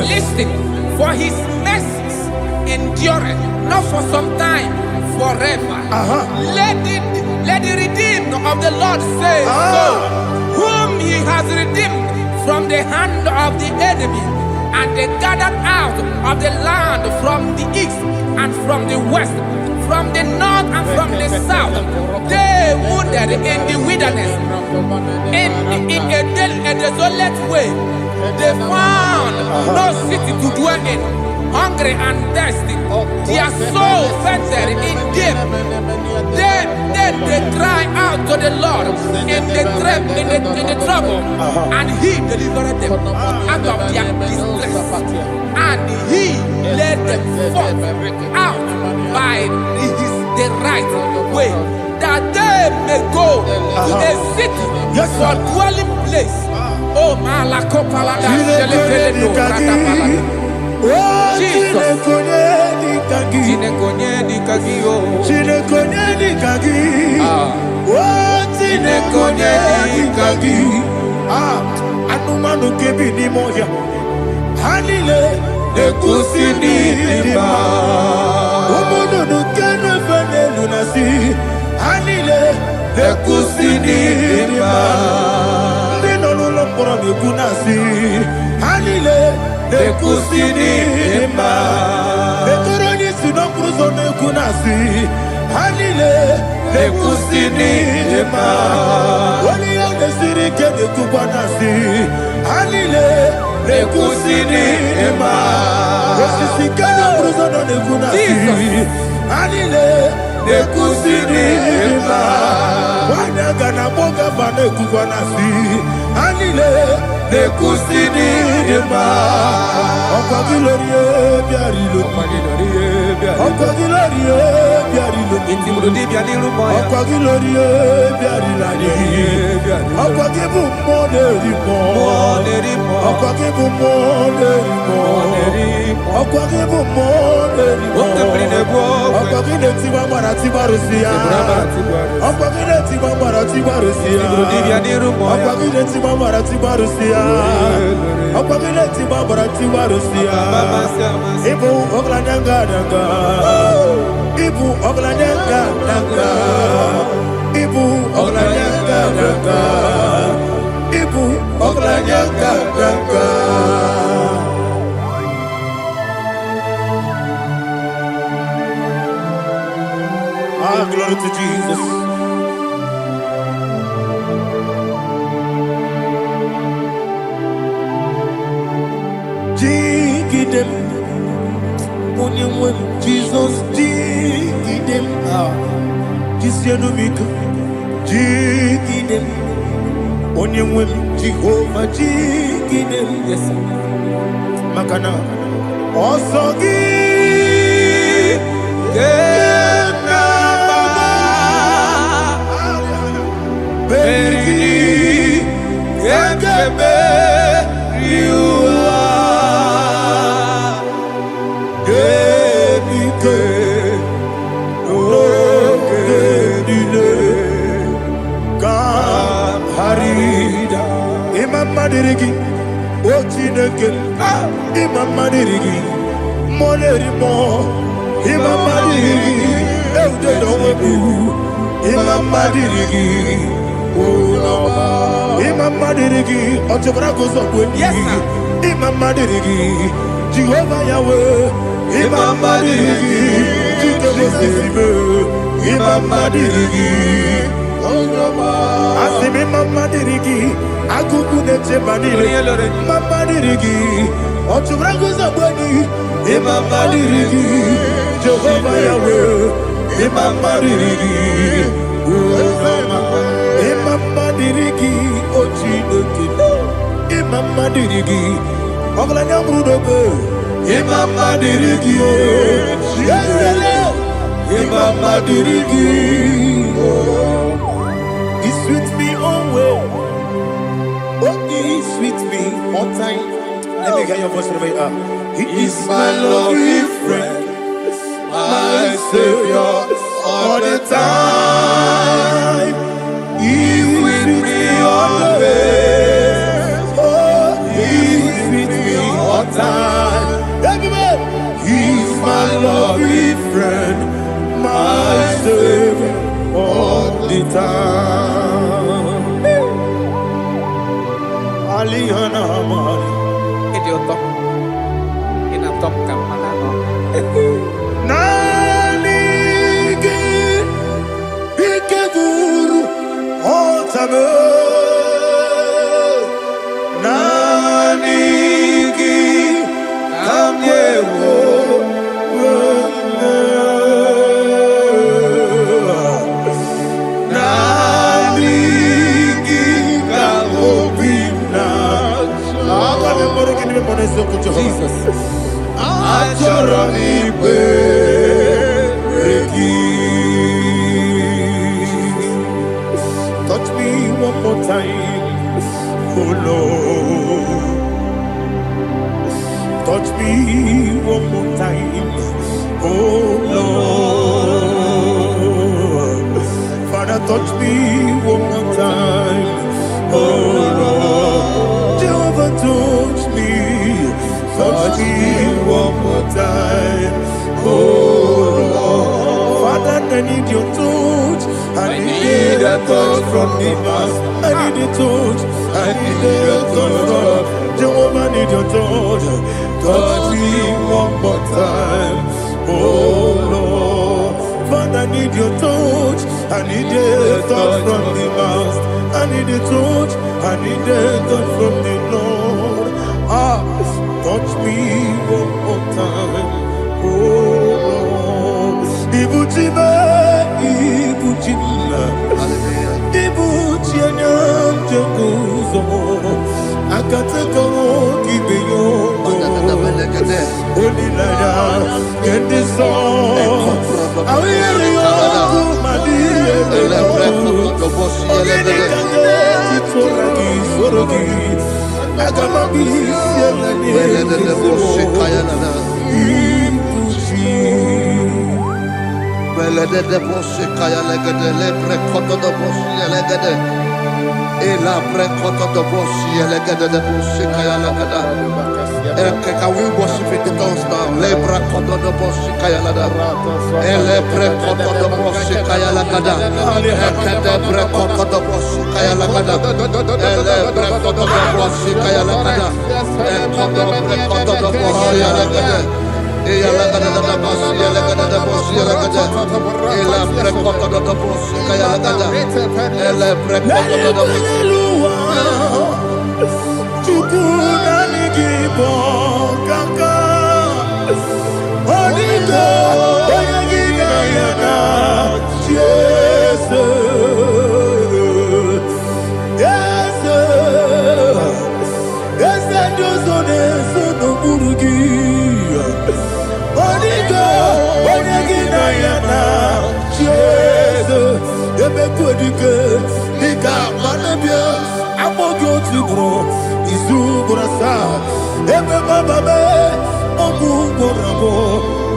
Speaker 2: Listen, for His mercies endureth, not for some time, forever. Let the redeemed of the Lord say so, whom He has redeemed from the hand of the enemy, and they gathered out of the land from the east and from the west, from the north and from the south. They wandered in the wilderness, in a desolate way. They found no city to dwell in, hungry and thirsty. Their soul fainted in deep. Then they cry out to the Lord in the trouble, and He delivered them out of their distress, and He led them forth out by the right way, that they may go to a city for dwelling place. Oh, Malakopalada, Jesus.
Speaker 1: Anumanu kebi ni moya. Hanile ekusini ma. Omono no kene fene lunasi. Hanile ekusini ma. Ndino no pora mi kunasi. Hanile ekusini ma. Etoroni sino kruzo me kunasi. Hanile ekusini ma. Wali ane siri kene kubanasi. Hanile ekusini ma. Osisi kene kruzo no ne kunasi. Hanile ekusini ma. Wana gana boga bane kubanasi. Hanile ekusini ma. Ọkọ gilorie biarilo. Ọkọ gilorie biarilo. Ọkọ gilorie biarilani. Ọkọ gibu mo leri mo. Ọkọ gibu mo leri mo. Ọkọ gibu mo leri mo. Ọkọ gile ti wa mara ti barusia. Ọkọ gile ti wa mara ti barusia. Ọkọ gile ti wa mara ti barusia. Ọkọ gile ti wa mara ti barusia. Ibu oglanyanga daga. Ibu oglanyanga daga. Ibu oglanyanga daga. Ibu oglanyanga daga. Glory to Jigidem, Onyemwem, Jesus, Jigidem, Jisianumika, Jigidem, Onyemwem, Jehovah, Jigidem, yes, Makana, Osogi, Kenaba, Beri, Kekebe, Madirigi, Ochineke, Imam Madirigi, Monerimo, Imam Madirigi, Eudedobu, Imam Madirigi, Imam Madirigi, Otobragos of Winnie, Imam Madirigi, Jehovah Yahweh, Imam Madirigi, Imam Madirigi, Asimi Mama Dirigi, Akuku Neche Manile, Mama Dirigi, Otubrago Zabani, Imama Dirigi, Jehovah Yahweh, Imama Dirigi, Imama Dirigi, Ochinoki, Imama Dirigi, Oglanya Brudobe, Imama Dirigi, Imama Dirigi, He's with me always. Oh, he's with me all time. Let me hear your voice from here. He is my lovely friend, my Savior all the time. He's with me always. Oh, he's with me all time. He's my lovely friend, my Savior all the time. Alihana Mari.
Speaker 2: Idioto. Inatom kang manano.
Speaker 1: Nanigi Ikeguru Otame. Nanigi Kamyewo. Jesus. Touch me one more time, oh Lord. Touch me one more time, oh Lord. Father, touch me one more time, oh Lord. Jehovah, touch me. Touch me one more time, oh Lord. Father, I need your touch. I need a touch from the past. I need a touch. I need a touch from Jehovah. I need your touch. Touch me one more time, oh Lord. Father, I need your touch. I need a touch from the past. I need a touch. I need a touch from the Lord. Touch me one more time, oh Lord. Ibuchima, Ibuchima, Ibuchina, Jaguzo, Akatako, Kibeyo, Olilaya, get this song. I will hear you, Madi,
Speaker 3: Can we worship in the tongues now? Lebra koto do bosi kaya lada. Ele pre koto do bosi kaya lada. Ekede pre koto do bosi kaya lada. Ele pre koto do bosi kaya lada. Ekodo pre koto do bosi kaya lada.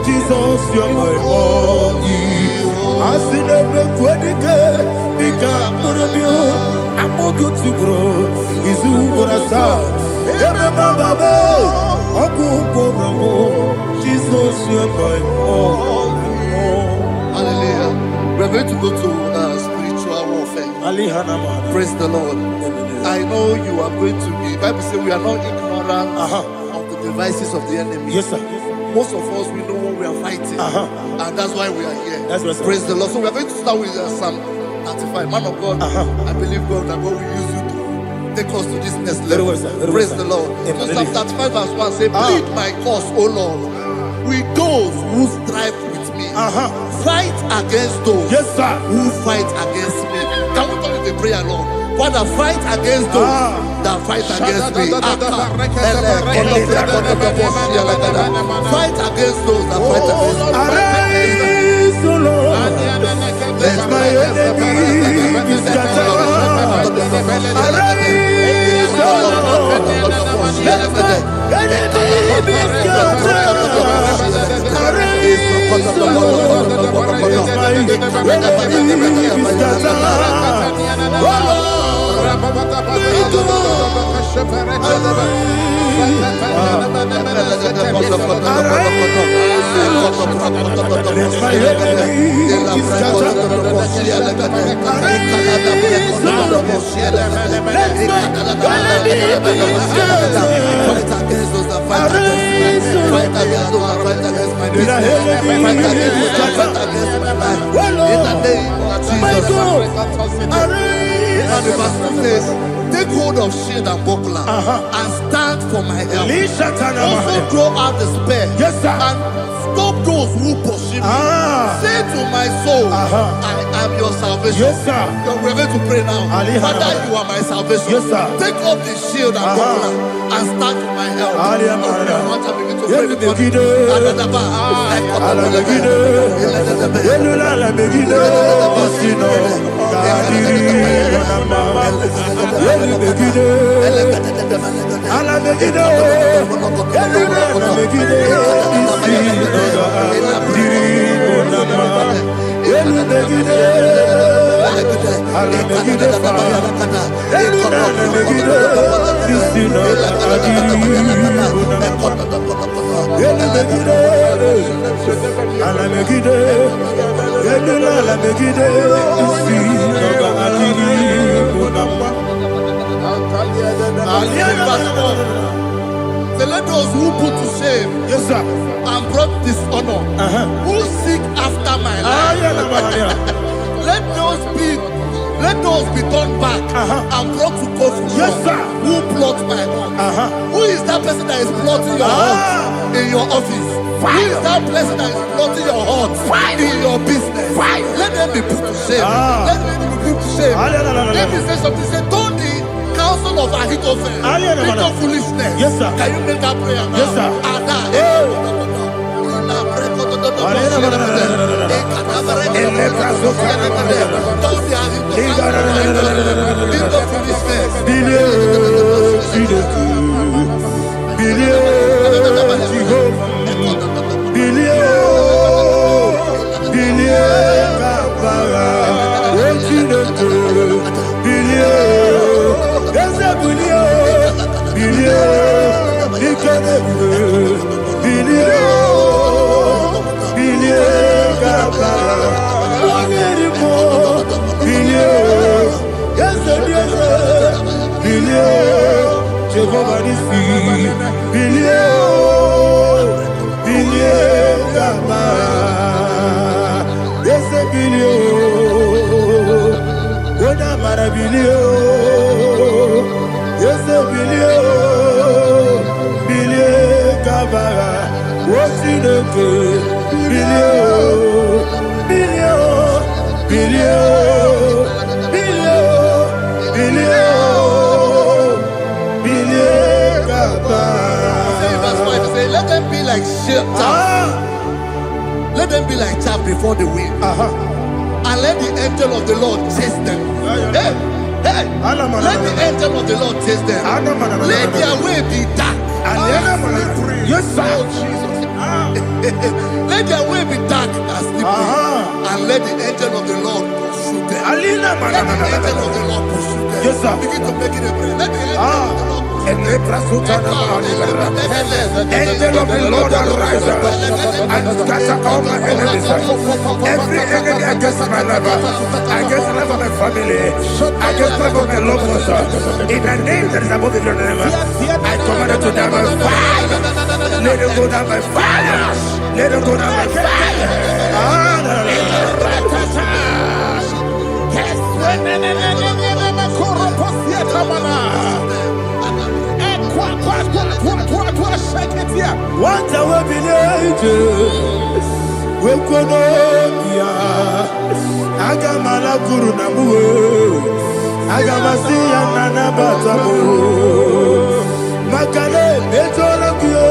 Speaker 1: Jesus, you're my all. I see never quitting. I'm good to grow. Is who I saw. Jesus, you're my all.
Speaker 3: Hallelujah. We're going to go to spiritual warfare. Praise the Lord. I know you are going to be. Bible says we are not ignorant of the devices of the enemy.
Speaker 1: Yes, sir.
Speaker 3: Most of us, we know what we are fighting. And that's why we are here.
Speaker 1: That's right, sir.
Speaker 3: Praise the Lord. So we are going to start with Psalm 35. Man of God, I believe God that God will use you to take us to this next level. Praise the Lord. So Psalm 35 verse 1 say, plead my cause, O Lord, with those who strive with me. Fight against those who fight against me. Can we turn the prayer, Lord? Father, fight against those that fight against me. Fight against those that fight against me.
Speaker 1: Arise, O Lord, let my enemy be scattered. Arise, O Lord, let my enemy be scattered. Arise, O Lord, let my enemy be scattered. Oh Lord,
Speaker 3: and the verse 2 says, take hold of shield and buckler and stand for my help. Also throw out the spear and stop those who pursue me. Say to my soul, I am your salvation. We're going to pray now. Father, you are my salvation. Take up the shield and buckler and stand for my help. Let those who put to shame and brought dishonor, who seek after my life, let those be turned back and brought to confusion. Who plot my hurt? Who is that person that is plotting your hurt in your office? Who is that person that is plotting your hurt in your business? Let them be put to shame. Let them be put to shame. Let me say something. Say, don't the counsel of Ahithophel into foolishness. Can you make that prayer now?
Speaker 1: Jehovah is
Speaker 3: Let them be like chaff. Let them be like chaff before the wind. And let the angel of the Lord chase them. Hey, hey. Let the angel of the Lord chase them. Let their way be dark. Yes, sir. Let their way be dark and slippery. And let the angel of the Lord pursue them. Let the angel of the Lord pursue them.
Speaker 1: Yes, sir.
Speaker 3: Begin to make it a prayer. Let the angel of the Lord.
Speaker 1: Angel of the Lord arise and scatter all my enemies. Every enemy against my life, against the life of my family, against the life of my loved ones. In the name that is above the name, I command it to die by fire. Let it go down by fire. Let it go down by fire. What I will be we could Agamala Guru Namu Agamasia Nana Batamu Makale Betolakio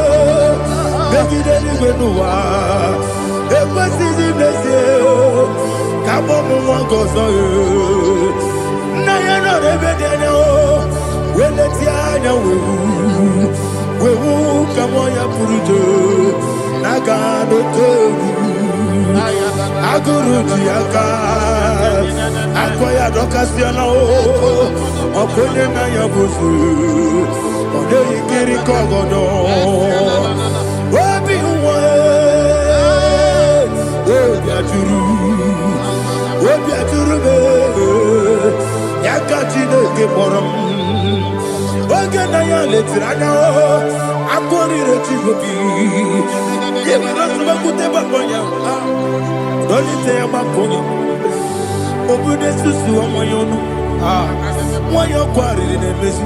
Speaker 1: Begideni Benua Ekwasizi Nesio Kabomu Wangozo Nayana Rebedeno Weletiana Wewu Kamoya Purujo Nagano Togu Aguru Diaka Akwaya Dokasiana Opone na Yabusu Ode Ikiri Kogodo Obi Uwe Obi Aturu Yakachine Geboram Oge na ya letirana Akori Rechigobi Yebirasumakute Bakonya Dolite Yabakonya Obude Susu Amoyono Moyo Kwari Nemesi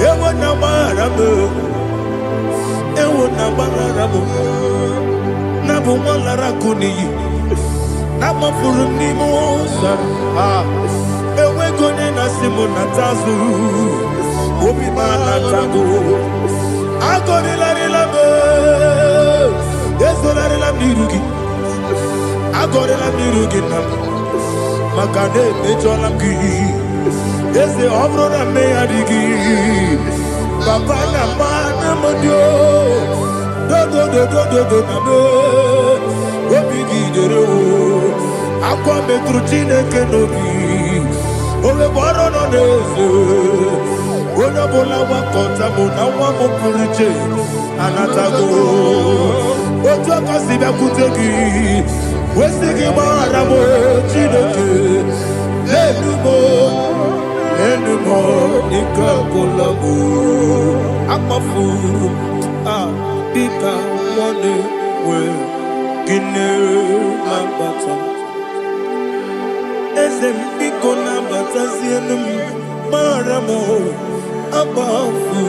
Speaker 1: Ewo na Marabo Ewo na Marabo Nabu Malara Kuni Nama Furuni Mosa Ewe Gone Nasimu Natazu Obi Manatago Agori Larilabe Yesolari Lamirugi Agori Lamirugi Makane Mecholamgi Ese Obrona Meadigi Papa Namana Modio Do Name Obi Gidero Aqua Metrutine Kenobi Ole Boro no Nezo Ona bola wakota mona wamo puriche anatago Ojo kasiba kutegi Wesigi maramo chineke Enumo Nika kolago Akmafu Pika Wane We Gine Lambata Ezem Piko Lambata Zienum Maramo Abafu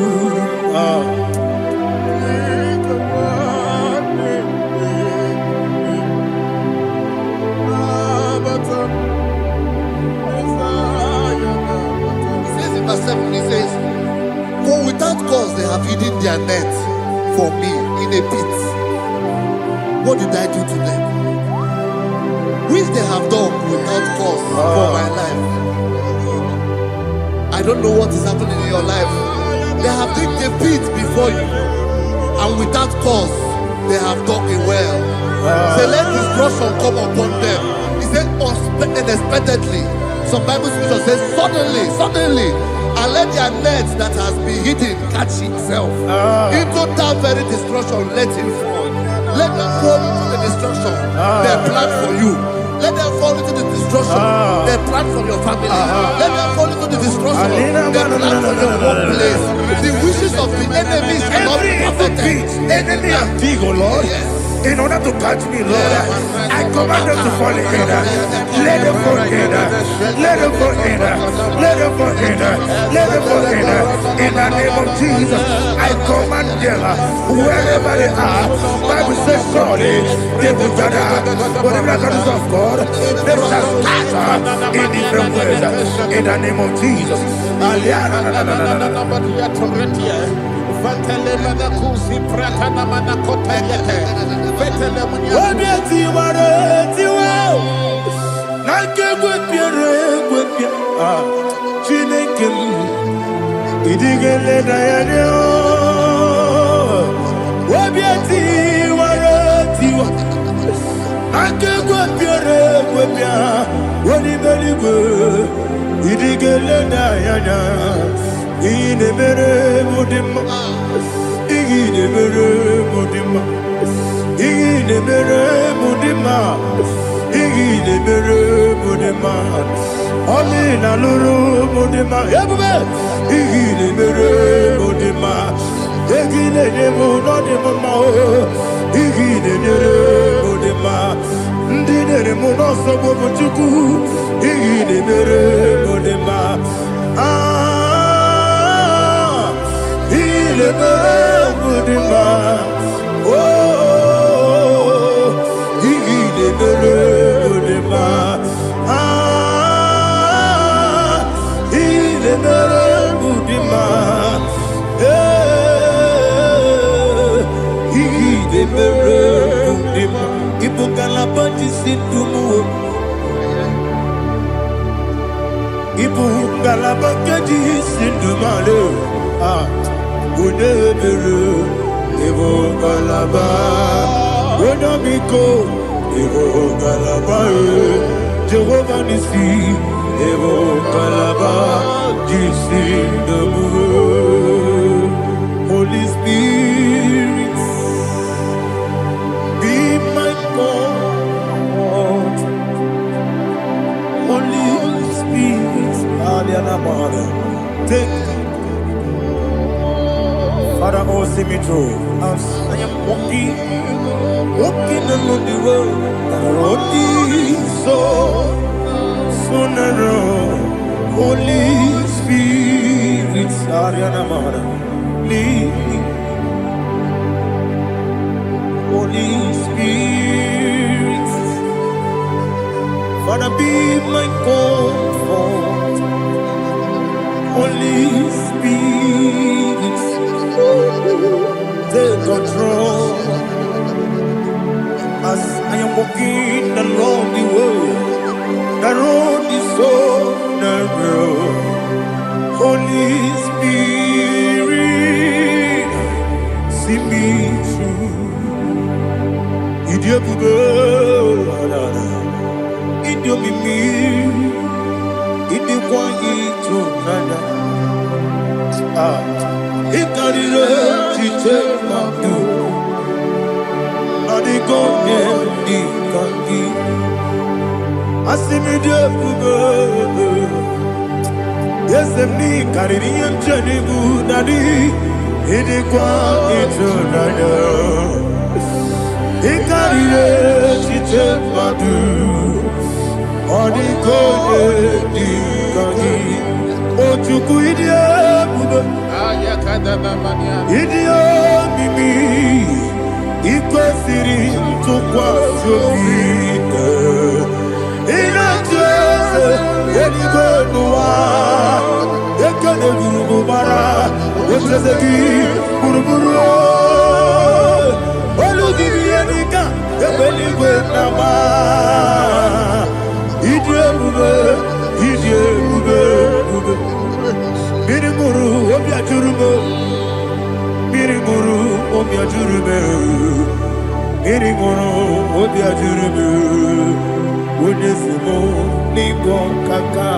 Speaker 3: Verse 7, he says, for without cause they have hidden their net for me in a pit. What did I do to them? Which they have done without cause for my life. I don't know what is happening in your life. They have digged a pit before you, and without cause they have dug a well. Say, let destruction come upon them. He said, unexpectedly. Some Bible scripture says, suddenly, and let their nets that has been hidden catch itself. Into that very destruction, let it fall. Let them fall into the destruction they plan for you. Let them fall into the destruction they plan for your family. Let them fall into the destruction they plan for your workplace. The wishes of the enemies are not perfected.
Speaker 1: Enemy are big, oh Lord.
Speaker 3: Yes.
Speaker 1: In order to catch me, Lord, I command them to fall in. Let them fall in. Let them fall in. Let them fall in. Let them fall in. In the name of Jesus, I command them wherever they are. Bible says surely they will gather. For the miracles of God, they shall scatter in different ways. In the name of Jesus. Idigele dayanyo Wabiati waratiwa Anke gwapiere gwapia Wani beligwe Idigele dayanya Ine mere mudima Ine mere mudima Ine mere mudima Ine mere mudima Oli na luru mudima Yabube Igile mere mudima Igile nemo no demo mao Igile nere mudima Ndine muno sobo muchuku Igile mere mudima Igile mere mudima Oh Igile mere mudima Ibu galabati sindumu Ibu galabati sindumale Unebere Ibu galaba Unamiko Ibu galaba Jehovah Nisi Ibu galaba Jisindumu Holy Spirit be my God, Holy Spirit, take Father, oh, see me through. As I am walking along the road, the road is so narrow. Holy Spirit, lead me. Holy Spirit, Father, be my comfort. Holy Spirit, take control as I am walking along the road. The road is so narrow. Holy Spirit, see me through. Idiabube, Idiomimi, Idikwa Itonana. Ikarire Chite Mabdu, Adigone Ikangi. Asimidiabube, yes, me Karirian Janibu Nadi, Idikwa Itonana. Ikarire Chite Mabdu, Adigone Ikangi. Ochuku Idiabube, Idiomimi, Ikwesiri Tukwa Sofite, Inatese, Edigonua, Ekane Gurubara, Otezeki, Guruburu, Olugibi Edika, Ebeligwe Nama, Idiabube, Mirimuru, Obia Jurume, Mirimuru, Obia Jurume, Mirimuru, Obia Jurume, Unesimo, Nigon Kaka,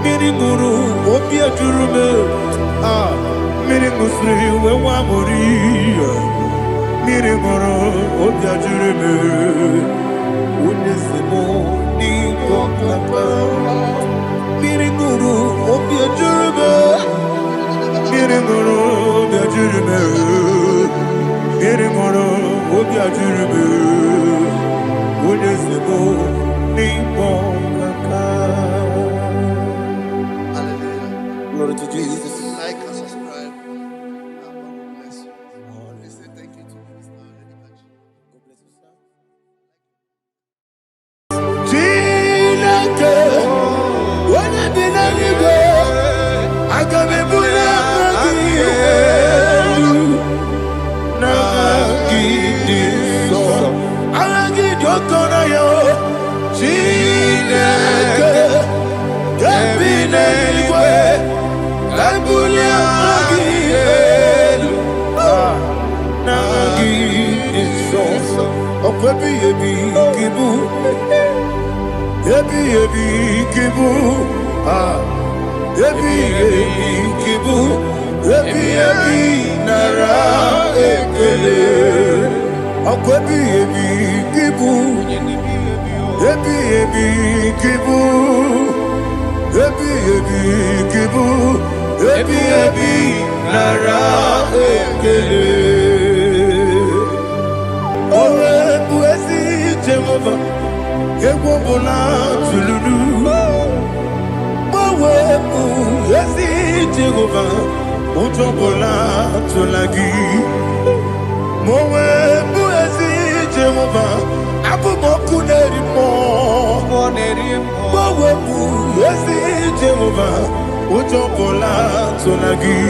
Speaker 1: Mirimuru, Obia Jurume, Mirimusri, Wawamuri, Mirimuru, Obia Jurume, Unesimo, Nigon Kaka. Mirimuru, Obia Jurume, Mirimuru, Obia Jurume, Mirimuru, Obia Jurume, Unesimo, Nigon Kaka.
Speaker 3: Hallelujah.
Speaker 1: Glory to Jesus.
Speaker 3: Like and subscribe. And God bless you.
Speaker 1: Chineke, Ebine Igwe, Ebulia Magielu, Nagi Isoso, Okwebi Ebi Kibu, Ebi Kibu, Ebi Kibu, Ebi Nara Ekele, Okwebi Ebi Kibu, Ebi Kibu, Ebi Kibu, Ebi Nara Ekele. Owe buezi Jehova, Ewobola Tululu. Owe buezi Jehova, Ojobola Tulagi. Mowe buezi Jehova, Abumoku Nerimo. Mowe buezi Jehova, Ojobola Tulagi.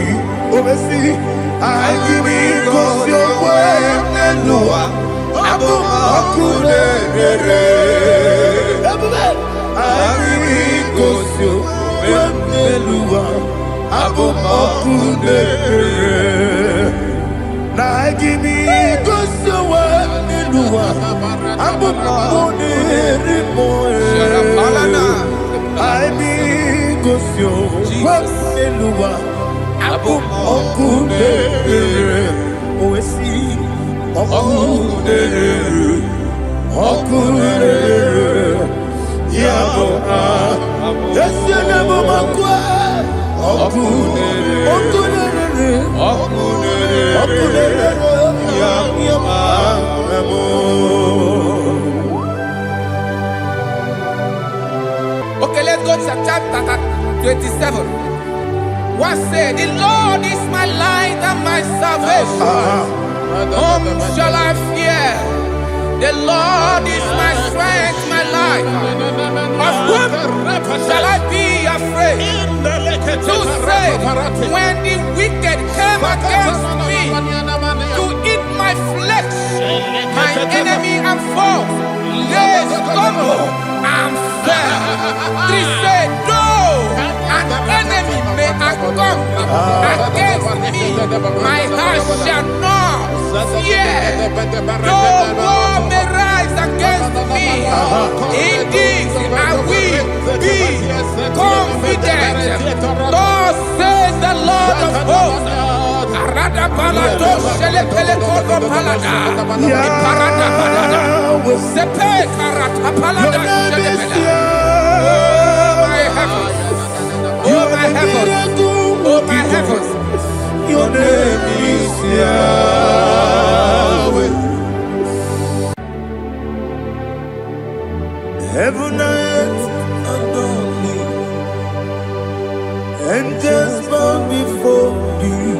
Speaker 1: Obesi, I give you cause your way, Nelua. Abumoku Nerere. I give you cause your way, Nelua. Abumoku Nerere. I give you cause your way, Nelua. Abumoku Nerere. I be cause your way, Nelua. Okudere, Oesi, Okudere, Yabo, Yesenemo Makwa, Okudere, Yabo.
Speaker 2: Okay, let's go to chapter 27. What said, the Lord is my light and my salvation. Whom shall I fear? The Lord is my strength, my life. Of whom shall I be afraid? Who said, when the wicked came against me to eat my flesh, my enemy and foe, they stumble and fell. Three said, though an enemy may come against me, my heart shall not fear. Though war may rise against me, in this I will be confident. Thus says the Lord of hosts. Oh my heavens, oh my heavens,
Speaker 1: your name is Yahweh. Heaven and earth adore me, angels bow before thee.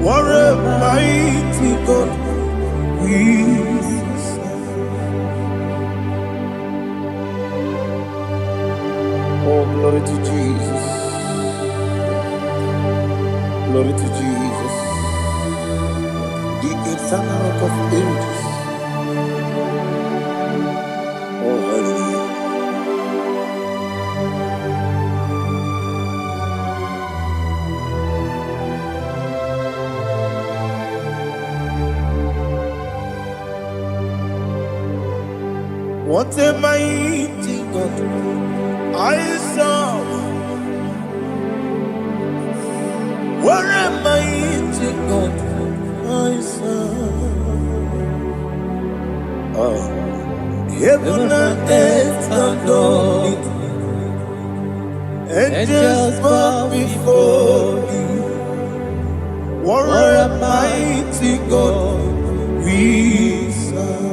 Speaker 1: What a mighty God we serve. Oh, glory to Jesus. Glory to Jesus. The eternal rock of ages. Oh, hallelujah. What a mighty God I serve. What a mighty God I serve. Heaven and earth adore it. Angels bow before thee. What a mighty God we serve.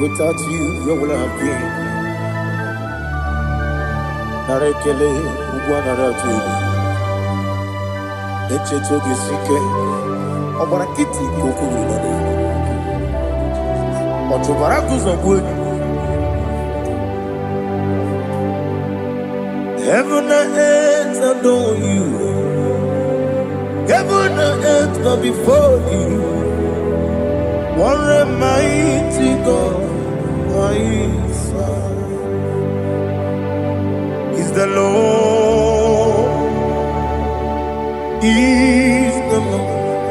Speaker 1: Without you, where would I have been? Narekele, Ugwanaratu. Echeto Gisike, Obarakiti, Kokuru. Otobarakus of wood. Heaven and earth adore you. Heaven and earth are before you. What a mighty God I serve. Is the Lord. Is the Lord.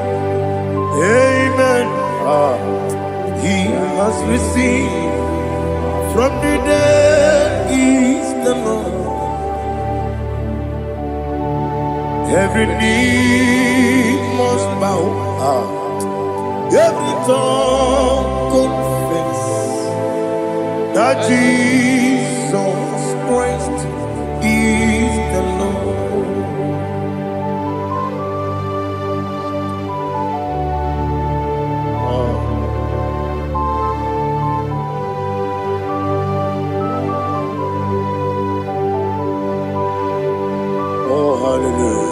Speaker 1: Amen. He has received from the dead. Is the Lord. Every knee must bow. Every tongue confess that Jesus Christ is the Lord. Oh, hallelujah.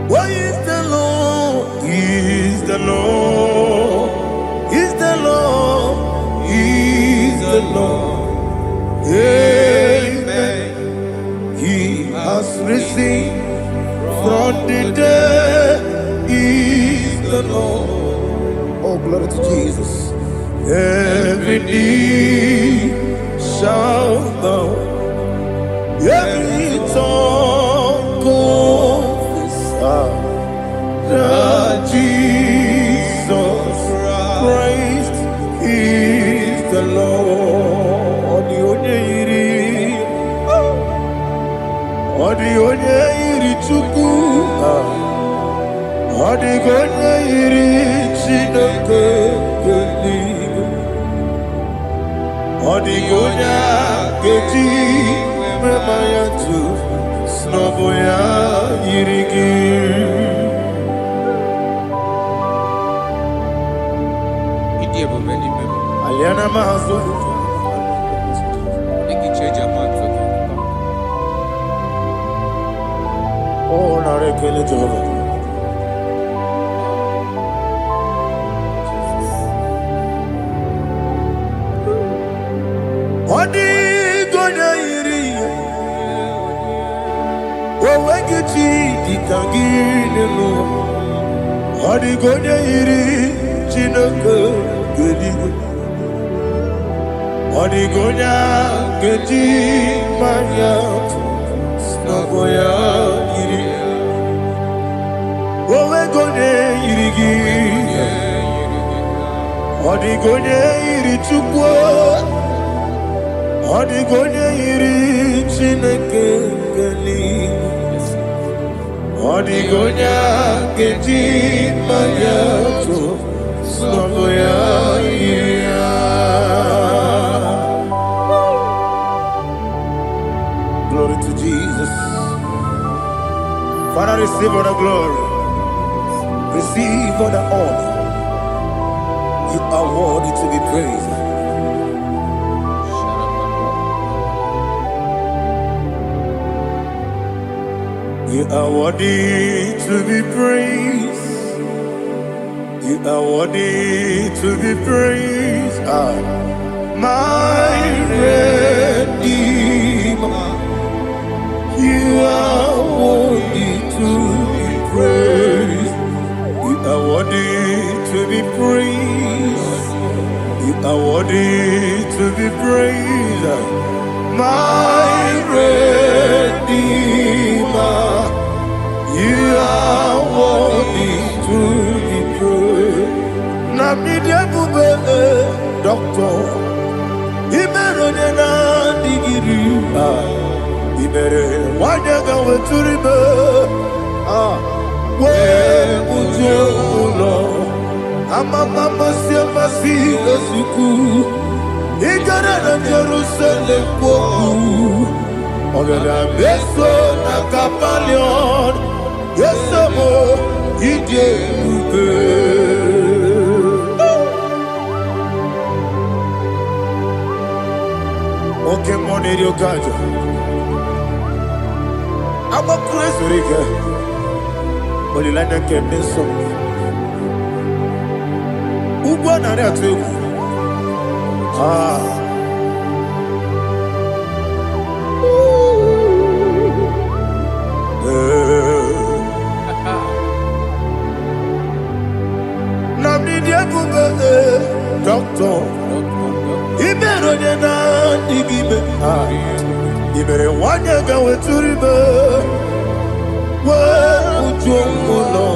Speaker 1: What is the Lord? Is the Lord. Is the Lord. Is the Lord. Amen. He has risen from the dead. Is the Lord. Oh, glory to Jesus. Every knee shall bow. Every tongue confess that Jesus Christ is the Lord. Odi onye iri Chukwu, odi onye iri Chineke eluigwe, odi onye keji mema ya tu, snobo ya yiri gị. Aliana mahazo. Oh, narekele Jehovah. Odi gonya iri, owegichi dikagine no. Odi gonya iri, Chineke gedigwe. Odi gonya geji maya, snoboya iri. Owegonye iri gi, odi gonya iri Chukwu. Odigonye iri Chineke eluigwe, odigonya keji maya to snobo ya iri ya. Glory to Jesus. Father, receive all the glory, receive all the honor. You are worthy to be praised. You are worthy to be praised. You are worthy to be praised. My Redeemer. You are worthy to be praised. You are worthy to be praised. You are worthy to be praised. My Redeemer. You are worthy to be praised. Namidebube, Doctor. Imerone na digiri. Imere wanyaga weturibe. We ujulo. Amama siamasi esuku. Igara na Jerusalem kwoku. Ogada beso na kapalion. Yesamo ije ube. Okay, money your gajo. Amakure Surika. Olilanya Kemeso. Ugwa na retu. Namni dia bube doctor. Ibero na igibe. Ibere wanya ga weturibe. Wa ujomulo.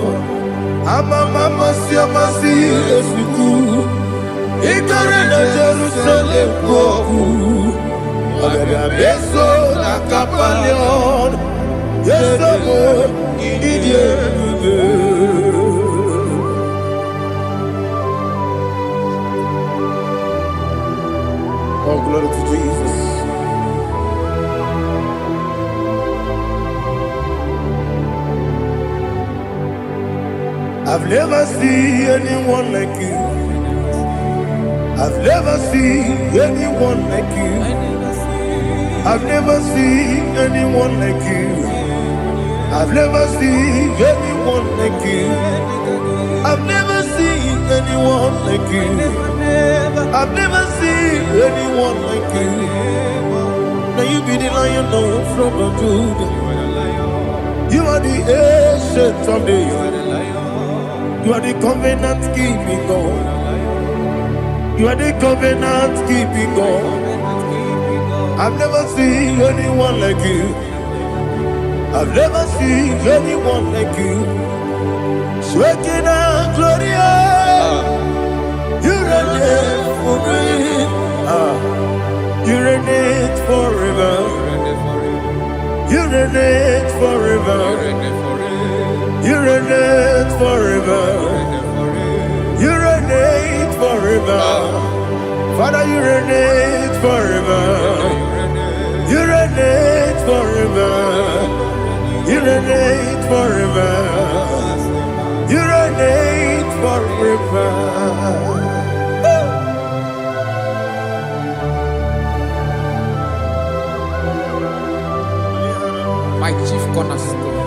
Speaker 1: Mama siamasi esiku. Ikare na Jerusalem koku. Abebe beso na kapalion. Yeso mo idie bube. Oh, glory to Jesus. I've never seen anyone like you. I've never seen anyone like you. I've never seen anyone like you. I've never seen anyone like you. I've never seen anyone like you. I've never seen anyone like you. Now you be the lion from the Judah. You are the ancient of days. You are the covenant keeping God. You are the covenant keeping God. I've never seen anyone like you. I've never seen anyone like you. Shekinah Gloria, you reign for me. You reign forever. You reign forever. You reign forever. You reign forever. Father, you reign forever. You reign forever. You reign forever. You reign forever.
Speaker 2: My chief cornerstone.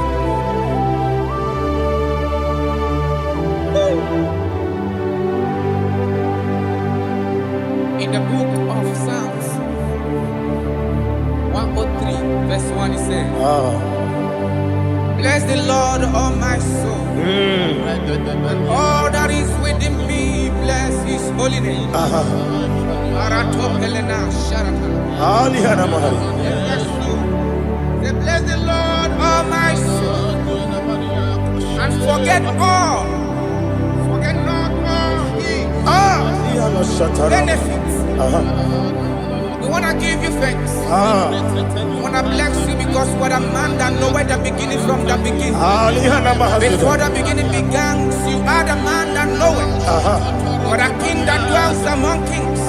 Speaker 2: In the book of Psalms 103 verse 1 it says, bless the Lord, all my soul, and all that is within me, bless his holy name. Bless the Lord, all my soul, and forget not all his benefits. We want to give you thanks. We want to bless you because what a man that know where the beginning from the beginning. Before the beginning began, you are the man that know it. What a king that dwells among kings.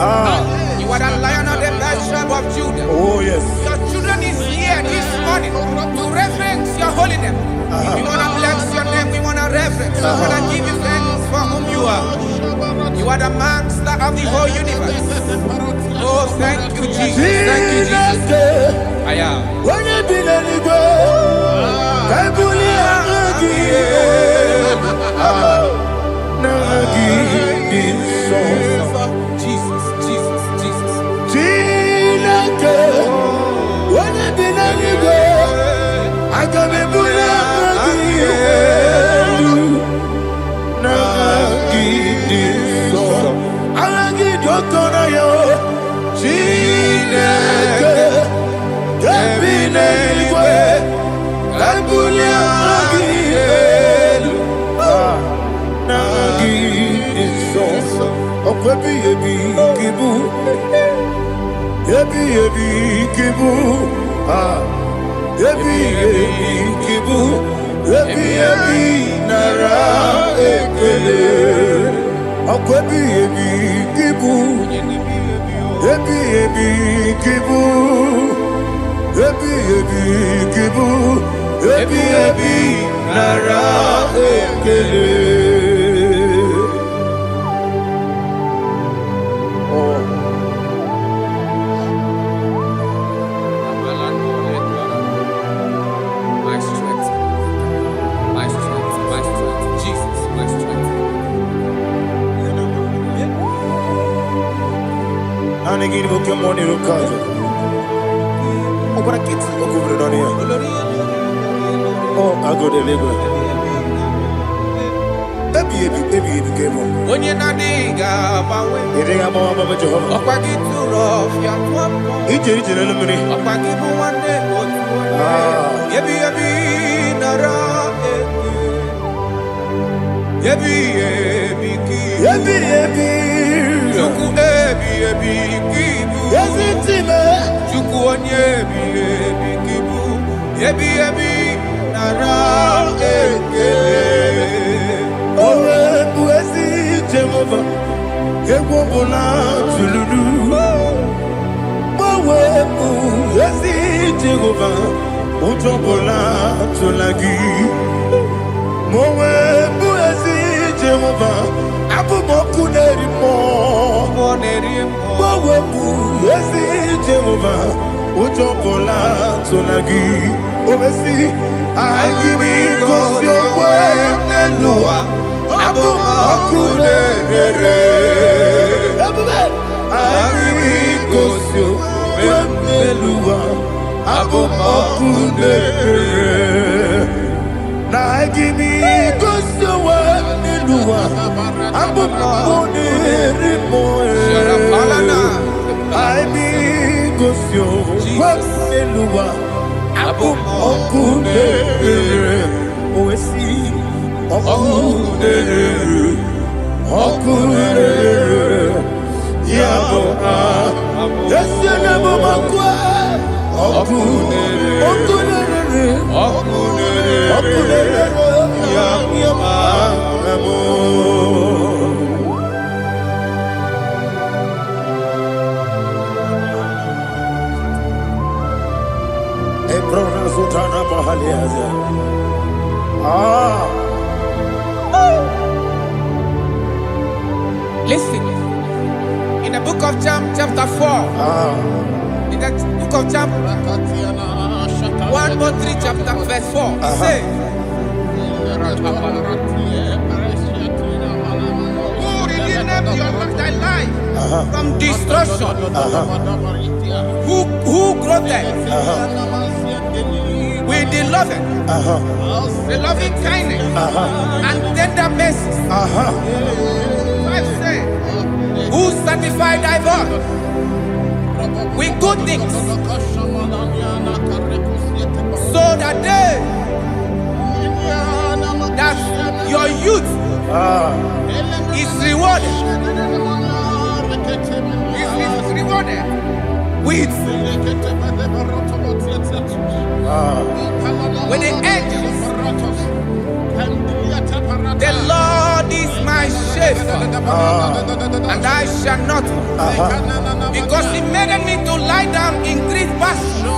Speaker 2: You are the lion of the tribe of Judah.
Speaker 1: Oh yes.
Speaker 2: Your children is here this morning to reverence your holiness. We want to bless your name. We want to reverence. We want to give you thanks for whom you are. You are the master of the whole universe. Oh, thank you, Jesus. Thank you, Jesus. I am.
Speaker 1: When you be let it go,
Speaker 2: Jesus, Jesus, Jesus.
Speaker 1: When you be let it go, I can be
Speaker 2: My
Speaker 1: negini boke moni rokazo. Okora kiti okubre donia. Oh, I go the Lagos. Baby, kemo.
Speaker 2: Onye na diga bawe.
Speaker 1: Iriga bawa baba Jehovah.
Speaker 2: Okwagi turo fia tuapo.
Speaker 1: Ije na lumini.
Speaker 2: Okwagi buwane otuwane. Yebi nara eke. Yebi ki.
Speaker 1: Yebi.
Speaker 2: Chuku ebi kibu.
Speaker 1: Yazitime.
Speaker 2: Chuku onye ebi kibu. Yebi nara eke.
Speaker 1: Owe buezi Jehovah. Ekwobona tululu. Owe buezi Jehovah. Utobola tulagi. Owe buezi Jehovah. Abumoku nerimo. Owe buezi Jehovah. Utobola tulagi. Obesi. Agimi kosyo kwenelua. Abumoku nerere. Agimi kosyo kwenelua. Abumoku nerere. Agimi kosyo kwenelua. Abumoku nerimo. Agimi kosyo kwenelua. Abumoku nerere. Oesi. Okurere, yabo yesenebo makwa. Okurere, yabo amo. Ebrona zutana mahaliaza.
Speaker 2: Listen, in the book of John, chapter 4, in the book of John, 1:3, chapter verse 4, it says, who redeemed thy life from destruction, who groweth with the loving kindness and tender mercies. Who sanctify thy body with good things, so that your youth is rewarded. Is rewarded with the angels. The Lord is my shepherd, and I shall not want, because He made me to lie down in green pastures.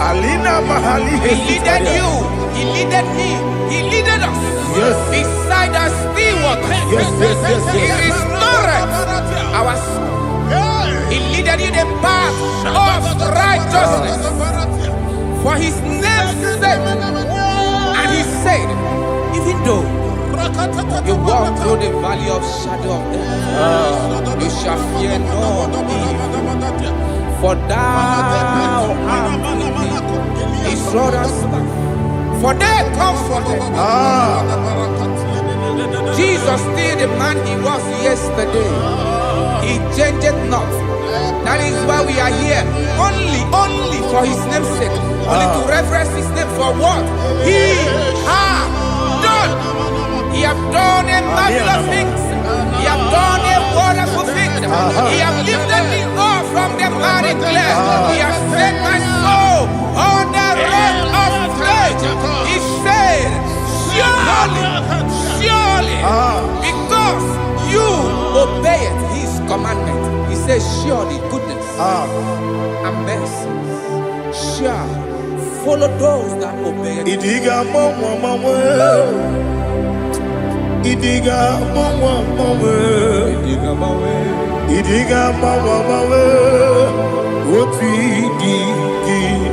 Speaker 2: He leaded you, He leaded me, He leaded us beside the still waters. He restored our soul. He leaded you the path of righteousness for His name's sake. And He said, even though you walk through the valley of shadow of death, you shall fear no evil, for thou art with me. His rod and staff, for they comforted. Jesus still the man He was yesterday. He changed not. That is why we are here, only for His name's sake, only to reference His name for what He has done. He have done a marvelous things. He have done a wonderful thing. He have lifted me up from the miry clay. He has set my soul on the rock of faith. He said, surely, because you obeyed His commandment. He says, surely goodness and mercy shall follow those that obey it.
Speaker 1: Idiga mawe, oti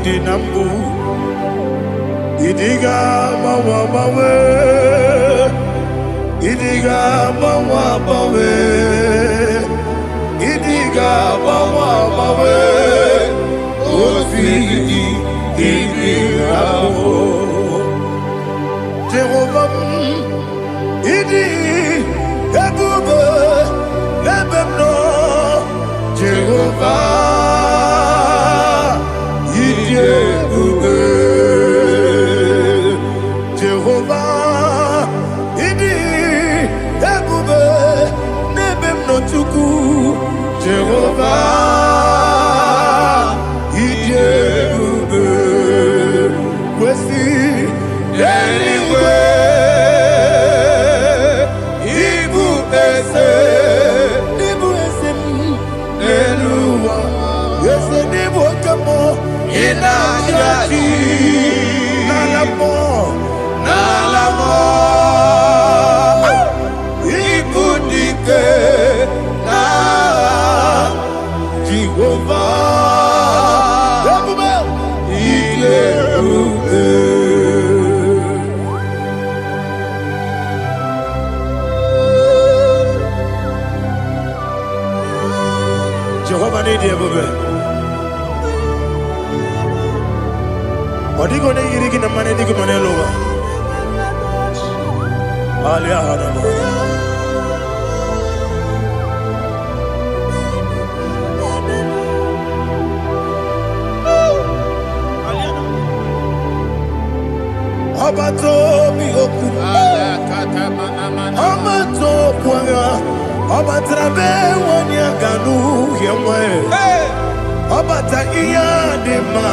Speaker 1: di nambu. Idiga mawe, idiga mawe, idiga mawe. Mesidi, Idirabo. Jehovah, Idi, Ebube, Lebemno, Jehovah, Idi, Ebube, Jehovah, Idi, Ebube, Lebemno Chuku, Jehovah, Idi, Ebube, Kwesi, anyway, Ibu Ese, Eluwa, Ese Nibu Kamo, Inajaji, Nalamo, Ibu Dike, Na, Jehovah, Ileube. Jehovah need you, baby. What are you going to get in the money? You can over. Abato bihoku, Abato puanga, Abatrabe wanyaganu yemwe, Abata iyadema,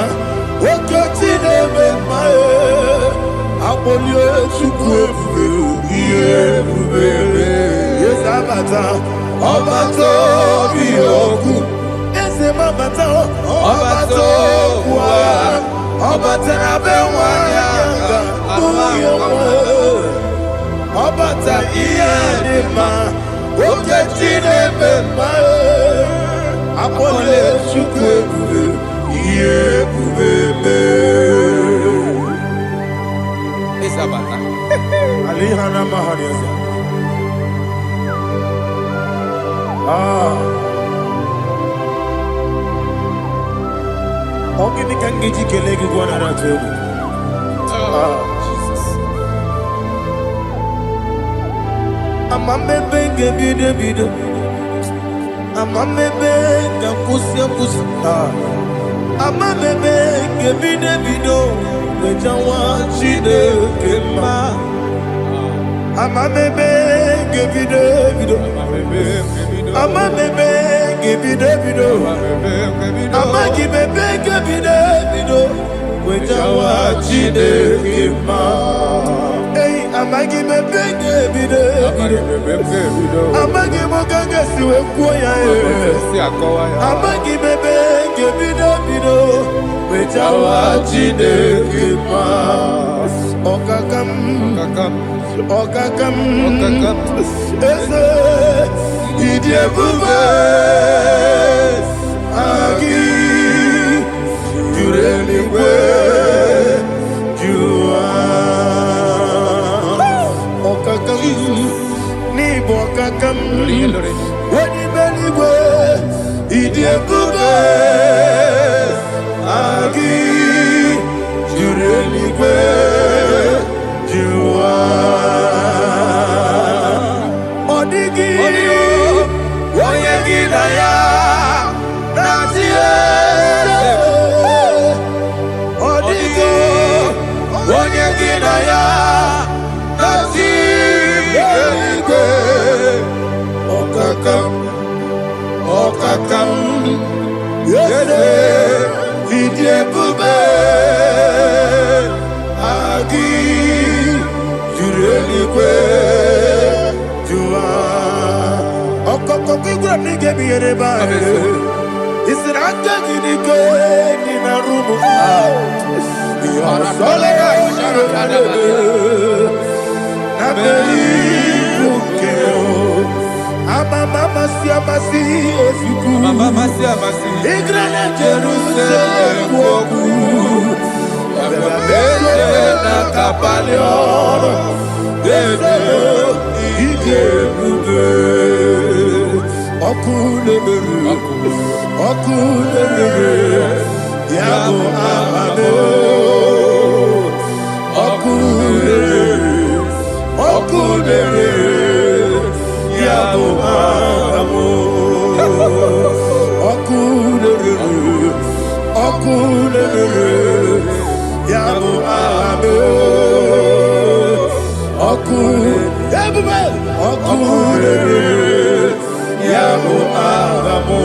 Speaker 1: Okotine memae, Abolio chukwefu, Yebubele, Yes Abata, Abato bihoku, Ese mabata, Abato puanga, Abatrabe wanyaganu Obata iyadema, oketine memae, Apole chukwefu, Yebubele.
Speaker 2: Isabata.
Speaker 1: Alihana mahariasa. Ogini kangeji kelegi gwana ratubu.
Speaker 2: Jesus.
Speaker 1: Amamebe gebide bide. Amamebe gakusi. Amamebe gebide bido. Wejawa chide kema. Amamebe gebide bido. Amamebe gebide bido. Amagibebe gebide bido. Wejawa chide kema. Hey, amagibebe gebide bido. Amagimogaga siwe kuya. Amagibebe gebide bido. Wejawa chide kema. Okakam. Ese Idiebube Agi Jureligwe Jua Okakam Ni bokakam Wani beligwe Idiebube Agi Jureligwe Jua Odigi Oyegi Naya Natie Odigi Oyegi Naya Natie Okakam Yede Idiebube Agi Jureligwe Jua Okokokigura nige biyereba Isiranga ginike Nina rumu Yasole Nabeli Bukeo Mama siamasi efiku
Speaker 2: Mama siamasi
Speaker 1: Igrane Jerusalem woku Bebe na kapalioro Bebe Idiebube Okulebere Yabo Amame, Okudere, Yabo Amamo, Okudere, Yabo Amame, Okudere, Yabo Amamo.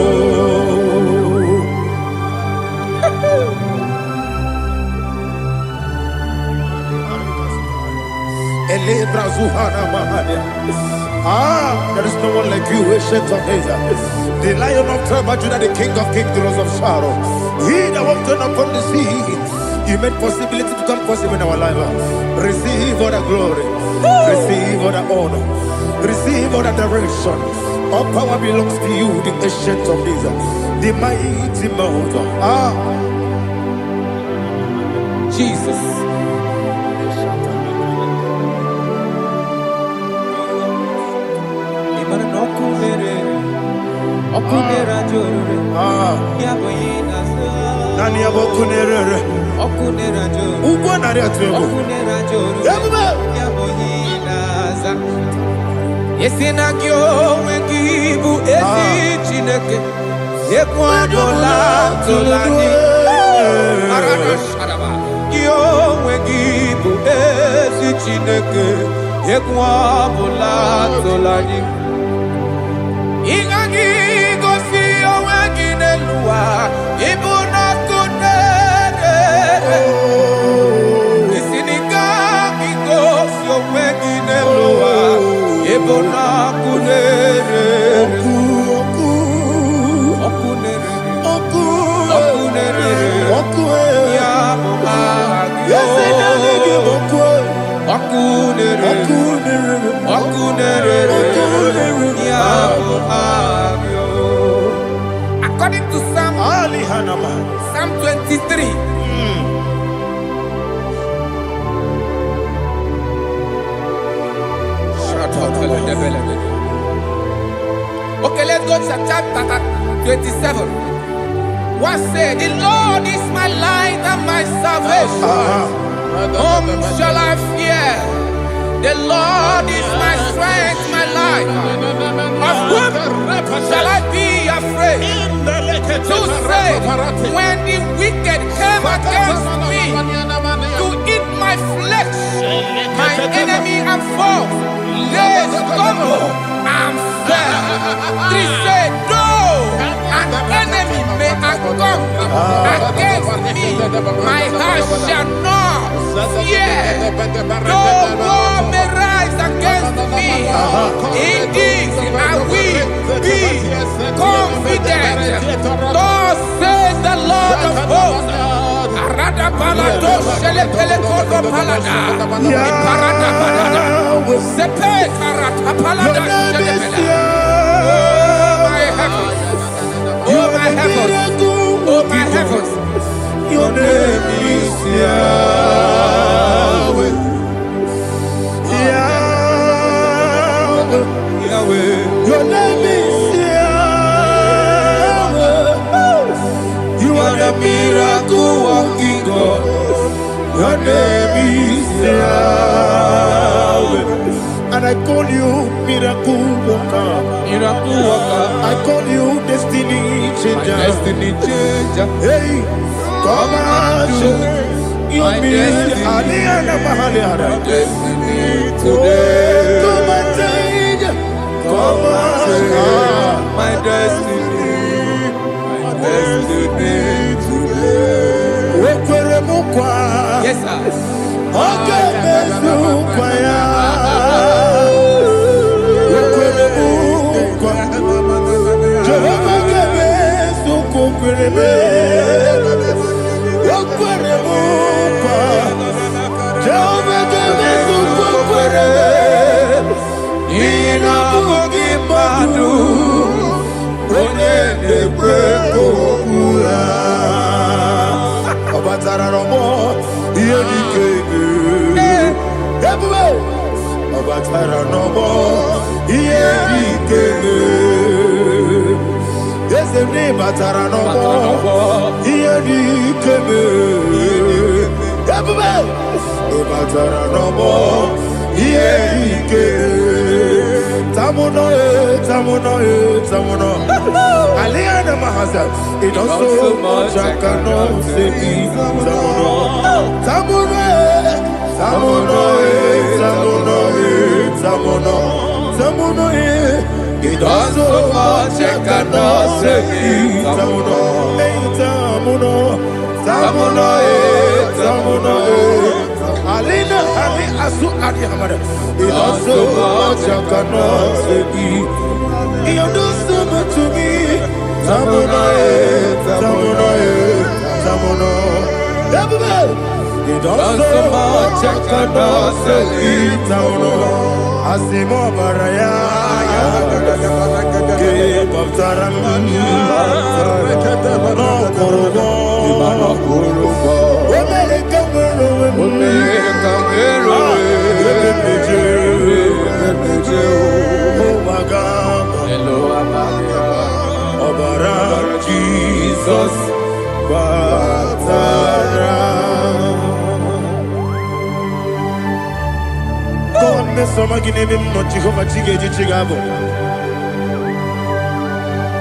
Speaker 1: There is no one like you, ancient of days. The Lion of tribe of Judah, the King of kings, the Rose of Sharon. He that walked upon the sea. You made possibility to come possible in our life. Receive all the glory. Receive all the honor. Receive all the direction. All power belongs to you, the ancient of days, the mighty mountain.
Speaker 2: Jesus. Yesinagyo wegibu esi chineke ekwadola tolani arana sharaba yo wegibu esi chineke ekwadola tolani ingagi gosi oweginelua ibuna kunere isinika gosi oweginelua ibuna kunere According to Psalm 23. Okay, let's go to chapter 27. What said? The Lord is my light and my salvation. Whom shall I fear? The Lord is my strength, my life. Of whom shall I be afraid? To say, when the wicked came against me to eat my flesh, my enemy and foe, they stumble and fell. 3 say, though an enemy may come against me, my heart shall not fear. Though war may rise against me, in this I will be confident. Thus says the Lord of hosts. Arada balado shele pele kodo palada. Iparada balada. Sepe karata palada shele pele. Oh my heavens. Oh my heavens. Your name is Yahweh. Yahweh. Your name is Yahweh. You are the miracle working God. Your name is Yahweh. And I call you miracle worker. Miracle worker. I call you destiny changer. Destiny changer. Hey, come on, you mean Aliana Mahaliana. Destiny today. Come and change. Come on, my destiny. My destiny today. Yes, sir. Okay,
Speaker 1: ni batara no mo iye di keme ebube ni batara no mo iye di keme tamuno Aliana Mahasa it also much I cannot say tamuno it also much I cannot say tamuno Alina Ali Asu Adi Hamada it also much I cannot say you do so much to me tamuno it also much I cannot say tamuno Asimo Baraya Keep up Taram No Kurubo Jesus Batara God me some gine me no Jehovah Chige Chigabo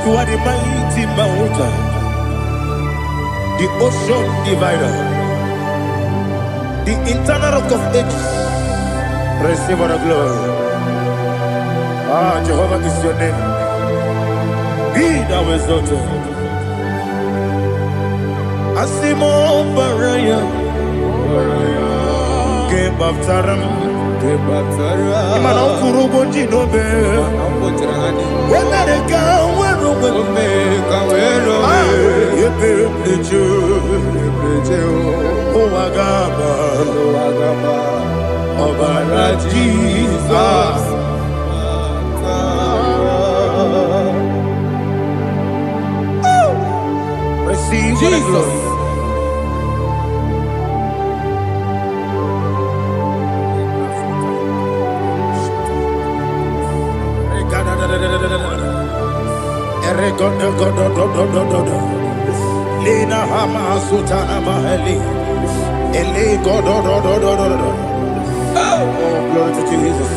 Speaker 1: You are the mighty mountain the ocean divider the internal rock of ages receive all the glory Jehovah is your name be thou exalted Asimo Baraya Game of Taram Imano Kurubo Jinobe America Wagaba Obara Jesus Receive Jesus Lina Hama Sutana Mahali Ele Godo. Oh, glory to Jesus.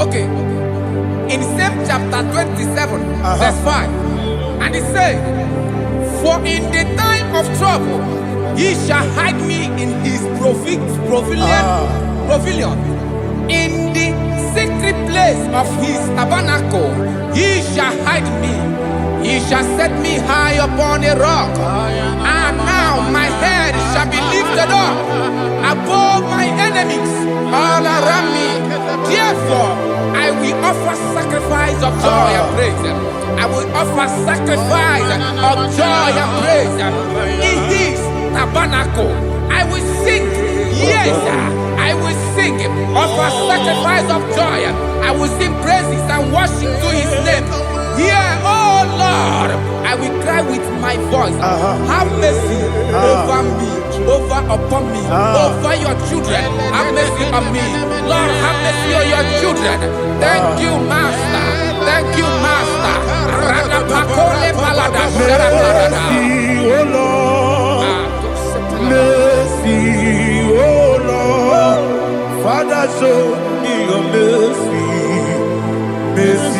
Speaker 2: Okay. In same chapter 27, verse 5, and it says, for in the time of trouble, he shall hide me in his pavilion. In the secret place of his tabernacle, he shall hide me. He shall set me high upon a rock. And now my head shall be lifted up above my enemies all around me. Therefore, I will offer sacrifice of joy and praise. I will offer sacrifice of joy and praise in his tabernacle. I will sing, yes, I will sing, offer sacrifice of joy. I will sing praises and worship to his name. Here, oh Lord, I will cry with my voice. Have mercy over me, upon me, over your children. Have mercy on me. Lord, have mercy on your children. Thank you, Master. Thank you, Master.
Speaker 1: Mercy, oh Lord. Mercy, oh Lord. Father, show me your mercy. Mercy.